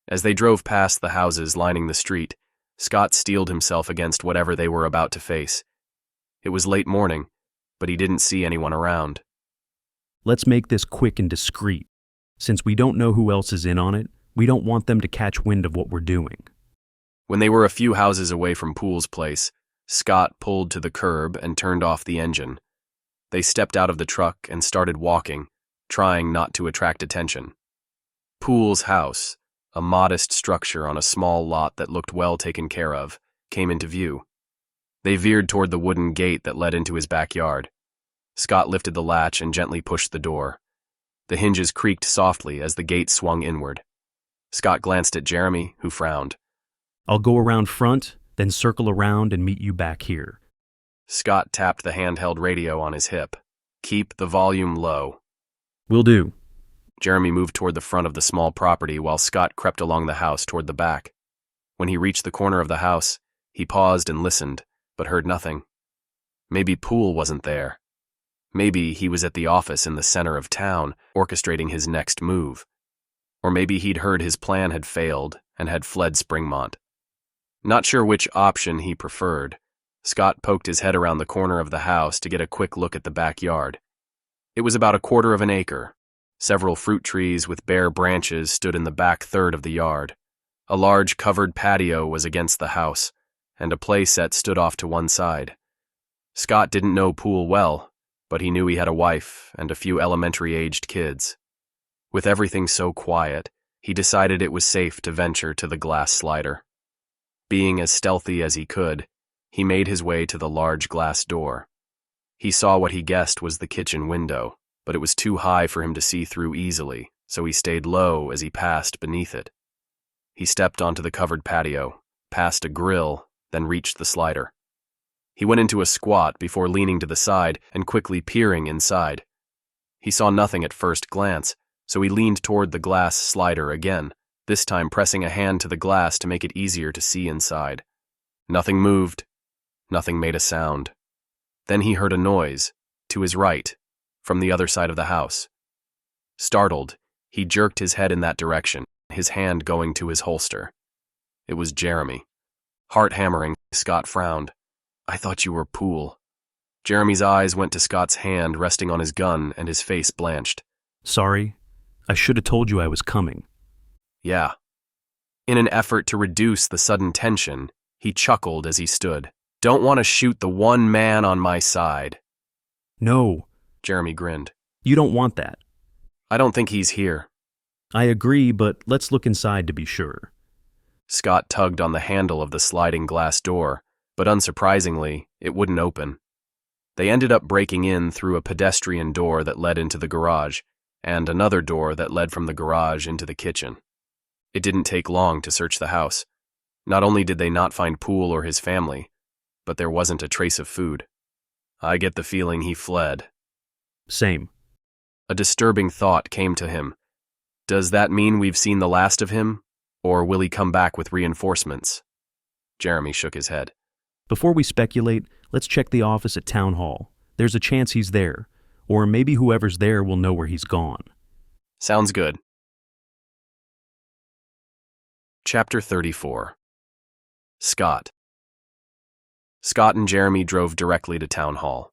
[SPEAKER 5] As they drove past the houses lining the street, Scott steeled himself against whatever they were about to face. It was late morning, but he didn't see anyone around.
[SPEAKER 8] Let's make this quick and discreet. Since we don't know who else is in on it, we don't want them to catch wind of what we're doing.
[SPEAKER 5] When they were a few houses away from Poole's place, Scott pulled to the curb and turned off the engine. They stepped out of the truck and started walking, trying not to attract attention. Poole's house, a modest structure on a small lot that looked well taken care of, came into view. They veered toward the wooden gate that led into his backyard. Scott lifted the latch and gently pushed the door. The hinges creaked softly as the gate swung inward. Scott glanced at Jeremy, who frowned.
[SPEAKER 8] I'll go around front, then circle around and meet you back here.
[SPEAKER 5] Scott tapped the handheld radio on his hip. Keep the volume low.
[SPEAKER 8] Will do.
[SPEAKER 5] Jeremy moved toward the front of the small property while Scott crept along the house toward the back. When he reached the corner of the house, he paused and listened, but heard nothing. Maybe Poole wasn't there. Maybe he was at the office in the center of town, orchestrating his next move. Or maybe he'd heard his plan had failed and had fled Springmont. Not sure which option he preferred, Scott poked his head around the corner of the house to get a quick look at the backyard. It was about 1/4 of an acre. Several fruit trees with bare branches stood in the back third of the yard. A large covered patio was against the house, and a play set stood off to one side. Scott didn't know Poole well, but he knew he had a wife and a few elementary-aged kids. With everything so quiet, he decided it was safe to venture to the glass slider. Being as stealthy as he could, he made his way to the large glass door. He saw what he guessed was the kitchen window, but it was too high for him to see through easily, so he stayed low as he passed beneath it. He stepped onto the covered patio, passed a grill, then reached the slider. He went into a squat before leaning to the side and quickly peering inside. He saw nothing at first glance, so he leaned toward the glass slider again, this time pressing a hand to the glass to make it easier to see inside. Nothing moved. Nothing made a sound. Then he heard a noise, to his right, from the other side of the house. Startled, he jerked his head in that direction, his hand going to his holster. It was Jeremy. Heart hammering, Scott frowned. "I thought you were Poole." Jeremy's eyes went to Scott's hand resting on his gun and his face blanched.
[SPEAKER 8] "Sorry, I should have told you I was coming."
[SPEAKER 5] "Yeah." In an effort to reduce the sudden tension, he chuckled as he stood. "Don't want to shoot the one man on my side."
[SPEAKER 8] "No."
[SPEAKER 5] Jeremy grinned.
[SPEAKER 8] "You don't want that."
[SPEAKER 5] "I don't think he's here."
[SPEAKER 8] "I agree, but let's look inside to be sure."
[SPEAKER 5] Scott tugged on the handle of the sliding glass door, but unsurprisingly, it wouldn't open. They ended up breaking in through a pedestrian door that led into the garage, and another door that led from the garage into the kitchen. It didn't take long to search the house. Not only did they not find Poole or his family, but there wasn't a trace of food. I get the feeling he fled.
[SPEAKER 8] Same.
[SPEAKER 5] A disturbing thought came to him. Does that mean we've seen the last of him, or will he come back with reinforcements? Jeremy shook his head.
[SPEAKER 8] Before we speculate, let's check the office at Town Hall. There's a chance he's there, or maybe whoever's there will know where he's gone.
[SPEAKER 5] Sounds good. Chapter 34. Scott. Scott and Jeremy drove directly to Town Hall.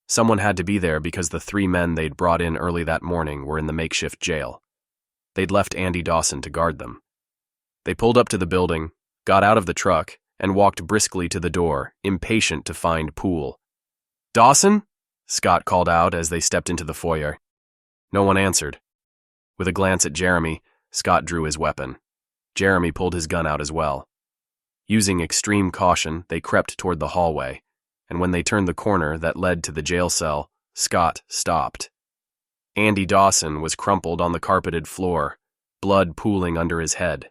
[SPEAKER 5] Someone had to be there because the 3 men they'd brought in early that morning were in the makeshift jail. They'd left Andy Dawson to guard them. They pulled up to the building, got out of the truck, and walked briskly to the door, impatient to find Poole. "Dawson?" Scott called out as they stepped into the foyer. No one answered. With a glance at Jeremy, Scott drew his weapon. Jeremy pulled his gun out as well. Using extreme caution, they crept toward the hallway, and when they turned the corner that led to the jail cell, Scott stopped. Andy Dawson was crumpled on the carpeted floor, blood pooling under his head.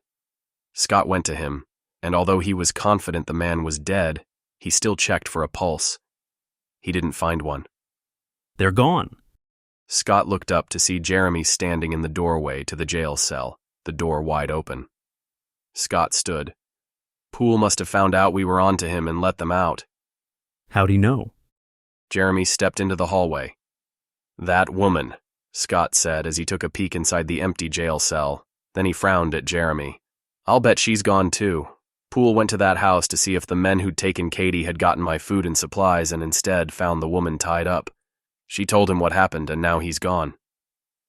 [SPEAKER 5] Scott went to him, and although he was confident the man was dead, he still checked for a pulse. He didn't find one.
[SPEAKER 8] "They're gone."
[SPEAKER 5] Scott looked up to see Jeremy standing in the doorway to the jail cell, the door wide open. Scott stood. Poole must have found out we were onto him and let them out.
[SPEAKER 8] "How'd he know?"
[SPEAKER 5] Jeremy stepped into the hallway. "That woman," Scott said as he took a peek inside the empty jail cell. Then he frowned at Jeremy. "I'll bet she's gone too. Poole went to that house to see if the men who'd taken Katie had gotten my food and supplies and instead found the woman tied up. She told him what happened and now he's gone."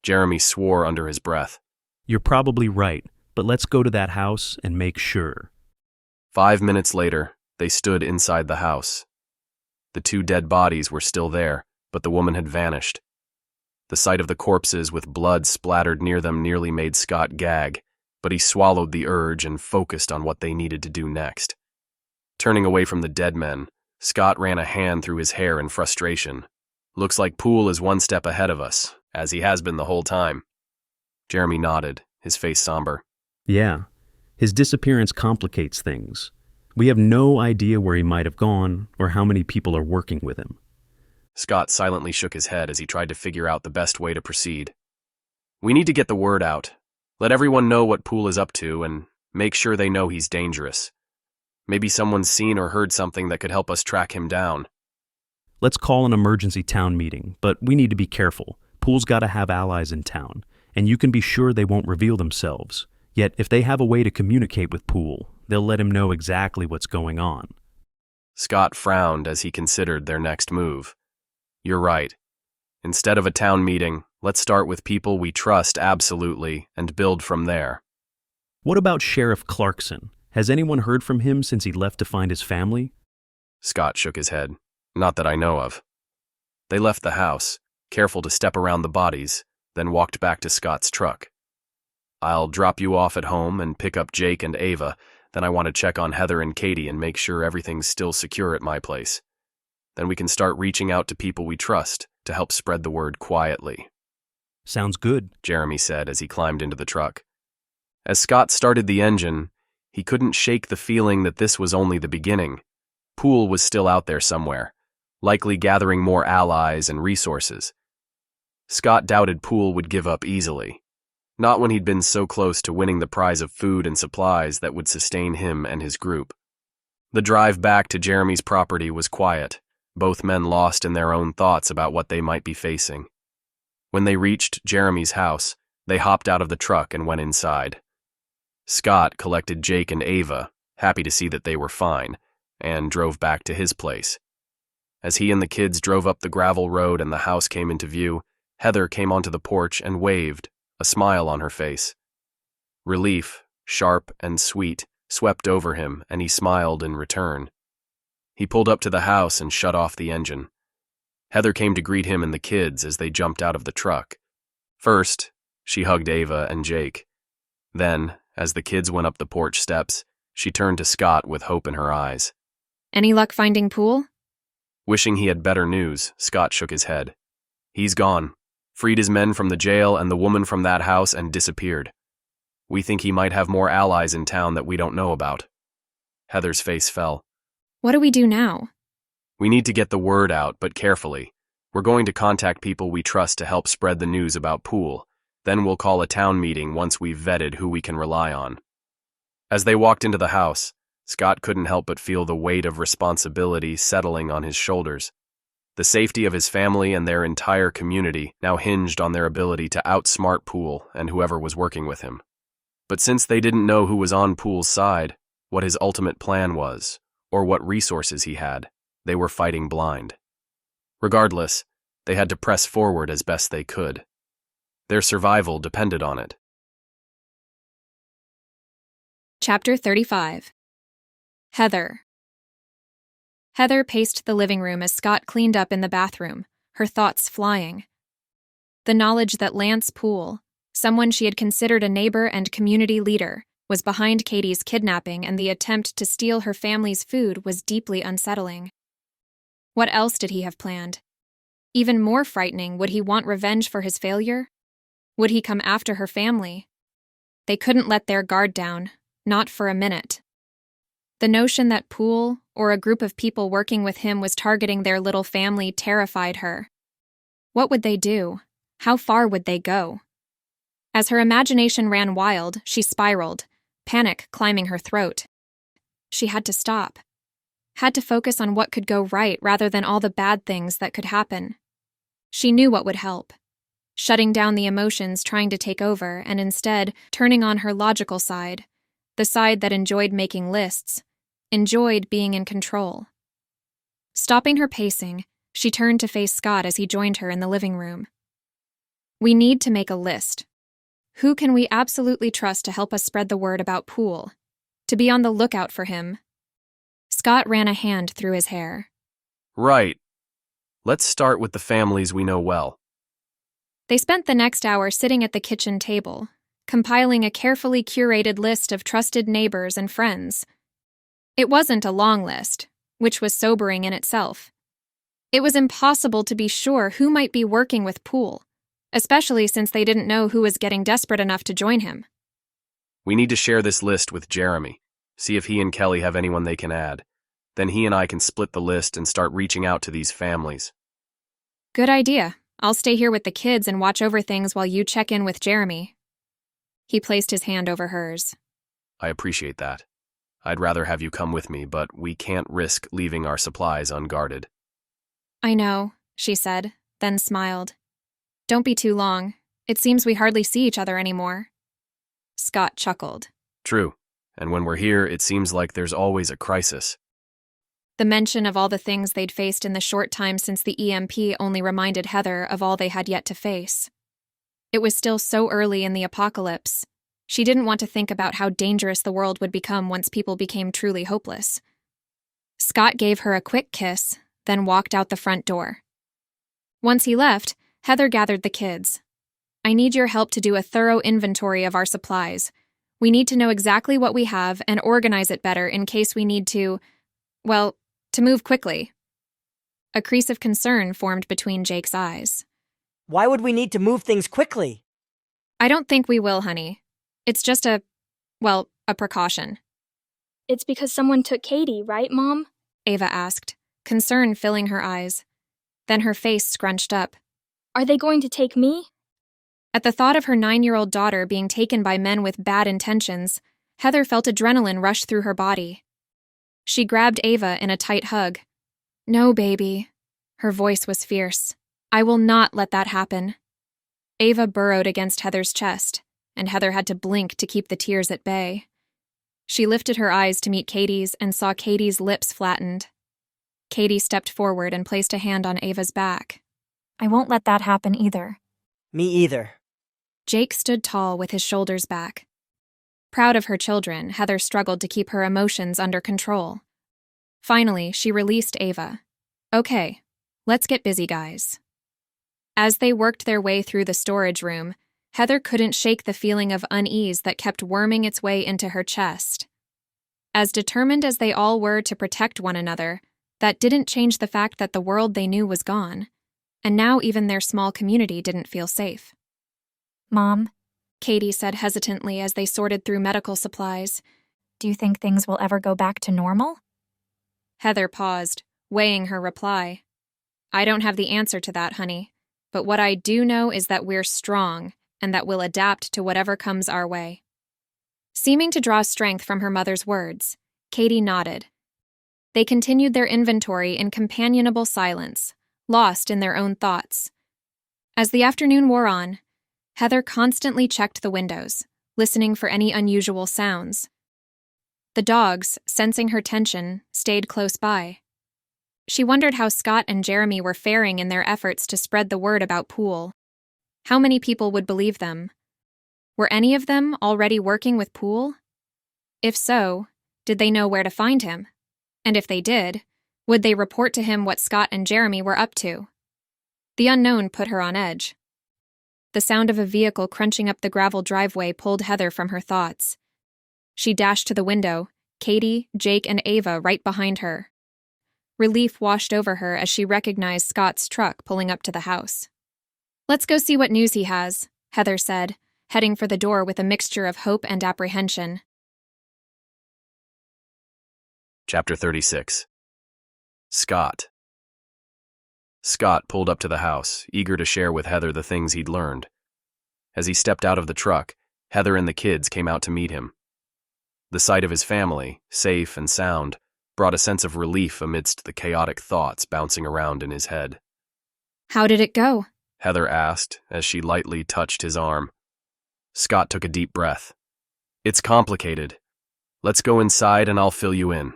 [SPEAKER 5] Jeremy swore under his breath.
[SPEAKER 8] "You're probably right, but let's go to that house and make sure."
[SPEAKER 5] 5 minutes later, they stood inside the house. The 2 dead bodies were still there, but the woman had vanished. The sight of the corpses with blood splattered near them nearly made Scott gag, but he swallowed the urge and focused on what they needed to do next. Turning away from the dead men, Scott ran a hand through his hair in frustration. "Looks like Poole is 1 step ahead of us, as he has been the whole time." Jeremy nodded, his face somber.
[SPEAKER 8] "Yeah, his disappearance complicates things. We have no idea where he might have gone or how many people are working with him."
[SPEAKER 5] Scott silently shook his head as he tried to figure out the best way to proceed. "We need to get the word out. Let everyone know what Poole is up to and make sure they know he's dangerous. Maybe someone's seen or heard something that could help us track him down."
[SPEAKER 8] "Let's call an emergency town meeting, but we need to be careful. Poole's got to have allies in town, and you can be sure they won't reveal themselves. Yet if they have a way to communicate with Poole, they'll let him know exactly what's going on."
[SPEAKER 5] Scott frowned as he considered their next move. "You're right. Instead of a town meeting, let's start with people we trust absolutely and build from there."
[SPEAKER 8] "What about Sheriff Clarkson? Has anyone heard from him since he left to find his family?"
[SPEAKER 5] Scott shook his head. "Not that I know of." They left the house, careful to step around the bodies, then walked back to Scott's truck. I'll drop you off at home and pick up Jake and Ava. Then I want to check on Heather and Katie and make sure everything's still secure at my place. Then we can start reaching out to people we trust to help spread the word quietly."
[SPEAKER 8] "Sounds good,"
[SPEAKER 5] Jeremy said as he climbed into the truck. As Scott started the engine, he couldn't shake the feeling that this was only the beginning. Poole was still out there somewhere, likely gathering more allies and resources. Scott doubted Poole would give up easily, not when he'd been so close to winning the prize of food and supplies that would sustain him and his group. The drive back to Jeremy's property was quiet, both men lost in their own thoughts about what they might be facing. When they reached Jeremy's house, they hopped out of the truck and went inside. Scott collected Jake and Ava, happy to see that they were fine, and drove back to his place. As he and the kids drove up the gravel road and the house came into view, Heather came onto the porch and waved, a smile on her face. Relief, sharp and sweet, swept over him, and he smiled in return. He pulled up to the house and shut off the engine. Heather came to greet him and the kids as they jumped out of the truck. First, she hugged Ava and Jake. Then, as the kids went up the porch steps, she turned to Scott with hope in her eyes.
[SPEAKER 1] "Any luck finding Poole?"
[SPEAKER 5] Wishing he had better news, Scott shook his head. "He's gone, freed his men from the jail and the woman from that house and disappeared. We think he might have more allies in town that we don't know about." Heather's face fell.
[SPEAKER 1] "What do we do now?"
[SPEAKER 5] "We need to get the word out, but carefully. We're going to contact people we trust to help spread the news about Poole. Then we'll call a town meeting once we've vetted who we can rely on." As they walked into the house, Scott couldn't help but feel the weight of responsibility settling on his shoulders. The safety of his family and their entire community now hinged on their ability to outsmart Poole and whoever was working with him. But since they didn't know who was on Poole's side, what his ultimate plan was, or what resources he had, they were fighting blind. Regardless, they had to press forward as best they could. Their survival depended on it.
[SPEAKER 1] Chapter 35. Heather. Heather paced the living room as Scott cleaned up in the bathroom, her thoughts flying. The knowledge that Lance Poole, someone she had considered a neighbor and community leader, was behind Katie's kidnapping and the attempt to steal her family's food was deeply unsettling. What else did he have planned? Even more frightening, would he want revenge for his failure? Would he come after her family? They couldn't let their guard down, not for a minute. The notion that Poole, or a group of people working with him, was targeting their little family terrified her. What would they do? How far would they go? As her imagination ran wild, she spiraled, panic climbing her throat. She had to stop. Had to focus on what could go right rather than all the bad things that could happen. She knew what would help. Shutting down the emotions trying to take over and instead turning on her logical side, the side that enjoyed making lists, enjoyed being in control. Stopping her pacing, she turned to face Scott as he joined her in the living room. "We need to make a list. Who can we absolutely trust to help us spread the word about Poole? To be on the lookout for him?" Scott ran a hand through his hair.
[SPEAKER 5] "Right. Let's start with the families we know well."
[SPEAKER 1] They spent the next hour sitting at the kitchen table, compiling a carefully curated list of trusted neighbors and friends. It wasn't a long list, which was sobering in itself. It was impossible to be sure who might be working with Poole, especially since they didn't know who was getting desperate enough to join him.
[SPEAKER 5] "We need to share this list with Jeremy, see if he and Kelly have anyone they can add. Then he and I can split the list and start reaching out to these families."
[SPEAKER 1] "Good idea. I'll stay here with the kids and watch over things while you check in with Jeremy." He placed his hand over hers.
[SPEAKER 5] "I appreciate that. I'd rather have you come with me, but we can't risk leaving our supplies unguarded."
[SPEAKER 1] "I know," she said, then smiled. "Don't be too long. It seems we hardly see each other anymore." Scott chuckled.
[SPEAKER 5] "True. And when we're here, it seems like there's always a crisis."
[SPEAKER 1] The mention of all the things they'd faced in the short time since the EMP only reminded Heather of all they had yet to face. It was still so early in the apocalypse. She didn't want to think about how dangerous the world would become once people became truly hopeless. Scott gave her a quick kiss, then walked out the front door. Once he left, Heather gathered the kids. I need your help to do a thorough inventory of our supplies. We need to know exactly what we have and organize it better in case we need to, well, to move quickly. A crease of concern formed between Jake's eyes.
[SPEAKER 3] Why would we need to move things quickly?
[SPEAKER 1] I don't think we will, honey. It's just a precaution.
[SPEAKER 11] It's because someone took Katie, right, Mom?
[SPEAKER 1] Ava asked, concern filling her eyes. Then her face scrunched up.
[SPEAKER 11] Are they going to take me?
[SPEAKER 1] At the thought of her 9-year-old daughter being taken by men with bad intentions, Heather felt adrenaline rush through her body. She grabbed Ava in a tight hug. No, baby. Her voice was fierce. I will not let that happen. Ava burrowed against Heather's chest, and Heather had to blink to keep the tears at bay. She lifted her eyes to meet Katie's and saw Katie's lips flattened. Katie stepped forward and placed a hand on Ava's back.
[SPEAKER 2] I won't let that happen either.
[SPEAKER 3] Me either.
[SPEAKER 1] Jake stood tall with his shoulders back. Proud of her children, Heather struggled to keep her emotions under control. Finally, she released Ava. Okay, let's get busy, guys. As they worked their way through the storage room, Heather couldn't shake the feeling of unease that kept worming its way into her chest. As determined as they all were to protect one another, that didn't change the fact that the world they knew was gone, and now even their small community didn't feel safe.
[SPEAKER 2] Mom,
[SPEAKER 1] Katie said hesitantly as they sorted through medical supplies.
[SPEAKER 2] Do you think things will ever go back to normal?
[SPEAKER 1] Heather paused, weighing her reply. I don't have the answer to that, honey, but what I do know is that we're strong and that we'll adapt to whatever comes our way. Seeming to draw strength from her mother's words, Katie nodded. They continued their inventory in companionable silence, lost in their own thoughts. As the afternoon wore on, Heather constantly checked the windows, listening for any unusual sounds. The dogs, sensing her tension, stayed close by. She wondered how Scott and Jeremy were faring in their efforts to spread the word about Poole. How many people would believe them? Were any of them already working with Poole? If so, did they know where to find him? And if they did, would they report to him what Scott and Jeremy were up to? The unknown put her on edge. The sound of a vehicle crunching up the gravel driveway pulled Heather from her thoughts. She dashed to the window, Katie, Jake, and Ava right behind her. Relief washed over her as she recognized Scott's truck pulling up to the house. Let's go see what news he has, Heather said, heading for the door with a mixture of hope and apprehension.
[SPEAKER 5] Chapter 36. Scott. Scott pulled up to the house, eager to share with Heather the things he'd learned. As he stepped out of the truck, Heather and the kids came out to meet him. The sight of his family, safe and sound, brought a sense of relief amidst the chaotic thoughts bouncing around in his head.
[SPEAKER 1] How did it go?
[SPEAKER 5] Heather asked as she lightly touched his arm. Scott took a deep breath. It's complicated. Let's go inside and I'll fill you in.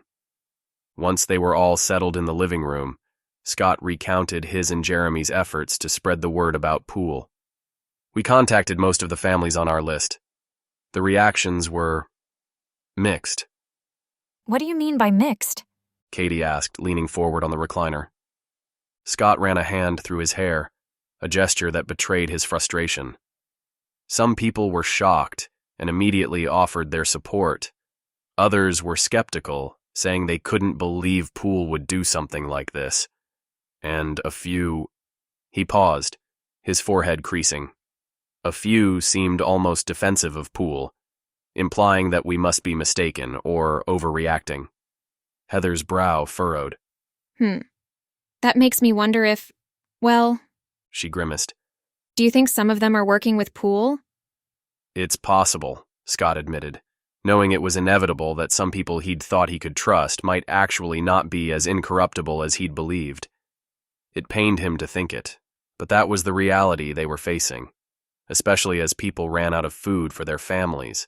[SPEAKER 5] Once they were all settled in the living room, Scott recounted his and Jeremy's efforts to spread the word about Poole. We contacted most of the families on our list. The reactions were mixed.
[SPEAKER 2] What do you mean by mixed?
[SPEAKER 5] Katie asked, leaning forward on the recliner. Scott ran a hand through his hair, a gesture that betrayed his frustration. Some people were shocked and immediately offered their support. Others were skeptical, saying they couldn't believe Poole would do something like this. And a few... He paused, his forehead creasing. A few seemed almost defensive of Poole, implying that we must be mistaken or overreacting. Heather's brow furrowed.
[SPEAKER 1] That makes me wonder if... Well...
[SPEAKER 5] She grimaced.
[SPEAKER 1] Do you think some of them are working with Poole?
[SPEAKER 5] It's possible, Scott admitted, knowing it was inevitable that some people he'd thought he could trust might actually not be as incorruptible as he'd believed. It pained him to think it, but that was the reality they were facing, especially as people ran out of food for their families.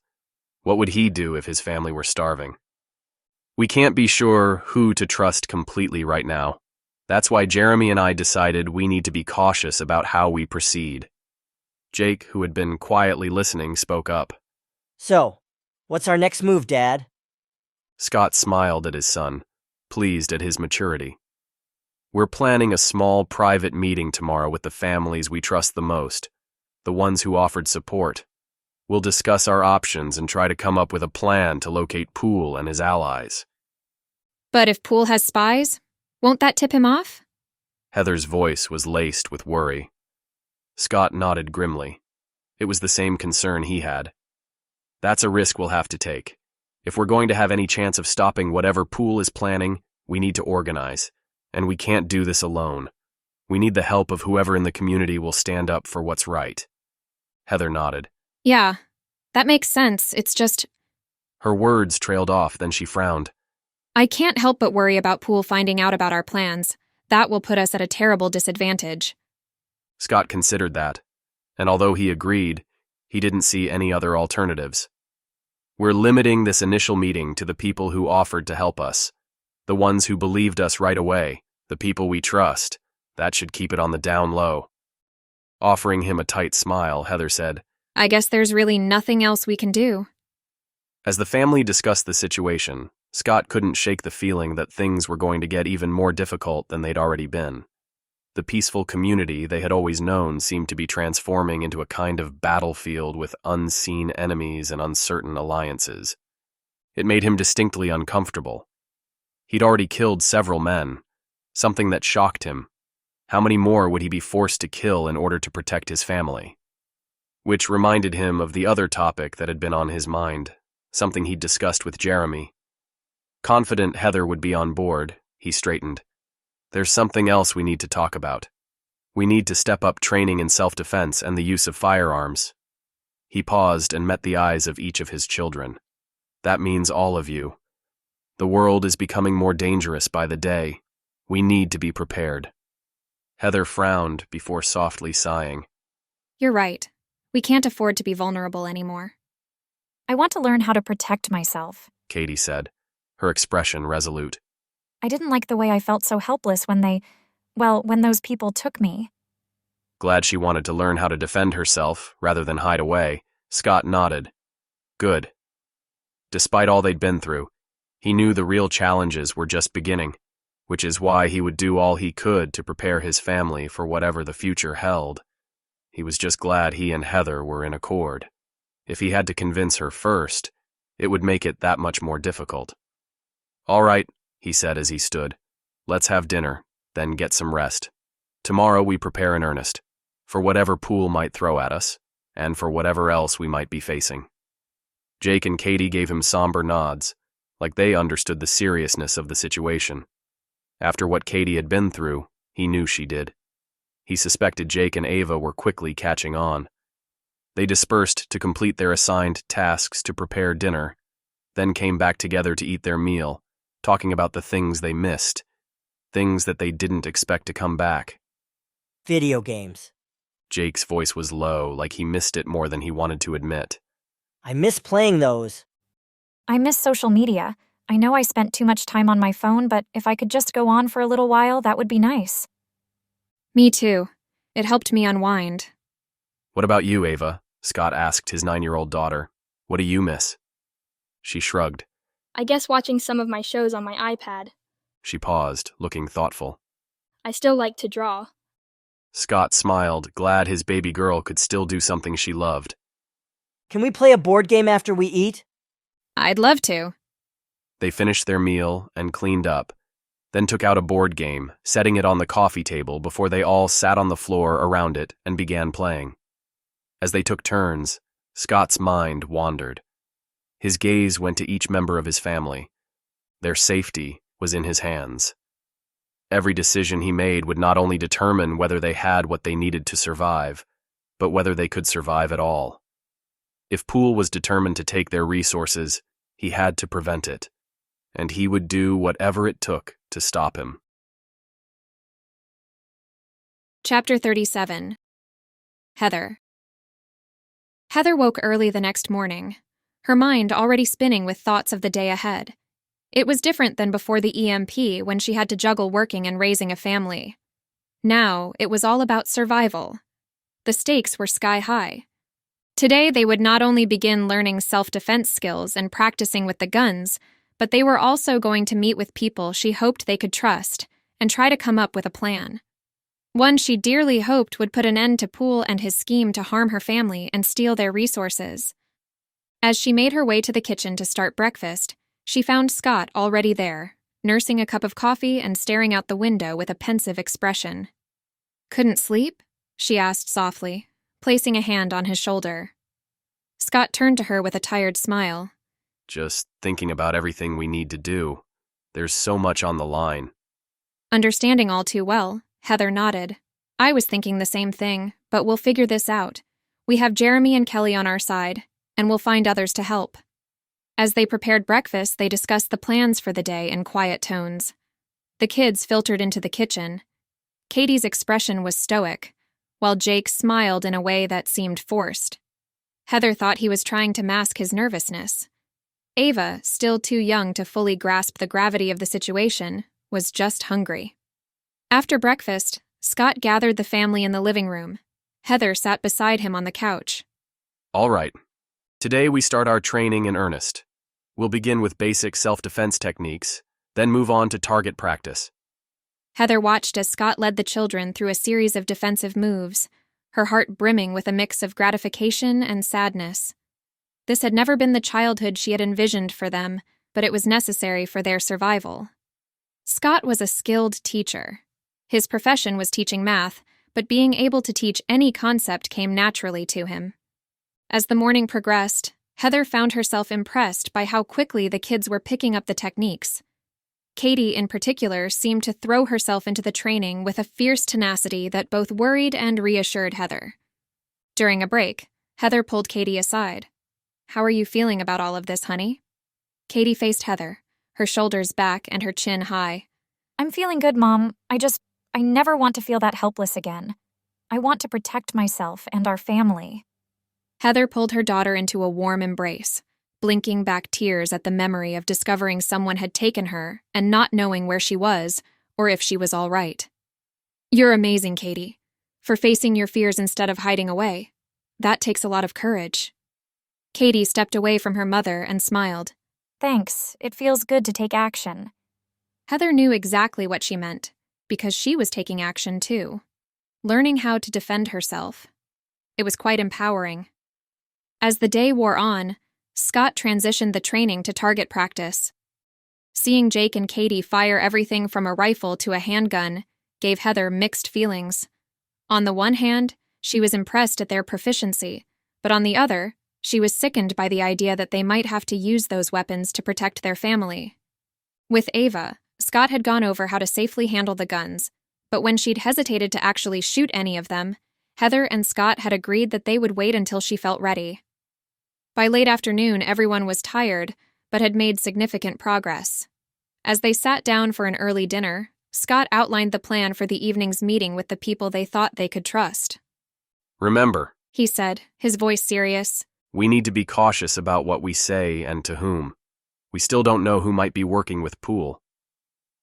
[SPEAKER 5] What would he do if his family were starving? We can't be sure who to trust completely right now. That's why Jeremy and I decided we need to be cautious about how we proceed. Jake, who had been quietly listening, spoke up.
[SPEAKER 3] So, what's our next move, Dad?
[SPEAKER 5] Scott smiled at his son, pleased at his maturity. We're planning a small private meeting tomorrow with the families we trust the most. the ones who offered support. We'll discuss our options and try to come up with a plan to locate Poole and his allies.
[SPEAKER 1] But if Poole has spies, won't that tip him off?
[SPEAKER 5] Heather's voice was laced with worry. Scott nodded grimly. It was the same concern he had. That's a risk we'll have to take. If we're going to have any chance of stopping whatever Poole is planning, we need to organize. And we can't do this alone. We need the help of whoever in the community will stand up for what's right. Heather nodded.
[SPEAKER 1] Yeah, that makes sense. It's just...
[SPEAKER 5] Her words trailed off, then she frowned.
[SPEAKER 1] I can't help but worry about Poole finding out about our plans. That will put us at a terrible disadvantage.
[SPEAKER 5] Scott considered that, and although he agreed, he didn't see any other alternatives. We're limiting this initial meeting to the people who offered to help us, the ones who believed us right away, the people we trust. That should keep it on the down low. Offering him a tight smile, Heather said,
[SPEAKER 1] I guess there's really nothing else we can do.
[SPEAKER 5] As the family discussed the situation, Scott couldn't shake the feeling that things were going to get even more difficult than they'd already been. The peaceful community they had always known seemed to be transforming into a kind of battlefield with unseen enemies and uncertain alliances. It made him distinctly uncomfortable. He'd already killed several men, something that shocked him. How many more would he be forced to kill in order to protect his family? Which reminded him of the other topic that had been on his mind, something he'd discussed with Jeremy. Confident Heather would be on board, he straightened. There's something else we need to talk about. We need to step up training in self-defense and the use of firearms. He paused and met the eyes of each of his children. That means all of you. The world is becoming more dangerous by the day. We need to be prepared. Heather frowned before softly sighing.
[SPEAKER 1] You're right. We can't afford to be vulnerable anymore.
[SPEAKER 2] I want to learn how to protect myself,
[SPEAKER 5] Katie said, her expression resolute.
[SPEAKER 2] I didn't like the way I felt so helpless when when those people took me.
[SPEAKER 5] Glad she wanted to learn how to defend herself rather than hide away, Scott nodded. Good. Despite all they'd been through, he knew the real challenges were just beginning, which is why he would do all he could to prepare his family for whatever the future held. He was just glad he and Heather were in accord. If he had to convince her first, it would make it that much more difficult. All right, he said as he stood. Let's have dinner, then get some rest. Tomorrow we prepare in earnest, for whatever Poole might throw at us, and for whatever else we might be facing. Jake and Katie gave him somber nods, like they understood the seriousness of the situation. After what Katie had been through, he knew she did. He suspected Jake and Ava were quickly catching on. They dispersed to complete their assigned tasks to prepare dinner, then came back together to eat their meal, talking about the things they missed, things that they didn't expect to come back.
[SPEAKER 3] Video games.
[SPEAKER 5] Jake's voice was low, like he missed it more than he wanted to admit.
[SPEAKER 3] I miss playing those.
[SPEAKER 2] I miss social media. I know I spent too much time on my phone, but if I could just go on for a little while, that would be nice.
[SPEAKER 1] Me too. It helped me unwind.
[SPEAKER 5] What about you, Ava? Scott asked his 9-year-old daughter. What do you miss? She shrugged.
[SPEAKER 11] I guess watching some of my shows on my iPad.
[SPEAKER 5] She paused, looking thoughtful.
[SPEAKER 11] I still like to draw.
[SPEAKER 5] Scott smiled, glad his baby girl could still do something she loved.
[SPEAKER 3] Can we play a board game after we eat?
[SPEAKER 1] I'd love to.
[SPEAKER 5] They finished their meal and cleaned up, then took out a board game, setting it on the coffee table before they all sat on the floor around it and began playing. As they took turns, Scott's mind wandered. His gaze went to each member of his family. Their safety was in his hands. Every decision he made would not only determine whether they had what they needed to survive, but whether they could survive at all. If Poole was determined to take their resources, he had to prevent it, and he would do whatever it took to stop him.
[SPEAKER 1] Chapter 37. Heather. Heather woke early the next morning, her mind already spinning with thoughts of the day ahead. It was different than before the EMP when she had to juggle working and raising a family. Now, it was all about survival. The stakes were sky high. Today, they would not only begin learning self-defense skills and practicing with the guns, but they were also going to meet with people she hoped they could trust and try to come up with a plan. One she dearly hoped would put an end to Poole and his scheme to harm her family and steal their resources. As she made her way to the kitchen to start breakfast, she found Scott already there, nursing a cup of coffee and staring out the window with a pensive expression. "Couldn't sleep?" she asked softly, placing a hand on his shoulder. Scott turned to her with a tired smile.
[SPEAKER 5] Just thinking about everything we need to do. There's so much on the line.
[SPEAKER 1] Understanding all too well, Heather nodded. "I was thinking the same thing, but we'll figure this out. We have Jeremy and Kelly on our side, and we'll find others to help." As they prepared breakfast, they discussed the plans for the day in quiet tones. The kids filtered into the kitchen. Katie's expression was stoic, while Jake smiled in a way that seemed forced. Heather thought he was trying to mask his nervousness. Ava, still too young to fully grasp the gravity of the situation, was just hungry. After breakfast, Scott gathered the family in the living room. Heather sat beside him on the couch.
[SPEAKER 5] All right. Today we start our training in earnest. We'll begin with basic self-defense techniques, then move on to target practice.
[SPEAKER 1] Heather watched as Scott led the children through a series of defensive moves, her heart brimming with a mix of gratification and sadness. This had never been the childhood she had envisioned for them, but it was necessary for their survival. Scott was a skilled teacher. His profession was teaching math, but being able to teach any concept came naturally to him. As the morning progressed, Heather found herself impressed by how quickly the kids were picking up the techniques. Katie, in particular, seemed to throw herself into the training with a fierce tenacity that both worried and reassured Heather. During a break, Heather pulled Katie aside. "How are you feeling about all of this, honey?" Katie faced Heather, her shoulders back and her chin high.
[SPEAKER 2] "I'm feeling good, Mom. I never want to feel that helpless again. I want to protect myself and our family."
[SPEAKER 1] Heather pulled her daughter into a warm embrace, blinking back tears at the memory of discovering someone had taken her and not knowing where she was or if she was all right. "You're amazing, Katie, for facing your fears instead of hiding away. That takes a lot of courage." Katie stepped away from her mother and smiled.
[SPEAKER 2] "Thanks. It feels good to take action."
[SPEAKER 1] Heather knew exactly what she meant, because she was taking action too, learning how to defend herself. It was quite empowering. As the day wore on, Scott transitioned the training to target practice. Seeing Jake and Katie fire everything from a rifle to a handgun gave Heather mixed feelings. On the one hand, she was impressed at their proficiency, but on the other, she was sickened by the idea that they might have to use those weapons to protect their family. With Ava, Scott had gone over how to safely handle the guns, but when she'd hesitated to actually shoot any of them, Heather and Scott had agreed that they would wait until she felt ready. By late afternoon, everyone was tired, but had made significant progress. As they sat down for an early dinner, Scott outlined the plan for the evening's meeting with the people they thought they could trust.
[SPEAKER 5] Remember,
[SPEAKER 1] He said, his voice serious,
[SPEAKER 5] we need to be cautious about what we say and to whom. We still don't know who might be working with Poole.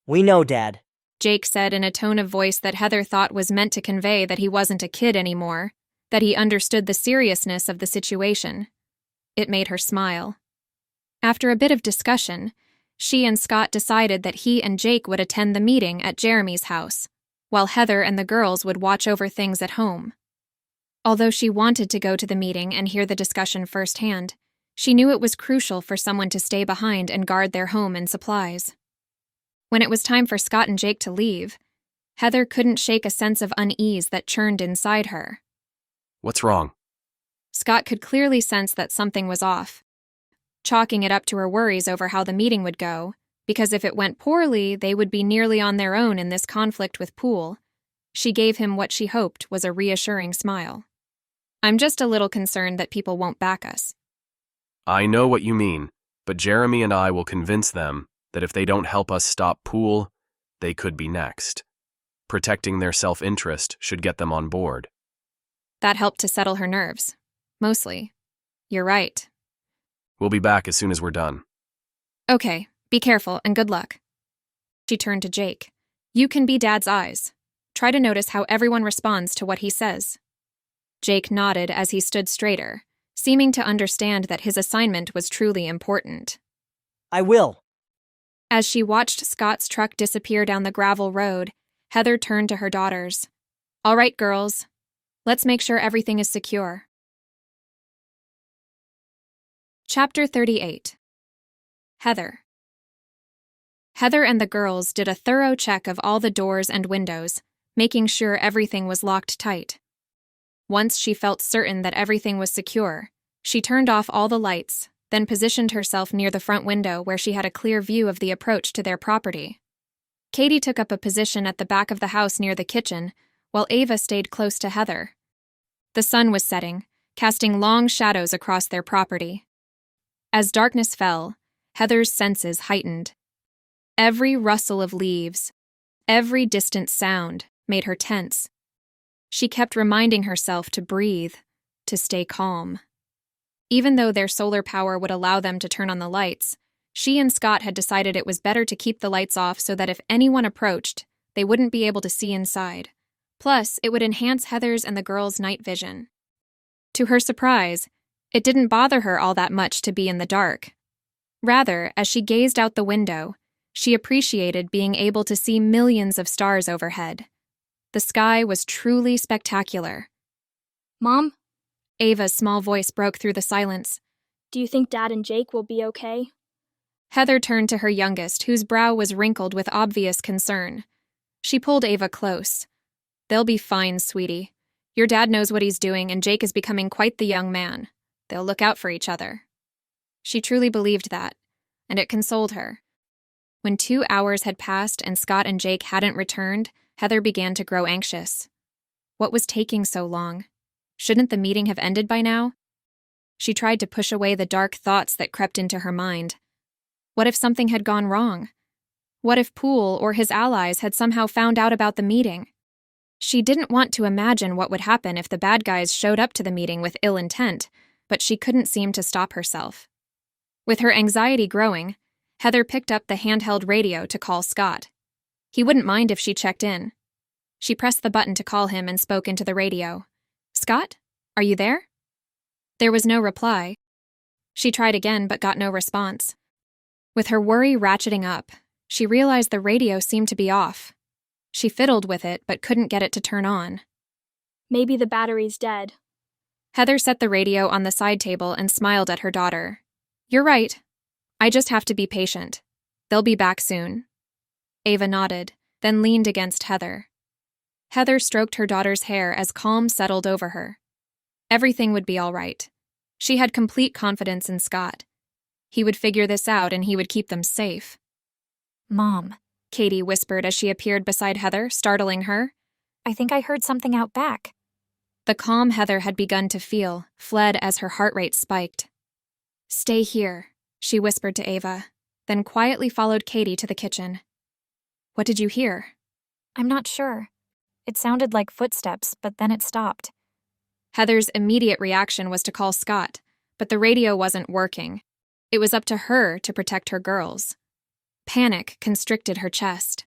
[SPEAKER 3] "We know, Dad,"
[SPEAKER 1] Jake said in a tone of voice that Heather thought was meant to convey that he wasn't a kid anymore, that he understood the seriousness of the situation. It made her smile. After a bit of discussion, she and Scott decided that he and Jake would attend the meeting at Jeremy's house, while Heather and the girls would watch over things at home. Although she wanted to go to the meeting and hear the discussion firsthand, she knew it was crucial for someone to stay behind and guard their home and supplies. When it was time for Scott and Jake to leave, Heather couldn't shake a sense of unease that churned inside her.
[SPEAKER 5] What's wrong?
[SPEAKER 1] Scott could clearly sense that something was off, chalking it up to her worries over how the meeting would go, because if it went poorly, they would be nearly on their own in this conflict with Poole. She gave him what she hoped was a reassuring smile. "I'm just a little concerned that people won't back us."
[SPEAKER 5] I know what you mean, but Jeremy and I will convince them that if they don't help us stop Poole, they could be next. Protecting their self-interest should get them on board.
[SPEAKER 1] That helped to settle her nerves. Mostly. You're right.
[SPEAKER 5] We'll be back as soon as we're done.
[SPEAKER 1] Okay, be careful and good luck. She turned to Jake. You can be Dad's eyes. Try to notice how everyone responds to what he says. Jake nodded as he stood straighter, seeming to understand that his assignment was truly important.
[SPEAKER 3] "I will."
[SPEAKER 1] As she watched Scott's truck disappear down the gravel road, Heather turned to her daughters. All right, girls. Let's make sure everything is secure. Chapter 38. Heather. Heather and the girls did a thorough check of all the doors and windows, making sure everything was locked tight. Once she felt certain that everything was secure, she turned off all the lights, then positioned herself near the front window where she had a clear view of the approach to their property. Katie took up a position at the back of the house near the kitchen, while Ava stayed close to Heather. The sun was setting, casting long shadows across their property. As darkness fell, Heather's senses heightened. Every rustle of leaves, every distant sound made her tense. She kept reminding herself to breathe, to stay calm. Even though their solar power would allow them to turn on the lights, she and Scott had decided it was better to keep the lights off so that if anyone approached, they wouldn't be able to see inside. Plus, it would enhance Heather's and the girls' night vision. To her surprise, it didn't bother her all that much to be in the dark. Rather, as she gazed out the window, she appreciated being able to see millions of stars overhead. The sky was truly spectacular.
[SPEAKER 11] Mom?
[SPEAKER 1] Ava's small voice broke through the silence.
[SPEAKER 11] Do you think Dad and Jake will be okay?
[SPEAKER 1] Heather turned to her youngest, whose brow was wrinkled with obvious concern. She pulled Ava close. They'll be fine, sweetie. Your dad knows what he's doing, and Jake is becoming quite the young man. They'll look out for each other. She truly believed that, and it consoled her. When 2 hours had passed and Scott and Jake hadn't returned, Heather began to grow anxious. What was taking so long? Shouldn't the meeting have ended by now? She tried to push away the dark thoughts that crept into her mind. What if something had gone wrong? What if Poole or his allies had somehow found out about the meeting? She didn't want to imagine what would happen if the bad guys showed up to the meeting with ill intent, but she couldn't seem to stop herself. With her anxiety growing, Heather picked up the handheld radio to call Scott. He wouldn't mind if she checked in. She pressed the button to call him and spoke into the radio. "Scott? Are you there?" There was no reply. She tried again but got no response. With her worry ratcheting up, she realized the radio seemed to be off. She fiddled with it but couldn't get it to turn on.
[SPEAKER 11] Maybe the battery's dead.
[SPEAKER 1] Heather set the radio on the side table and smiled at her daughter. "You're right. I just have to be patient. They'll be back soon." Ava nodded, then leaned against Heather. Heather stroked her daughter's hair as calm settled over her. Everything would be all right. She had complete confidence in Scott. He would figure this out and he would keep them safe.
[SPEAKER 2] Mom,
[SPEAKER 1] Katie whispered as she appeared beside Heather, startling her.
[SPEAKER 2] I think I heard something out back.
[SPEAKER 1] The calm Heather had begun to feel fled as her heart rate spiked. "Stay here," she whispered to Ava, then quietly followed Katie to the kitchen. "What did you hear?"
[SPEAKER 2] I'm not sure. It sounded like footsteps, but then it stopped.
[SPEAKER 1] Heather's immediate reaction was to call Scott, but the radio wasn't working. It was up to her to protect her girls. Panic constricted her chest.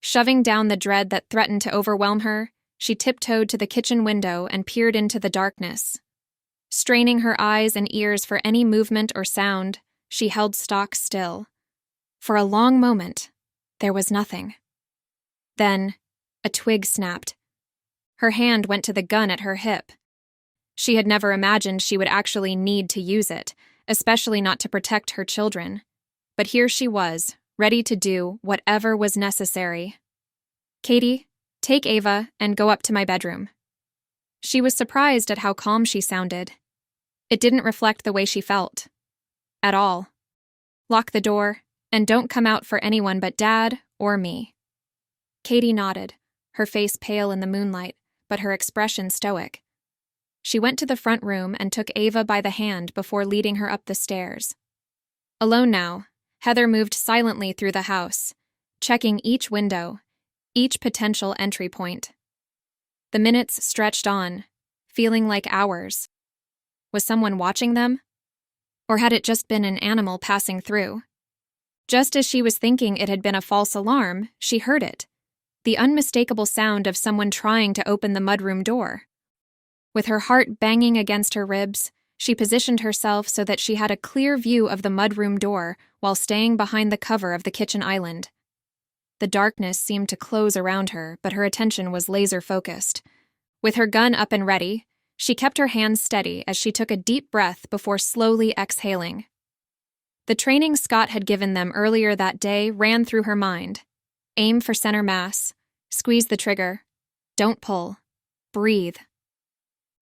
[SPEAKER 1] Shoving down the dread that threatened to overwhelm her, she tiptoed to the kitchen window and peered into the darkness. Straining her eyes and ears for any movement or sound, she held stock still. For a long moment, there was nothing. Then, a twig snapped. Her hand went to the gun at her hip. She had never imagined she would actually need to use it, especially not to protect her children. But here she was, ready to do whatever was necessary. "Katie, take Ava and go up to my bedroom." She was surprised at how calm she sounded. It didn't reflect the way she felt. At all. "Lock the door, and don't come out for anyone but Dad or me." Katie nodded, her face pale in the moonlight, but her expression stoic. She went to the front room and took Ava by the hand before leading her up the stairs. Alone now, Heather moved silently through the house, checking each window, each potential entry point. The minutes stretched on, feeling like hours. Was someone watching them? Or had it just been an animal passing through? Just as she was thinking it had been a false alarm, she heard it. The unmistakable sound of someone trying to open the mudroom door. With her heart banging against her ribs, she positioned herself so that she had a clear view of the mudroom door while staying behind the cover of the kitchen island. The darkness seemed to close around her, but her attention was laser-focused. With her gun up and ready, she kept her hands steady as she took a deep breath before slowly exhaling. The training Scott had given them earlier that day ran through her mind. Aim for center mass. Squeeze the trigger. Don't pull. Breathe.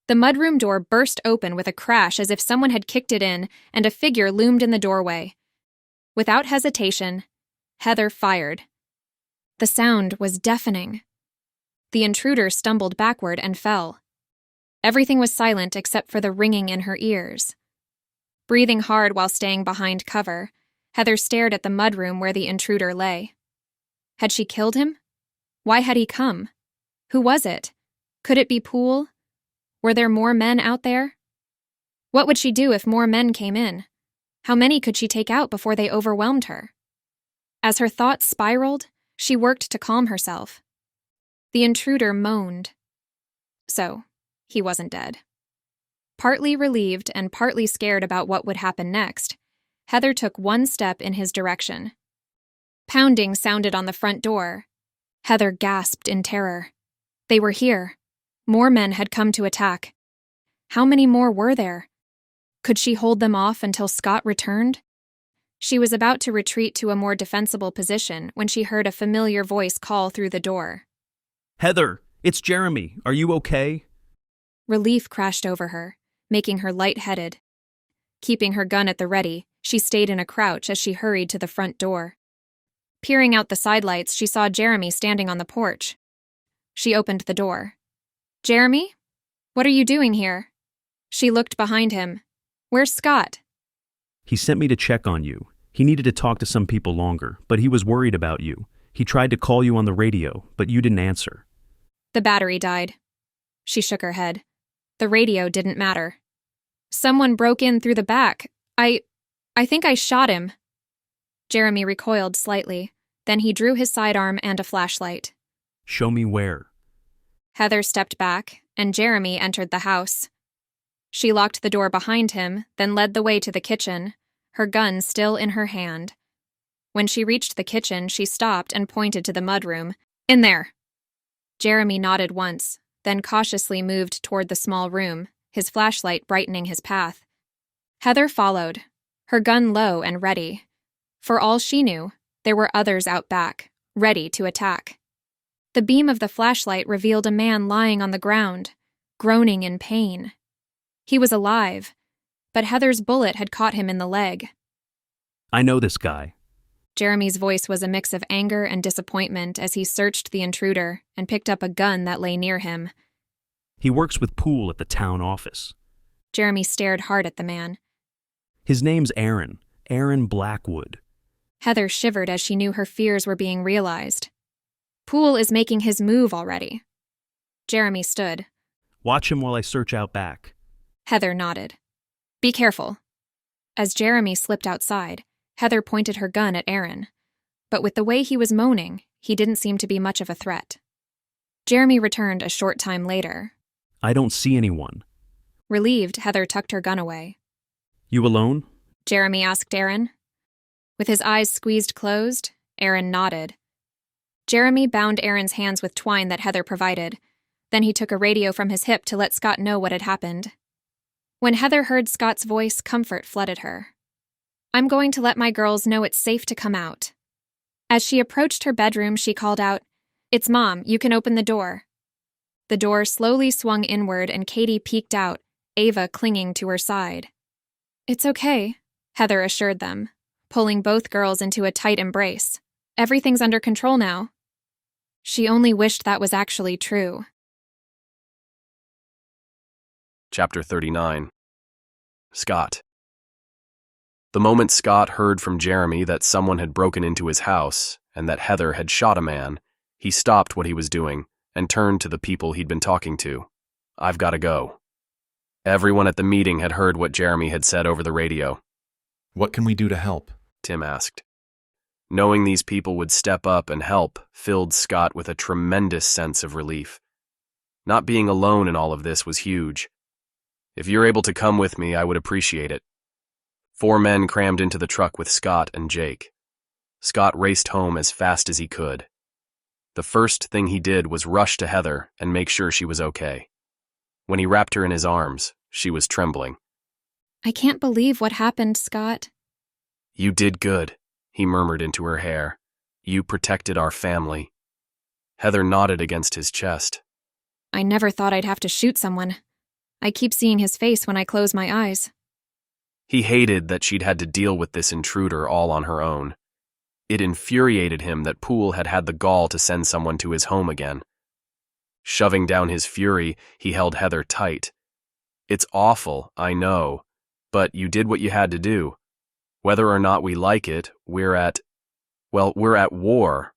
[SPEAKER 1] The mudroom door burst open with a crash as if someone had kicked it in, and a figure loomed in the doorway. Without hesitation, Heather fired. The sound was deafening. The intruder stumbled backward and fell. Everything was silent except for the ringing in her ears. Breathing hard while staying behind cover, Heather stared at the mudroom where the intruder lay. Had she killed him? Why had he come? Who was it? Could it be Poole? Were there more men out there? What would she do if more men came in? How many could she take out before they overwhelmed her? As her thoughts spiraled, she worked to calm herself. The intruder moaned. So, he wasn't dead. Partly relieved and partly scared about what would happen next, Heather took one step in his direction. Pounding sounded on the front door. Heather gasped in terror. They were here. More men had come to attack. How many more were there? Could she hold them off until Scott returned? She was about to retreat to a more defensible position when she heard a familiar voice call through the door.
[SPEAKER 8] Heather, it's Jeremy. Are you okay?
[SPEAKER 1] Relief crashed over her, making her lightheaded. Keeping her gun at the ready, she stayed in a crouch as she hurried to the front door. Peering out the sidelights, she saw Jeremy standing on the porch. She opened the door. Jeremy? What are you doing here? She looked behind him. Where's Scott?
[SPEAKER 8] He sent me to check on you. He needed to talk to some people longer, but he was worried about you. He tried to call you on the radio, but you didn't answer.
[SPEAKER 1] The battery died. She shook her head. The radio didn't matter. Someone broke in through the back. I think I shot him. Jeremy recoiled slightly. Then he drew his sidearm and a flashlight.
[SPEAKER 8] Show me where.
[SPEAKER 1] Heather stepped back, and Jeremy entered the house. She locked the door behind him, then led the way to the kitchen, her gun still in her hand. When she reached the kitchen, she stopped and pointed to the mudroom. In there. Jeremy nodded once, then cautiously moved toward the small room, his flashlight brightening his path. Heather followed, her gun low and ready. For all she knew, there were others out back, ready to attack. The beam of the flashlight revealed a man lying on the ground, groaning in pain. He was alive, but Heather's bullet had caught him in the leg.
[SPEAKER 8] I know this guy.
[SPEAKER 1] Jeremy's voice was a mix of anger and disappointment as he searched the intruder and picked up a gun that lay near him.
[SPEAKER 8] He works with Poole at the town office.
[SPEAKER 1] Jeremy stared hard at the man.
[SPEAKER 8] His name's Aaron Blackwood.
[SPEAKER 1] Heather shivered as she knew her fears were being realized. Poole is making his move already. Jeremy stood.
[SPEAKER 8] Watch him while I search out back.
[SPEAKER 1] Heather nodded. Be careful. As Jeremy slipped outside, Heather pointed her gun at Aaron. But with the way he was moaning, he didn't seem to be much of a threat. Jeremy returned a short time later.
[SPEAKER 8] I don't see anyone.
[SPEAKER 1] Relieved, Heather tucked her gun away.
[SPEAKER 8] You alone?
[SPEAKER 1] Jeremy asked Aaron. With his eyes squeezed closed, Aaron nodded. Jeremy bound Aaron's hands with twine that Heather provided. Then he took a radio from his hip to let Scott know what had happened. When Heather heard Scott's voice, comfort flooded her. I'm going to let my girls know it's safe to come out. As she approached her bedroom, she called out, It's Mom, you can open the door. The door slowly swung inward and Katie peeked out, Ava clinging to her side. It's okay, Heather assured them, pulling both girls into a tight embrace. Everything's under control now. She only wished that was actually true.
[SPEAKER 5] Chapter 39. Scott. The moment Scott heard from Jeremy that someone had broken into his house and that Heather had shot a man, he stopped what he was doing and turned to the people he'd been talking to. I've got to go. Everyone at the meeting had heard what Jeremy had said over the radio.
[SPEAKER 6] What can we do to help?
[SPEAKER 5] Tim asked. Knowing these people would step up and help filled Scott with a tremendous sense of relief. Not being alone in all of this was huge. If you're able to come with me, I would appreciate it. 4 men crammed into the truck with Scott and Jake. Scott raced home as fast as he could. The first thing he did was rush to Heather and make sure she was okay. When he wrapped her in his arms, she was trembling.
[SPEAKER 1] I can't believe what happened, Scott.
[SPEAKER 5] You did good, he murmured into her hair. You protected our family. Heather nodded against his chest.
[SPEAKER 1] I never thought I'd have to shoot someone. I keep seeing his face when I close my eyes.
[SPEAKER 5] He hated that she'd had to deal with this intruder all on her own. It infuriated him that Poole had had the gall to send someone to his home again. Shoving down his fury, he held Heather tight. It's awful, I know, but you did what you had to do. Whether or not we like it, we're at war.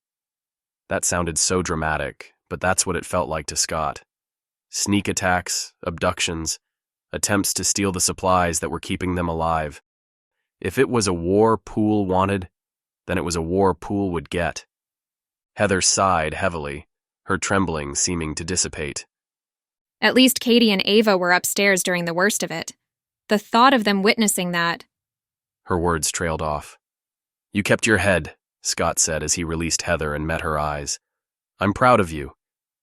[SPEAKER 5] That sounded so dramatic, but that's what it felt like to Scott. Sneak attacks, abductions, attempts to steal the supplies that were keeping them alive. If it was a war Poole wanted, then it was a war Poole would get. Heather sighed heavily, her trembling seeming to dissipate.
[SPEAKER 1] At least Katie and Ava were upstairs during the worst of it. The thought of them witnessing that.
[SPEAKER 5] Her words trailed off. You kept your head, Scott said as he released Heather and met her eyes. I'm proud of you.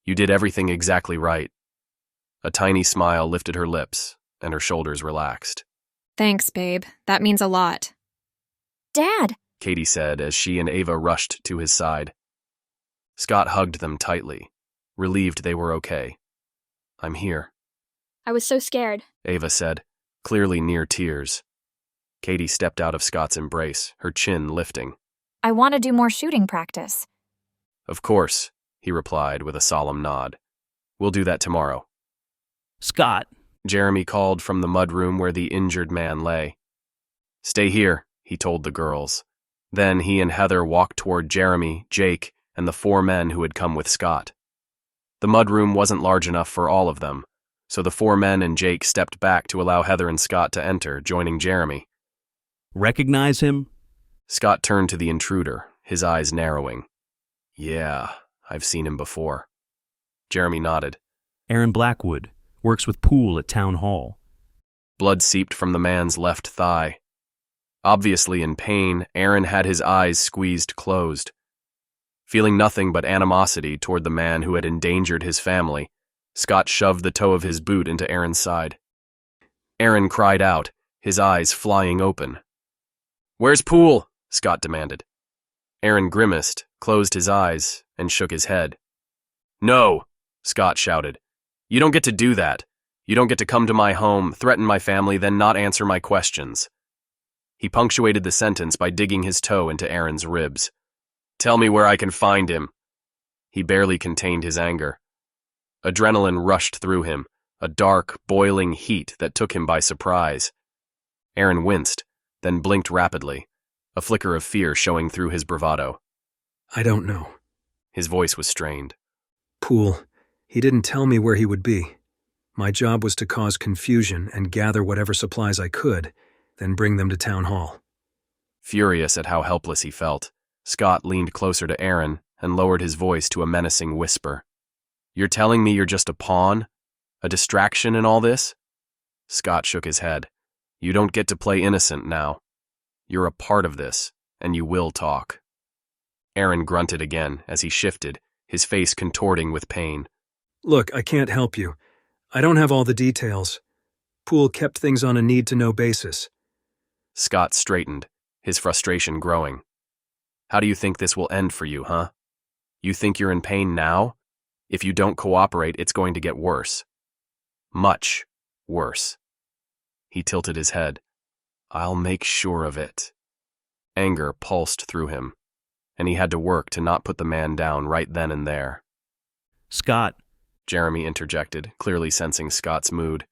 [SPEAKER 5] You did everything exactly right. A tiny smile lifted her lips, and her shoulders relaxed.
[SPEAKER 1] Thanks, babe. That means a lot.
[SPEAKER 2] Dad,
[SPEAKER 5] Katie said as she and Ava rushed to his side. Scott hugged them tightly, relieved they were okay. I'm here.
[SPEAKER 11] I was so scared,
[SPEAKER 5] Ava said, clearly near tears. Katie stepped out of Scott's embrace, her chin lifting.
[SPEAKER 2] I want to do more shooting practice.
[SPEAKER 5] Of course, he replied with a solemn nod. We'll do that tomorrow.
[SPEAKER 8] Scott,
[SPEAKER 5] Jeremy called from the mudroom where the injured man lay. Stay here, he told the girls. Then he and Heather walked toward Jeremy, Jake, and the 4 men who had come with Scott. The mudroom wasn't large enough for all of them, so the 4 men and Jake stepped back to allow Heather and Scott to enter, joining Jeremy.
[SPEAKER 8] Recognize him?
[SPEAKER 5] Scott turned to the intruder, his eyes narrowing. Yeah, I've seen him before. Jeremy nodded.
[SPEAKER 8] Aaron Blackwood, works with Poole at Town Hall.
[SPEAKER 5] Blood seeped from the man's left thigh. Obviously in pain, Aaron had his eyes squeezed closed. Feeling nothing but animosity toward the man who had endangered his family, Scott shoved the toe of his boot into Aaron's side. Aaron cried out, his eyes flying open. Where's Poole? Scott demanded. Aaron grimaced, closed his eyes, and shook his head. No, Scott shouted. You don't get to do that. You don't get to come to my home, threaten my family, then not answer my questions. He punctuated the sentence by digging his toe into Aaron's ribs. Tell me where I can find him. He barely contained his anger. Adrenaline rushed through him, a dark, boiling heat that took him by surprise. Aaron winced, then blinked rapidly, a flicker of fear showing through his bravado.
[SPEAKER 15] I don't know.
[SPEAKER 5] His voice was strained.
[SPEAKER 15] Poole, he didn't tell me where he would be. My job was to cause confusion and gather whatever supplies I could, then bring them to Town Hall.
[SPEAKER 5] Furious at how helpless he felt, Scott leaned closer to Aaron and lowered his voice to a menacing whisper. You're telling me you're just a pawn? A distraction in all this? Scott shook his head. You don't get to play innocent now. You're a part of this, and you will talk. Aaron grunted again as he shifted, his face contorting with pain.
[SPEAKER 15] Look, I can't help you. I don't have all the details. Poole kept things on a need-to-know basis.
[SPEAKER 5] Scott straightened, his frustration growing. How do you think this will end for you, huh? You think you're in pain now? If you don't cooperate, it's going to get worse. Much worse. He tilted his head. I'll make sure of it. Anger pulsed through him, and he had to work to not put the man down right then and there.
[SPEAKER 8] Scott,
[SPEAKER 5] Jeremy interjected, clearly sensing Scott's mood.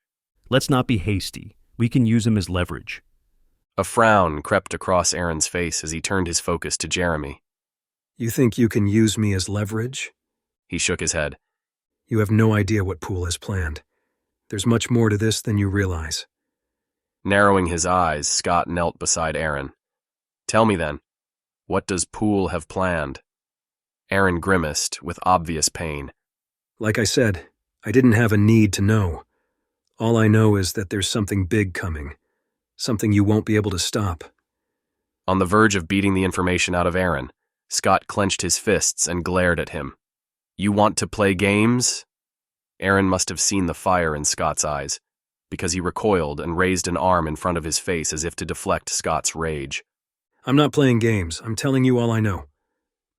[SPEAKER 8] Let's not be hasty. We can use him as leverage.
[SPEAKER 5] A frown crept across Aaron's face as he turned his focus to Jeremy.
[SPEAKER 15] You think you can use me as leverage?
[SPEAKER 5] He shook his head.
[SPEAKER 15] You have no idea what Poole has planned. There's much more to this than you realize.
[SPEAKER 5] Narrowing his eyes, Scott knelt beside Aaron. Tell me then, what does Poole have planned? Aaron grimaced with obvious pain.
[SPEAKER 15] Like I said, I didn't have a need to know. All I know is that there's something big coming. Something you won't be able to stop.
[SPEAKER 5] On the verge of beating the information out of Aaron, Scott clenched his fists and glared at him. You want to play games? Aaron must have seen the fire in Scott's eyes, because he recoiled and raised an arm in front of his face as if to deflect Scott's rage.
[SPEAKER 15] I'm not playing games. I'm telling you all I know.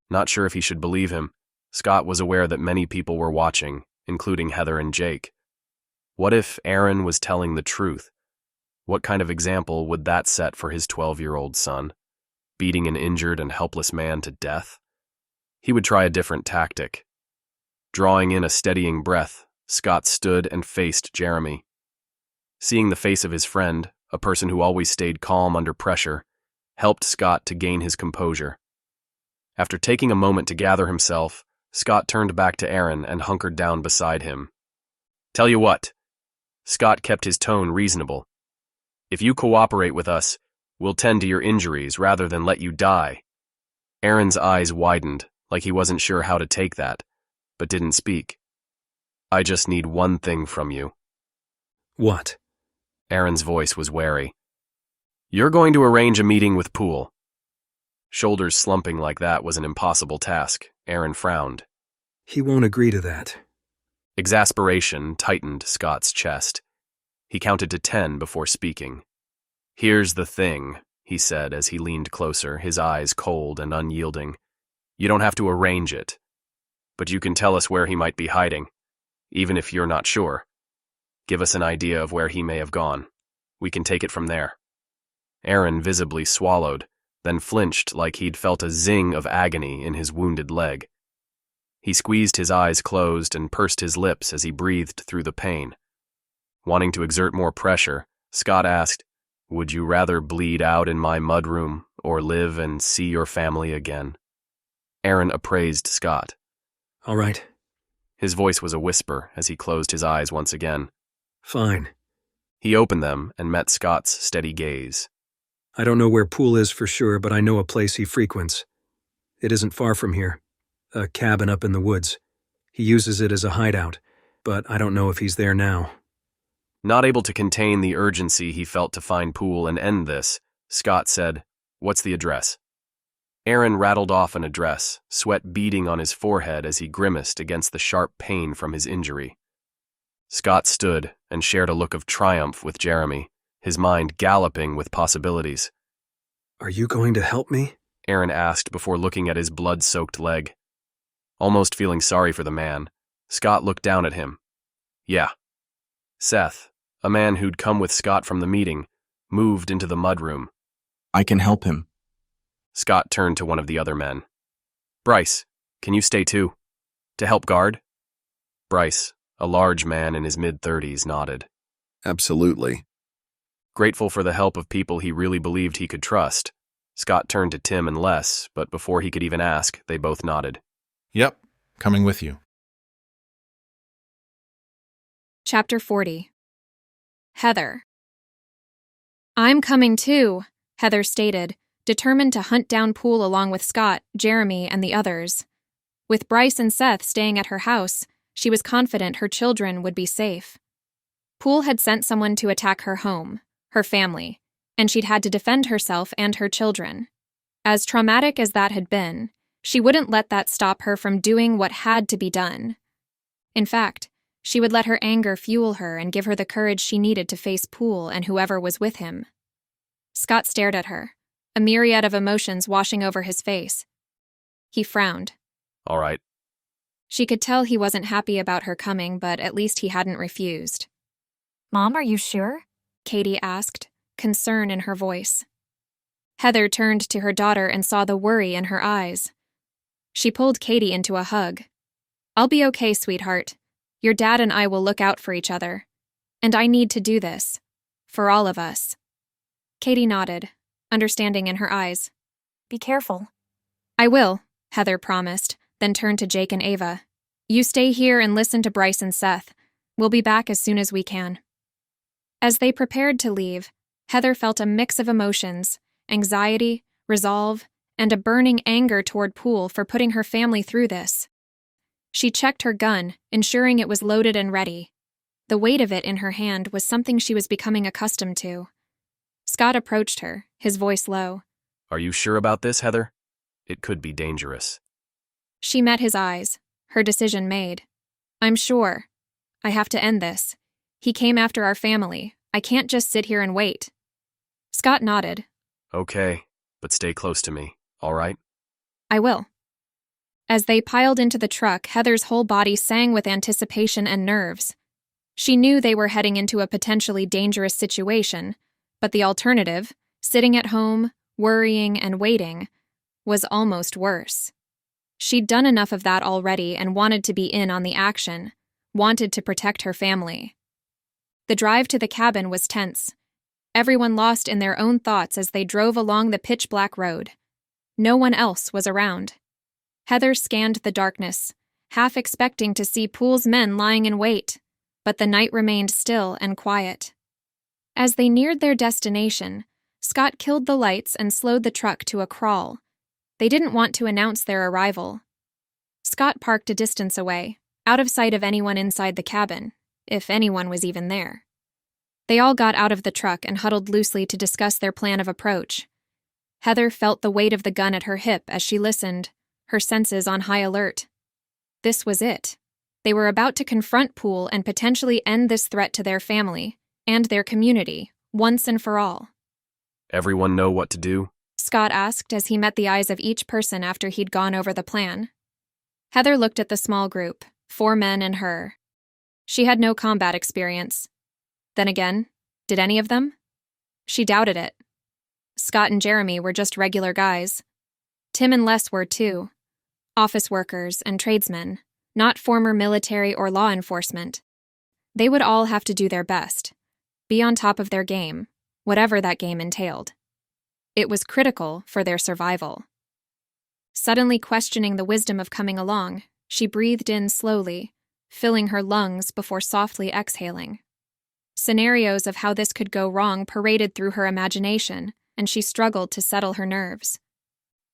[SPEAKER 5] Not sure if he should believe him, Scott was aware that many people were watching, including Heather and Jake. What if Aaron was telling the truth? What kind of example would that set for his 12-year-old son? Beating an injured and helpless man to death? He would try a different tactic. Drawing in a steadying breath, Scott stood and faced Jeremy. Seeing the face of his friend, a person who always stayed calm under pressure, helped Scott to gain his composure. After taking a moment to gather himself, Scott turned back to Aaron and hunkered down beside him. Tell you what. Scott kept his tone reasonable. If you cooperate with us, we'll tend to your injuries rather than let you die. Aaron's eyes widened, like he wasn't sure how to take that, but didn't speak. I just need one thing from you.
[SPEAKER 15] What?
[SPEAKER 5] Aaron's voice was wary. You're going to arrange a meeting with Poole. Shoulders slumping like that was an impossible task. Aaron frowned.
[SPEAKER 15] He won't agree to that.
[SPEAKER 5] Exasperation tightened Scott's chest. He counted to 10 before speaking. Here's the thing, he said as he leaned closer, his eyes cold and unyielding. You don't have to arrange it, but you can tell us where he might be hiding, even if you're not sure. Give us an idea of where he may have gone. We can take it from there. Aaron visibly swallowed, then flinched like he'd felt a zing of agony in his wounded leg. He squeezed his eyes closed and pursed his lips as he breathed through the pain. Wanting to exert more pressure, Scott asked, Would you rather bleed out in my mudroom or live and see your family again? Aaron appraised Scott.
[SPEAKER 15] All right.
[SPEAKER 5] His voice was a whisper as he closed his eyes once again.
[SPEAKER 15] Fine.
[SPEAKER 5] He opened them and met Scott's steady gaze.
[SPEAKER 15] I don't know where Poole is for sure, but I know a place he frequents. It isn't far from here. A cabin up in the woods. He uses it as a hideout, but I don't know if he's there now.
[SPEAKER 5] Not able to contain the urgency he felt to find Poole and end this, Scott said, What's the address? Aaron rattled off an address, sweat beading on his forehead as he grimaced against the sharp pain from his injury. Scott stood and shared a look of triumph with Jeremy, his mind galloping with possibilities.
[SPEAKER 15] Are you going to help me?
[SPEAKER 5] Aaron asked before looking at his blood-soaked leg. Almost feeling sorry for the man, Scott looked down at him. Yeah. Seth, a man who'd come with Scott from the meeting, moved into the mudroom.
[SPEAKER 21] I can help him.
[SPEAKER 5] Scott turned to one of the other men. Bryce, can you stay too? To help guard? Bryce, a large man in his mid-30s, nodded.
[SPEAKER 21] Absolutely.
[SPEAKER 5] Grateful for the help of people he really believed he could trust, Scott turned to Tim and Les, but before he could even ask, they both nodded.
[SPEAKER 6] Yep, coming with you.
[SPEAKER 1] Chapter 40. Heather. I'm coming too, Heather stated, determined to hunt down Poole along with Scott, Jeremy, and the others. With Bryce and Seth staying at her house, she was confident her children would be safe. Poole had sent someone to attack her home, her family, and she'd had to defend herself and her children. As traumatic as that had been, she wouldn't let that stop her from doing what had to be done. In fact, she would let her anger fuel her and give her the courage she needed to face Poole and whoever was with him. Scott stared at her, a myriad of emotions washing over his face. He frowned.
[SPEAKER 5] All right.
[SPEAKER 1] She could tell he wasn't happy about her coming, but at least he hadn't refused.
[SPEAKER 2] Mom, are you sure?
[SPEAKER 1] Katie asked, concern in her voice. Heather turned to her daughter and saw the worry in her eyes. She pulled Katie into a hug. I'll be okay, sweetheart. Your dad and I will look out for each other. And I need to do this. For all of us. Katie nodded, understanding in her eyes.
[SPEAKER 2] Be careful.
[SPEAKER 1] I will, Heather promised, then turned to Jake and Ava. You stay here and listen to Bryce and Seth. We'll be back as soon as we can. As they prepared to leave, Heather felt a mix of emotions, anxiety, resolve, and a burning anger toward Poole for putting her family through this. She checked her gun, ensuring it was loaded and ready. The weight of it in her hand was something she was becoming accustomed to. Scott approached her, his voice low.
[SPEAKER 5] Are you sure about this, Heather? It could be dangerous.
[SPEAKER 1] She met his eyes, her decision made. I'm sure. I have to end this. He came after our family. I can't just sit here and wait. Scott nodded.
[SPEAKER 5] Okay, but stay close to me, all right?
[SPEAKER 1] I will. As they piled into the truck, Heather's whole body sang with anticipation and nerves. She knew they were heading into a potentially dangerous situation, but the alternative, sitting at home, worrying and waiting, was almost worse. She'd done enough of that already and wanted to be in on the action, wanted to protect her family. The drive to the cabin was tense. Everyone lost in their own thoughts as they drove along the pitch-black road. No one else was around. Heather scanned the darkness, half expecting to see Poole's men lying in wait, but the night remained still and quiet. As they neared their destination, Scott killed the lights and slowed the truck to a crawl. They didn't want to announce their arrival. Scott parked a distance away, out of sight of anyone inside the cabin, if anyone was even there. They all got out of the truck and huddled loosely to discuss their plan of approach. Heather felt the weight of the gun at her hip as she listened, her senses on high alert. This was it. They were about to confront Poole and potentially end this threat to their family and their community, once and for all.
[SPEAKER 5] Everyone know what to do?
[SPEAKER 1] Scott asked as he met the eyes of each person after he'd gone over the plan. Heather looked at the small group, 4 men and her. She had no combat experience. Then again, did any of them? She doubted it. Scott and Jeremy were just regular guys. Tim and Les were too. Office workers and tradesmen, not former military or law enforcement. They would all have to do their best, be on top of their game, whatever that game entailed. It was critical for their survival. Suddenly questioning the wisdom of coming along, she breathed in slowly, filling her lungs before softly exhaling. Scenarios of how this could go wrong paraded through her imagination, and she struggled to settle her nerves.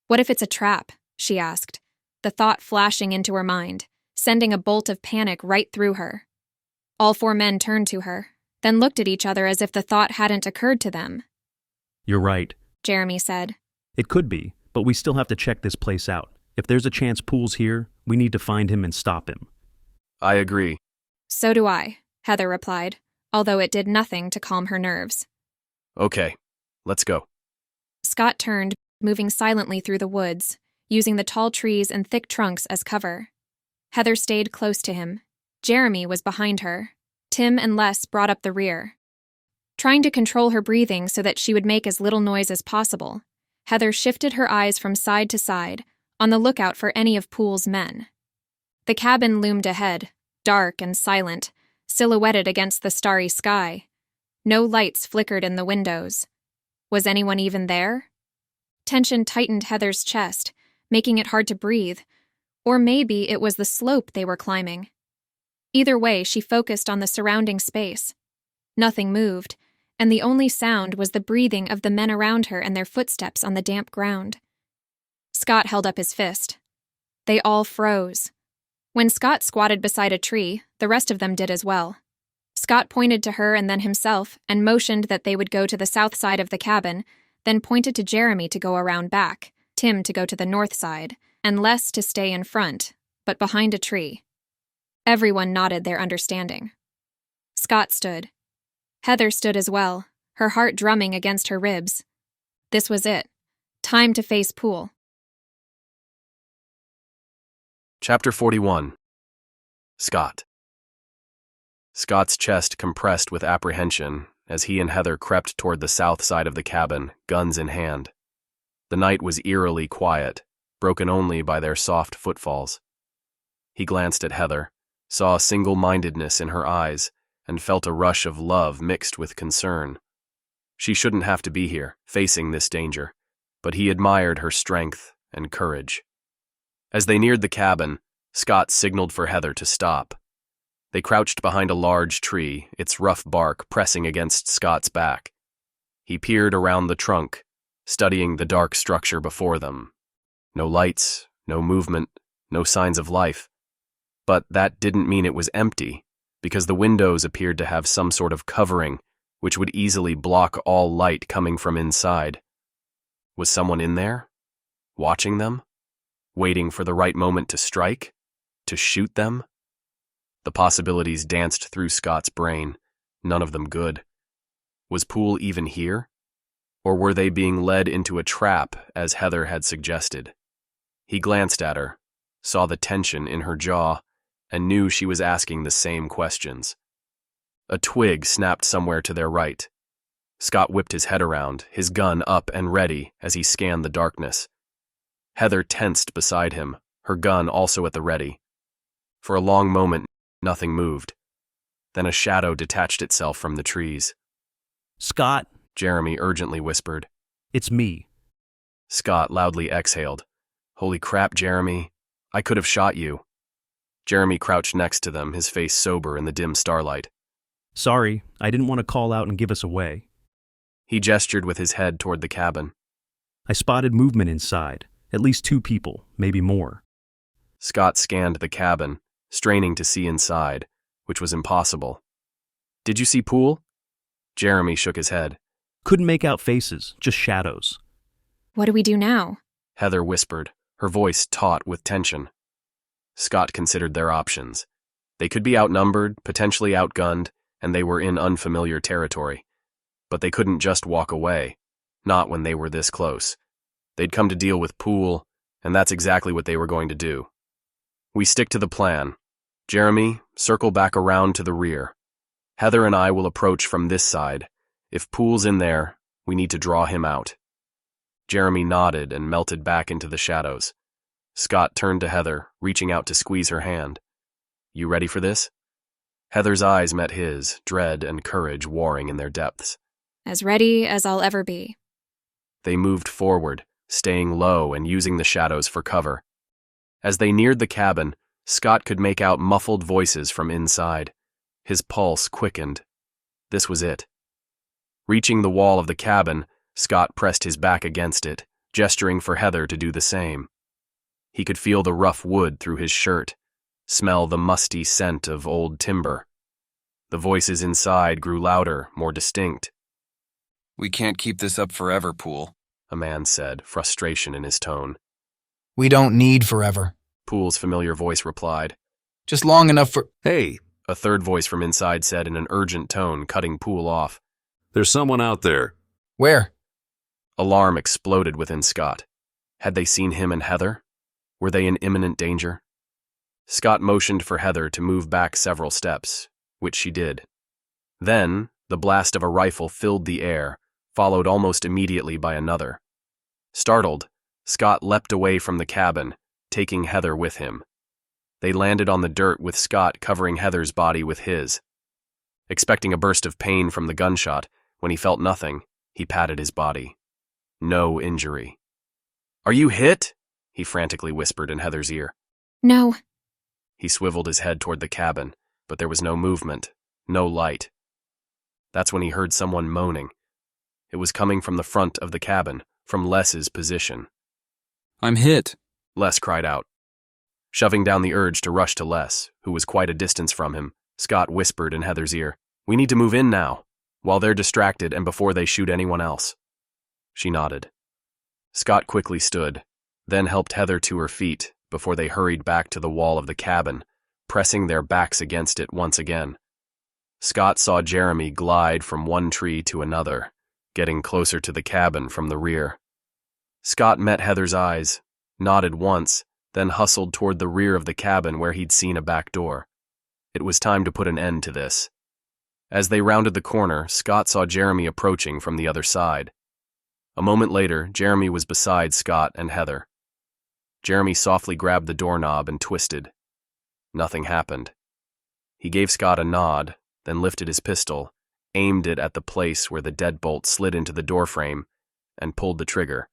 [SPEAKER 1] What if it's a trap? She asked, the thought flashing into her mind, sending a bolt of panic right through her. All 4 men turned to her, then looked at each other as if the thought hadn't occurred to them.
[SPEAKER 8] You're right,
[SPEAKER 1] Jeremy said.
[SPEAKER 8] It could be, but we still have to check this place out. If there's a chance Poole's here, we need to find him and stop him.
[SPEAKER 5] I agree.
[SPEAKER 1] So do I, Heather replied, although it did nothing to calm her nerves.
[SPEAKER 5] Okay, let's go.
[SPEAKER 1] Scott turned, moving silently through the woods, using the tall trees and thick trunks as cover. Heather stayed close to him. Jeremy was behind her. Tim and Les brought up the rear. Trying to control her breathing so that she would make as little noise as possible, Heather shifted her eyes from side to side, on the lookout for any of Poole's men. The cabin loomed ahead, dark and silent, silhouetted against the starry sky. No lights flickered in the windows. Was anyone even there? Tension tightened Heather's chest, making it hard to breathe. Or maybe it was the slope they were climbing. Either way, she focused on the surrounding space. Nothing moved, and the only sound was the breathing of the men around her and their footsteps on the damp ground. Scott held up his fist. They all froze. When Scott squatted beside a tree, the rest of them did as well. Scott pointed to her and then himself and motioned that they would go to the south side of the cabin, then pointed to Jeremy to go around back, Tim to go to the north side, and Les to stay in front, but behind a tree. Everyone nodded their understanding. Scott stood. Heather stood as well, her heart drumming against her ribs. This was it. Time to face Poole.
[SPEAKER 5] Chapter 41. Scott. Scott's chest compressed with apprehension as he and Heather crept toward the south side of the cabin, guns in hand. The night was eerily quiet, broken only by their soft footfalls. He glanced at Heather, saw single-mindedness in her eyes, and felt a rush of love mixed with concern. She shouldn't have to be here, facing this danger, but he admired her strength and courage. As they neared the cabin, Scott signaled for Heather to stop. They crouched behind a large tree, its rough bark pressing against Scott's back. He peered around the trunk, studying the dark structure before them. No lights, no movement, no signs of life. But that didn't mean it was empty, because the windows appeared to have some sort of covering, which would easily block all light coming from inside. Was someone in there? Watching them? Waiting for the right moment to strike? To shoot them? The possibilities danced through Scott's brain, none of them good. Was Poole even here? Or were they being led into a trap, as Heather had suggested? He glanced at her, saw the tension in her jaw, and knew she was asking the same questions. A twig snapped somewhere to their right. Scott whipped his head around, his gun up and ready as he scanned the darkness. Heather tensed beside him, her gun also at the ready. For a long moment, nothing moved. Then a shadow detached itself from the trees.
[SPEAKER 8] Scott,
[SPEAKER 5] Jeremy urgently whispered.
[SPEAKER 8] It's me.
[SPEAKER 5] Scott loudly exhaled. Holy crap, Jeremy. I could have shot you. Jeremy crouched next to them, his face sober in the dim starlight.
[SPEAKER 8] Sorry, I didn't want to call out and give us away.
[SPEAKER 5] He gestured with his head toward the cabin.
[SPEAKER 8] I spotted movement inside, at least 2 people, maybe more.
[SPEAKER 5] Scott scanned the cabin, straining to see inside, which was impossible. Did you see Poole? Jeremy shook his head.
[SPEAKER 8] Couldn't make out faces, just shadows.
[SPEAKER 1] What do we do now?
[SPEAKER 5] Heather whispered, her voice taut with tension. Scott considered their options. They could be outnumbered, potentially outgunned, and they were in unfamiliar territory. But they couldn't just walk away, not when they were this close. They'd come to deal with Poole, and that's exactly what they were going to do. We stick to the plan. Jeremy, circle back around to the rear. Heather and I will approach from this side. If Poole's in there, we need to draw him out. Jeremy nodded and melted back into the shadows. Scott turned to Heather, reaching out to squeeze her hand. You ready for this? Heather's eyes met his, dread and courage warring in their depths.
[SPEAKER 1] As ready as I'll ever be.
[SPEAKER 5] They moved forward, staying low and using the shadows for cover. As they neared the cabin, Scott could make out muffled voices from inside. His pulse quickened. This was it. Reaching the wall of the cabin, Scott pressed his back against it, gesturing for Heather to do the same. He could feel the rough wood through his shirt, smell the musty scent of old timber. The voices inside grew louder, more distinct.
[SPEAKER 19] We can't keep this up forever, Poole,
[SPEAKER 5] a man said, frustration in his tone.
[SPEAKER 18] We don't need forever,
[SPEAKER 5] Poole's familiar voice replied.
[SPEAKER 18] Just long enough for—
[SPEAKER 16] Hey,
[SPEAKER 5] a third voice from inside said in an urgent tone, cutting Poole off.
[SPEAKER 4] There's someone out there.
[SPEAKER 18] Where?
[SPEAKER 5] Alarm exploded within Scott. Had they seen him and Heather? Were they in imminent danger? Scott motioned for Heather to move back several steps, which she did. Then, the blast of a rifle filled the air, followed almost immediately by another. Startled, Scott leapt away from the cabin, taking Heather with him. They landed on the dirt with Scott covering Heather's body with his. Expecting a burst of pain from the gunshot, when he felt nothing, he patted his body. No injury. Are you hit? He frantically whispered in Heather's ear.
[SPEAKER 1] No.
[SPEAKER 5] He swiveled his head toward the cabin, but there was no movement, no light. That's when he heard someone moaning. It was coming from the front of the cabin, from Les's position.
[SPEAKER 19] I'm hit,
[SPEAKER 5] Les cried out. Shoving down the urge to rush to Les, who was quite a distance from him, Scott whispered in Heather's ear, We need to move in now, while they're distracted and before they shoot anyone else. She nodded. Scott quickly stood, then helped Heather to her feet before they hurried back to the wall of the cabin, pressing their backs against it once again. Scott saw Jeremy glide from one tree to another, getting closer to the cabin from the rear. Scott met Heather's eyes, nodded once, then hustled toward the rear of the cabin where he'd seen a back door. It was time to put an end to this. As they rounded the corner, Scott saw Jeremy approaching from the other side. A moment later, Jeremy was beside Scott and Heather. Jeremy softly grabbed the doorknob and twisted. Nothing happened. He gave Scott a nod, then lifted his pistol, aimed it at the place where the deadbolt slid into the doorframe, and pulled the trigger.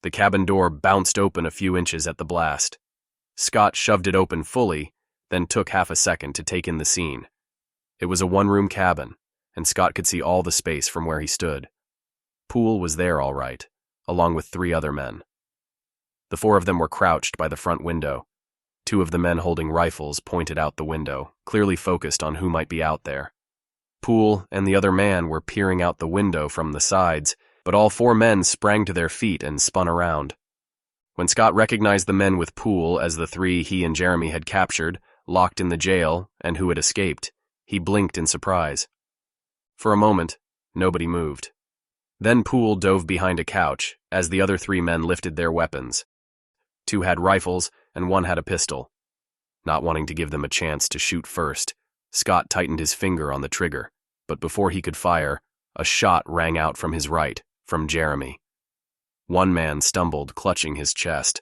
[SPEAKER 5] The cabin door bounced open a few inches at the blast. Scott shoved it open fully, then took half a second to take in the scene. It was a one-room cabin, and Scott could see all the space from where he stood. Poole was there all right, along with 3 other men. The 4 of them were crouched by the front window. 2 of the men holding rifles pointed out the window, clearly focused on who might be out there. Poole and the other man were peering out the window from the sides, but all 4 men sprang to their feet and spun around. When Scott recognized the men with Poole as the 3 he and Jeremy had captured, locked in the jail, and who had escaped, he blinked in surprise. For a moment, nobody moved. Then Poole dove behind a couch as the other 3 men lifted their weapons. 2 had rifles and 1 had a pistol. Not wanting to give them a chance to shoot first, Scott tightened his finger on the trigger, but before he could fire, a shot rang out from his right, from Jeremy. 1 man stumbled, clutching his chest.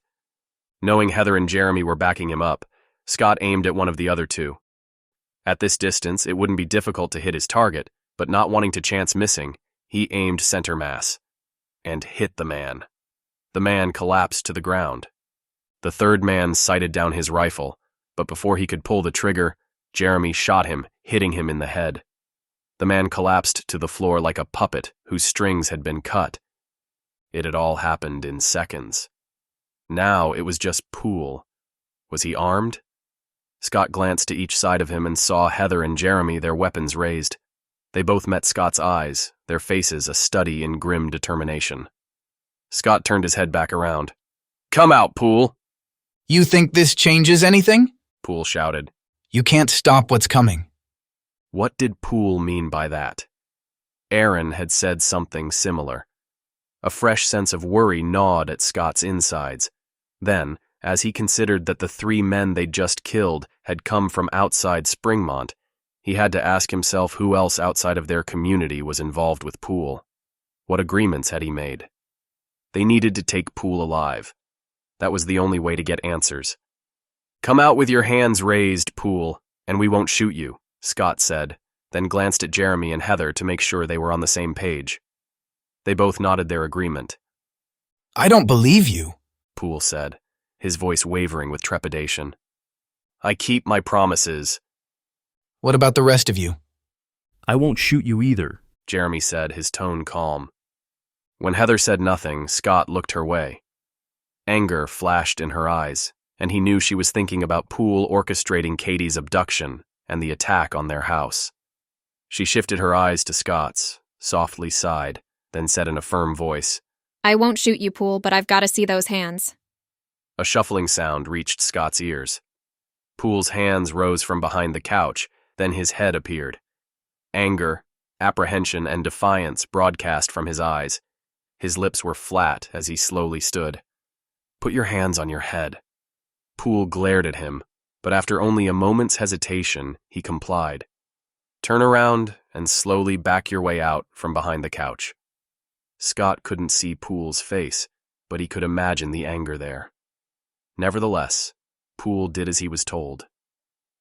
[SPEAKER 5] Knowing Heather and Jeremy were backing him up, Scott aimed at one of the other 2. At this distance, it wouldn't be difficult to hit his target, but not wanting to chance missing, he aimed center mass and hit the man. The man collapsed to the ground. The 3rd man sighted down his rifle, but before he could pull the trigger, Jeremy shot him, hitting him in the head. The man collapsed to the floor like a puppet whose strings had been cut. It had all happened in seconds. Now it was just Poole. Was he armed? Scott glanced to each side of him and saw Heather and Jeremy, their weapons raised. They both met Scott's eyes, their faces a study in grim determination. Scott turned his head back around. "Come out, Poole!"
[SPEAKER 18] You think this changes anything?
[SPEAKER 5] Poole shouted.
[SPEAKER 18] You can't stop what's coming.
[SPEAKER 5] What did Poole mean by that? Aaron had said something similar. A fresh sense of worry gnawed at Scott's insides. Then, as he considered that the 3 men they'd just killed had come from outside Springmont, he had to ask himself who else outside of their community was involved with Poole. What agreements had he made? They needed to take Poole alive. That was the only way to get answers. "Come out with your hands raised, Poole, and we won't shoot you," Scott said, then glanced at Jeremy and Heather to make sure they were on the same page. They both nodded their agreement.
[SPEAKER 18] I don't believe you,
[SPEAKER 5] Poole said, his voice wavering with trepidation. "I keep my promises."
[SPEAKER 18] What about the rest of you?
[SPEAKER 8] I won't shoot you either,
[SPEAKER 5] Jeremy said, his tone calm. When Heather said nothing, Scott looked her way. Anger flashed in her eyes, and he knew she was thinking about Poole orchestrating Katie's abduction and the attack on their house. She shifted her eyes to Scott's, softly sighed, then said in a firm voice,
[SPEAKER 1] I won't shoot you, Poole, but I've got to see those hands.
[SPEAKER 5] A shuffling sound reached Scott's ears. Poole's hands rose from behind the couch, then his head appeared. Anger, apprehension, and defiance broadcast from his eyes. His lips were flat as he slowly stood. "Put your hands on your head." Poole glared at him, but after only a moment's hesitation, he complied. "Turn around and slowly back your way out from behind the couch." Scott couldn't see Poole's face, but he could imagine the anger there. Nevertheless, Poole did as he was told.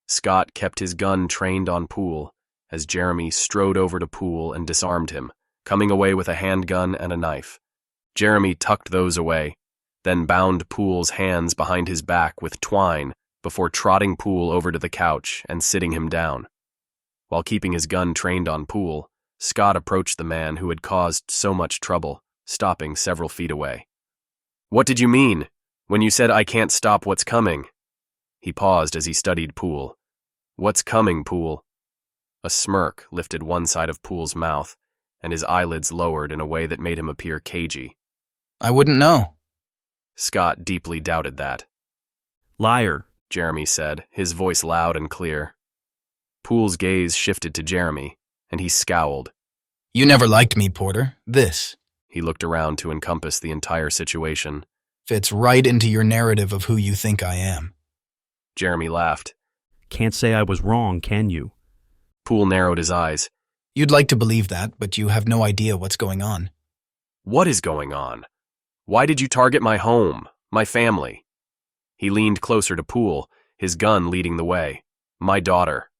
[SPEAKER 5] Scott kept his gun trained on Poole as Jeremy strode over to Poole and disarmed him, coming away with a handgun and a knife. Jeremy tucked those away, then bound Poole's hands behind his back with twine before trotting Poole over to the couch and sitting him down. While keeping his gun trained on Poole, Scott approached the man who had caused so much trouble, stopping several feet away. "What did you mean when you said I can't stop what's coming?" He paused as he studied Poole. "What's coming, Poole?" A smirk lifted one side of Poole's mouth, and his eyelids lowered in a way that made him appear cagey.
[SPEAKER 18] I wouldn't know.
[SPEAKER 5] Scott deeply doubted that.
[SPEAKER 8] "Liar,"
[SPEAKER 5] Jeremy said, his voice loud and clear. Poole's gaze shifted to Jeremy, and he scowled.
[SPEAKER 18] You never liked me, Porter. This,
[SPEAKER 5] he looked around to encompass the entire situation,
[SPEAKER 18] fits right into your narrative of who you think I am.
[SPEAKER 5] Jeremy laughed.
[SPEAKER 8] "Can't say I was wrong, can you?"
[SPEAKER 5] Poole narrowed his eyes.
[SPEAKER 18] You'd like to believe that, but you have no idea what's going on.
[SPEAKER 5] What is going on? Why did you target my home, my family? He leaned closer to Poole, his gun leading the way. My daughter.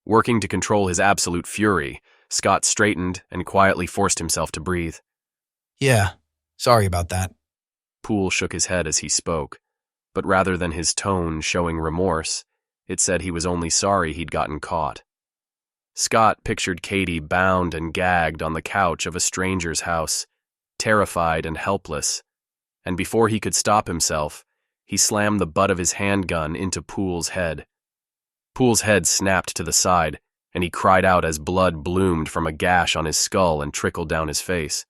[SPEAKER 5] Working to control his absolute fury, Scott straightened and quietly forced himself to breathe.
[SPEAKER 18] Yeah, sorry about that.
[SPEAKER 5] Poole shook his head as he spoke, but rather than his tone showing remorse, it said he was only sorry he'd gotten caught. Scott pictured Katie bound and gagged on the couch of a stranger's house, terrified and helpless, and before he could stop himself, he slammed the butt of his handgun into Poole's head. Poole's head snapped to the side, and he cried out as blood bloomed from a gash on his skull and trickled down his face.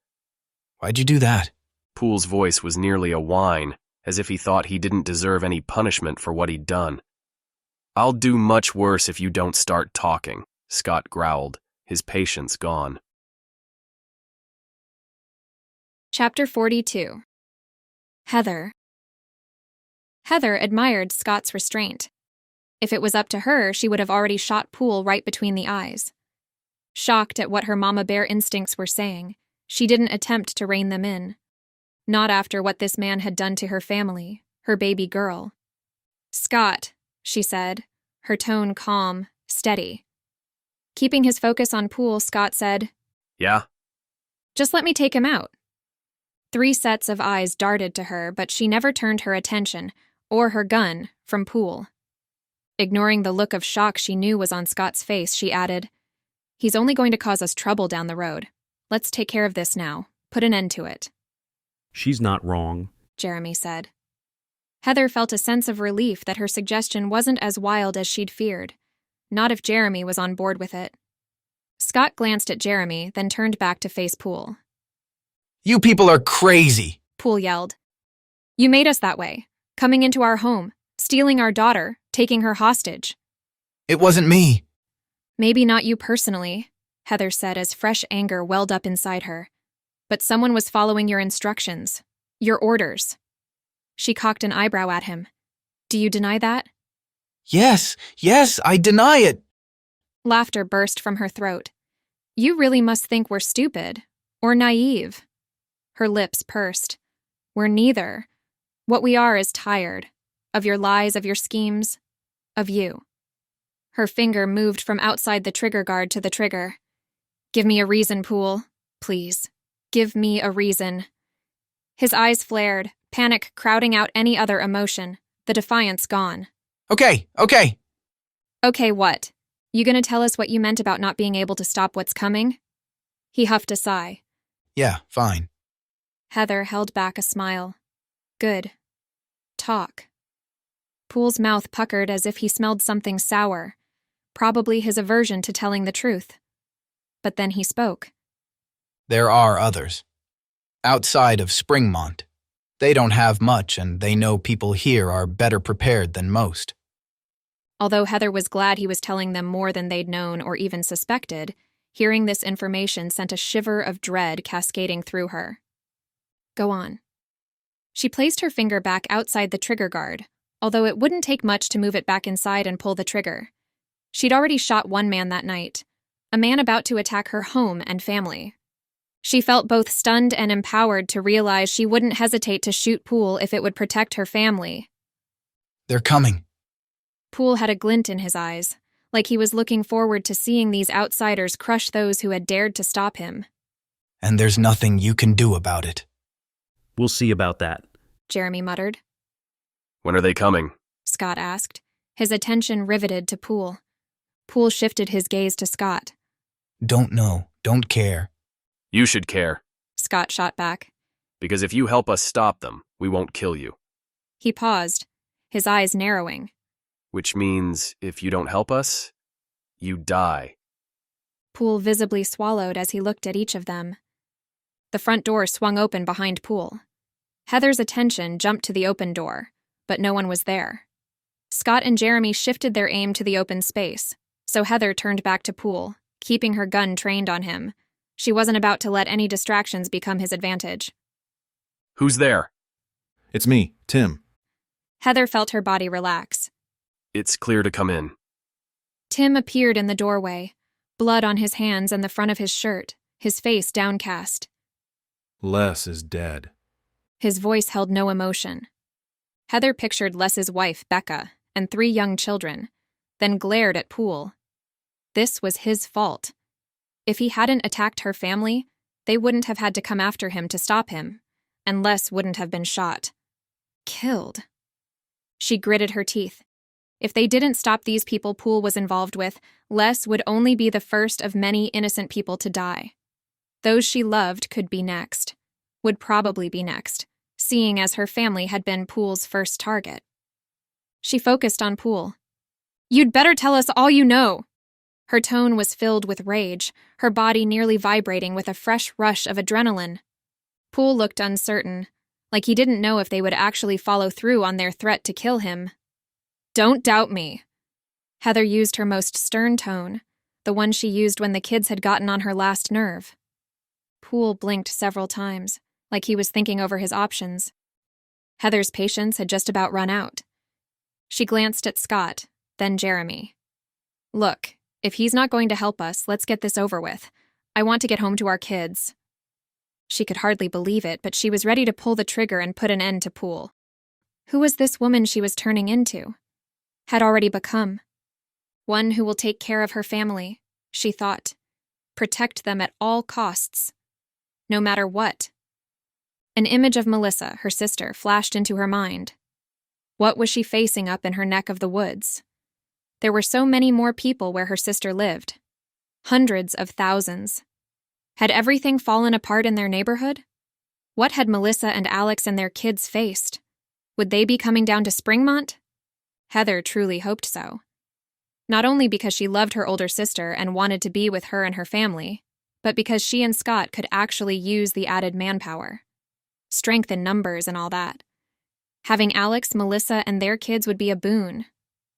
[SPEAKER 18] Why'd you do that?
[SPEAKER 5] Poole's voice was nearly a whine, as if he thought he didn't deserve any punishment for what he'd done. I'll do much worse if you don't start talking, Scott growled, his patience gone.
[SPEAKER 1] Chapter 42. Heather. Heather admired Scott's restraint. If it was up to her, she would have already shot Poole right between the eyes. Shocked at what her mama bear instincts were saying, she didn't attempt to rein them in. Not after what this man had done to her family, her baby girl. Scott, she said, her tone calm, steady. Keeping his focus on Poole, Scott said,
[SPEAKER 5] Yeah?
[SPEAKER 1] Just let me take him out. 3 sets of eyes darted to her, but she never turned her attention, or her gun, from Poole. Ignoring the look of shock she knew was on Scott's face, she added, He's only going to cause us trouble down the road. Let's take care of this now. Put an end to it.
[SPEAKER 8] She's not wrong,
[SPEAKER 1] Jeremy said. Heather felt a sense of relief that her suggestion wasn't as wild as she'd feared. Not if Jeremy was on board with it. Scott glanced at Jeremy, then turned back to face Poole.
[SPEAKER 18] You people are crazy,
[SPEAKER 1] Poole yelled. You made us that way, coming into our home, stealing our daughter, taking her hostage.
[SPEAKER 18] It wasn't me.
[SPEAKER 1] Maybe not you personally, Heather said as fresh anger welled up inside her. But someone was following your instructions, your orders. She cocked an eyebrow at him. Do you deny that?
[SPEAKER 18] Yes, I deny it.
[SPEAKER 1] Laughter burst from her throat. You really must think we're stupid, or naive. Her lips pursed. We're neither. What we are is tired. Of your lies, of your schemes, of you. Her finger moved from outside the trigger guard to the trigger. Give me a reason, Poole. Please. Give me a reason. His eyes flared, panic crowding out any other emotion, the defiance gone.
[SPEAKER 18] Okay.
[SPEAKER 1] Okay, what? You gonna tell us what you meant about not being able to stop what's coming? He huffed a sigh.
[SPEAKER 18] Yeah, fine.
[SPEAKER 1] Heather held back a smile. Good. Talk. Poole's mouth puckered as if he smelled something sour, probably his aversion to telling the truth. But then he spoke.
[SPEAKER 18] There are others. Outside of Springmont. They don't have much, and they know people here are better prepared than most.
[SPEAKER 1] Although Heather was glad he was telling them more than they'd known or even suspected, hearing this information sent a shiver of dread cascading through her. Go on. She placed her finger back outside the trigger guard, although it wouldn't take much to move it back inside and pull the trigger. She'd already shot one man that night, a man about to attack her home and family. She felt both stunned and empowered to realize she wouldn't hesitate to shoot Poole if it would protect her family.
[SPEAKER 18] They're coming.
[SPEAKER 1] Poole had a glint in his eyes, like he was looking forward to seeing these outsiders crush those who had dared to stop him.
[SPEAKER 18] And there's nothing you can do about it.
[SPEAKER 8] We'll see about that,
[SPEAKER 1] Jeremy muttered.
[SPEAKER 5] When are they coming?
[SPEAKER 1] Scott asked, his attention riveted to Poole. Poole shifted his gaze to Scott.
[SPEAKER 18] Don't know, don't care.
[SPEAKER 5] You should care.
[SPEAKER 1] Scott shot back.
[SPEAKER 5] Because if you help us stop them, we won't kill you.
[SPEAKER 1] He paused, his eyes narrowing.
[SPEAKER 5] Which means, if you don't help us, you die.
[SPEAKER 1] Poole visibly swallowed as he looked at each of them. The front door swung open behind Poole. Heather's attention jumped to the open door, but no one was there. Scott and Jeremy shifted their aim to the open space, so Heather turned back to Poole, keeping her gun trained on him. She wasn't about to let any distractions become his advantage.
[SPEAKER 5] Who's there?
[SPEAKER 6] It's me, Tim.
[SPEAKER 1] Heather felt her body relax.
[SPEAKER 5] It's clear to come in.
[SPEAKER 1] Tim appeared in the doorway, blood on his hands and the front of his shirt, his face downcast.
[SPEAKER 6] Les is dead.
[SPEAKER 1] His voice held no emotion. Heather pictured Les's wife, Becca, and 3 young children, then glared at Poole. This was his fault. If he hadn't attacked her family, they wouldn't have had to come after him to stop him, and Les wouldn't have been shot. Killed. She gritted her teeth. If they didn't stop these people Poole was involved with, Les would only be the first of many innocent people to die. Those she loved could be next. Would probably be next, seeing as her family had been Poole's first target. She focused on Poole. You'd better tell us all you know. Her tone was filled with rage, her body nearly vibrating with a fresh rush of adrenaline. Poole looked uncertain, like he didn't know if they would actually follow through on their threat to kill him. "Don't doubt me." Heather used her most stern tone, the one she used when the kids had gotten on her last nerve. Poole blinked several times, like he was thinking over his options. Heather's patience had just about run out. She glanced at Scott, then Jeremy. "Look, if he's not going to help us, let's get this over with. I want to get home to our kids." She could hardly believe it, but she was ready to pull the trigger and put an end to Poole. Who was this woman she was turning into? Had already become. One who will take care of her family, she thought. Protect them at all costs. No matter what. An image of Melissa, her sister, flashed into her mind. What was she facing up in her neck of the woods? There were so many more people where her sister lived. Hundreds of thousands. Had everything fallen apart in their neighborhood? What had Melissa and Alex and their kids faced? Would they be coming down to Springmont? Heather truly hoped so. Not only because she loved her older sister and wanted to be with her and her family, but because she and Scott could actually use the added manpower. Strength in numbers and all that. Having Alex, Melissa, and their kids would be a boon,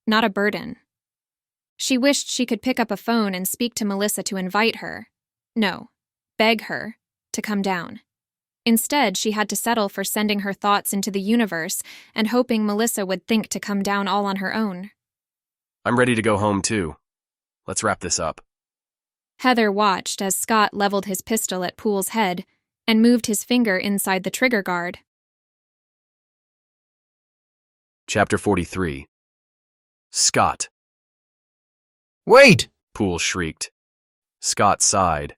[SPEAKER 1] not a burden. She wished she could pick up a phone and speak to Melissa to invite her. No, beg her to come down. Instead, she had to settle for sending her thoughts into the universe and hoping Melissa would think to come down all on her own.
[SPEAKER 5] "I'm ready to go home, too. Let's wrap this up."
[SPEAKER 1] Heather watched as Scott leveled his pistol at Poole's head and moved his finger inside the trigger guard.
[SPEAKER 5] Chapter 43. Scott.
[SPEAKER 18] "Wait!"
[SPEAKER 5] Poole shrieked. Scott sighed.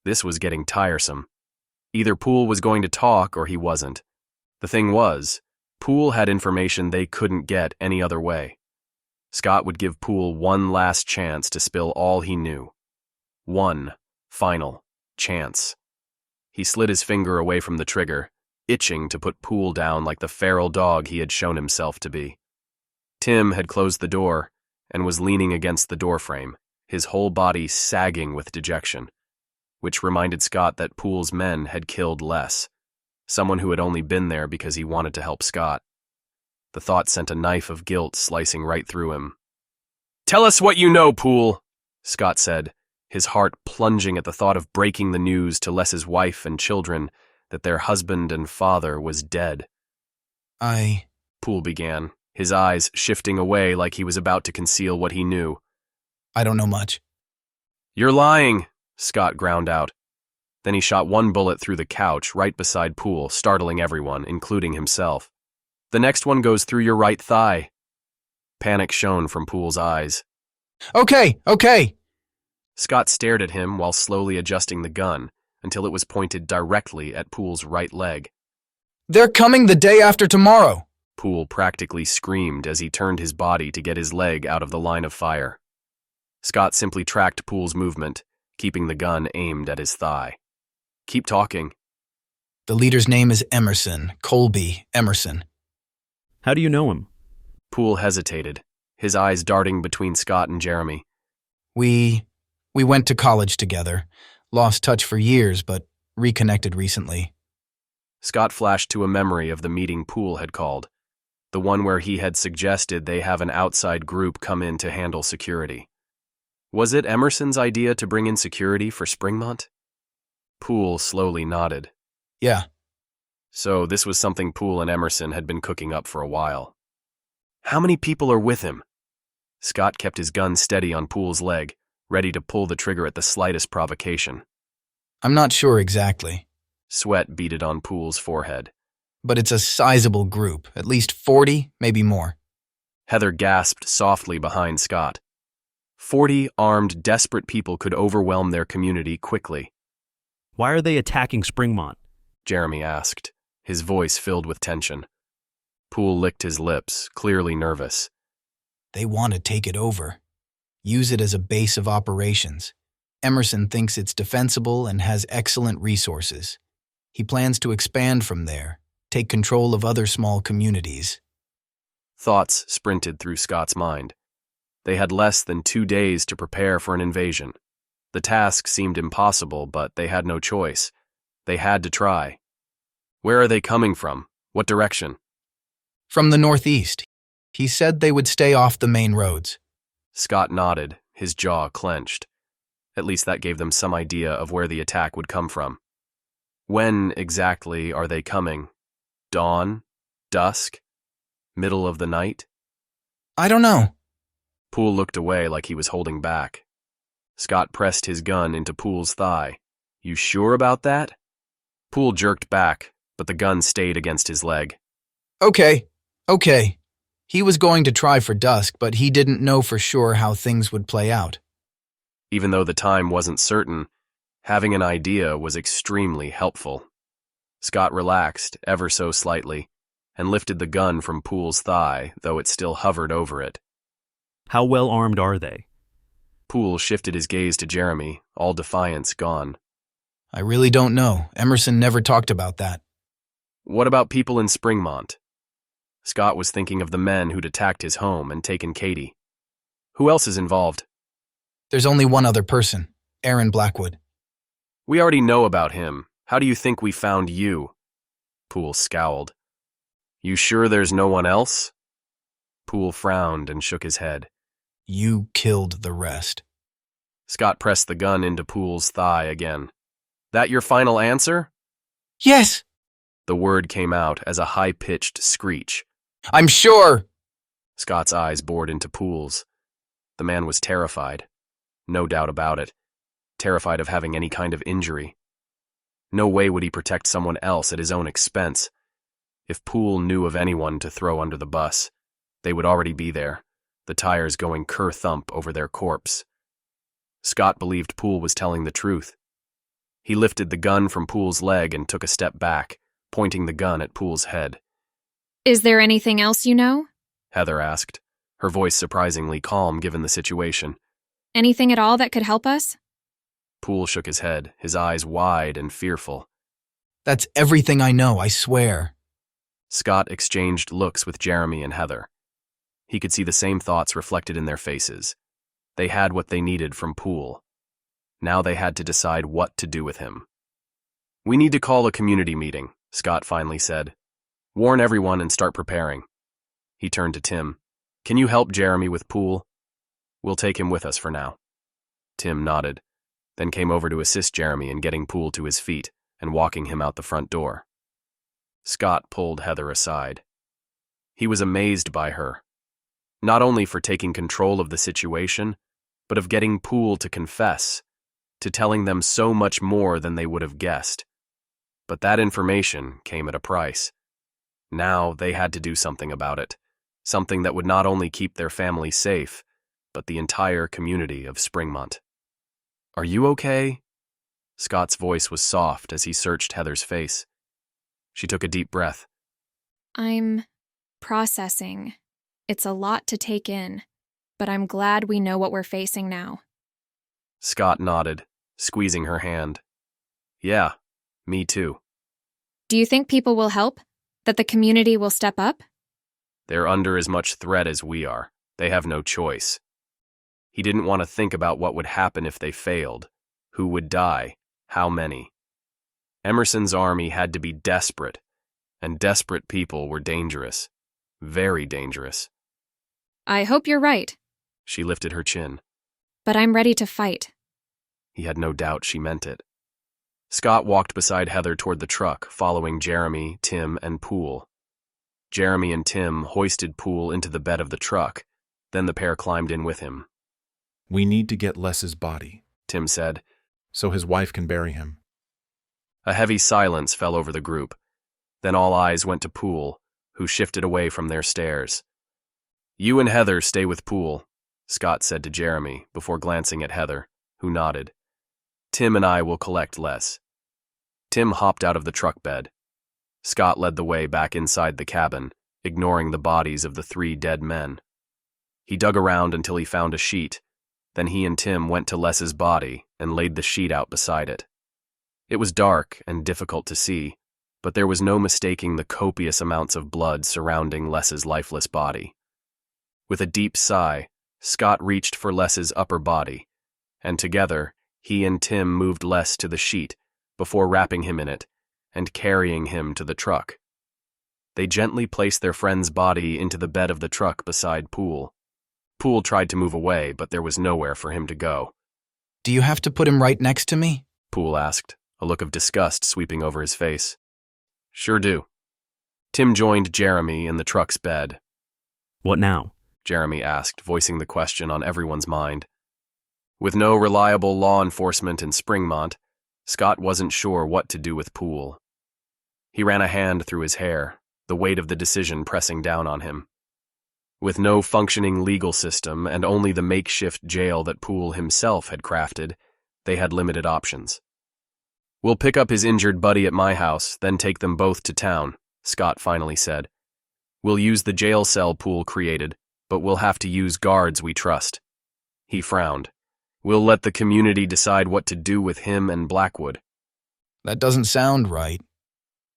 [SPEAKER 5] This was getting tiresome. Either Poole was going to talk or he wasn't. The thing was, Poole had information they couldn't get any other way. Scott would give Poole one last chance to spill all he knew. One final chance. He slid his finger away from the trigger, itching to put Poole down like the feral dog he had shown himself to be. Tim had closed the door and was leaning against the doorframe, his whole body sagging with dejection, which reminded Scott that Poole's men had killed Les, someone who had only been there because he wanted to help Scott. The thought sent a knife of guilt slicing right through him. "Tell us what you know, Poole," Scott said, his heart plunging at the thought of breaking the news to Les's wife and children that their husband and father was dead.
[SPEAKER 18] Poole
[SPEAKER 5] began, his eyes shifting away like he was about to conceal what he knew.
[SPEAKER 18] "I don't know much."
[SPEAKER 5] "You're lying," Scott ground out. Then he shot one bullet through the couch right beside Poole, startling everyone, including himself. "The next one goes through your right thigh." Panic shone from Poole's eyes.
[SPEAKER 18] Okay.
[SPEAKER 5] Scott stared at him while slowly adjusting the gun until it was pointed directly at Poole's right leg.
[SPEAKER 18] "They're coming the day after tomorrow."
[SPEAKER 5] Poole practically screamed as he turned his body to get his leg out of the line of fire. Scott simply tracked Poole's movement, keeping the gun aimed at his thigh. "Keep talking."
[SPEAKER 18] "The leader's name is Emerson, Colby Emerson."
[SPEAKER 8] "How do you know him?"
[SPEAKER 5] Poole hesitated, his eyes darting between Scott and Jeremy.
[SPEAKER 18] We went to college together. Lost touch for years, but reconnected recently."
[SPEAKER 5] Scott flashed to a memory of the meeting Poole had called, the one where he had suggested they have an outside group come in to handle security. Was it Emerson's idea to bring in security for Springmont? Poole slowly nodded.
[SPEAKER 18] "Yeah."
[SPEAKER 5] So this was something Poole and Emerson had been cooking up for a while. "How many people are with him?" Scott kept his gun steady on Poole's leg, ready to pull the trigger at the slightest provocation.
[SPEAKER 18] "I'm not sure exactly."
[SPEAKER 5] Sweat beaded on Poole's forehead.
[SPEAKER 18] "But it's a sizable group, at least 40, maybe more."
[SPEAKER 5] Heather gasped softly behind Scott. 40 armed, desperate people could overwhelm their community quickly.
[SPEAKER 8] "Why are they attacking Springmont?"
[SPEAKER 5] Jeremy asked, his voice filled with tension. Poole licked his lips, clearly nervous.
[SPEAKER 18] "They want to take it over. Use it as a base of operations. Emerson thinks it's defensible and has excellent resources. He plans to expand from there, take control of other small communities."
[SPEAKER 5] Thoughts sprinted through Scott's mind. They had less than 2 days to prepare for an invasion. The task seemed impossible, but they had no choice. They had to try. Where are they coming from? What direction?
[SPEAKER 18] From the northeast. He said they would stay off the main roads.
[SPEAKER 5] Scott nodded, his jaw clenched. At least that gave them some idea of where the attack would come from. When exactly are they coming? Dawn? Dusk? Middle of the night?
[SPEAKER 18] I don't know.
[SPEAKER 5] Poole looked away like he was holding back. Scott pressed his gun into Poole's thigh. You sure about that? Poole jerked back, but the gun stayed against his leg.
[SPEAKER 18] Okay. He was going to try for dusk, but he didn't know for sure how things would play out.
[SPEAKER 5] Even though the time wasn't certain, having an idea was extremely helpful. Scott relaxed ever so slightly and lifted the gun from Poole's thigh, though it still hovered over it.
[SPEAKER 8] How well armed are they?
[SPEAKER 5] Poole shifted his gaze to Jeremy, all defiance gone.
[SPEAKER 18] I really don't know. Emerson never talked about that.
[SPEAKER 5] What about people in Springmont? Scott was thinking of the men who'd attacked his home and taken Katie. Who else is involved?
[SPEAKER 18] There's only one other person, Aaron Blackwood.
[SPEAKER 5] We already know about him. How do you think we found you? Poole scowled. You sure there's no one else? Poole frowned and shook his head.
[SPEAKER 18] You killed the rest.
[SPEAKER 5] Scott pressed the gun into Poole's thigh again. That your final answer?
[SPEAKER 18] Yes!
[SPEAKER 5] The word came out as a high-pitched screech.
[SPEAKER 18] I'm sure!
[SPEAKER 5] Scott's eyes bored into Poole's. The man was terrified. No doubt about it. Terrified of having any kind of injury. No way would he protect someone else at his own expense. If Poole knew of anyone to throw under the bus, they would already be there, the tires going ker-thump over their corpse. Scott believed Poole was telling the truth. He lifted the gun from Poole's leg and took a step back, pointing the gun at Poole's head.
[SPEAKER 1] Is there anything else you know?
[SPEAKER 5] Heather asked, her voice surprisingly calm given the situation.
[SPEAKER 1] Anything at all that could help us?
[SPEAKER 5] Poole shook his head, his eyes wide and fearful.
[SPEAKER 18] That's everything I know, I swear.
[SPEAKER 5] Scott exchanged looks with Jeremy and Heather. He could see the same thoughts reflected in their faces. They had what they needed from Poole. Now they had to decide what to do with him. We need to call a community meeting, Scott finally said. Warn everyone and start preparing. He turned to Tim. Can you help Jeremy with Poole? We'll take him with us for now. Tim nodded, then came over to assist Jeremy in getting Poole to his feet and walking him out the front door. Scott pulled Heather aside. He was amazed by her, not only for taking control of the situation, but of getting Poole to confess, to telling them so much more than they would have guessed. But that information came at a price. Now they had to do something about it, something that would not only keep their family safe, but the entire community of Springmont. Are you okay? Scott's voice was soft as he searched Heather's face. She took a deep breath.
[SPEAKER 1] I'm processing. It's a lot to take in, but I'm glad we know what we're facing now.
[SPEAKER 5] Scott nodded, squeezing her hand. Yeah, me too.
[SPEAKER 1] Do you think people will help? That the community will step up?
[SPEAKER 5] They're under as much threat as we are. They have no choice. He didn't want to think about what would happen if they failed. Who would die? How many? Emerson's army had to be desperate, and desperate people were dangerous. Very dangerous.
[SPEAKER 1] I hope you're right.
[SPEAKER 5] She lifted her chin.
[SPEAKER 1] But I'm ready to fight.
[SPEAKER 5] He had no doubt she meant it. Scott walked beside Heather toward the truck, following Jeremy, Tim, and Poole. Jeremy and Tim hoisted Poole into the bed of the truck, then the pair climbed in with him.
[SPEAKER 6] We need to get Les's body,
[SPEAKER 5] Tim said,
[SPEAKER 6] so his wife can bury him.
[SPEAKER 5] A heavy silence fell over the group. Then all eyes went to Poole, who shifted away from their stares. You and Heather stay with Poole, Scott said to Jeremy before glancing at Heather, who nodded. Tim and I will collect Les. Tim hopped out of the truck bed. Scott led the way back inside the cabin, ignoring the bodies of the 3 dead men. He dug around until he found a sheet. Then he and Tim went to Les's body and laid the sheet out beside it. It was dark and difficult to see, but there was no mistaking the copious amounts of blood surrounding Les's lifeless body. With a deep sigh, Scott reached for Les's upper body, and together, he and Tim moved Les to the sheet before wrapping him in it and carrying him to the truck. They gently placed their friend's body into the bed of the truck beside Poole. Poole tried to move away, but there was nowhere for him to go.
[SPEAKER 18] Do you have to put him right next to me?
[SPEAKER 5] Poole asked, a look of disgust sweeping over his face. Sure do. Tim joined Jeremy in the truck's bed.
[SPEAKER 8] What now?
[SPEAKER 5] Jeremy asked, voicing the question on everyone's mind. With no reliable law enforcement in Springmont, Scott wasn't sure what to do with Poole. He ran a hand through his hair, the weight of the decision pressing down on him. With no functioning legal system and only the makeshift jail that Poole himself had crafted, they had limited options. We'll pick up his injured buddy at my house, then take them both to town, Scott finally said. We'll use the jail cell Poole created, but we'll have to use guards we trust. He frowned. We'll let the community decide what to do with him and Blackwood.
[SPEAKER 18] That doesn't sound right.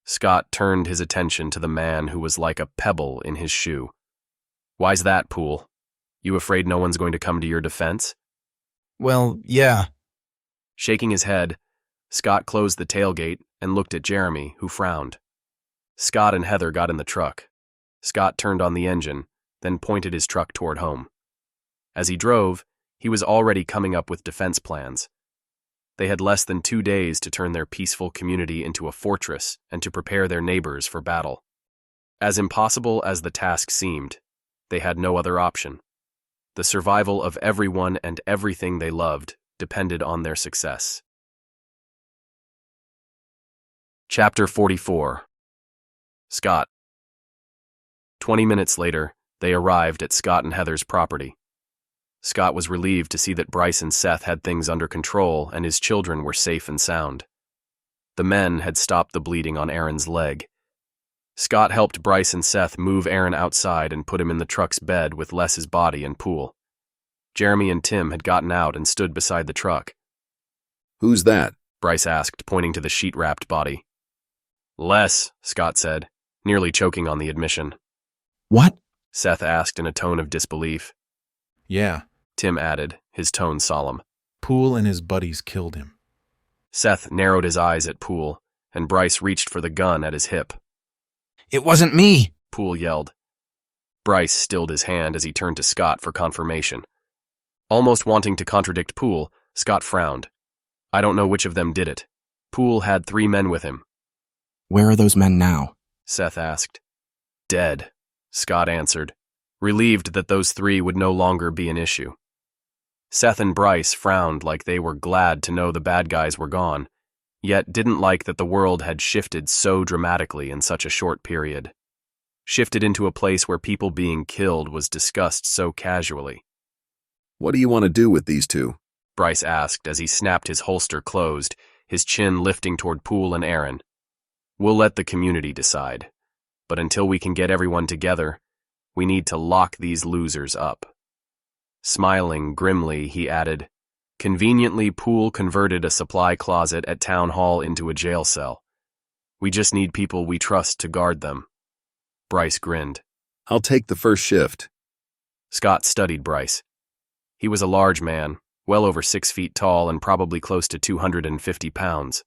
[SPEAKER 5] Scott turned his attention to the man who was like a pebble in his shoe. Why's that, Poole? You afraid no one's going to come to your defense?
[SPEAKER 18] Well, yeah.
[SPEAKER 5] Shaking his head, Scott closed the tailgate and looked at Jeremy, who frowned. Scott and Heather got in the truck. Scott turned on the engine, then pointed his truck toward home. As he drove, he was already coming up with defense plans. They had less than 2 days to turn their peaceful community into a fortress and to prepare their neighbors for battle. As impossible as the task seemed, they had no other option. The survival of everyone and everything they loved depended on their success. Chapter 44. Scott. 20 minutes later, they arrived at Scott and Heather's property. Scott was relieved to see that Bryce and Seth had things under control and his children were safe and sound. The men had stopped the bleeding on Aaron's leg. Scott helped Bryce and Seth move Aaron outside and put him in the truck's bed with Les's body and Poole. Jeremy and Tim had gotten out and stood beside the truck.
[SPEAKER 21] Who's that?
[SPEAKER 5] Bryce asked, pointing to the sheet-wrapped body. Les, Scott said, nearly choking on the admission.
[SPEAKER 17] What?
[SPEAKER 5] Seth asked in a tone of disbelief.
[SPEAKER 6] Yeah.
[SPEAKER 5] Tim added, his tone solemn.
[SPEAKER 6] Poole and his buddies killed him.
[SPEAKER 5] Seth narrowed his eyes at Poole, and Bryce reached for the gun at his hip.
[SPEAKER 18] It wasn't me,
[SPEAKER 5] Poole yelled. Bryce stilled his hand as he turned to Scott for confirmation. Almost wanting to contradict Poole, Scott frowned. I don't know which of them did it. Poole had 3 men with him.
[SPEAKER 17] Where are those men now?
[SPEAKER 5] Seth asked. Dead, Scott answered, relieved that those 3 would no longer be an issue. Seth and Bryce frowned like they were glad to know the bad guys were gone, yet didn't like that the world had shifted so dramatically in such a short period. Shifted into a place where people being killed was discussed so casually.
[SPEAKER 21] What do you want to do with these 2?
[SPEAKER 5] Bryce asked as he snapped his holster closed, his chin lifting toward Poole and Aaron. We'll let the community decide, but until we can get everyone together, we need to lock these losers up. Smiling grimly, he added, conveniently, Poole converted a supply closet at Town Hall into a jail cell. We just need people we trust to guard them. Bryce grinned.
[SPEAKER 21] I'll take the first shift.
[SPEAKER 5] Scott studied Bryce. He was a large man, well over 6 feet tall and probably close to 250 pounds.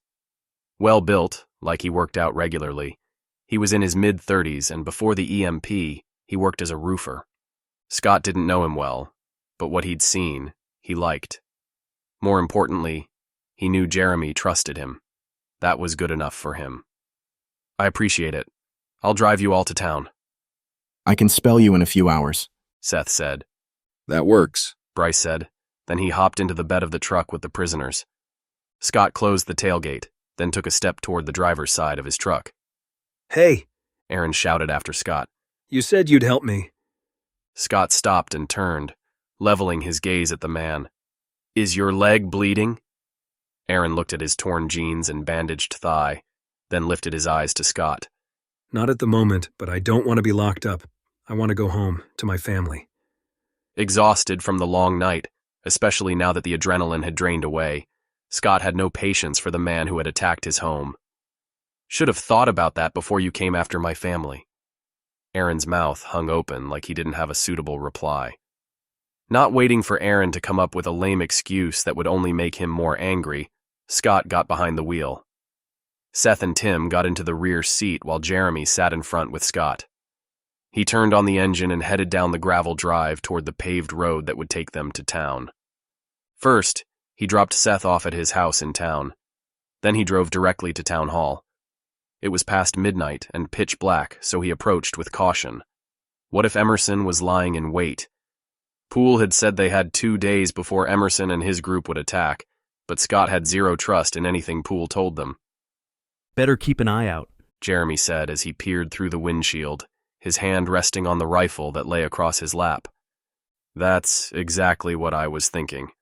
[SPEAKER 5] Well built, like he worked out regularly. He was in his mid-30s, and before the EMP, he worked as a roofer. Scott didn't know him well, but what he'd seen, he liked. More importantly, he knew Jeremy trusted him. That was good enough for him. I appreciate it. I'll drive you all to town.
[SPEAKER 17] I can spell you in a few hours,
[SPEAKER 5] Seth said.
[SPEAKER 21] That works,
[SPEAKER 5] Bryce said. Then he hopped into the bed of the truck with the prisoners. Scott closed the tailgate, then took a step toward the driver's side of his truck.
[SPEAKER 15] Hey,
[SPEAKER 5] Aaron shouted after Scott.
[SPEAKER 15] You said you'd help me.
[SPEAKER 5] Scott stopped and turned, leveling his gaze at the man. Is your leg bleeding? Aaron looked at his torn jeans and bandaged thigh, then lifted his eyes to Scott.
[SPEAKER 15] Not at the moment, but I don't want to be locked up. I want to go home, to my family.
[SPEAKER 5] Exhausted from the long night, especially now that the adrenaline had drained away, Scott had no patience for the man who had attacked his home. Should have thought about that before you came after my family. Aaron's mouth hung open like he didn't have a suitable reply. Not waiting for Aaron to come up with a lame excuse that would only make him more angry, Scott got behind the wheel. Seth and Tim got into the rear seat while Jeremy sat in front with Scott. He turned on the engine and headed down the gravel drive toward the paved road that would take them to town. First, he dropped Seth off at his house in town. Then he drove directly to town hall. It was past midnight and pitch black, so he approached with caution. What if Emerson was lying in wait? Poole had said they had 2 days before Emerson and his group would attack, but Scott had zero trust in anything Poole told them.
[SPEAKER 8] Better keep an eye out,
[SPEAKER 5] Jeremy said as he peered through the windshield, his hand resting on the rifle that lay across his lap. That's exactly what I was thinking.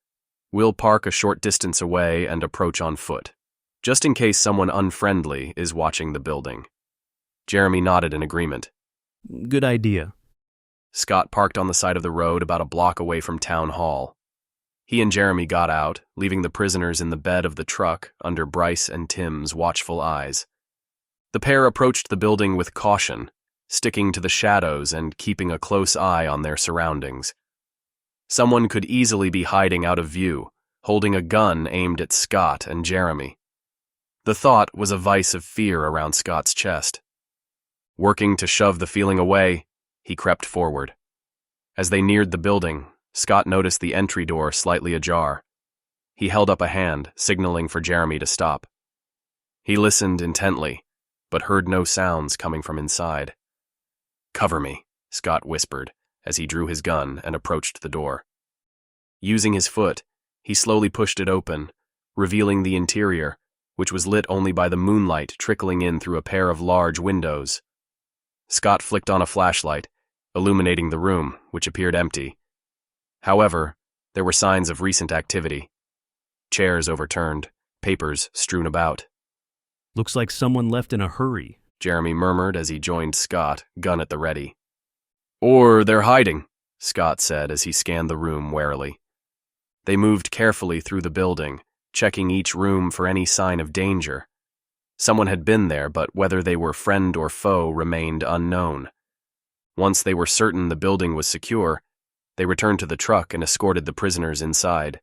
[SPEAKER 5] We'll park a short distance away and approach on foot, just in case someone unfriendly is watching the building. Jeremy nodded in agreement.
[SPEAKER 8] Good idea.
[SPEAKER 5] Scott parked on the side of the road about a block away from town hall. He and Jeremy got out, leaving the prisoners in the bed of the truck under Bryce and Tim's watchful eyes. The pair approached the building with caution, sticking to the shadows and keeping a close eye on their surroundings. Someone could easily be hiding out of view, holding a gun aimed at Scott and Jeremy. The thought was a vice of fear around Scott's chest. Working to shove the feeling away, he crept forward. As they neared the building, Scott noticed the entry door slightly ajar. He held up a hand, signaling for Jeremy to stop. He listened intently, but heard no sounds coming from inside. "Cover me," Scott whispered as he drew his gun and approached the door. Using his foot, he slowly pushed it open, revealing the interior, which was lit only by the moonlight trickling in through a pair of large windows. Scott flicked on a flashlight, illuminating the room, which appeared empty. However, there were signs of recent activity. Chairs overturned, papers strewn about.
[SPEAKER 8] Looks like someone left in a hurry,
[SPEAKER 5] Jeremy murmured as he joined Scott, gun at the ready. "Or they're hiding," Scott said as he scanned the room warily. They moved carefully through the building, checking each room for any sign of danger. Someone had been there, but whether they were friend or foe remained unknown. Once they were certain the building was secure, they returned to the truck and escorted the prisoners inside.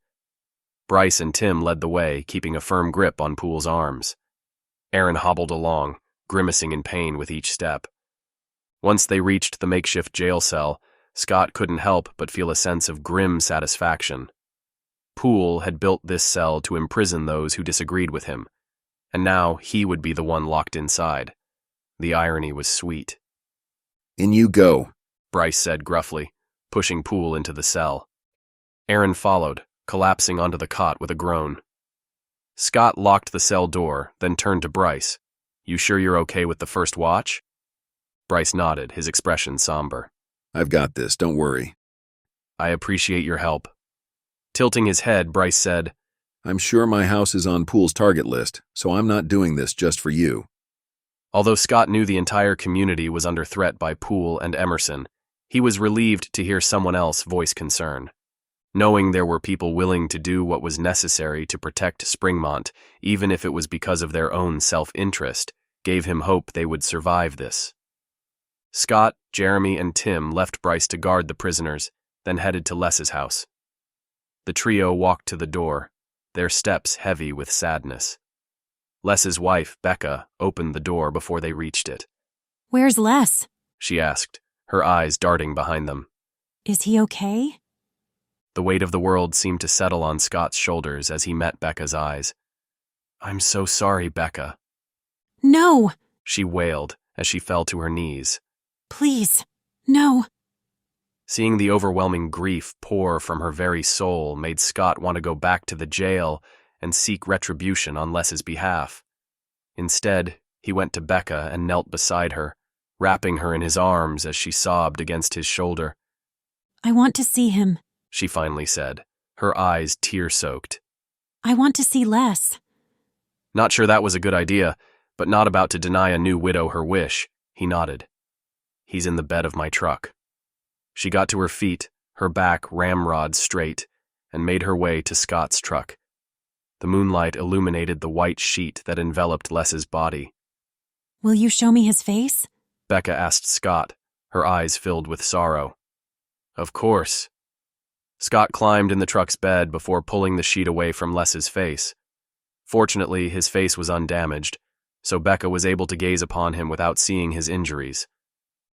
[SPEAKER 5] Bryce and Tim led the way, keeping a firm grip on Poole's arms. Aaron hobbled along, grimacing in pain with each step. Once they reached the makeshift jail cell, Scott couldn't help but feel a sense of grim satisfaction. Poole had built this cell to imprison those who disagreed with him, and now he would be the one locked inside. The irony was sweet.
[SPEAKER 21] "In you go,"
[SPEAKER 5] Bryce said gruffly, pushing Poole into the cell. Aaron followed, collapsing onto the cot with a groan. Scott locked the cell door, then turned to Bryce. "You sure you're okay with the first watch?" Bryce nodded, his expression somber.
[SPEAKER 21] "I've got this, don't worry."
[SPEAKER 5] "I appreciate your help." Tilting his head, Bryce said,
[SPEAKER 21] "I'm sure my house is on Poole's target list, so I'm not doing this just for you."
[SPEAKER 5] Although Scott knew the entire community was under threat by Poole and Emerson, he was relieved to hear someone else voice concern. Knowing there were people willing to do what was necessary to protect Springmont, even if it was because of their own self-interest, gave him hope they would survive this. Scott, Jeremy, and Tim left Bryce to guard the prisoners, then headed to Les's house. The trio walked to the door, their steps heavy with sadness. Les's wife, Becca, opened the door before they reached it.
[SPEAKER 20] "Where's Les?"
[SPEAKER 5] she asked, her eyes darting behind them.
[SPEAKER 20] "Is he okay?"
[SPEAKER 5] The weight of the world seemed to settle on Scott's shoulders as he met Becca's eyes. "I'm so sorry, Becca,"
[SPEAKER 20] "No!"
[SPEAKER 5] she wailed as she fell to her knees.
[SPEAKER 20] "Please, no."
[SPEAKER 5] Seeing the overwhelming grief pour from her very soul made Scott want to go back to the jail and seek retribution on Les's behalf. Instead, he went to Becca and knelt beside her, wrapping her in his arms as she sobbed against his shoulder.
[SPEAKER 20] "I want to see him,"
[SPEAKER 5] she finally said, her eyes tear-soaked.
[SPEAKER 20] "I want to see Les."
[SPEAKER 5] Not sure that was a good idea, but not about to deny a new widow her wish, he nodded. "He's in the bed of my truck." She got to her feet, her back ramrod straight, and made her way to Scott's truck. The moonlight illuminated the white sheet that enveloped Les's body.
[SPEAKER 20] "Will you show me his face?"
[SPEAKER 5] Becca asked Scott, her eyes filled with sorrow. "Of course." Scott climbed in the truck's bed before pulling the sheet away from Les's face. Fortunately, his face was undamaged, so Becca was able to gaze upon him without seeing his injuries.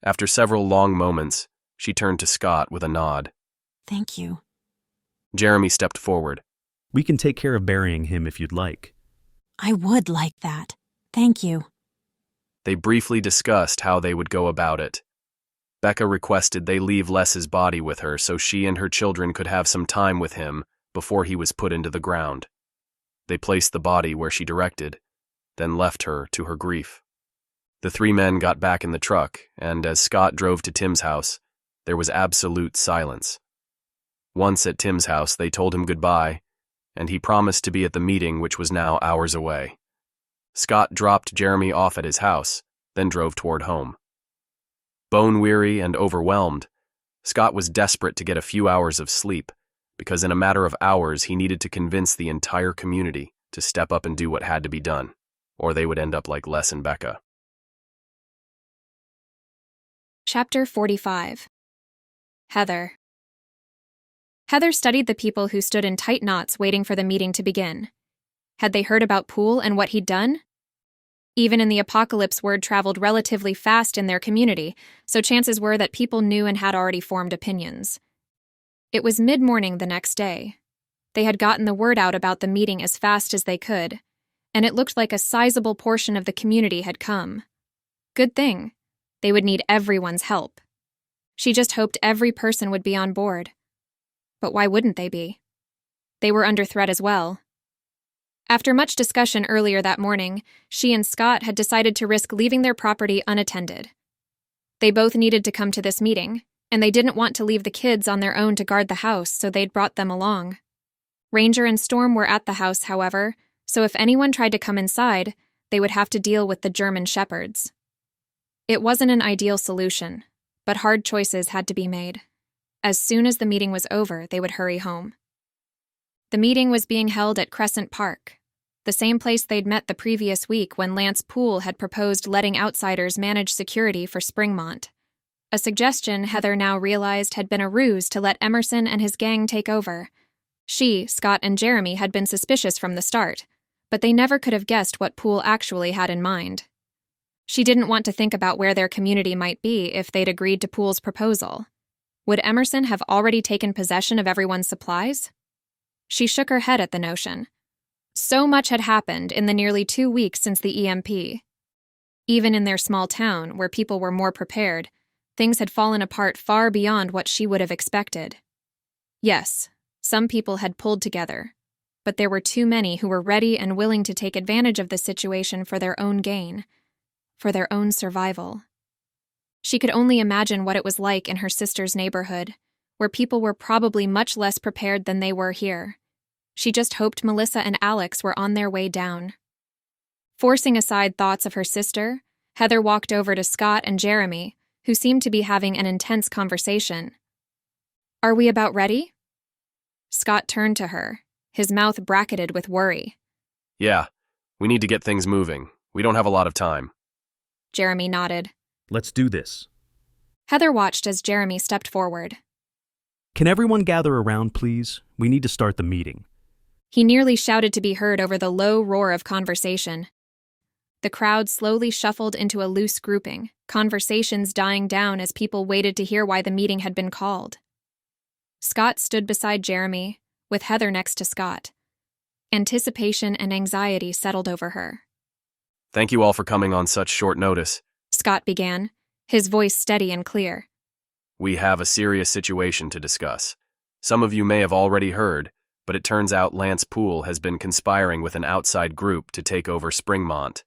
[SPEAKER 5] After several long moments, she turned to Scott with a nod.
[SPEAKER 20] Thank you.
[SPEAKER 5] Jeremy stepped forward.
[SPEAKER 8] We can take care of burying him if you'd like.
[SPEAKER 20] I would like that. Thank you.
[SPEAKER 5] They briefly discussed how they would go about it. Becca requested they leave Les's body with her so she and her children could have some time with him before he was put into the ground. They placed the body where she directed, then left her to her grief. The three men got back in the truck, and as Scott drove to Tim's house, there was absolute silence. Once at Tim's house, they told him goodbye, and he promised to be at the meeting, which was now hours away. Scott dropped Jeremy off at his house, then drove toward home. Bone-weary and overwhelmed, Scott was desperate to get a few hours of sleep, because in a matter of hours he needed to convince the entire community to step up and do what had to be done, or they would end up like Les and Becca.
[SPEAKER 1] Chapter 45. Heather. Heather studied the people who stood in tight knots waiting for the meeting to begin. Had they heard about Poole and what he'd done? Even in the apocalypse, word traveled relatively fast in their community, so chances were that people knew and had already formed opinions. It was mid-morning the next day. They had gotten the word out about the meeting as fast as they could, and it looked like a sizable portion of the community had come. Good thing. They would need everyone's help. She just hoped every person would be on board. But why wouldn't they be? They were under threat as well. After much discussion earlier that morning, she and Scott had decided to risk leaving their property unattended. They both needed to come to this meeting, and they didn't want to leave the kids on their own to guard the house, so they'd brought them along. Ranger and Storm were at the house, however, so if anyone tried to come inside, they would have to deal with the German shepherds. It wasn't an ideal solution, but hard choices had to be made. As soon as the meeting was over, they would hurry home. The meeting was being held at Crescent Park, the same place they'd met the previous week when Lance Poole had proposed letting outsiders manage security for Springmont. A suggestion Heather now realized had been a ruse to let Emerson and his gang take over. She, Scott, and Jeremy had been suspicious from the start, but they never could have guessed what Poole actually had in mind. She didn't want to think about where their community might be if they'd agreed to Poole's proposal. Would Emerson have already taken possession of everyone's supplies? She shook her head at the notion. So much had happened in the nearly 2 weeks since the EMP. Even in their small town, where people were more prepared, things had fallen apart far beyond what she would have expected. Yes, some people had pulled together, but there were too many who were ready and willing to take advantage of the situation for their own gain, for their own survival. She could only imagine what it was like in her sister's neighborhood, where people were probably much less prepared than they were here. She just hoped Melissa and Alex were on their way down. Forcing aside thoughts of her sister, Heather walked over to Scott and Jeremy, who seemed to be having an intense conversation. "Are we about ready?" Scott turned to her, his mouth bracketed with worry.
[SPEAKER 5] "Yeah, we need to get things moving. We don't have a lot of time."
[SPEAKER 1] Jeremy nodded.
[SPEAKER 8] Let's do this.
[SPEAKER 1] Heather watched as Jeremy stepped forward.
[SPEAKER 8] Can everyone gather around, please? We need to start the meeting.
[SPEAKER 1] He nearly shouted to be heard over the low roar of conversation. The crowd slowly shuffled into a loose grouping, conversations dying down as people waited to hear why the meeting had been called. Scott stood beside Jeremy, with Heather next to Scott. Anticipation and anxiety settled over her.
[SPEAKER 5] "Thank you all for coming on such short notice,"
[SPEAKER 1] Scott began, his voice steady and clear.
[SPEAKER 5] "We have a serious situation to discuss. Some of you may have already heard, but it turns out Lance Poole has been conspiring with an outside group to take over Springmont."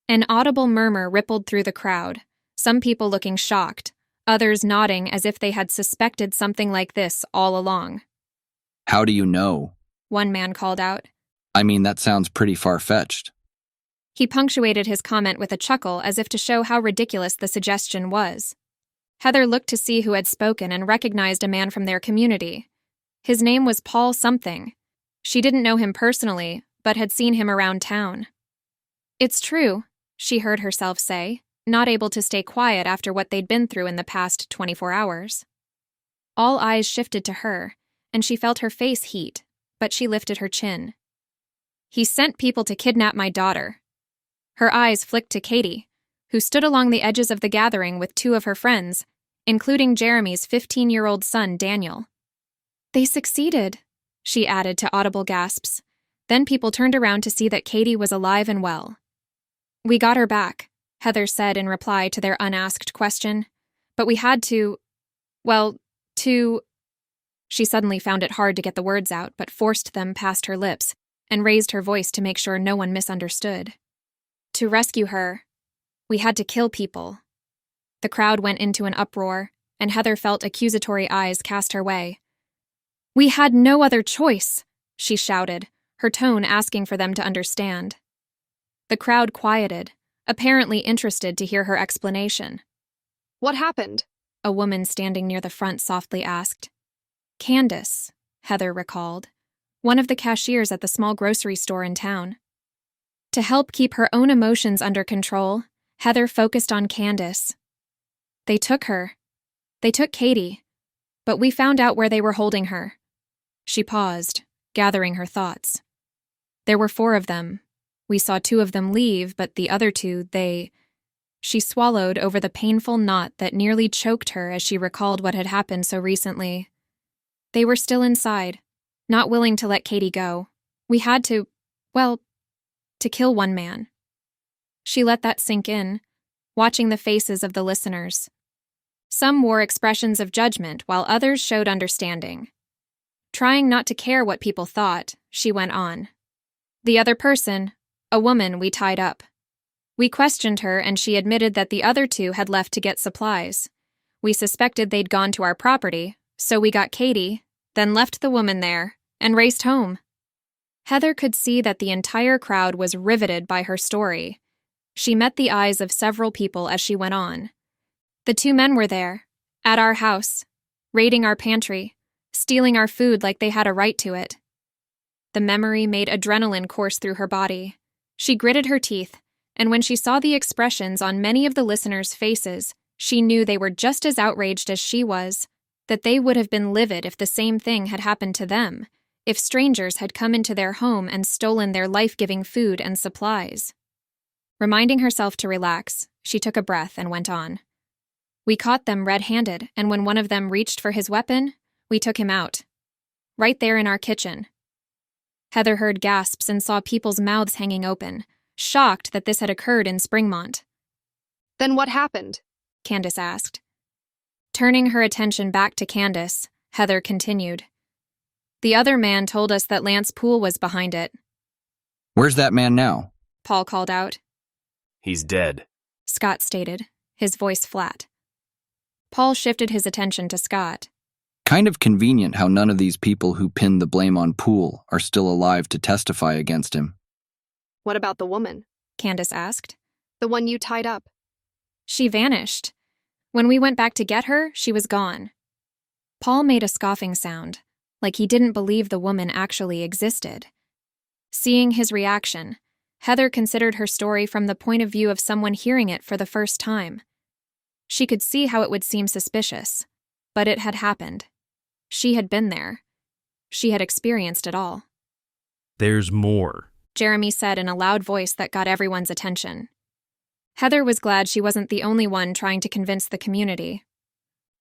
[SPEAKER 1] An audible murmur rippled through the crowd, some people looking shocked, others nodding as if they had suspected something like this all along.
[SPEAKER 9] "How do you know?"
[SPEAKER 1] One man called out.
[SPEAKER 9] "I mean, that sounds pretty far-fetched."
[SPEAKER 1] He punctuated his comment with a chuckle as if to show how ridiculous the suggestion was. Heather looked to see who had spoken and recognized a man from their community. His name was Paul something. She didn't know him personally, but had seen him around town. "It's true," she heard herself say, not able to stay quiet after what they'd been through in the past 24 hours. All eyes shifted to her, and she felt her face heat, but she lifted her chin. "He sent people to kidnap my daughter." Her eyes flicked to Katie, who stood along the edges of the gathering with two of her friends, including Jeremy's 15-year-old son, Daniel. "They succeeded," she added to audible gasps. Then people turned around to see that Katie was alive and well. "We got her back," Heather said in reply to their unasked question. "But we had to... She suddenly found it hard to get the words out, but forced them past her lips and raised her voice to make sure no one misunderstood. "To rescue her, we had to kill people." The crowd went into an uproar, and Heather felt accusatory eyes cast her way. "We had no other choice," she shouted, her tone asking for them to understand. The crowd quieted, apparently interested to hear her explanation.
[SPEAKER 13] "What happened?"
[SPEAKER 1] a woman standing near the front softly asked. Candace, Heather recalled, one of the cashiers at the small grocery store in town. To help keep her own emotions under control, Heather focused on Candace. "They took her. They took Katie, but we found out where they were holding her." She paused, gathering her thoughts. "There were 4 of them. We saw 2 of them leave, but the other 2, She swallowed over the painful knot that nearly choked her as she recalled what had happened so recently. "They were still inside, not willing to let Katie go. We had to kill one man." She let that sink in, watching the faces of the listeners. Some wore expressions of judgment while others showed understanding. Trying not to care what people thought, she went on. "The other person, a woman we tied up. We questioned her and she admitted that the other 2 had left to get supplies. We suspected they'd gone to our property, so we got Katie, then left the woman there, and raced home." Heather could see that the entire crowd was riveted by her story. She met the eyes of several people as she went on. "The 2 men were there, at our house, raiding our pantry, stealing our food like they had a right to it." The memory made adrenaline course through her body. She gritted her teeth, and when she saw the expressions on many of the listeners' faces, she knew they were just as outraged as she was, that they would have been livid if the same thing had happened to them, if strangers had come into their home and stolen their life-giving food and supplies. Reminding herself to relax, she took a breath and went on. "We caught them red-handed, and when one of them reached for his weapon, we took him out. Right there in our kitchen." Heather heard gasps and saw people's mouths hanging open, shocked that this had occurred in Springmont.
[SPEAKER 13] "Then what happened?"
[SPEAKER 1] Candace asked. Turning her attention back to Candace, Heather continued. "The other man told us that Lance Poole was behind it."
[SPEAKER 9] "Where's that man now?"
[SPEAKER 1] Paul called out.
[SPEAKER 5] "He's dead,"
[SPEAKER 1] Scott stated, his voice flat. Paul shifted his attention to Scott.
[SPEAKER 9] "Kind of convenient how none of these people who pinned the blame on Poole are still alive to testify against him."
[SPEAKER 13] "What about the woman?"
[SPEAKER 1] Candace asked.
[SPEAKER 13] "The one you tied up?"
[SPEAKER 1] "She vanished. When we went back to get her, she was gone." Paul made a scoffing sound, like he didn't believe the woman actually existed. Seeing his reaction, Heather considered her story from the point of view of someone hearing it for the first time. She could see how it would seem suspicious, but it had happened. She had been there. She had experienced it all.
[SPEAKER 8] "There's more,"
[SPEAKER 1] Jeremy said in a loud voice that got everyone's attention. Heather was glad she wasn't the only one trying to convince the community.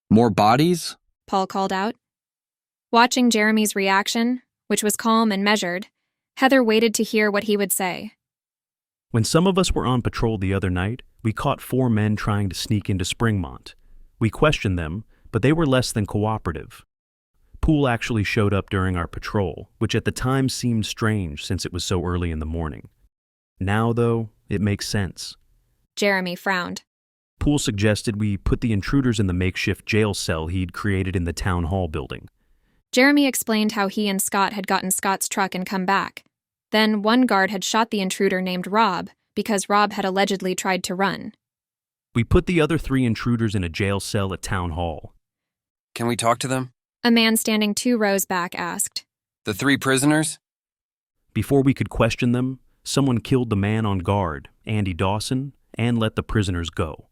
[SPEAKER 9] "More bodies?"
[SPEAKER 1] Paul called out. Watching Jeremy's reaction, which was calm and measured, Heather waited to hear what he would say.
[SPEAKER 8] "When some of us were on patrol the other night, we caught 4 men trying to sneak into Springmont. We questioned them, but they were less than cooperative. Poole actually showed up during our patrol, which at the time seemed strange since it was so early in the morning. Now, though, it makes sense."
[SPEAKER 1] Jeremy frowned.
[SPEAKER 8] Poole suggested we put the intruders in the makeshift jail cell he'd created in the town hall building.
[SPEAKER 1] Jeremy explained how he and Scott had gotten Scott's truck and come back. Then one guard had shot the intruder named Rob because Rob had allegedly tried to run.
[SPEAKER 8] "We put the other 3 intruders in a jail cell at town hall."
[SPEAKER 19] "Can we talk to them?"
[SPEAKER 1] A man standing 2 rows back asked.
[SPEAKER 19] "The 3 prisoners?"
[SPEAKER 8] Before we could question them, someone killed the man on guard, Andy Dawson, and let the prisoners go.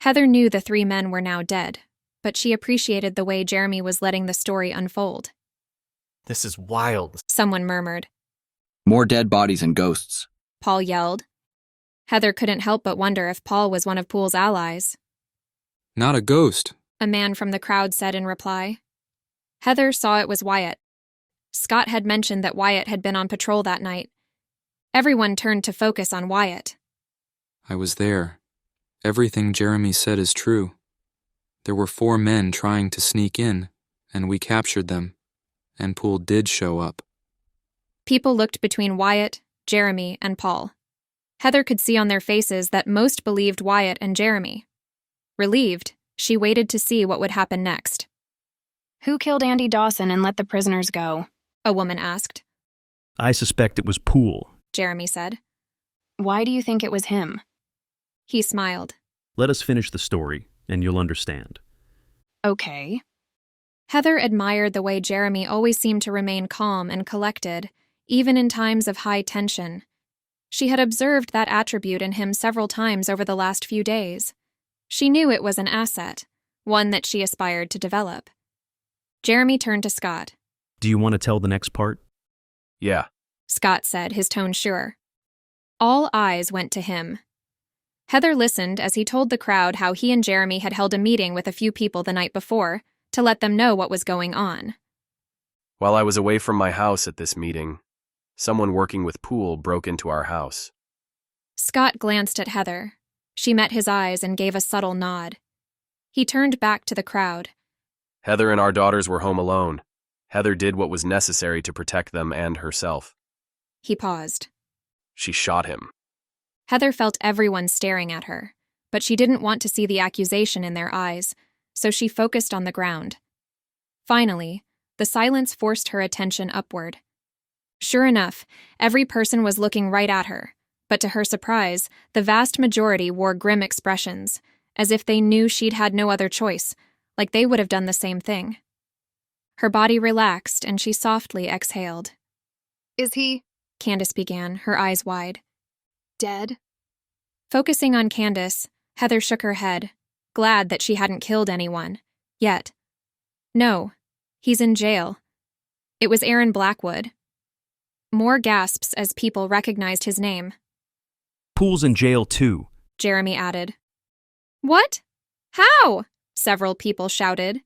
[SPEAKER 1] Heather knew the 3 men were now dead, but she appreciated the way Jeremy was letting the story unfold.
[SPEAKER 22] "This is wild,"
[SPEAKER 1] someone murmured.
[SPEAKER 9] "More dead bodies and ghosts,"
[SPEAKER 1] Paul yelled. Heather couldn't help but wonder if Paul was one of Poole's allies.
[SPEAKER 12] Not a ghost,
[SPEAKER 1] a man from the crowd said in reply. Heather saw it was Wyatt. Scott had mentioned that Wyatt had been on patrol that night. Everyone turned to focus on Wyatt.
[SPEAKER 12] I was there. Everything Jeremy said is true. There were 4 men trying to sneak in, and we captured them, and Poole did show up.
[SPEAKER 1] People looked between Wyatt, Jeremy, and Paul. Heather could see on their faces that most believed Wyatt and Jeremy. Relieved, she waited to see what would happen next.
[SPEAKER 11] Who killed Andy Dawson and let the prisoners go?
[SPEAKER 1] A woman asked.
[SPEAKER 8] I suspect it was Poole,
[SPEAKER 1] Jeremy said.
[SPEAKER 11] Why do you think it was him?
[SPEAKER 1] He smiled.
[SPEAKER 8] Let us finish the story, and you'll understand.
[SPEAKER 11] Okay.
[SPEAKER 1] Heather admired the way Jeremy always seemed to remain calm and collected, even in times of high tension. She had observed that attribute in him several times over the last few days. She knew it was an asset, one that she aspired to develop. Jeremy turned to Scott.
[SPEAKER 8] Do you want to tell the next part?
[SPEAKER 5] Yeah,
[SPEAKER 1] Scott said, his tone sure. All eyes went to him. Heather listened as he told the crowd how he and Jeremy had held a meeting with a few people the night before to let them know what was going on.
[SPEAKER 5] While I was away from my house at this meeting, someone working with Poole broke into our house.
[SPEAKER 1] Scott glanced at Heather. She met his eyes and gave a subtle nod. He turned back to the crowd.
[SPEAKER 5] Heather and our daughters were home alone. Heather did what was necessary to protect them and herself.
[SPEAKER 1] He paused.
[SPEAKER 5] She shot him.
[SPEAKER 1] Heather felt everyone staring at her, but she didn't want to see the accusation in their eyes, so she focused on the ground. Finally, the silence forced her attention upward. Sure enough, every person was looking right at her, but to her surprise, the vast majority wore grim expressions, as if they knew she'd had no other choice, like they would have done the same thing. Her body relaxed and she softly exhaled.
[SPEAKER 13] Is he?
[SPEAKER 1] Candace began, her eyes wide.
[SPEAKER 13] Dead?
[SPEAKER 1] Focusing on Candace, Heather shook her head, glad that she hadn't killed anyone. Yet. No, he's in jail. It was Aaron Blackwood. More gasps as people recognized his name.
[SPEAKER 8] Poole's in jail too,
[SPEAKER 1] Jeremy added. What? How? Several people shouted.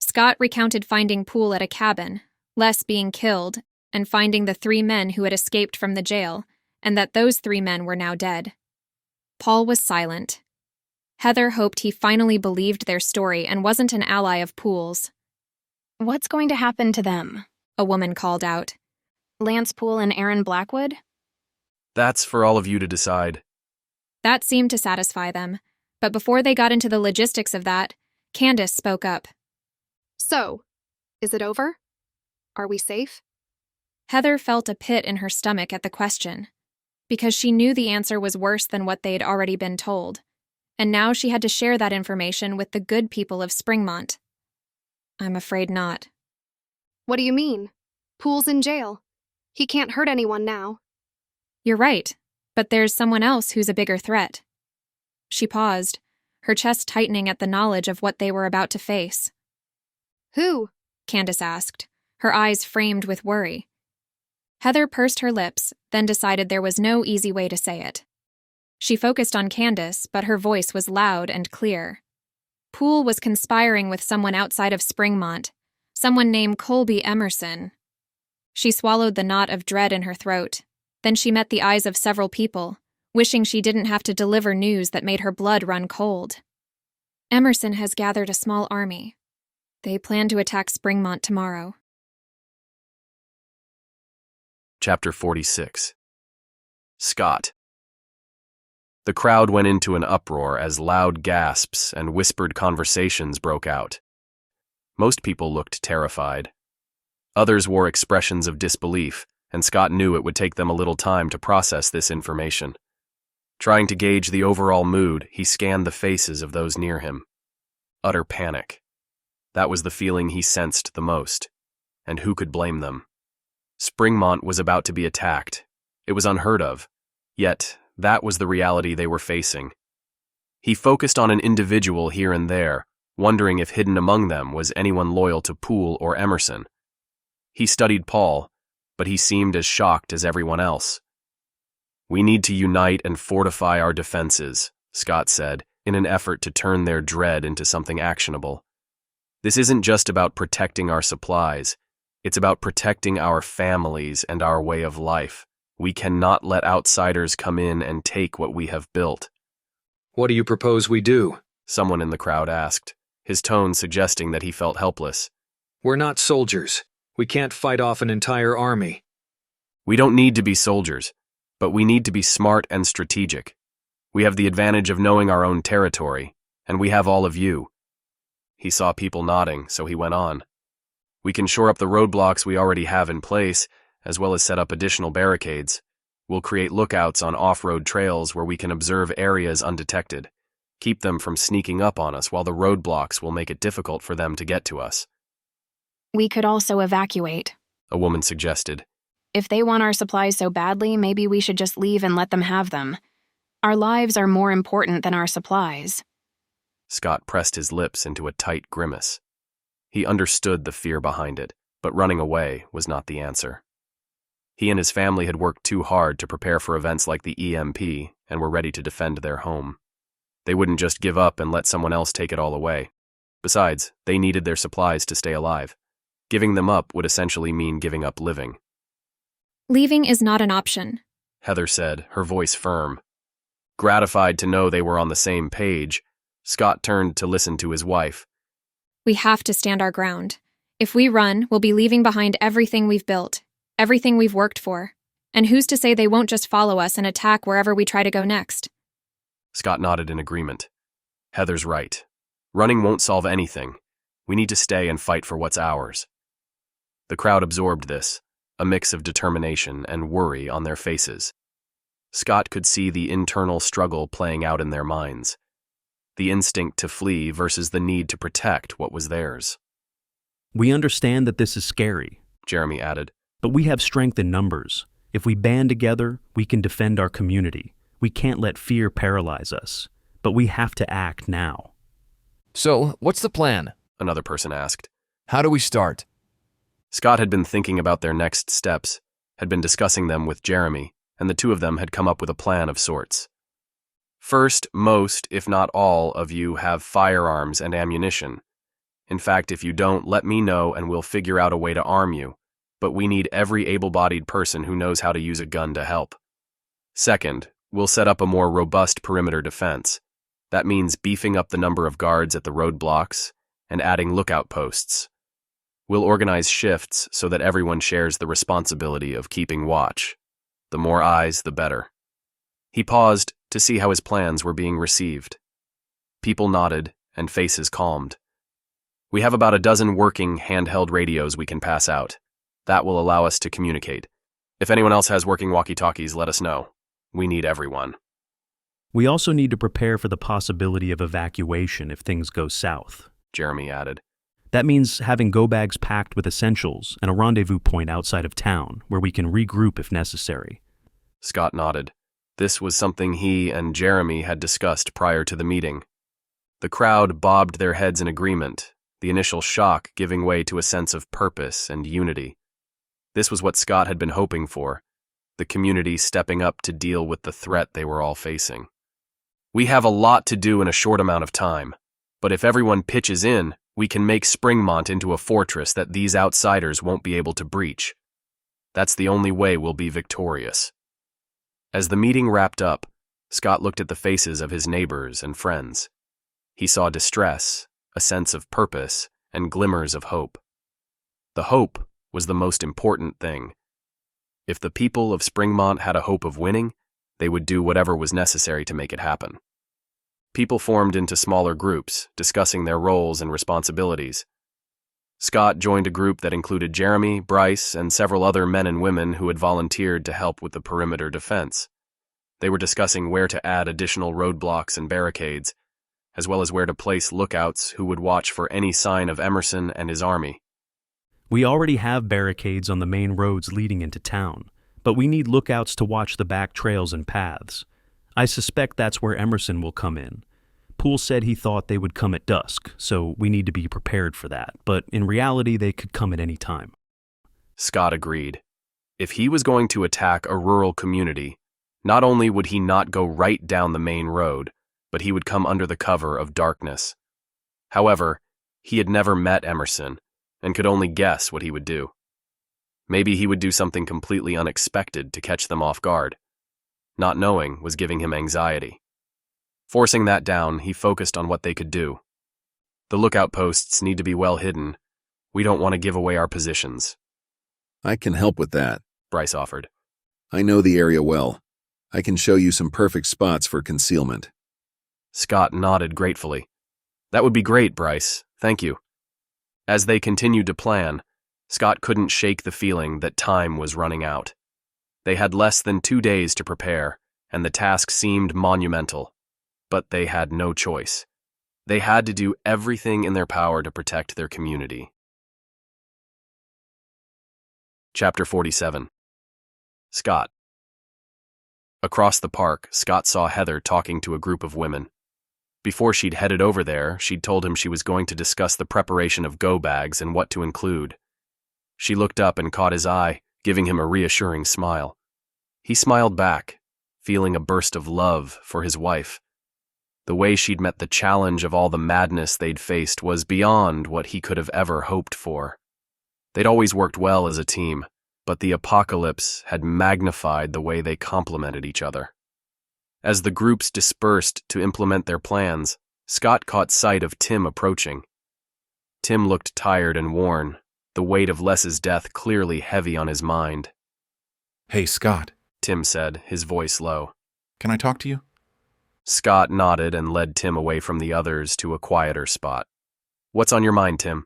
[SPEAKER 1] Scott recounted finding Poole at a cabin, Les being killed, and finding the 3 men who had escaped from the jail, and that those 3 men were now dead. Paul was silent. Heather hoped he finally believed their story and wasn't an ally of Poole's.
[SPEAKER 11] What's going to happen to them?
[SPEAKER 1] A woman called out.
[SPEAKER 11] Lance Poole and Aaron Blackwood?
[SPEAKER 5] That's for all of you to decide.
[SPEAKER 1] That seemed to satisfy them, but before they got into the logistics of that, Candace spoke up.
[SPEAKER 13] So, is it over? Are we safe?
[SPEAKER 1] Heather felt a pit in her stomach at the question, because she knew the answer was worse than what they'd already been told, and now she had to share that information with the good people of Springmont. I'm afraid not.
[SPEAKER 13] What do you mean? Poole's in jail. He can't hurt anyone now.
[SPEAKER 1] You're right, but there's someone else who's a bigger threat. She paused, her chest tightening at the knowledge of what they were about to face.
[SPEAKER 13] Who?
[SPEAKER 1] Candace asked, her eyes framed with worry. Heather pursed her lips, then decided there was no easy way to say it. She focused on Candace, but her voice was loud and clear. Poole was conspiring with someone outside of Springmont, someone named Colby Emerson. She swallowed the knot of dread in her throat. Then she met the eyes of several people, wishing she didn't have to deliver news that made her blood run cold. Emerson has gathered a small army. They plan to attack Springmont tomorrow.
[SPEAKER 5] Chapter 46. Scott. The crowd went into an uproar as loud gasps and whispered conversations broke out. Most people looked terrified. Others wore expressions of disbelief, and Scott knew it would take them a little time to process this information. Trying to gauge the overall mood, he scanned the faces of those near him. Utter panic. That was the feeling he sensed the most. And who could blame them? Springmont was about to be attacked. It was unheard of. Yet, that was the reality they were facing. He focused on an individual here and there, wondering if hidden among them was anyone loyal to Poole or Emerson. He studied Paul, but he seemed as shocked as everyone else. We need to unite and fortify our defenses, Scott said, in an effort to turn their dread into something actionable. This isn't just about protecting our supplies. It's about protecting our families and our way of life. We cannot let outsiders come in and take what we have built.
[SPEAKER 15] What do you propose we do?
[SPEAKER 5] Someone in the crowd asked, his tone suggesting that he felt helpless.
[SPEAKER 15] We're not soldiers. We can't fight off an entire army.
[SPEAKER 5] We don't need to be soldiers, but we need to be smart and strategic. We have the advantage of knowing our own territory, and we have all of you. He saw people nodding, so he went on. We can shore up the roadblocks we already have in place, as well as set up additional barricades. We'll create lookouts on off-road trails where we can observe areas undetected. Keep them from sneaking up on us while the roadblocks will make it difficult for them to get to us.
[SPEAKER 7] We could also evacuate,
[SPEAKER 5] A woman suggested.
[SPEAKER 7] If they want our supplies so badly, maybe we should just leave and let them have them. Our lives are more important than our supplies.
[SPEAKER 5] Scott pressed his lips into a tight grimace. He understood the fear behind it, but running away was not the answer. He and his family had worked too hard to prepare for events like the EMP and were ready to defend their home. They wouldn't just give up and let someone else take it all away. Besides, they needed their supplies to stay alive. Giving them up would essentially mean giving up living.
[SPEAKER 1] Leaving is not an option,
[SPEAKER 5] Heather said, her voice firm. Gratified to know they were on the same page, Scott turned to listen to his wife.
[SPEAKER 1] We have to stand our ground. If we run, we'll be leaving behind everything we've built, everything we've worked for. And who's to say they won't just follow us and attack wherever we try to go next?
[SPEAKER 5] Scott nodded in agreement. Heather's right. Running won't solve anything. We need to stay and fight for what's ours. The crowd absorbed this, a mix of determination and worry on their faces. Scott could see the internal struggle playing out in their minds. The instinct to flee versus the need to protect what was theirs.
[SPEAKER 8] We understand that this is scary,
[SPEAKER 5] Jeremy added.
[SPEAKER 8] But we have strength in numbers. If we band together, we can defend our community. We can't let fear paralyze us. But we have to act now.
[SPEAKER 22] So, what's the plan?
[SPEAKER 5] Another person asked.
[SPEAKER 22] How do we start?
[SPEAKER 5] Scott had been thinking about their next steps, had been discussing them with Jeremy, and the two of them had come up with a plan of sorts. First, most, if not all, of you have firearms and ammunition. In fact, if you don't, let me know and we'll figure out a way to arm you. But we need every able-bodied person who knows how to use a gun to help. Second, we'll set up a more robust perimeter defense. That means beefing up the number of guards at the roadblocks and adding lookout posts. We'll organize shifts so that everyone shares the responsibility of keeping watch. The more eyes, the better. He paused to see how his plans were being received. People nodded and faces calmed. We have about a dozen working handheld radios we can pass out. That will allow us to communicate. If anyone else has working walkie-talkies, let us know. We need everyone.
[SPEAKER 8] We also need to prepare for the possibility of evacuation if things go south,
[SPEAKER 5] Jeremy added.
[SPEAKER 8] That means having go bags packed with essentials and a rendezvous point outside of town where we can regroup if necessary.
[SPEAKER 5] Scott nodded. This was something he and Jeremy had discussed prior to the meeting. The crowd bobbed their heads in agreement, the initial shock giving way to a sense of purpose and unity. This was what Scott had been hoping for, the community stepping up to deal with the threat they were all facing. We have a lot to do in a short amount of time, but if everyone pitches in, we can make Springmont into a fortress that these outsiders won't be able to breach. That's the only way we'll be victorious. As the meeting wrapped up, Scott looked at the faces of his neighbors and friends. He saw distress, a sense of purpose, and glimmers of hope. The hope was the most important thing. If the people of Springmont had a hope of winning, they would do whatever was necessary to make it happen. People formed into smaller groups, discussing their roles and responsibilities. Scott joined a group that included Jeremy, Bryce, and several other men and women who had volunteered to help with the perimeter defense. They were discussing where to add additional roadblocks and barricades, as well as where to place lookouts who would watch for any sign of Emerson and his army.
[SPEAKER 8] We already have barricades on the main roads leading into town, but we need lookouts to watch the back trails and paths. I suspect that's where Emerson will come in. Poole said he thought they would come at dusk, so we need to be prepared for that, but in reality they could come at any time.
[SPEAKER 5] Scott agreed. If he was going to attack a rural community, Not only would he not go right down the main road, but he would come under the cover of darkness. However, he had never met Emerson and could only guess what he would do. Maybe he would do something completely unexpected to catch them off guard. Not knowing was giving him anxiety. Forcing that down, he focused on what they could do. The lookout posts need to be well hidden. We don't want to give away our positions.
[SPEAKER 21] I can help with that,
[SPEAKER 5] Bryce offered.
[SPEAKER 21] I know the area well. I can show you some perfect spots for concealment.
[SPEAKER 5] Scott nodded gratefully. That would be great, Bryce. Thank you. As they continued to plan, Scott couldn't shake the feeling that time was running out. They had less than 2 days to prepare, and the task seemed monumental. But they had no choice. They had to do everything in their power to protect their community. Chapter 47. Scott. Across the park, Scott saw Heather talking to a group of women. Before she'd headed over there, she'd told him she was going to discuss the preparation of go bags and what to include. She looked up and caught his eye, giving him a reassuring smile. He smiled back, feeling a burst of love for his wife. The way she'd met the challenge of all the madness they'd faced was beyond what he could have ever hoped for. They'd always worked well as a team, but the apocalypse had magnified the way they complemented each other. As the groups dispersed to implement their plans, Scott caught sight of Tim approaching. Tim looked tired and worn, the weight of Les's death clearly heavy on his mind.
[SPEAKER 6] Hey, Scott,
[SPEAKER 5] Tim said, his voice low.
[SPEAKER 6] Can I talk to you?
[SPEAKER 5] Scott nodded and led Tim away from the others to a quieter spot. What's on your mind, Tim?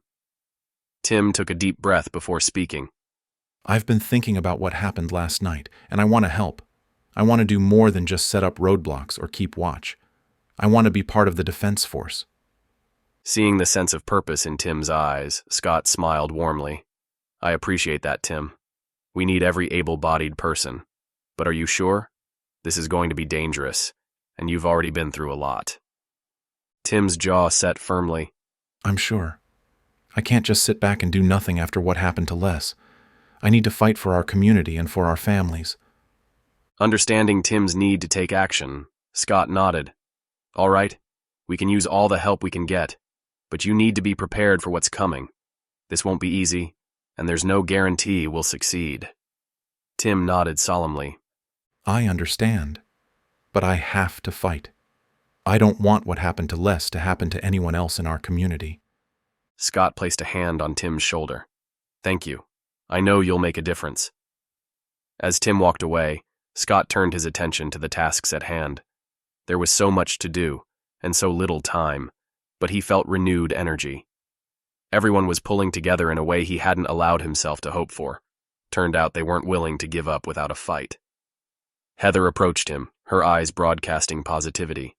[SPEAKER 5] Tim took a deep breath before speaking.
[SPEAKER 6] I've been thinking about what happened last night, and I want to help. I want to do more than just set up roadblocks or keep watch. I want to be part of the defense force.
[SPEAKER 5] Seeing the sense of purpose in Tim's eyes, Scott smiled warmly. I appreciate that, Tim. We need every able-bodied person. But are you sure? This is going to be dangerous, and you've already been through a lot. Tim's jaw set firmly.
[SPEAKER 6] I'm sure. I can't just sit back and do nothing after what happened to Les. I need to fight for our community and for our families.
[SPEAKER 5] Understanding Tim's need to take action, Scott nodded. All right, we can use all the help we can get, but you need to be prepared for what's coming. This won't be easy, and there's no guarantee we'll succeed. Tim nodded solemnly.
[SPEAKER 6] I understand, but I have to fight. I don't want what happened to Les to happen to anyone else in our community.
[SPEAKER 5] Scott placed a hand on Tim's shoulder. Thank you. I know you'll make a difference. As Tim walked away, Scott turned his attention to the tasks at hand. There was so much to do, and so little time, but he felt renewed energy. Everyone was pulling together in a way he hadn't allowed himself to hope for. Turned out they weren't willing to give up without a fight. Heather approached him, her eyes broadcasting positivity.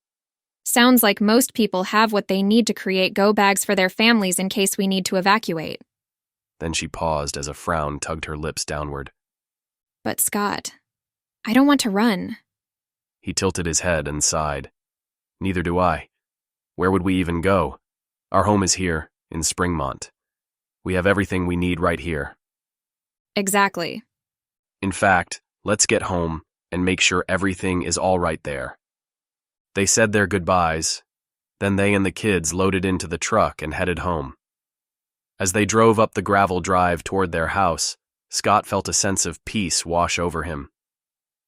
[SPEAKER 1] Sounds like most people have what they need to create go bags for their families in case we need to evacuate.
[SPEAKER 5] Then she paused as a frown tugged her lips downward.
[SPEAKER 1] But Scott, I don't want to run.
[SPEAKER 5] He tilted his head and sighed. Neither do I. Where would we even go? Our home is here, in Springmont. We have everything we need right here.
[SPEAKER 1] Exactly.
[SPEAKER 5] In fact, let's get home and make sure everything is all right there. They said their goodbyes. Then they and the kids loaded into the truck and headed home. As they drove up the gravel drive toward their house, Scott felt a sense of peace wash over him.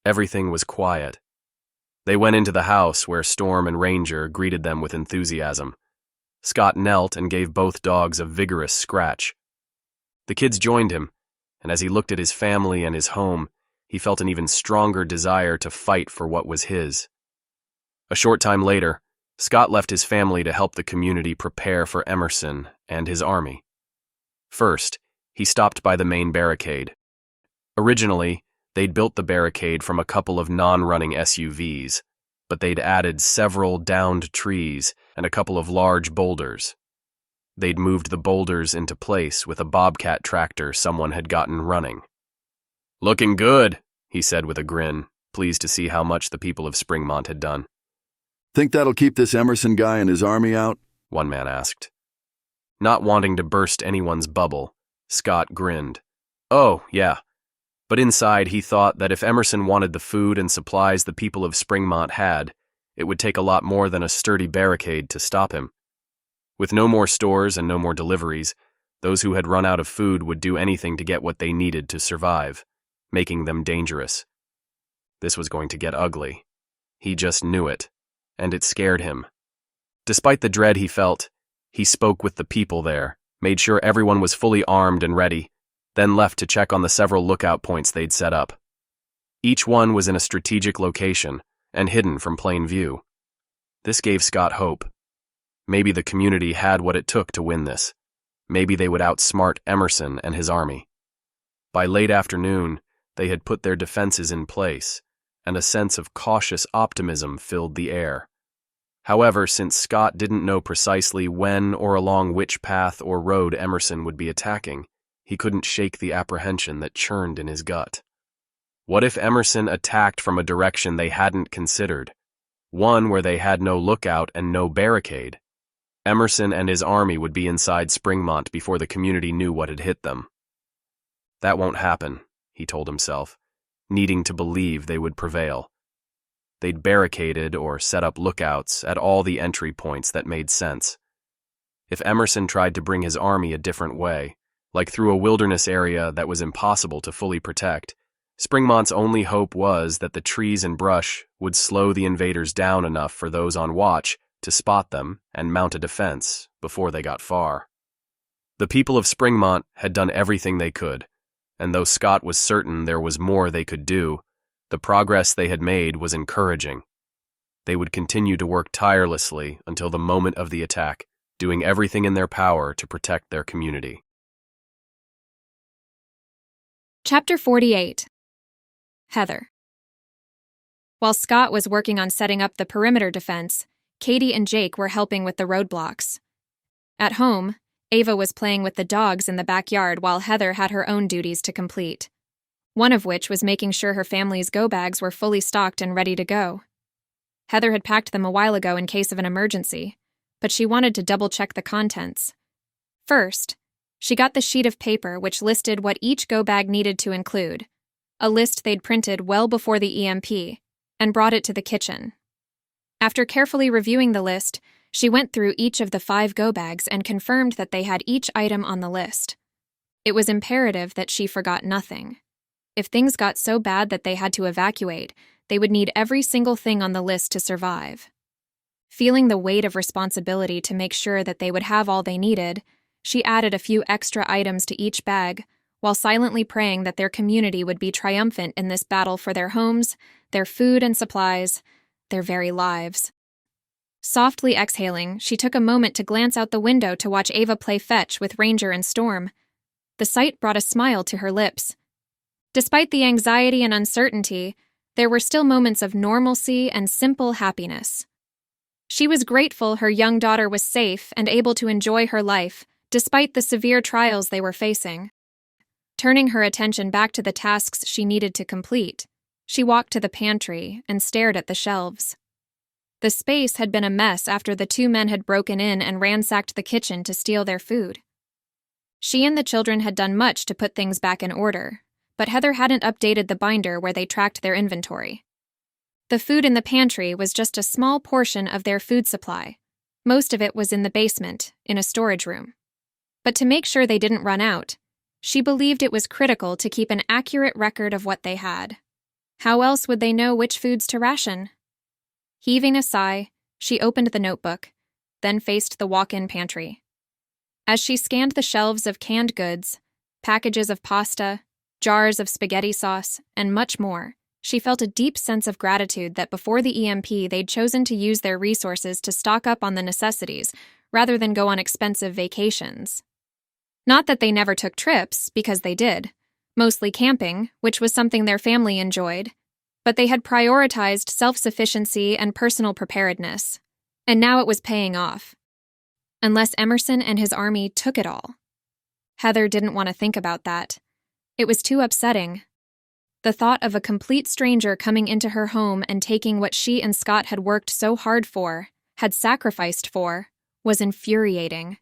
[SPEAKER 5] Everything was quiet. They went into the house where Storm and Ranger greeted them with enthusiasm. Scott knelt and gave both dogs a vigorous scratch. The kids joined him, and as he looked at his family and his home, he felt an even stronger desire to fight for what was his. A short time later, Scott left his family to help the community prepare for Emerson and his army. First, he stopped by the main barricade. Originally, they'd built the barricade from a couple of non-running SUVs, but they'd added several downed trees and a couple of large boulders. They'd moved the boulders into place with a Bobcat tractor someone had gotten running. "Looking good," he said with a grin, pleased to see how much the people of Springmont had done.
[SPEAKER 21] Think that'll keep this Emerson guy and his army out?
[SPEAKER 5] One man asked. Not wanting to burst anyone's bubble, Scott grinned. Oh, yeah. But inside, he thought that if Emerson wanted the food and supplies the people of Springmont had, it would take a lot more than a sturdy barricade to stop him. With no more stores and no more deliveries, those who had run out of food would do anything to get what they needed to survive, making them dangerous. This was going to get ugly. He just knew it, and it scared him. Despite the dread he felt, he spoke with the people there, made sure everyone was fully armed and ready, then left to check on the several lookout points they'd set up. Each one was in a strategic location and hidden from plain view. This gave Scott hope. Maybe the community had what it took to win this. Maybe they would outsmart Emerson and his army. By late afternoon, they had put their defenses in place, and a sense of cautious optimism filled the air. However, since Scott didn't know precisely when or along which path or road Emerson would be attacking, he couldn't shake the apprehension that churned in his gut. What if Emerson attacked from a direction they hadn't considered? One where they had no lookout and no barricade. Emerson and his army would be inside Springmont before the community knew what had hit them. That won't happen, he told himself, needing to believe they would prevail. They'd barricaded or set up lookouts at all the entry points that made sense. If Emerson tried to bring his army a different way, like through a wilderness area that was impossible to fully protect, Springmont's only hope was that the trees and brush would slow the invaders down enough for those on watch to spot them and mount a defense before they got far. The people of Springmont had done everything they could, and though Scott was certain there was more they could do, the progress they had made was encouraging. They would continue to work tirelessly until the moment of the attack, doing everything in their power to protect their community.
[SPEAKER 1] Chapter 48. Heather. While Scott was working on setting up the perimeter defense, Katie and Jake were helping with the roadblocks. At home, Ava was playing with the dogs in the backyard while Heather had her own duties to complete, one of which was making sure her family's go-bags were fully stocked and ready to go. Heather had packed them a while ago in case of an emergency, but she wanted to double-check the contents. First, she got the sheet of paper which listed what each go-bag needed to include, a list they'd printed well before the EMP, and brought it to the kitchen. After carefully reviewing the list, she went through each of the 5 go-bags and confirmed that they had each item on the list. It was imperative that she forgot nothing. If things got so bad that they had to evacuate, they would need every single thing on the list to survive. Feeling the weight of responsibility to make sure that they would have all they needed, she added a few extra items to each bag, while silently praying that their community would be triumphant in this battle for their homes, their food and supplies, their very lives. Softly exhaling, she took a moment to glance out the window to watch Ava play fetch with Ranger and Storm. The sight brought a smile to her lips. Despite the anxiety and uncertainty, there were still moments of normalcy and simple happiness. She was grateful her young daughter was safe and able to enjoy her life, despite the severe trials they were facing. Turning her attention back to the tasks she needed to complete, she walked to the pantry and stared at the shelves. The space had been a mess after the 2 men had broken in and ransacked the kitchen to steal their food. She and the children had done much to put things back in order, but Heather hadn't updated the binder where they tracked their inventory. The food in the pantry was just a small portion of their food supply. Most of it was in the basement, in a storage room. But to make sure they didn't run out, she believed it was critical to keep an accurate record of what they had. How else would they know which foods to ration? Heaving a sigh, she opened the notebook, then faced the walk-in pantry. As she scanned the shelves of canned goods, packages of pasta, jars of spaghetti sauce, and much more, she felt a deep sense of gratitude that before the EMP they'd chosen to use their resources to stock up on the necessities rather than go on expensive vacations. Not that they never took trips, because they did, mostly camping, which was something their family enjoyed, but they had prioritized self-sufficiency and personal preparedness, and now it was paying off. Unless Emerson and his army took it all. Heather didn't want to think about that. It was too upsetting. The thought of a complete stranger coming into her home and taking what she and Scott had worked so hard for, had sacrificed for, was infuriating.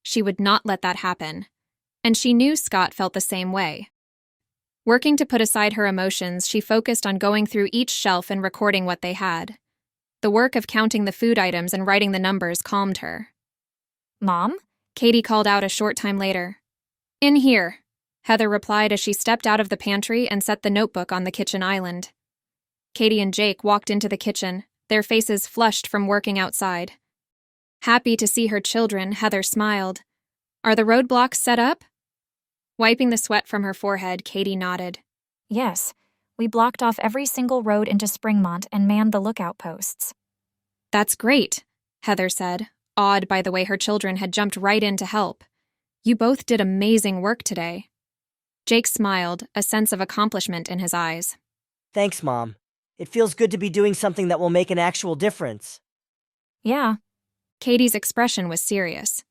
[SPEAKER 1] She would not let that happen, and she knew Scott felt the same way. Working to put aside her emotions, she focused on going through each shelf and recording what they had. The work of counting the food items and writing the numbers calmed her.
[SPEAKER 2] Mom?
[SPEAKER 1] Katie called out a short time later. In here, Heather replied as she stepped out of the pantry and set the notebook on the kitchen island. Katie and Jake walked into the kitchen, their faces flushed from working outside. Happy to see her children, Heather smiled. Are the roadblocks set up? Wiping the sweat from her forehead, Katie nodded.
[SPEAKER 2] Yes. We blocked off every single road into Springmont and manned the lookout posts.
[SPEAKER 1] That's great, Heather said, awed by the way her children had jumped right in to help. You both did amazing work today. Jake smiled, a sense of accomplishment in his eyes.
[SPEAKER 3] Thanks, Mom. It feels good to be doing something that will make an actual difference.
[SPEAKER 2] Yeah.
[SPEAKER 1] Katie's expression was serious.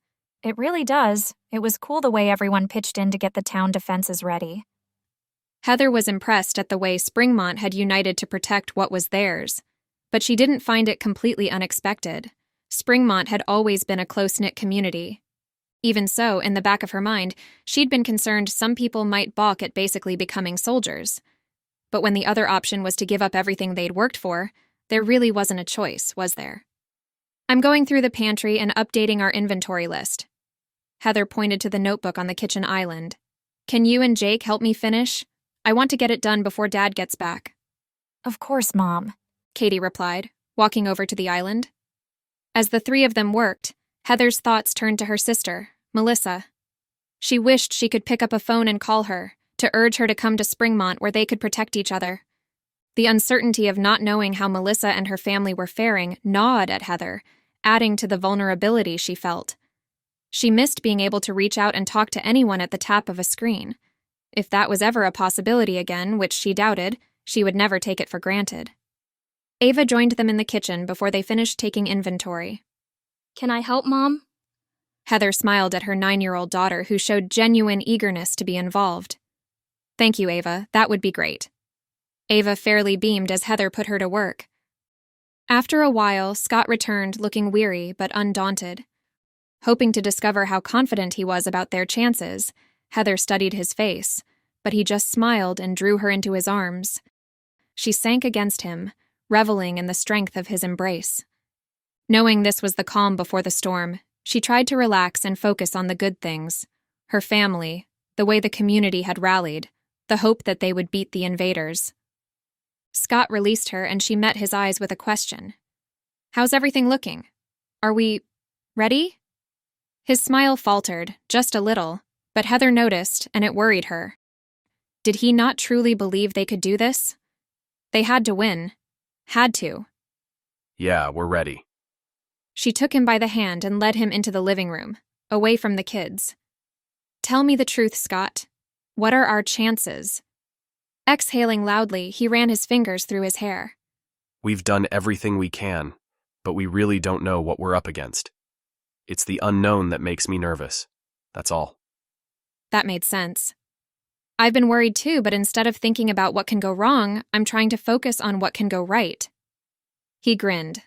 [SPEAKER 2] It really does. It was cool the way everyone pitched in to get the town defenses ready.
[SPEAKER 1] Heather was impressed at the way Springmont had united to protect what was theirs, but she didn't find it completely unexpected. Springmont had always been a close-knit community. Even so, in the back of her mind, she'd been concerned some people might balk at basically becoming soldiers. But when the other option was to give up everything they'd worked for, there really wasn't a choice, was there? I'm going through the pantry and updating our inventory list. Heather pointed to the notebook on the kitchen island. Can you and Jake help me finish? I want to get it done before Dad gets back.
[SPEAKER 2] Of course, Mom,
[SPEAKER 1] Katie replied, walking over to the island. As the three of them worked, Heather's thoughts turned to her sister, Melissa. She wished she could pick up a phone and call her, to urge her to come to Springmont where they could protect each other. The uncertainty of not knowing how Melissa and her family were faring gnawed at Heather, adding to the vulnerability she felt. She missed being able to reach out and talk to anyone at the tap of a screen. If that was ever a possibility again, which she doubted, she would never take it for granted. Ava joined them in the kitchen before they finished taking inventory.
[SPEAKER 11] Can I help, Mom?
[SPEAKER 1] Heather smiled at her 9-year-old daughter, who showed genuine eagerness to be involved. Thank you, Ava. That would be great. Ava fairly beamed as Heather put her to work. After a while, Scott returned looking weary but undaunted. Hoping to discover how confident he was about their chances, Heather studied his face, but he just smiled and drew her into his arms. She sank against him, reveling in the strength of his embrace. Knowing this was the calm before the storm, she tried to relax and focus on the good things. Her family, the way the community had rallied, the hope that they would beat the invaders. Scott released her and she met his eyes with a question. How's everything looking? Are we ready? His smile faltered, just a little, but Heather noticed and it worried her. Did he not truly believe they could do this? They had to win. Had to.
[SPEAKER 5] Yeah, we're ready.
[SPEAKER 1] She took him by the hand and led him into the living room, away from the kids. Tell me the truth, Scott. What are our chances? Exhaling loudly, he ran his fingers through his hair.
[SPEAKER 5] We've done everything we can, but we really don't know what we're up against. It's the unknown that makes me nervous. That's all.
[SPEAKER 1] That made sense. I've been worried too, but instead of thinking about what can go wrong, I'm trying to focus on what can go right. He grinned.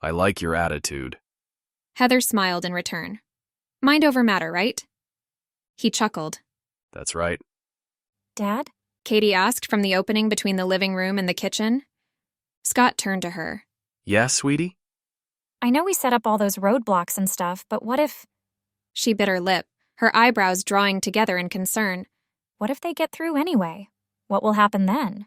[SPEAKER 5] I like your attitude.
[SPEAKER 1] Heather smiled in return. Mind over matter, right? He chuckled.
[SPEAKER 5] That's right.
[SPEAKER 2] Dad?
[SPEAKER 1] Katie asked from the opening between the living room and the kitchen. Scott turned to her.
[SPEAKER 5] Yes, sweetie?
[SPEAKER 2] I know we set up all those roadblocks and stuff, but what if...
[SPEAKER 1] She bit her lip, her eyebrows drawing together in concern.
[SPEAKER 2] What if they get through anyway? What will happen then?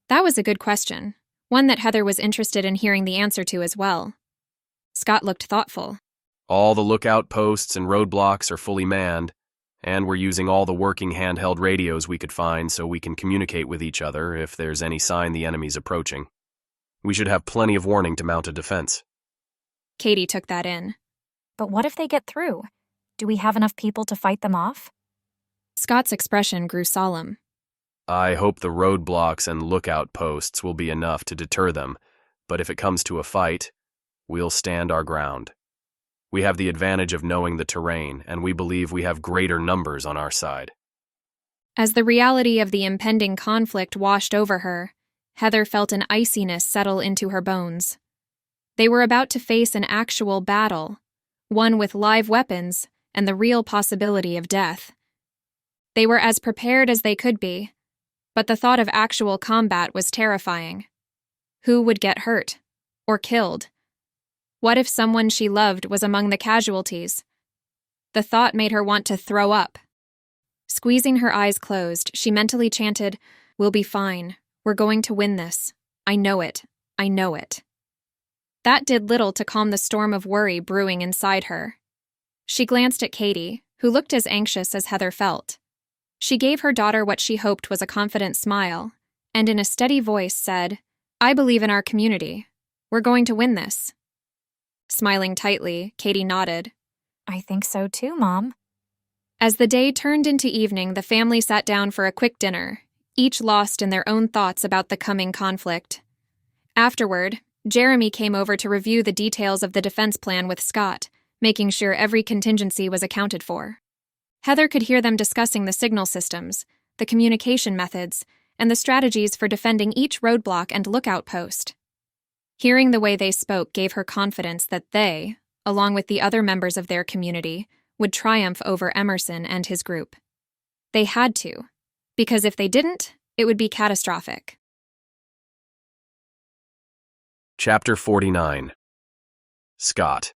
[SPEAKER 1] That was a good question, one that Heather was interested in hearing the answer to as well. Scott looked thoughtful.
[SPEAKER 5] All the lookout posts and roadblocks are fully manned, and we're using all the working handheld radios we could find so we can communicate with each other if there's any sign the enemy's approaching. We should have plenty of warning to mount a defense.
[SPEAKER 1] Katie took that in.
[SPEAKER 2] But what if they get through? Do we have enough people to fight them off?
[SPEAKER 1] Scott's expression grew solemn.
[SPEAKER 5] I hope the roadblocks and lookout posts will be enough to deter them, but if it comes to a fight, we'll stand our ground. We have the advantage of knowing the terrain, and we believe we have greater numbers on our side.
[SPEAKER 1] As the reality of the impending conflict washed over her, Heather felt an iciness settle into her bones. They were about to face an actual battle, one with live weapons and the real possibility of death. They were as prepared as they could be, but the thought of actual combat was terrifying. Who would get hurt? Or killed? What if someone she loved was among the casualties? The thought made her want to throw up. Squeezing her eyes closed, she mentally chanted, "We'll be fine. We're going to win this. I know it. I know it." That did little to calm the storm of worry brewing inside her. She glanced at Katie, who looked as anxious as Heather felt. She gave her daughter what she hoped was a confident smile, and in a steady voice said, "I believe in our community. We're going to win this." Smiling tightly, Katie nodded.
[SPEAKER 2] "I think so too, Mom."
[SPEAKER 1] As the day turned into evening, the family sat down for a quick dinner, each lost in their own thoughts about the coming conflict. Afterward, Jeremy came over to review the details of the defense plan with Scott, making sure every contingency was accounted for. Heather could hear them discussing the signal systems, the communication methods, and the strategies for defending each roadblock and lookout post. Hearing the way they spoke gave her confidence that they, along with the other members of their community, would triumph over Emerson and his group. They had to, because if they didn't, it would be catastrophic.
[SPEAKER 5] Chapter 49. Scott.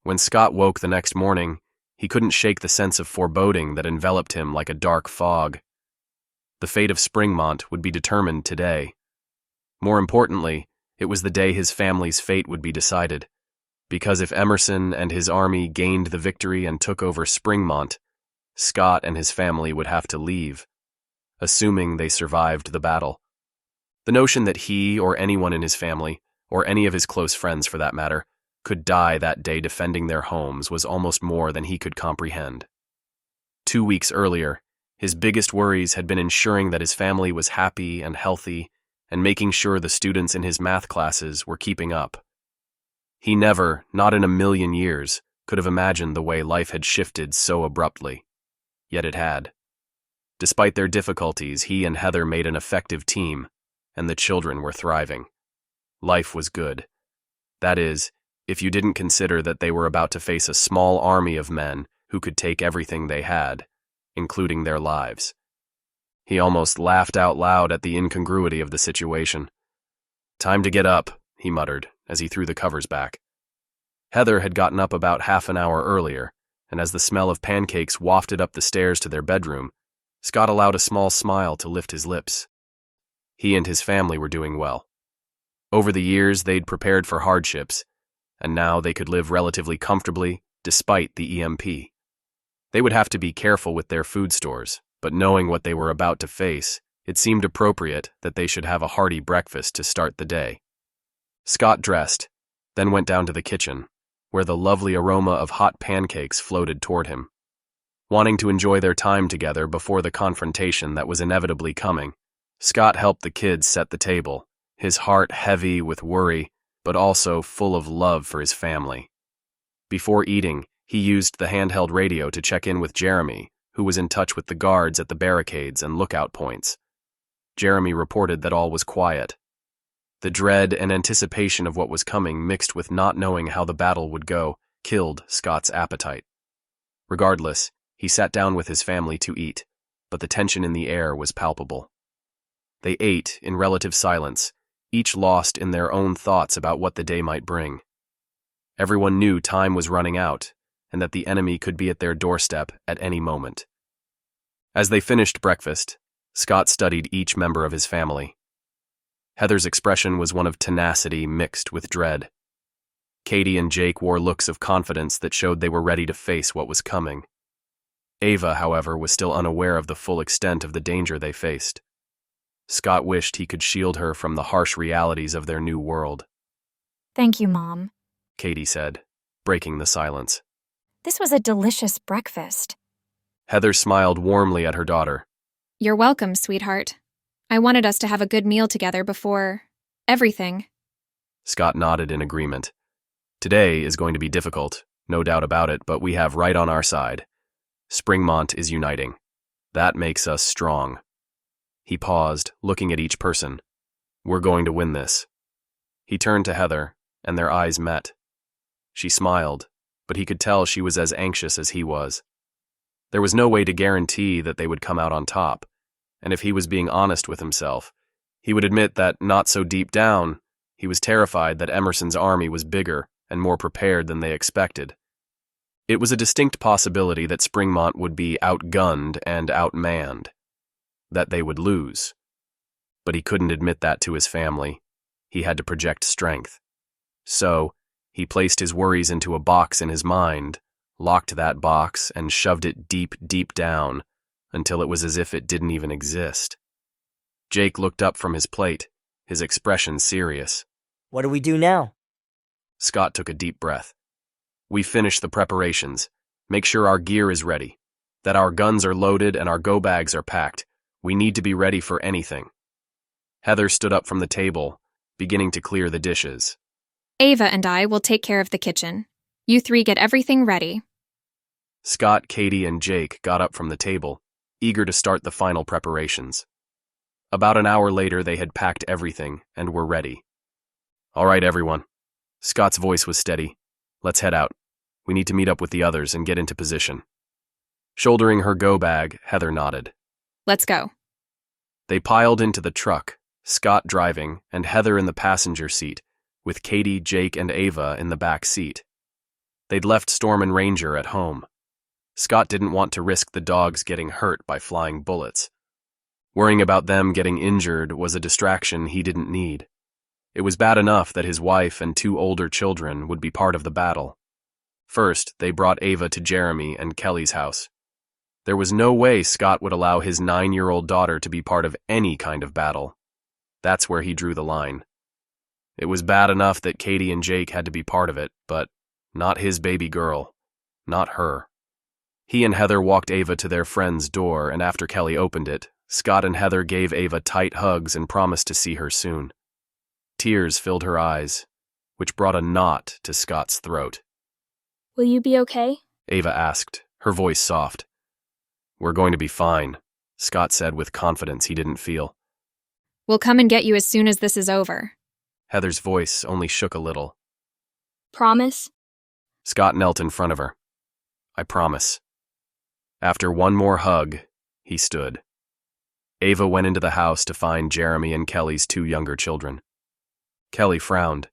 [SPEAKER 5] When Scott woke the next morning, he couldn't shake the sense of foreboding that enveloped him like a dark fog. The fate of Springmont would be determined today. More importantly, it was the day his family's fate would be decided, because if Emerson and his army gained the victory and took over Springmont, Scott and his family would have to leave, assuming they survived the battle. The notion that he or anyone in his family, or any of his close friends for that matter, could die that day defending their homes was almost more than he could comprehend. 2 weeks earlier, his biggest worries had been ensuring that his family was happy and healthy and making sure the students in his math classes were keeping up. He never, not in a million years, could have imagined the way life had shifted so abruptly. Yet it had. Despite their difficulties, he and Heather made an effective team, and the children were thriving. Life was good. That is, if you didn't consider that they were about to face a small army of men who could take everything they had, including their lives. He almost laughed out loud at the incongruity of the situation. "Time to get up," he muttered as he threw the covers back. Heather had gotten up about half an hour earlier, and as the smell of pancakes wafted up the stairs to their bedroom, Scott allowed a small smile to lift his lips. He and his family were doing well. Over the years, they'd prepared for hardships, and now they could live relatively comfortably despite the EMP. They would have to be careful with their food stores, but knowing what they were about to face, it seemed appropriate that they should have a hearty breakfast to start the day. Scott dressed, then went down to the kitchen, where the lovely aroma of hot pancakes floated toward him. Wanting to enjoy their time together before the confrontation that was inevitably coming, Scott helped the kids set the table, his heart heavy with worry, but also full of love for his family. Before eating, he used the handheld radio to check in with Jeremy, who was in touch with the guards at the barricades and lookout points. Jeremy reported that all was quiet. The dread and anticipation of what was coming mixed with not knowing how the battle would go killed Scott's appetite. Regardless, he sat down with his family to eat, but the tension in the air was palpable. They ate in relative silence, each lost in their own thoughts about what the day might bring. Everyone knew time was running out, and that the enemy could be at their doorstep at any moment. As they finished breakfast, Scott studied each member of his family. Heather's expression was one of tenacity mixed with dread. Katie and Jake wore looks of confidence that showed they were ready to face what was coming. Ava, however, was still unaware of the full extent of the danger they faced. Scott wished he could shield her from the harsh realities of their new world.
[SPEAKER 2] "Thank you, Mom,"
[SPEAKER 5] Katie said, breaking the silence.
[SPEAKER 2] "This was a delicious breakfast."
[SPEAKER 5] Heather smiled warmly at her daughter.
[SPEAKER 1] "You're welcome, sweetheart. I wanted us to have a good meal together before everything."
[SPEAKER 5] Scott nodded in agreement. Today is going to be difficult, no doubt about it, but we have right on our side. Springmont is uniting. That makes us strong. He paused, looking at each person. We're going to win this. He turned to Heather, and their eyes met. She smiled, but he could tell she was as anxious as he was. There was no way to guarantee that they would come out on top, and if he was being honest with himself, he would admit that, not so deep down, he was terrified that Emerson's army was bigger and more prepared than they expected. It was a distinct possibility that Springmont would be outgunned and outmanned, that they would lose. But he couldn't admit that to his family. He had to project strength. So, he placed his worries into a box in his mind, locked that box, and shoved it deep, deep down, until it was as if it didn't even exist. Jake looked up from his plate, his expression serious.
[SPEAKER 3] What do we do now?
[SPEAKER 5] Scott took a deep breath. We finish the preparations. Make sure our gear is ready, that our guns are loaded and our go bags are packed. We need to be ready for anything. Heather stood up from the table, beginning to clear the dishes.
[SPEAKER 1] Ava and I will take care of the kitchen. You three get everything ready.
[SPEAKER 5] Scott, Katie, and Jake got up from the table, eager to start the final preparations. About an hour later, they had packed everything and were ready. All right, everyone. Scott's voice was steady. Let's head out. We need to meet up with the others and get into position. Shouldering her go bag, Heather nodded.
[SPEAKER 1] Let's go.
[SPEAKER 5] They piled into the truck, Scott driving and Heather in the passenger seat, with Katie, Jake, and Ava in the back seat. They'd left Storm and Ranger at home. Scott didn't want to risk the dogs getting hurt by flying bullets. Worrying about them getting injured was a distraction he didn't need. It was bad enough that his wife and 2 older children would be part of the battle. First, they brought Ava to Jeremy and Kelly's house. There was no way Scott would allow his 9-year-old daughter to be part of any kind of battle. That's where he drew the line. It was bad enough that Katie and Jake had to be part of it, but not his baby girl. Not her. He and Heather walked Ava to their friend's door, and after Kelly opened it, Scott and Heather gave Ava tight hugs and promised to see her soon. Tears filled her eyes, which brought a knot to Scott's throat.
[SPEAKER 11] Will you be okay?
[SPEAKER 5] Ava asked, her voice soft. We're going to be fine, Scott said with confidence he didn't feel.
[SPEAKER 1] We'll come and get you as soon as this is over.
[SPEAKER 5] Heather's voice only shook a little.
[SPEAKER 11] Promise?
[SPEAKER 5] Scott knelt in front of her. I promise. After one more hug, he stood. Ava went into the house to find Jeremy and Kelly's 2 younger children. Kelly frowned.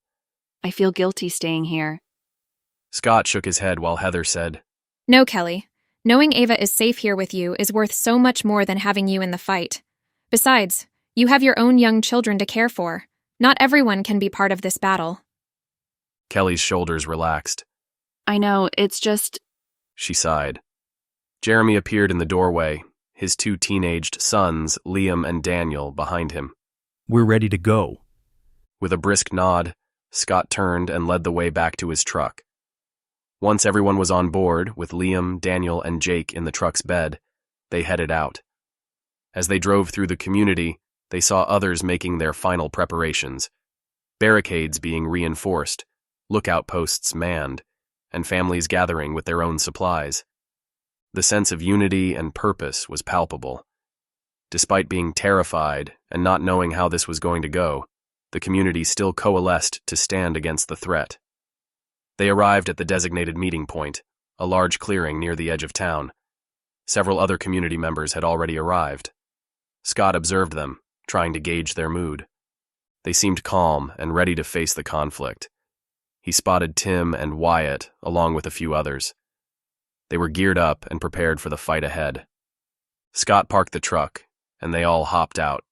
[SPEAKER 10] I feel guilty staying here.
[SPEAKER 5] Scott shook his head while Heather said,
[SPEAKER 1] No, Kelly. Knowing Ava is safe here with you is worth so much more than having you in the fight. Besides, you have your own young children to care for. Not everyone can be part of this battle.
[SPEAKER 5] Kelly's shoulders relaxed.
[SPEAKER 10] I know, it's just...
[SPEAKER 5] She sighed. Jeremy appeared in the doorway, his 2 teenaged sons, Liam and Daniel, behind him.
[SPEAKER 8] We're ready to go.
[SPEAKER 5] With a brisk nod, Scott turned and led the way back to his truck. Once everyone was on board, with Liam, Daniel, and Jake in the truck's bed, they headed out. As they drove through the community, they saw others making their final preparations, barricades being reinforced, lookout posts manned, and families gathering with their own supplies. The sense of unity and purpose was palpable. Despite being terrified and not knowing how this was going to go, the community still coalesced to stand against the threat. They arrived at the designated meeting point, a large clearing near the edge of town. Several other community members had already arrived. Scott observed them, trying to gauge their mood. They seemed calm and ready to face the conflict. He spotted Tim and Wyatt, along with a few others. They were geared up and prepared for the fight ahead. Scott parked the truck, and they all hopped out.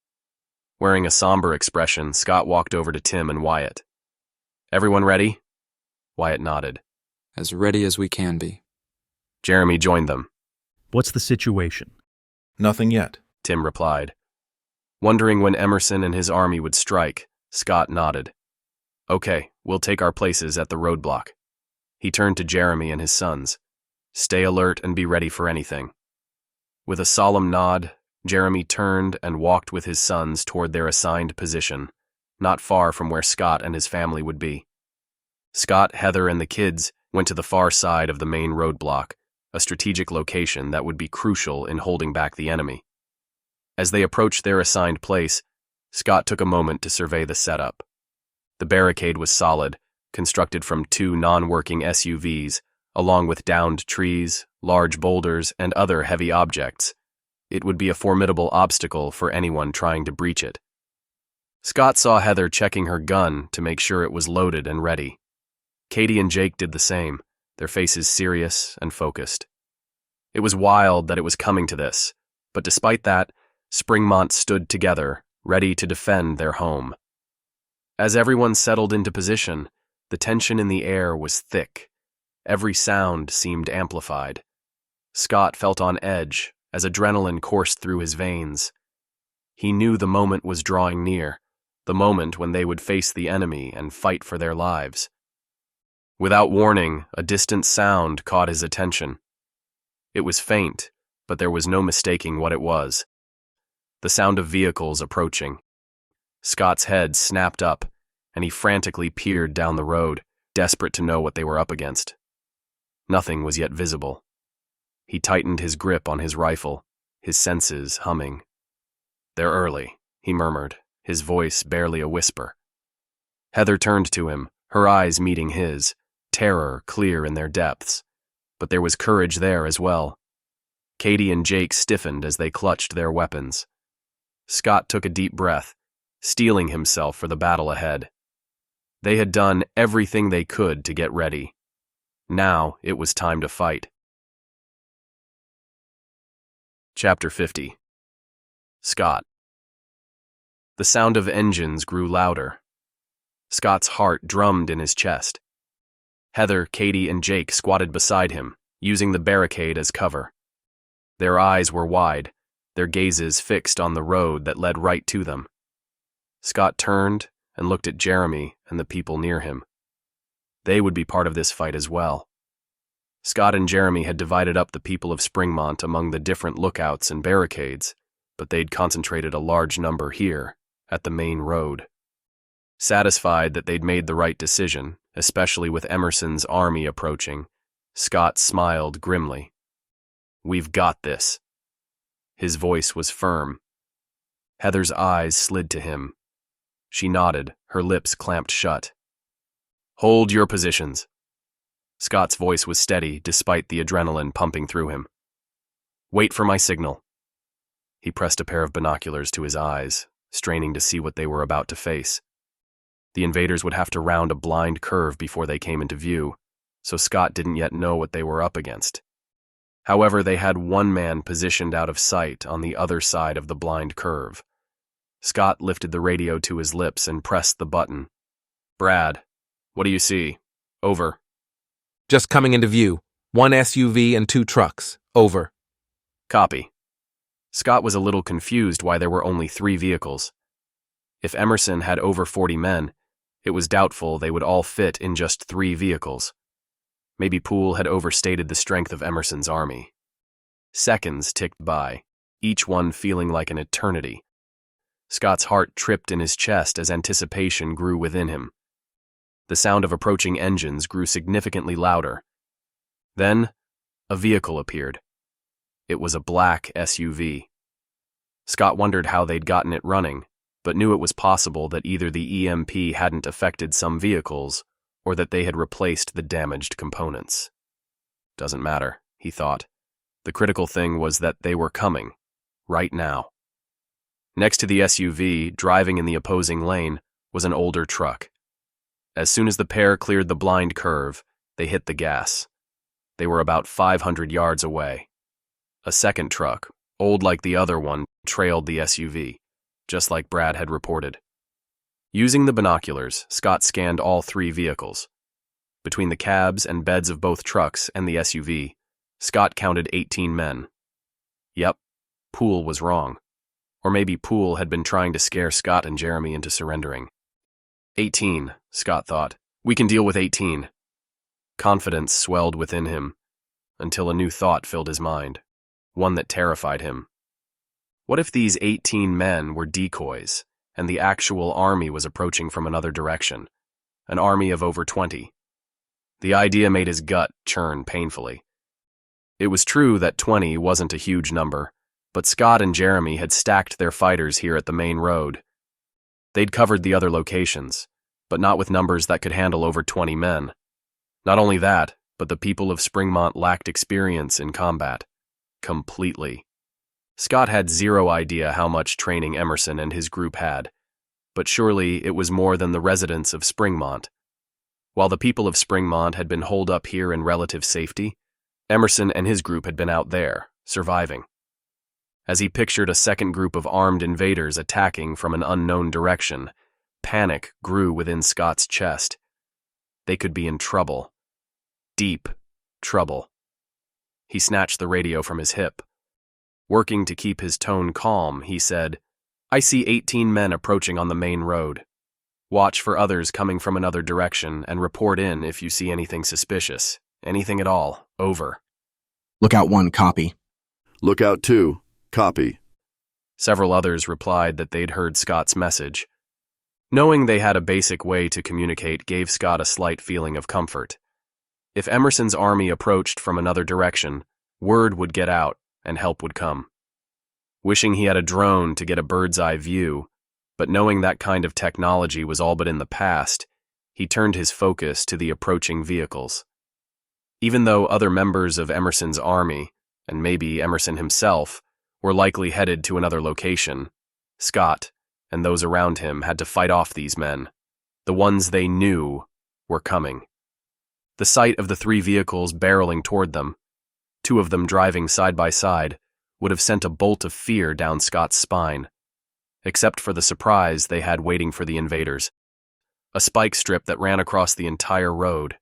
[SPEAKER 5] Wearing a somber expression, Scott walked over to Tim and Wyatt. Everyone ready? Wyatt nodded.
[SPEAKER 12] As ready as we can be.
[SPEAKER 5] Jeremy joined them.
[SPEAKER 8] What's the situation?
[SPEAKER 6] Nothing yet,
[SPEAKER 5] Tim replied. Wondering when Emerson and his army would strike, Scott nodded. Okay, we'll take our places at the roadblock. He turned to Jeremy and his sons. Stay alert and be ready for anything. With a solemn nod, Jeremy turned and walked with his sons toward their assigned position, not far from where Scott and his family would be. Scott, Heather, and the kids went to the far side of the main roadblock, a strategic location that would be crucial in holding back the enemy. As they approached their assigned place, Scott took a moment to survey the setup. The barricade was solid, constructed from 2 non-working SUVs, along with downed trees, large boulders, and other heavy objects. it would be a formidable obstacle for anyone trying to breach it. Scott saw Heather checking her gun to make sure it was loaded and ready. Katie and Jake did the same, their faces serious and focused. It was wild that it was coming to this, but despite that, Springmont stood together, ready to defend their home. As everyone settled into position, the tension in the air was thick. Every sound seemed amplified. Scott felt on edge as adrenaline coursed through his veins. He knew the moment was drawing near, the moment when they would face the enemy and fight for their lives. Without warning, a distant sound caught his attention. It was faint, but there was no mistaking what it was. The sound of vehicles approaching. Scott's head snapped up, and he frantically peered down the road, desperate to know what they were up against. Nothing was yet visible. He tightened his grip on his rifle, his senses humming. "They're early," he murmured, his voice barely a whisper. Heather turned to him, her eyes meeting his, terror clear in their depths. But there was courage there as well. Katie and Jake stiffened as they clutched their weapons. Scott took a deep breath, steeling himself for the battle ahead. They had done everything they could to get ready. Now it was time to fight. Chapter 50. Scott. The sound of engines grew louder. Scott's heart drummed in his chest. Heather, Katie, and Jake squatted beside him, using the barricade as cover. Their eyes were wide, their gazes fixed on the road that led right to them. Scott turned and looked at Jeremy and the people near him. They would be part of this fight as well. Scott and Jeremy had divided up the people of Springmont among the different lookouts and barricades, but they'd concentrated a large number here, at the main road. Satisfied that they'd made the right decision, especially with Emerson's army approaching, Scott smiled grimly. "We've got this." His voice was firm. Heather's eyes slid to him. She nodded, her lips clamped shut. "Hold your positions." Scott's voice was steady despite the adrenaline pumping through him. "Wait for my signal." He pressed a pair of binoculars to his eyes, straining to see what they were about to face. The invaders would have to round a blind curve before they came into view, so Scott didn't yet know what they were up against. However, they had one man positioned out of sight on the other side of the blind curve. Scott lifted the radio to his lips and pressed the button. "Brad, what do you see? Over."
[SPEAKER 14] "Just coming into view. 1 SUV and 2 trucks. Over."
[SPEAKER 5] "Copy." Scott was a little confused why there were only 3 vehicles. If Emerson had over 40 men, it was doubtful they would all fit in just 3 vehicles. Maybe Poole had overstated the strength of Emerson's army. Seconds ticked by, each one feeling like an eternity. Scott's heart tripped in his chest as anticipation grew within him. The sound of approaching engines grew significantly louder. Then, a vehicle appeared. It was a black SUV. Scott wondered how they'd gotten it running, but knew it was possible that either the EMP hadn't affected some vehicles, or that they had replaced the damaged components. Doesn't matter, he thought. The critical thing was that they were coming, right now. Next to the SUV, driving in the opposing lane, was an older truck. As soon as the pair cleared the blind curve, they hit the gas. They were about 500 yards away. A second truck, old like the other one, trailed the SUV, just like Brad had reported. Using the binoculars, Scott scanned all 3 vehicles. Between the cabs and beds of both trucks and the SUV, Scott counted 18 men. Yep, Poole was wrong. Or maybe Poole had been trying to scare Scott and Jeremy into surrendering. 18, Scott thought. We can deal with 18. Confidence swelled within him, until a new thought filled his mind, one that terrified him. What if these 18 men were decoys, and the actual army was approaching from another direction, an army of over 20? The idea made his gut churn painfully. It was true that 20 wasn't a huge number, but Scott and Jeremy had stacked their fighters here at the main road. They'd covered the other locations, but not with numbers that could handle over 20 men. Not only that, but the people of Springmont lacked experience in combat. Completely. Scott had zero idea how much training Emerson and his group had, but surely it was more than the residents of Springmont. While the people of Springmont had been holed up here in relative safety, Emerson and his group had been out there, surviving. As he pictured a second group of armed invaders attacking from an unknown direction, panic grew within Scott's chest. They could be in trouble. Deep trouble. He snatched the radio from his hip. Working to keep his tone calm, he said, "I see 18 men approaching on the main road. Watch for others coming from another direction and report in if you see anything suspicious. Anything at all. Over."
[SPEAKER 4] Lookout 1, copy.
[SPEAKER 21] Lookout 2, copy.
[SPEAKER 5] Several others replied that they'd heard Scott's message. Knowing they had a basic way to communicate gave Scott a slight feeling of comfort. If Emerson's army approached from another direction, word would get out and help would come. Wishing he had a drone to get a bird's-eye view, but knowing that kind of technology was all but in the past, he turned his focus to the approaching vehicles. Even though other members of Emerson's army, and maybe Emerson himself, were likely headed to another location, Scott and those around him had to fight off these men. The ones they knew were coming. The sight of the three vehicles barreling toward them, two of them driving side by side, would have sent a bolt of fear down Scott's spine, except for the surprise they had waiting for the invaders. A spike strip that ran across the entire road.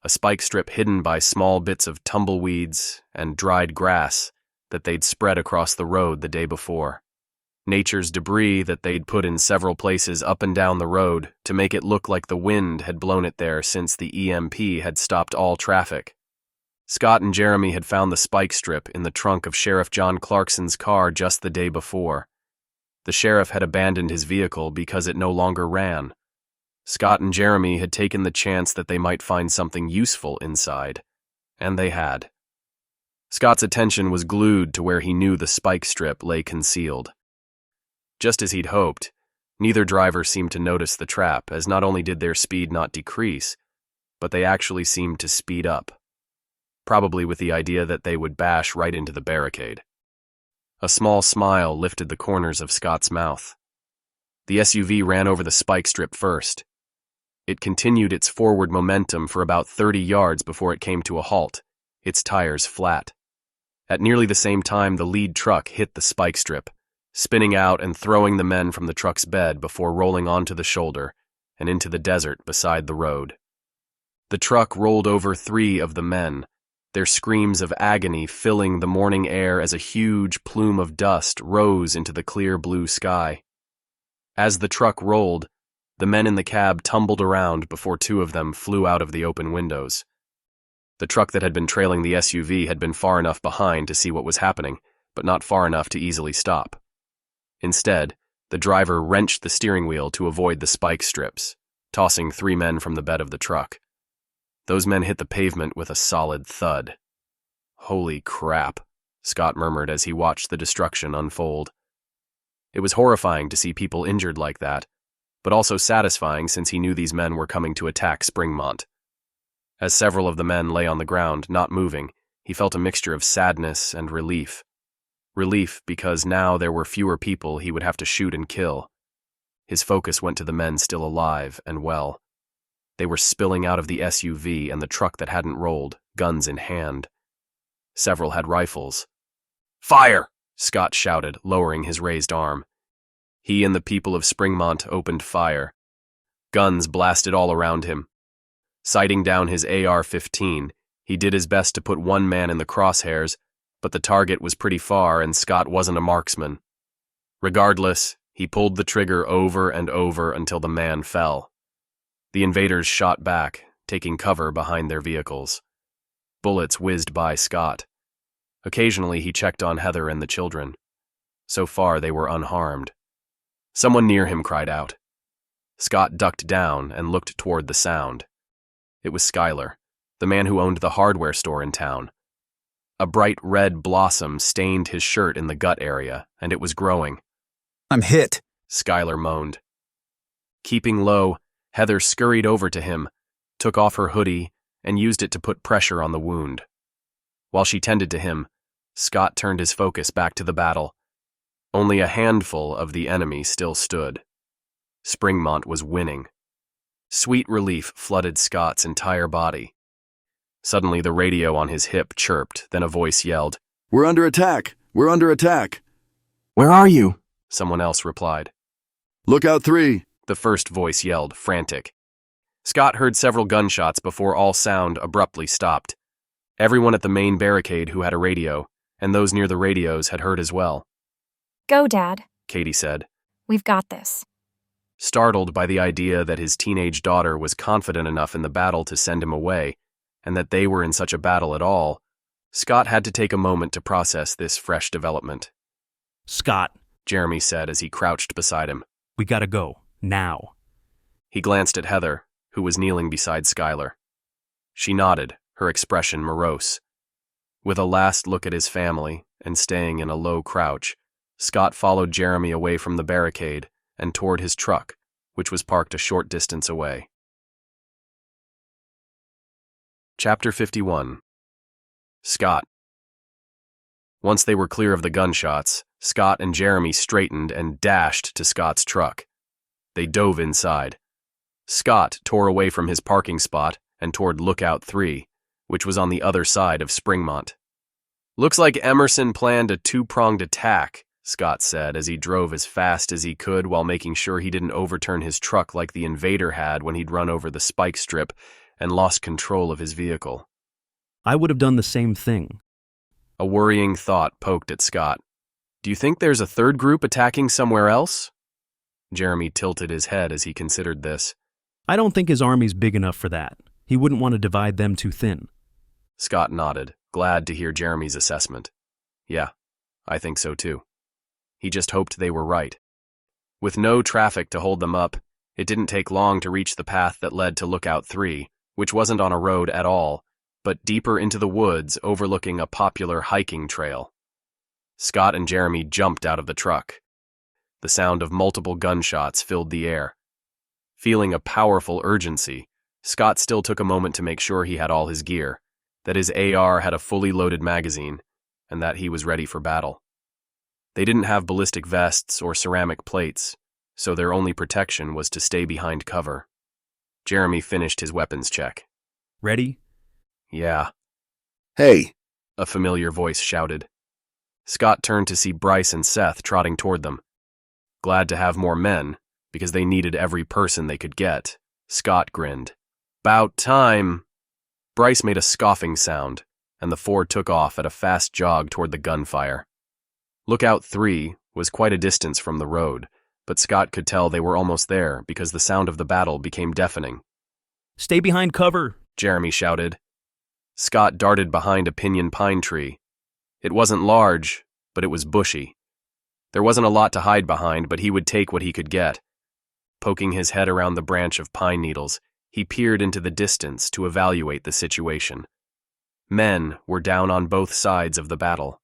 [SPEAKER 5] A spike strip hidden by small bits of tumbleweeds and dried grass that they'd spread across the road the day before. Nature's debris that they'd put in several places up and down the road to make it look like the wind had blown it there since the EMP had stopped all traffic. Scott and Jeremy had found the spike strip in the trunk of Sheriff John Clarkson's car just the day before. The sheriff had abandoned his vehicle because it no longer ran. Scott and Jeremy had taken the chance that they might find something useful inside, and they had. Scott's attention was glued to where he knew the spike strip lay concealed. Just as he'd hoped, neither driver seemed to notice the trap, as not only did their speed not decrease, but they actually seemed to speed up, probably with the idea that they would bash right into the barricade. A small smile lifted the corners of Scott's mouth. The SUV ran over the spike strip first. It continued its forward momentum for about 30 yards before it came to a halt, its tires flat. At nearly the same time, the lead truck hit the spike strip, spinning out and throwing the men from the truck's bed before rolling onto the shoulder and into the desert beside the road. The truck rolled over 3 of the men, their screams of agony filling the morning air as a huge plume of dust rose into the clear blue sky. As the truck rolled, the men in the cab tumbled around before 2 of them flew out of the open windows. The truck that had been trailing the SUV had been far enough behind to see what was happening, but not far enough to easily stop. Instead, the driver wrenched the steering wheel to avoid the spike strips, tossing 3 men from the bed of the truck. Those men hit the pavement with a solid thud. "Holy crap," Scott murmured as he watched the destruction unfold. It was horrifying to see people injured like that, but also satisfying since he knew these men were coming to attack Springmont. As several of the men lay on the ground, not moving, he felt a mixture of sadness and relief. Relief because now there were fewer people he would have to shoot and kill. His focus went to the men still alive and well. They were spilling out of the SUV and the truck that hadn't rolled, guns in hand. Several had rifles. "Fire!" Scott shouted, lowering his raised arm. He and the people of Springmont opened fire. Guns blasted all around him. Sighting down his AR-15, he did his best to put one man in the crosshairs, but the target was pretty far and Scott wasn't a marksman. Regardless, he pulled the trigger over and over until the man fell. The invaders shot back, taking cover behind their vehicles. Bullets whizzed by Scott. Occasionally he checked on Heather and the children. So far they were unharmed. Someone near him cried out. Scott ducked down and looked toward the sound. It was Skylar, the man who owned the hardware store in town. A bright red blossom stained his shirt in the gut area, and it was growing.
[SPEAKER 17] "I'm hit,"
[SPEAKER 5] Skylar moaned. Keeping low, Heather scurried over to him, took off her hoodie, and used it to put pressure on the wound. While she tended to him, Scott turned his focus back to the battle. Only a handful of the enemy still stood. Springmont was winning. Sweet relief flooded Scott's entire body. Suddenly, the radio on his hip chirped, then a voice yelled,
[SPEAKER 21] "We're under attack! We're under attack!"
[SPEAKER 4] "Where are you?"
[SPEAKER 5] someone else replied.
[SPEAKER 21] "Lookout 3!"
[SPEAKER 5] the first voice yelled, frantic. Scott heard several gunshots before all sound abruptly stopped. Everyone at the main barricade who had a radio, and those near the radios, had heard as well.
[SPEAKER 2] Go, Dad,
[SPEAKER 5] Katie said.
[SPEAKER 2] We've got this.
[SPEAKER 5] Startled by the idea that his teenage daughter was confident enough in the battle to send him away, and that they were in such a battle at all, Scott had to take a moment to process this fresh development.
[SPEAKER 8] "Scott,"
[SPEAKER 5] Jeremy said as he crouched beside him.
[SPEAKER 8] "We gotta go. Now."
[SPEAKER 5] He glanced at Heather, who was kneeling beside Skylar. She nodded, her expression morose. With a last look at his family, and staying in a low crouch, Scott followed Jeremy away from the barricade and toward his truck, which was parked a short distance away. Chapter 51. Scott. Once they were clear of the gunshots, Scott and Jeremy straightened and dashed to Scott's truck. They dove inside. Scott tore away from his parking spot and toward Lookout 3, which was on the other side of Springmont. "Looks like Emerson planned a two-pronged attack," Scott said as he drove as fast as he could while making sure he didn't overturn his truck like the invader had when he'd run over the spike strip and lost control of his vehicle.
[SPEAKER 8] "I would have done the same thing."
[SPEAKER 5] A worrying thought poked at Scott. "Do you think there's a third group attacking somewhere else?" Jeremy tilted his head as he considered this.
[SPEAKER 8] "I don't think his army's big enough for that. He wouldn't want to divide them too thin."
[SPEAKER 5] Scott nodded, glad to hear Jeremy's assessment. "Yeah, I think so too." He just hoped they were right. With no traffic to hold them up, it didn't take long to reach the path that led to Lookout 3, which wasn't on a road at all, but deeper into the woods overlooking a popular hiking trail. Scott and Jeremy jumped out of the truck. The sound of multiple gunshots filled the air. Feeling a powerful urgency, Scott still took a moment to make sure he had all his gear, that his AR had a fully loaded magazine, and that he was ready for battle. They didn't have ballistic vests or ceramic plates, so their only protection was to stay behind cover. Jeremy finished his weapons check.
[SPEAKER 8] "Ready?"
[SPEAKER 5] "Yeah."
[SPEAKER 21] "Hey!"
[SPEAKER 5] a familiar voice shouted. Scott turned to see Bryce and Seth trotting toward them. Glad to have more men, because they needed every person they could get, Scott grinned. "'Bout time." Bryce made a scoffing sound, and the four took off at a fast jog toward the gunfire. Lookout 3 was quite a distance from the road, but Scott could tell they were almost there because the sound of the battle became deafening.
[SPEAKER 8] "Stay behind cover,"
[SPEAKER 5] Jeremy shouted. Scott darted behind a pinyon pine tree. It wasn't large, but it was bushy. There wasn't a lot to hide behind, but he would take what he could get. Poking his head around the branch of pine needles, he peered into the distance to evaluate the situation. Men were down on both sides of the battle.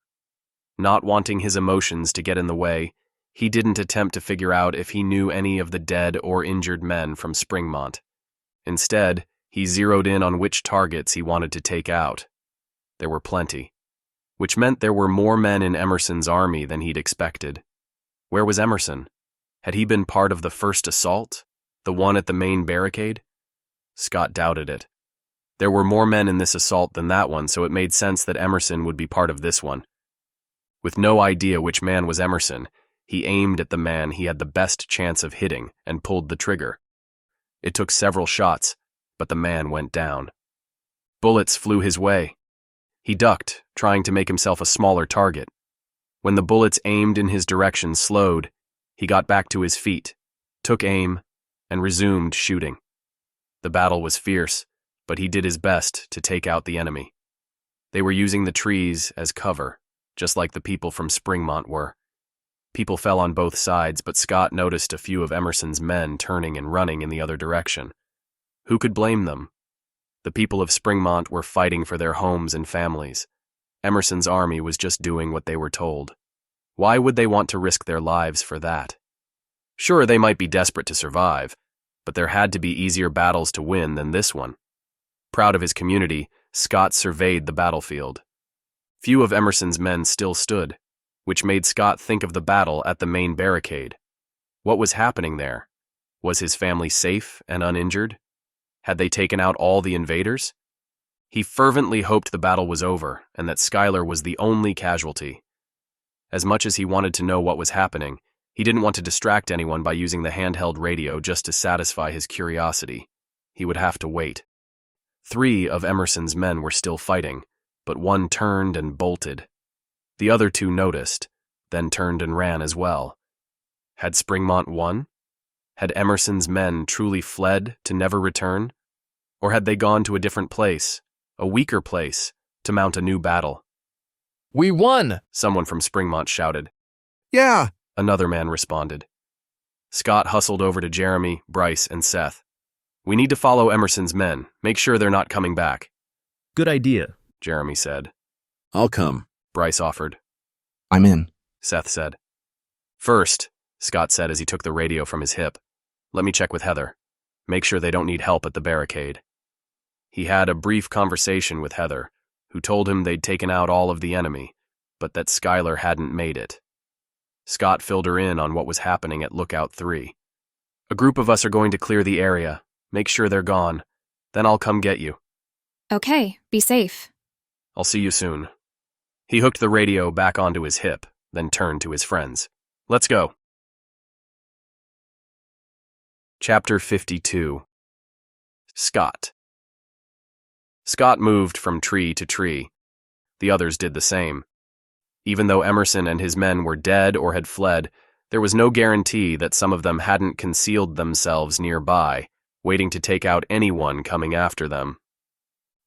[SPEAKER 5] Not wanting his emotions to get in the way, he didn't attempt to figure out if he knew any of the dead or injured men from Springmont. Instead, he zeroed in on which targets he wanted to take out. There were plenty, which meant there were more men in Emerson's army than he'd expected. Where was Emerson? Had he been part of the first assault? The one at the main barricade? Scott doubted it. There were more men in this assault than that one, so it made sense that Emerson would be part of this one. With no idea which man was Emerson, he aimed at the man he had the best chance of hitting and pulled the trigger. It took several shots, but the man went down. Bullets flew his way. He ducked, trying to make himself a smaller target. When the bullets aimed in his direction slowed, he got back to his feet, took aim, and resumed shooting. The battle was fierce, but he did his best to take out the enemy. They were using the trees as cover, just like the people from Springmont were. People fell on both sides, but Scott noticed a few of Emerson's men turning and running in the other direction. Who could blame them? The people of Springmont were fighting for their homes and families. Emerson's army was just doing what they were told. Why would they want to risk their lives for that? Sure, they might be desperate to survive, but there had to be easier battles to win than this one. Proud of his community, Scott surveyed the battlefield. Few of Emerson's men still stood, which made Scott think of the battle at the main barricade. What was happening there? Was his family safe and uninjured? Had they taken out all the invaders? He fervently hoped the battle was over and that Schuyler was the only casualty. As much as he wanted to know what was happening, he didn't want to distract anyone by using the handheld radio just to satisfy his curiosity. He would have to wait. 3 of Emerson's men were still fighting, but one turned and bolted. The other 2 noticed, then turned and ran as well. Had Springmont won? Had Emerson's men truly fled to never return? Or had they gone to a different place, a weaker place, to mount a new battle?
[SPEAKER 22] We won!
[SPEAKER 5] Someone from Springmont shouted.
[SPEAKER 22] Yeah!
[SPEAKER 5] Another man responded. Scott hustled over to Jeremy, Bryce, and Seth. We need to follow Emerson's men, make sure they're not coming back.
[SPEAKER 8] Good idea,
[SPEAKER 5] Jeremy said.
[SPEAKER 21] I'll come,
[SPEAKER 5] Bryce offered.
[SPEAKER 4] I'm in,
[SPEAKER 5] Seth said. First, Scott said as he took the radio from his hip, let me check with Heather. Make sure they don't need help at the barricade. He had a brief conversation with Heather, who told him they'd taken out all of the enemy, but that Schuyler hadn't made it. Scott filled her in on what was happening at Lookout 3. A group of us are going to clear the area, make sure they're gone. Then I'll come get you.
[SPEAKER 1] Okay, be safe.
[SPEAKER 5] I'll see you soon. He hooked the radio back onto his hip, then turned to his friends. Let's go. Chapter 52. Scott. Scott moved from tree to tree. The others did the same. Even though Emerson and his men were dead or had fled, there was no guarantee that some of them hadn't concealed themselves nearby, waiting to take out anyone coming after them.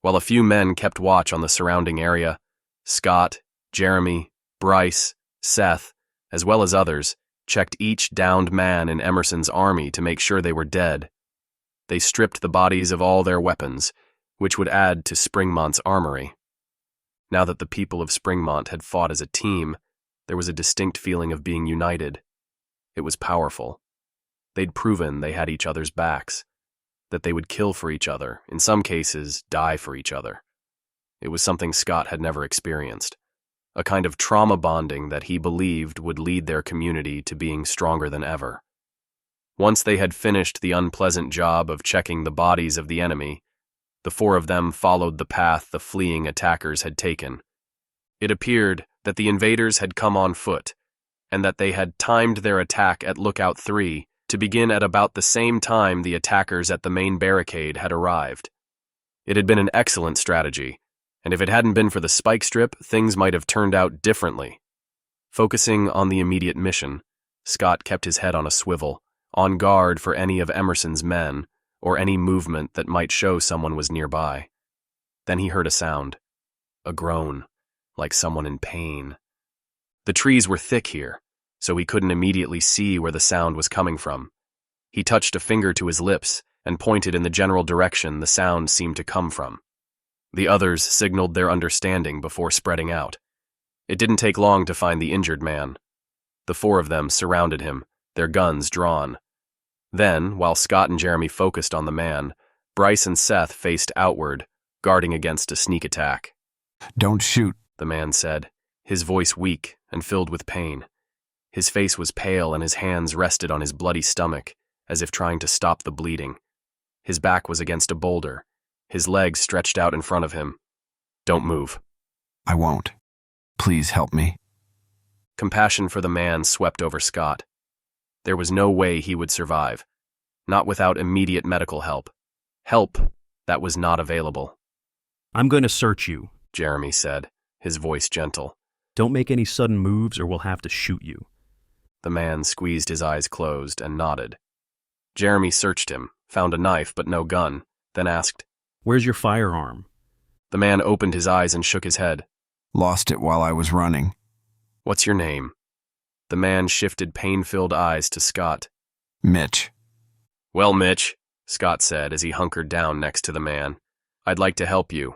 [SPEAKER 5] While a few men kept watch on the surrounding area, Scott, Jeremy, Bryce, Seth, as well as others, checked each downed man in Emerson's army to make sure they were dead. They stripped the bodies of all their weapons, which would add to Springmont's armory. Now that the people of Springmont had fought as a team, there was a distinct feeling of being united. It was powerful. They'd proven they had each other's backs, that they would kill for each other, in some cases, die for each other. It was something Scott had never experienced, a kind of trauma bonding that he believed would lead their community to being stronger than ever. Once they had finished the unpleasant job of checking the bodies of the enemy, the 4 of them followed the path the fleeing attackers had taken. It appeared that the invaders had come on foot, and that they had timed their attack at Lookout 3 to begin at about the same time the attackers at the main barricade had arrived. It had been an excellent strategy, and if it hadn't been for the spike strip, things might have turned out differently. Focusing on the immediate mission, Scott kept his head on a swivel, on guard for any of Emerson's men, or any movement that might show someone was nearby. Then he heard a sound, a groan, like someone in pain. The trees were thick here, so he couldn't immediately see where the sound was coming from. He touched a finger to his lips and pointed in the general direction the sound seemed to come from. The others signaled their understanding before spreading out. It didn't take long to find the injured man. The 4 of them surrounded him, their guns drawn. Then, while Scott and Jeremy focused on the man, Bryce and Seth faced outward, guarding against a sneak attack.
[SPEAKER 16] Don't shoot,
[SPEAKER 5] the man said, his voice weak and filled with pain. His face was pale and his hands rested on his bloody stomach, as if trying to stop the bleeding. His back was against a boulder, his legs stretched out in front of him. Don't move.
[SPEAKER 16] I won't. Please help me.
[SPEAKER 5] Compassion for the man swept over Scott. There was no way he would survive, not without immediate medical help. Help that was not available.
[SPEAKER 8] I'm going to search you,
[SPEAKER 5] Jeremy said, his voice gentle.
[SPEAKER 8] Don't make any sudden moves or we'll have to shoot you.
[SPEAKER 5] The man squeezed his eyes closed and nodded. Jeremy searched him, found a knife but no gun, then asked,
[SPEAKER 8] Where's your firearm?
[SPEAKER 5] The man opened his eyes and shook his head.
[SPEAKER 16] Lost it while I was running.
[SPEAKER 5] What's your name? The man shifted pain-filled eyes to Scott.
[SPEAKER 16] Mitch.
[SPEAKER 5] Well, Mitch, Scott said as he hunkered down next to the man, I'd like to help you,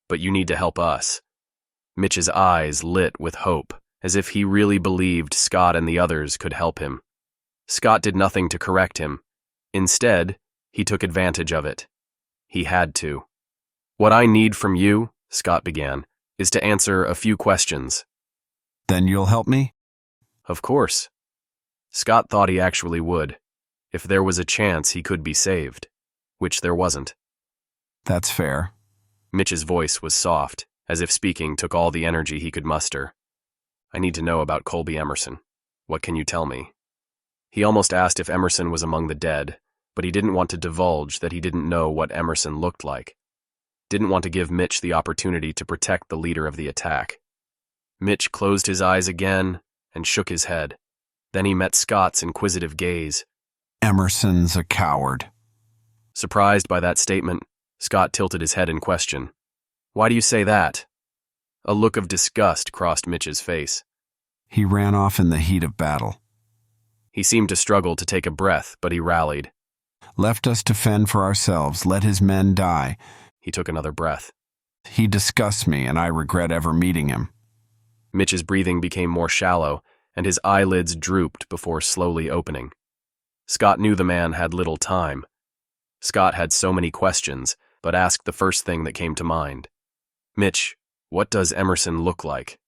[SPEAKER 5] but you need to help us. Mitch's eyes lit with hope, as if he really believed Scott and the others could help him. Scott did nothing to correct him. Instead, he took advantage of it. He had to. What I need from you, Scott began, is to answer a few questions.
[SPEAKER 16] Then you'll help me?
[SPEAKER 5] Of course. Scott thought he actually would, if there was a chance he could be saved, which there wasn't.
[SPEAKER 16] That's fair.
[SPEAKER 5] Mitch's voice was soft, as if speaking took all the energy he could muster. I need to know about Colby Emerson. What can you tell me? He almost asked if Emerson was among the dead, but he didn't want to divulge that he didn't know what Emerson looked like. Didn't want to give Mitch the opportunity to protect the leader of the attack. Mitch closed his eyes again and shook his head. Then he met Scott's inquisitive gaze.
[SPEAKER 16] Emerson's a coward.
[SPEAKER 5] Surprised by that statement, Scott tilted his head in question. Why do you say that? A look of disgust crossed Mitch's face.
[SPEAKER 16] He ran off in the heat of battle.
[SPEAKER 5] He seemed to struggle to take a breath, but he rallied.
[SPEAKER 16] Left us to fend for ourselves, let his men die.
[SPEAKER 5] He took another breath.
[SPEAKER 16] He disgusts me, and I regret ever meeting him.
[SPEAKER 5] Mitch's breathing became more shallow, and his eyelids drooped before slowly opening. Scott knew the man had little time. Scott had so many questions, but asked the first thing that came to mind. Mitch, what does Emerson look like?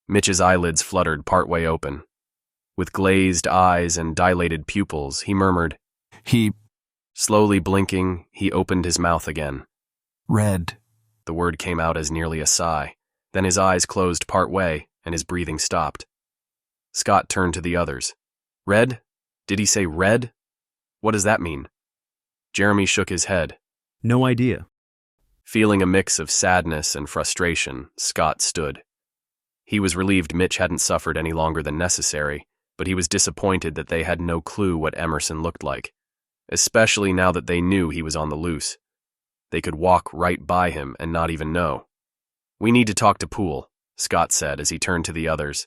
[SPEAKER 5] Mitch's eyelids fluttered partway open. With glazed eyes and dilated pupils, he murmured,
[SPEAKER 16] He...
[SPEAKER 5] Slowly blinking, he opened his mouth again.
[SPEAKER 16] Red.
[SPEAKER 5] The word came out as nearly a sigh. Then his eyes closed partway, and his breathing stopped. Scott turned to the others. Red? Did he say red? What does that mean? Jeremy shook his head.
[SPEAKER 8] No idea.
[SPEAKER 5] Feeling a mix of sadness and frustration, Scott stood. He was relieved Mitch hadn't suffered any longer than necessary, but he was disappointed that they had no clue what Emerson looked like, especially now that they knew he was on the loose. They could walk right by him and not even know. We need to talk to Poole, Scott said as he turned to the others.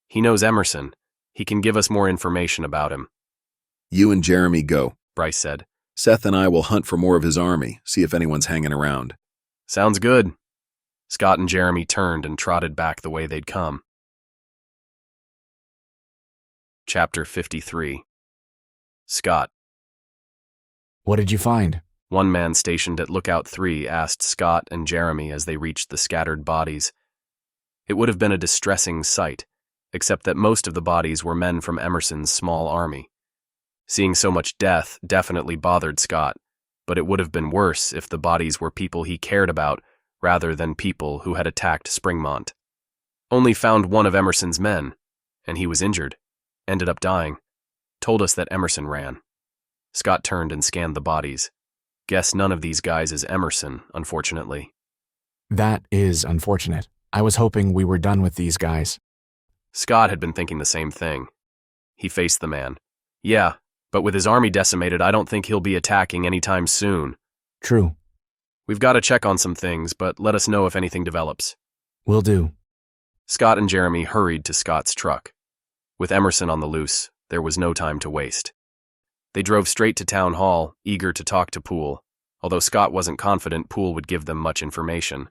[SPEAKER 5] He knows Emerson. He can give us more information about him.
[SPEAKER 21] You and Jeremy go,
[SPEAKER 5] Bryce said.
[SPEAKER 21] Seth and I will hunt for more of his army, see if anyone's hanging around.
[SPEAKER 5] Sounds good. Scott and Jeremy turned and trotted back the way they'd come. Chapter 53. Scott.
[SPEAKER 18] What did you find?
[SPEAKER 5] One man stationed at Lookout 3 asked Scott and Jeremy as they reached the scattered bodies. It would have been a distressing sight, except that most of the bodies were men from Emerson's small army. Seeing so much death definitely bothered Scott, but it would have been worse if the bodies were people he cared about rather than people who had attacked Springmont. Only found one of Emerson's men, and he was injured, ended up dying. Told us that Emerson ran. Scott turned and scanned the bodies. Guess none of these guys is Emerson, unfortunately.
[SPEAKER 18] That is unfortunate. I was hoping we were done with these guys.
[SPEAKER 5] Scott had been thinking the same thing. He faced the man. Yeah, but with his army decimated, I don't think he'll be attacking anytime soon.
[SPEAKER 18] True.
[SPEAKER 5] We've got to check on some things, but let us know if anything develops.
[SPEAKER 18] Will do.
[SPEAKER 5] Scott and Jeremy hurried to Scott's truck. With Emerson on the loose, there was no time to waste. They drove straight to Town Hall, eager to talk to Poole, although Scott wasn't confident Poole would give them much information.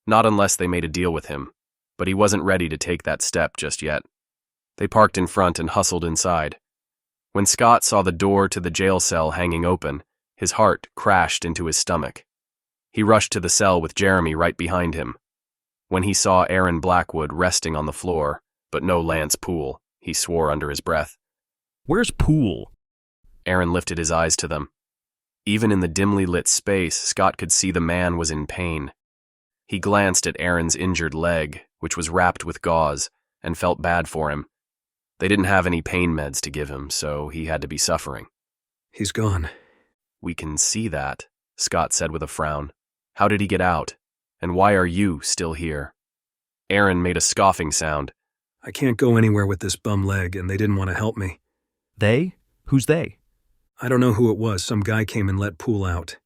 [SPEAKER 5] Not unless they made a deal with him, but he wasn't ready to take that step just yet. They parked in front and hustled inside. When Scott saw the door to the jail cell hanging open, his heart crashed into his stomach. He rushed to the cell with Jeremy right behind him. When he saw Aaron Blackwood resting on the floor, but no Lance Poole, he swore under his breath.
[SPEAKER 8] Where's Poole?
[SPEAKER 5] Aaron lifted his eyes to them. Even in the dimly lit space, Scott could see the man was in pain. He glanced at Aaron's injured leg, which was wrapped with gauze, and felt bad for him. They didn't have any pain meds to give him, so he had to be suffering.
[SPEAKER 15] He's gone.
[SPEAKER 5] We can see that, Scott said with a frown. How did he get out? And why are you still here? Aaron made a scoffing sound.
[SPEAKER 15] I can't go anywhere with this bum leg, and they didn't want to help me.
[SPEAKER 8] They? Who's they?
[SPEAKER 15] I don't know who it was. Some guy came and let Poole out.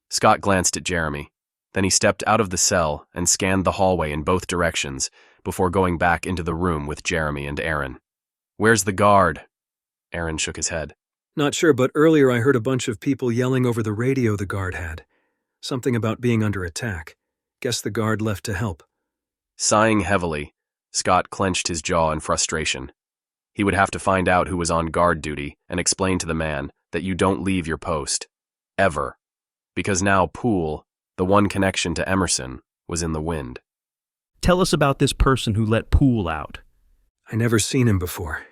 [SPEAKER 5] Scott glanced at Jeremy. Then he stepped out of the cell and scanned the hallway in both directions before going back into the room with Jeremy and Aaron. Where's the guard? Aaron shook his head.
[SPEAKER 15] Not sure, but earlier I heard a bunch of people yelling over the radio the guard had. Something about being under attack. Guess the guard left to help.
[SPEAKER 5] Sighing heavily, Scott clenched his jaw in frustration. He would have to find out who was on guard duty and explain to the man that you don't leave your post. Ever. Because now Poole, the one connection to Emerson, was in the wind.
[SPEAKER 8] Tell us about this person who let Poole out.
[SPEAKER 15] I never seen him before,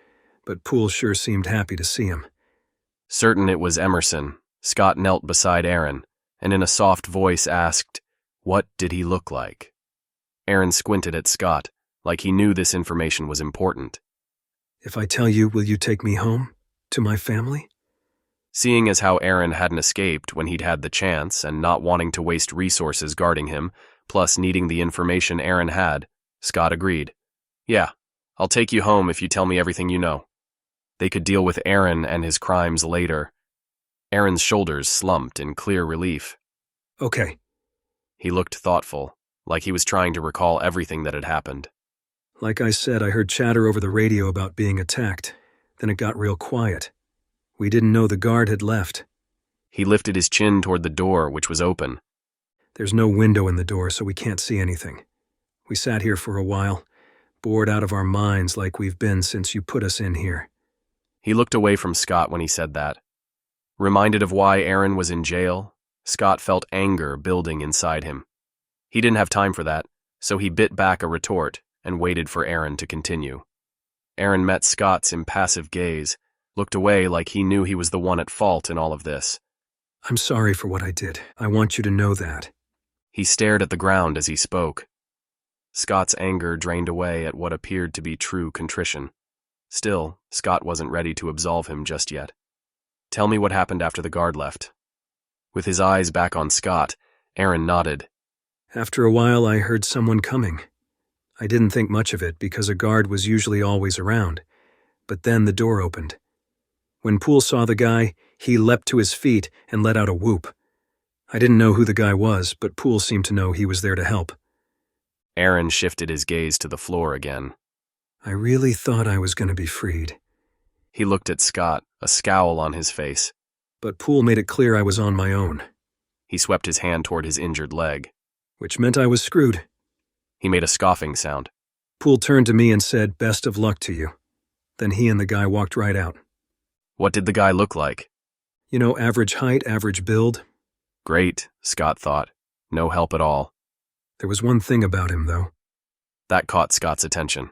[SPEAKER 15] but Poole sure seemed happy to see him.
[SPEAKER 5] Certain it was Emerson, Scott knelt beside Aaron, and in a soft voice asked, "What did he look like?" Aaron squinted at Scott, like he knew this information was important.
[SPEAKER 15] If I tell you, will you take me home? To my family?
[SPEAKER 5] Seeing as how Aaron hadn't escaped when he'd had the chance and not wanting to waste resources guarding him, plus needing the information Aaron had, Scott agreed. "Yeah, I'll take you home if you tell me everything you know." They could deal with Aaron and his crimes later. Aaron's shoulders slumped in clear relief.
[SPEAKER 15] Okay.
[SPEAKER 5] He looked thoughtful, like he was trying to recall everything that had happened.
[SPEAKER 15] Like I said, I heard chatter over the radio about being attacked. Then it got real quiet. We didn't know the guard had left.
[SPEAKER 5] He lifted his chin toward the door, which was open.
[SPEAKER 15] There's no window in the door, so we can't see anything. We sat here for a while, bored out of our minds like we've been since you put us in here.
[SPEAKER 5] He looked away from Scott when he said that. Reminded of why Aaron was in jail, Scott felt anger building inside him. He didn't have time for that, so he bit back a retort and waited for Aaron to continue. Aaron met Scott's impassive gaze, looked away like he knew he was the one at fault in all of this.
[SPEAKER 15] I'm sorry for what I did. I want you to know that.
[SPEAKER 5] He stared at the ground as he spoke. Scott's anger drained away at what appeared to be true contrition. Still, Scott wasn't ready to absolve him just yet. "Tell me what happened after the guard left." With his eyes back on Scott, Aaron nodded.
[SPEAKER 15] After a while, I heard someone coming. I didn't think much of it because a guard was usually always around. But then the door opened. When Poole saw the guy, he leapt to his feet and let out a whoop. I didn't know who the guy was, but Poole seemed to know he was there to help.
[SPEAKER 5] Aaron shifted his gaze to the floor again.
[SPEAKER 15] I really thought I was going to be freed.
[SPEAKER 5] He looked at Scott, a scowl on his face.
[SPEAKER 15] But Poole made it clear I was on my own.
[SPEAKER 5] He swept his hand toward his injured leg.
[SPEAKER 15] Which meant I was screwed.
[SPEAKER 5] He made a scoffing sound.
[SPEAKER 15] Poole turned to me and said, "Best of luck to you." Then he and the guy walked right out.
[SPEAKER 5] What did the guy look like?
[SPEAKER 15] You know, average height, average build.
[SPEAKER 5] Great, Scott thought. No help at all.
[SPEAKER 15] There was one thing about him, though.
[SPEAKER 5] That caught Scott's attention.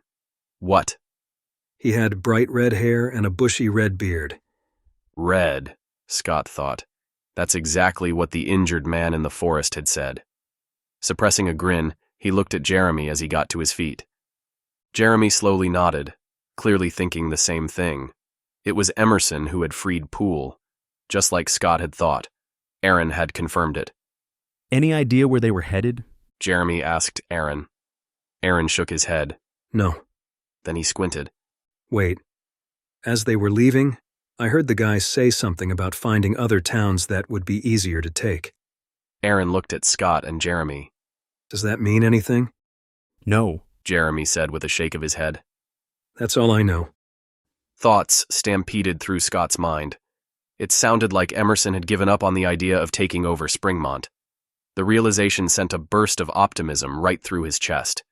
[SPEAKER 5] What?
[SPEAKER 15] He had bright red hair and a bushy red beard.
[SPEAKER 5] Red, Scott thought. That's exactly what the injured man in the forest had said. Suppressing a grin, he looked at Jeremy as he got to his feet. Jeremy slowly nodded, clearly thinking the same thing. It was Emerson who had freed Poole. Just like Scott had thought. Aaron had confirmed it.
[SPEAKER 8] Any idea where they were headed?
[SPEAKER 5] Jeremy asked Aaron. Aaron shook his head.
[SPEAKER 15] No.
[SPEAKER 5] Then he squinted.
[SPEAKER 15] Wait. As they were leaving, I heard the guy say something about finding other towns that would be easier to take.
[SPEAKER 5] Aaron looked at Scott and Jeremy.
[SPEAKER 15] Does that mean anything?
[SPEAKER 8] No,
[SPEAKER 5] Jeremy said with a shake of his head.
[SPEAKER 15] That's all I know.
[SPEAKER 5] Thoughts stampeded through Scott's mind. It sounded like Emerson had given up on the idea of taking over Springmont. The realization sent a burst of optimism right through his chest.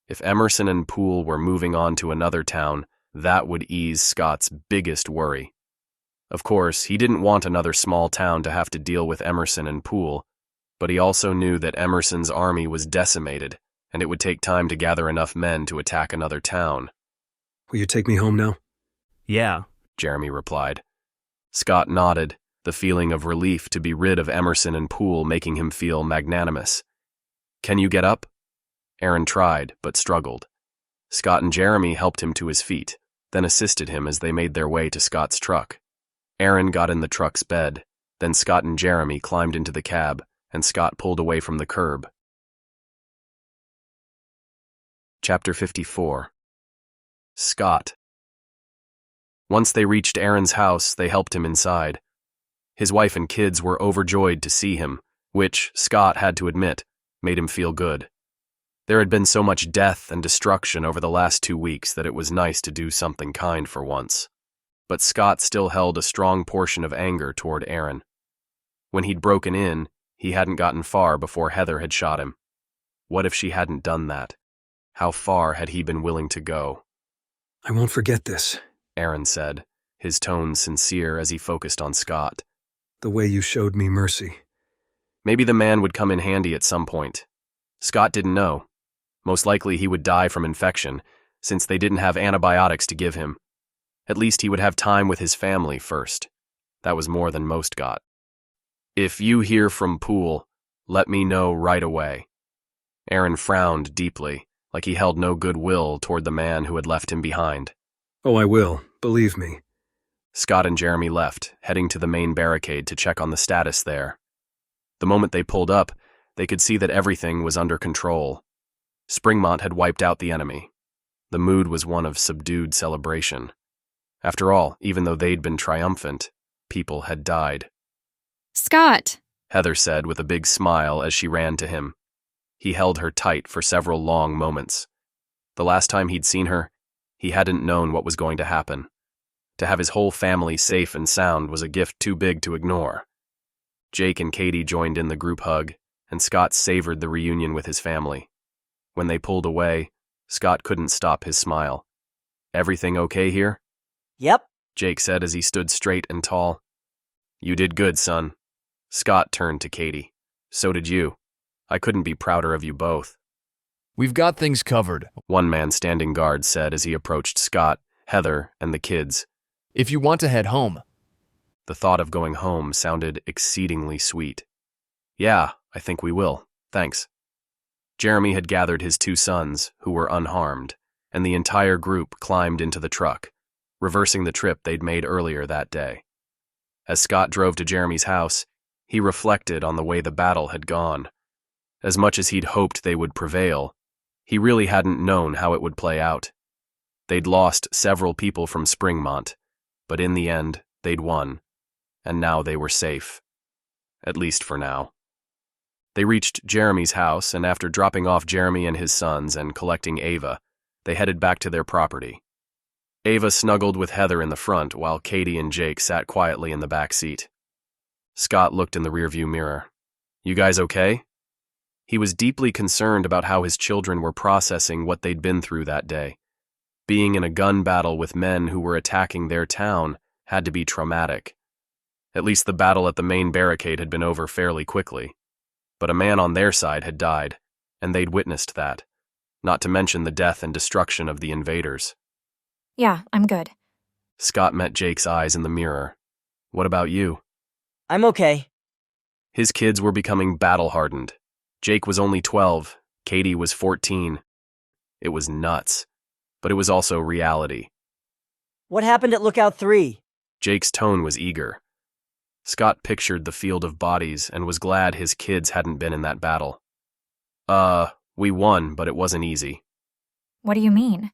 [SPEAKER 5] If Emerson and Poole were moving on to another town, that would ease Scott's biggest worry. Of course, he didn't want another small town to have to deal with Emerson and Poole, but he also knew that Emerson's army was decimated, and it would take time to gather enough men to attack another town.
[SPEAKER 15] Will you take me home now?
[SPEAKER 8] Yeah,
[SPEAKER 5] Jeremy replied. Scott nodded, the feeling of relief to be rid of Emerson and Poole making him feel magnanimous. Can you get up? Aaron tried, but struggled. Scott and Jeremy helped him to his feet, then assisted him as they made their way to Scott's truck. Aaron got in the truck's bed, then Scott and Jeremy climbed into the cab, and Scott pulled away from the curb. Chapter 54. Scott. Once they reached Aaron's house, they helped him inside. His wife and kids were overjoyed to see him, which, Scott had to admit, made him feel good. There had been so much death and destruction over the last 2 weeks that it was nice to do something kind for once. But Scott still held a strong portion of anger toward Aaron. When he'd broken in, he hadn't gotten far before Heather had shot him. What if she hadn't done that? How far had he been willing to go?
[SPEAKER 15] I won't forget this,
[SPEAKER 5] Aaron said, his tone sincere as he focused on Scott.
[SPEAKER 15] The way you showed me mercy.
[SPEAKER 5] Maybe the man would come in handy at some point. Scott didn't know. Most likely he would die from infection, since they didn't have antibiotics to give him. At least he would have time with his family first. That was more than most got. If you hear from Poole, let me know right away. Aaron frowned deeply, like he held no goodwill toward the man who had left him behind.
[SPEAKER 15] Oh, I will, believe me.
[SPEAKER 5] Scott and Jeremy left, heading to the main barricade to check on the status there. The moment they pulled up, they could see that everything was under control. Springmont had wiped out the enemy. The mood was one of subdued celebration. After all, even though they'd been triumphant, people had died.
[SPEAKER 1] Scott!
[SPEAKER 5] Heather said with a big smile as she ran to him. He held her tight for several long moments. The last time he'd seen her, he hadn't known what was going to happen. To have his whole family safe and sound was a gift too big to ignore. Jake and Katie joined in the group hug, and Scott savored the reunion with his family. When they pulled away, Scott couldn't stop his smile. Everything okay here?
[SPEAKER 3] Yep,
[SPEAKER 5] Jake said as he stood straight and tall. You did good, son. Scott turned to Katie. So did you. I couldn't be prouder of you both.
[SPEAKER 22] We've got things covered,
[SPEAKER 5] one man standing guard said as he approached Scott, Heather, and the kids.
[SPEAKER 22] If you want to head home.
[SPEAKER 5] The thought of going home sounded exceedingly sweet. Yeah, I think we will. Thanks. Jeremy had gathered his two sons, who were unharmed, and the entire group climbed into the truck, reversing the trip they'd made earlier that day. As Scott drove to Jeremy's house, he reflected on the way the battle had gone. As much as he'd hoped they would prevail, he really hadn't known how it would play out. They'd lost several people from Springmont, but in the end, they'd won, and now they were safe. At least for now. They reached Jeremy's house, and after dropping off Jeremy and his sons and collecting Ava, they headed back to their property. Ava snuggled with Heather in the front while Katie and Jake sat quietly in the back seat. Scott looked in the rearview mirror. You guys okay? He was deeply concerned about how his children were processing what they'd been through that day. Being in a gun battle with men who were attacking their town had to be traumatic. At least the battle at the main barricade had been over fairly quickly. But a man on their side had died, and they'd witnessed that, not to mention the death and destruction of the invaders.
[SPEAKER 2] Yeah, I'm good.
[SPEAKER 5] Scott met Jake's eyes in the mirror. What about you?
[SPEAKER 3] I'm okay.
[SPEAKER 5] His kids were becoming battle-hardened. Jake was only 12, Katie was 14. It was nuts, but it was also reality.
[SPEAKER 3] What happened at Lookout 3?
[SPEAKER 5] Jake's tone was eager. Scott pictured the field of bodies and was glad his kids hadn't been in that battle. We won, but it wasn't easy.
[SPEAKER 2] What do you mean?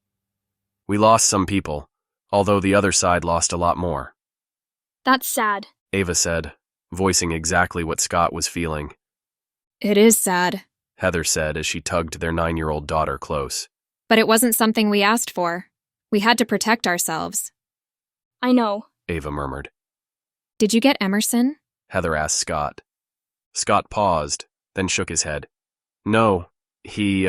[SPEAKER 5] We lost some people, although the other side lost a lot more.
[SPEAKER 11] That's sad,
[SPEAKER 5] Ava said, voicing exactly what Scott was feeling.
[SPEAKER 1] It is sad,
[SPEAKER 5] Heather said as she tugged their 9-year-old daughter close.
[SPEAKER 1] But it wasn't something we asked for. We had to protect ourselves.
[SPEAKER 11] I know,
[SPEAKER 5] Ava murmured.
[SPEAKER 1] Did you get Emerson?
[SPEAKER 5] Heather asked Scott. Scott paused, then shook his head. No, he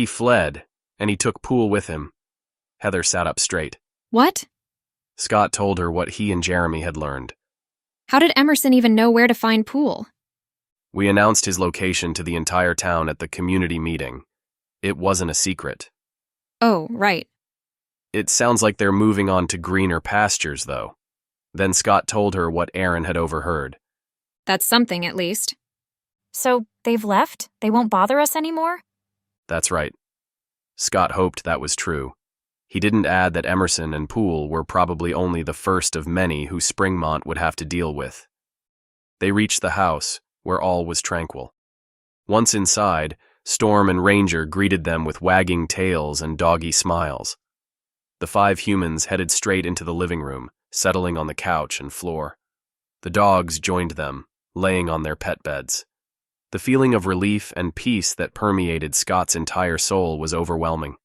[SPEAKER 5] fled, and he took Poole with him. Heather sat up straight.
[SPEAKER 1] What?
[SPEAKER 5] Scott told her what he and Jeremy had learned.
[SPEAKER 1] How did Emerson even know where to find Poole?
[SPEAKER 5] We announced his location to the entire town at the community meeting. It wasn't a secret.
[SPEAKER 1] Oh, right.
[SPEAKER 5] It sounds like they're moving on to greener pastures, though. Then Scott told her what Aaron had overheard.
[SPEAKER 1] That's something, at least.
[SPEAKER 2] So, they've left? They won't bother us anymore?
[SPEAKER 5] That's right. Scott hoped that was true. He didn't add that Emerson and Poole were probably only the first of many who Springmont would have to deal with. They reached the house, where all was tranquil. Once inside, Storm and Ranger greeted them with wagging tails and doggy smiles. The 5 humans headed straight into the living room, settling on the couch and floor. The dogs joined them, laying on their pet beds. The feeling of relief and peace that permeated Scott's entire soul was overwhelming.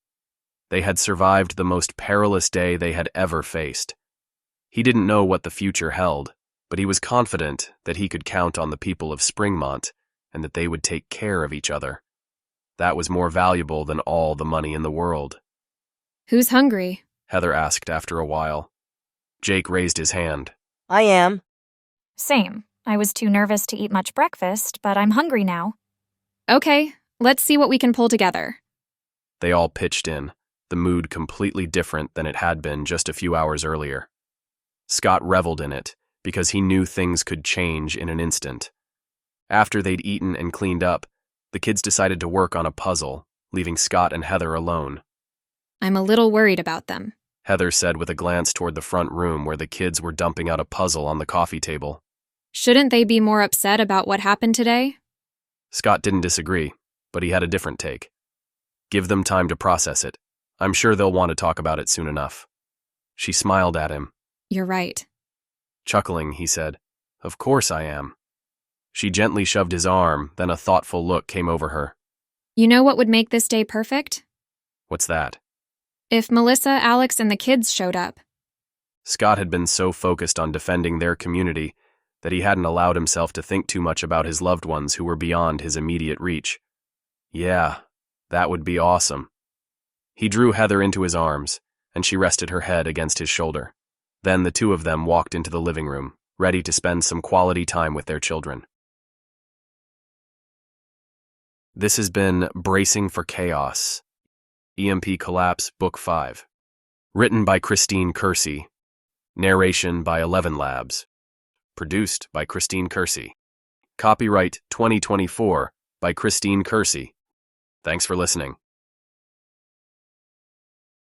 [SPEAKER 5] They had survived the most perilous day they had ever faced. He didn't know what the future held, but he was confident that he could count on the people of Springmont and that they would take care of each other. That was more valuable than all the money in the world.
[SPEAKER 1] Who's hungry?
[SPEAKER 5] Heather asked after a while. Jake raised his hand.
[SPEAKER 3] I am.
[SPEAKER 2] Same. I was too nervous to eat much breakfast, but I'm hungry now.
[SPEAKER 1] Okay, Let's see what we can pull together.
[SPEAKER 5] They all pitched in, the mood completely different than it had been just a few hours earlier. Scott reveled in it, because he knew things could change in an instant. After they'd eaten and cleaned up, the kids decided to work on a puzzle, leaving Scott and Heather alone.
[SPEAKER 1] I'm a little worried about them,
[SPEAKER 5] Heather said with a glance toward the front room where the kids were dumping out a puzzle on the coffee table.
[SPEAKER 1] Shouldn't they be more upset about what happened today?
[SPEAKER 5] Scott didn't disagree, but he had a different take. Give them time to process it. I'm sure they'll want to talk about it soon enough. She smiled at him.
[SPEAKER 1] You're right.
[SPEAKER 5] Chuckling, he said, Of course I am. She gently shoved his arm, then a thoughtful look came over her.
[SPEAKER 1] You know what would make this day perfect?
[SPEAKER 5] What's that?
[SPEAKER 1] If Melissa, Alex, and the kids showed up.
[SPEAKER 5] Scott had been so focused on defending their community that he hadn't allowed himself to think too much about his loved ones who were beyond his immediate reach. Yeah, that would be awesome. He drew Heather into his arms, and she rested her head against his shoulder. Then the two of them walked into the living room, ready to spend some quality time with their children. This has been Bracing for Chaos, EMP Collapse Book 5. Written by Christine Kersey. Narration by 11 Labs. Produced by Christine Kersey. Copyright 2024 by Christine Kersey. Thanks for listening.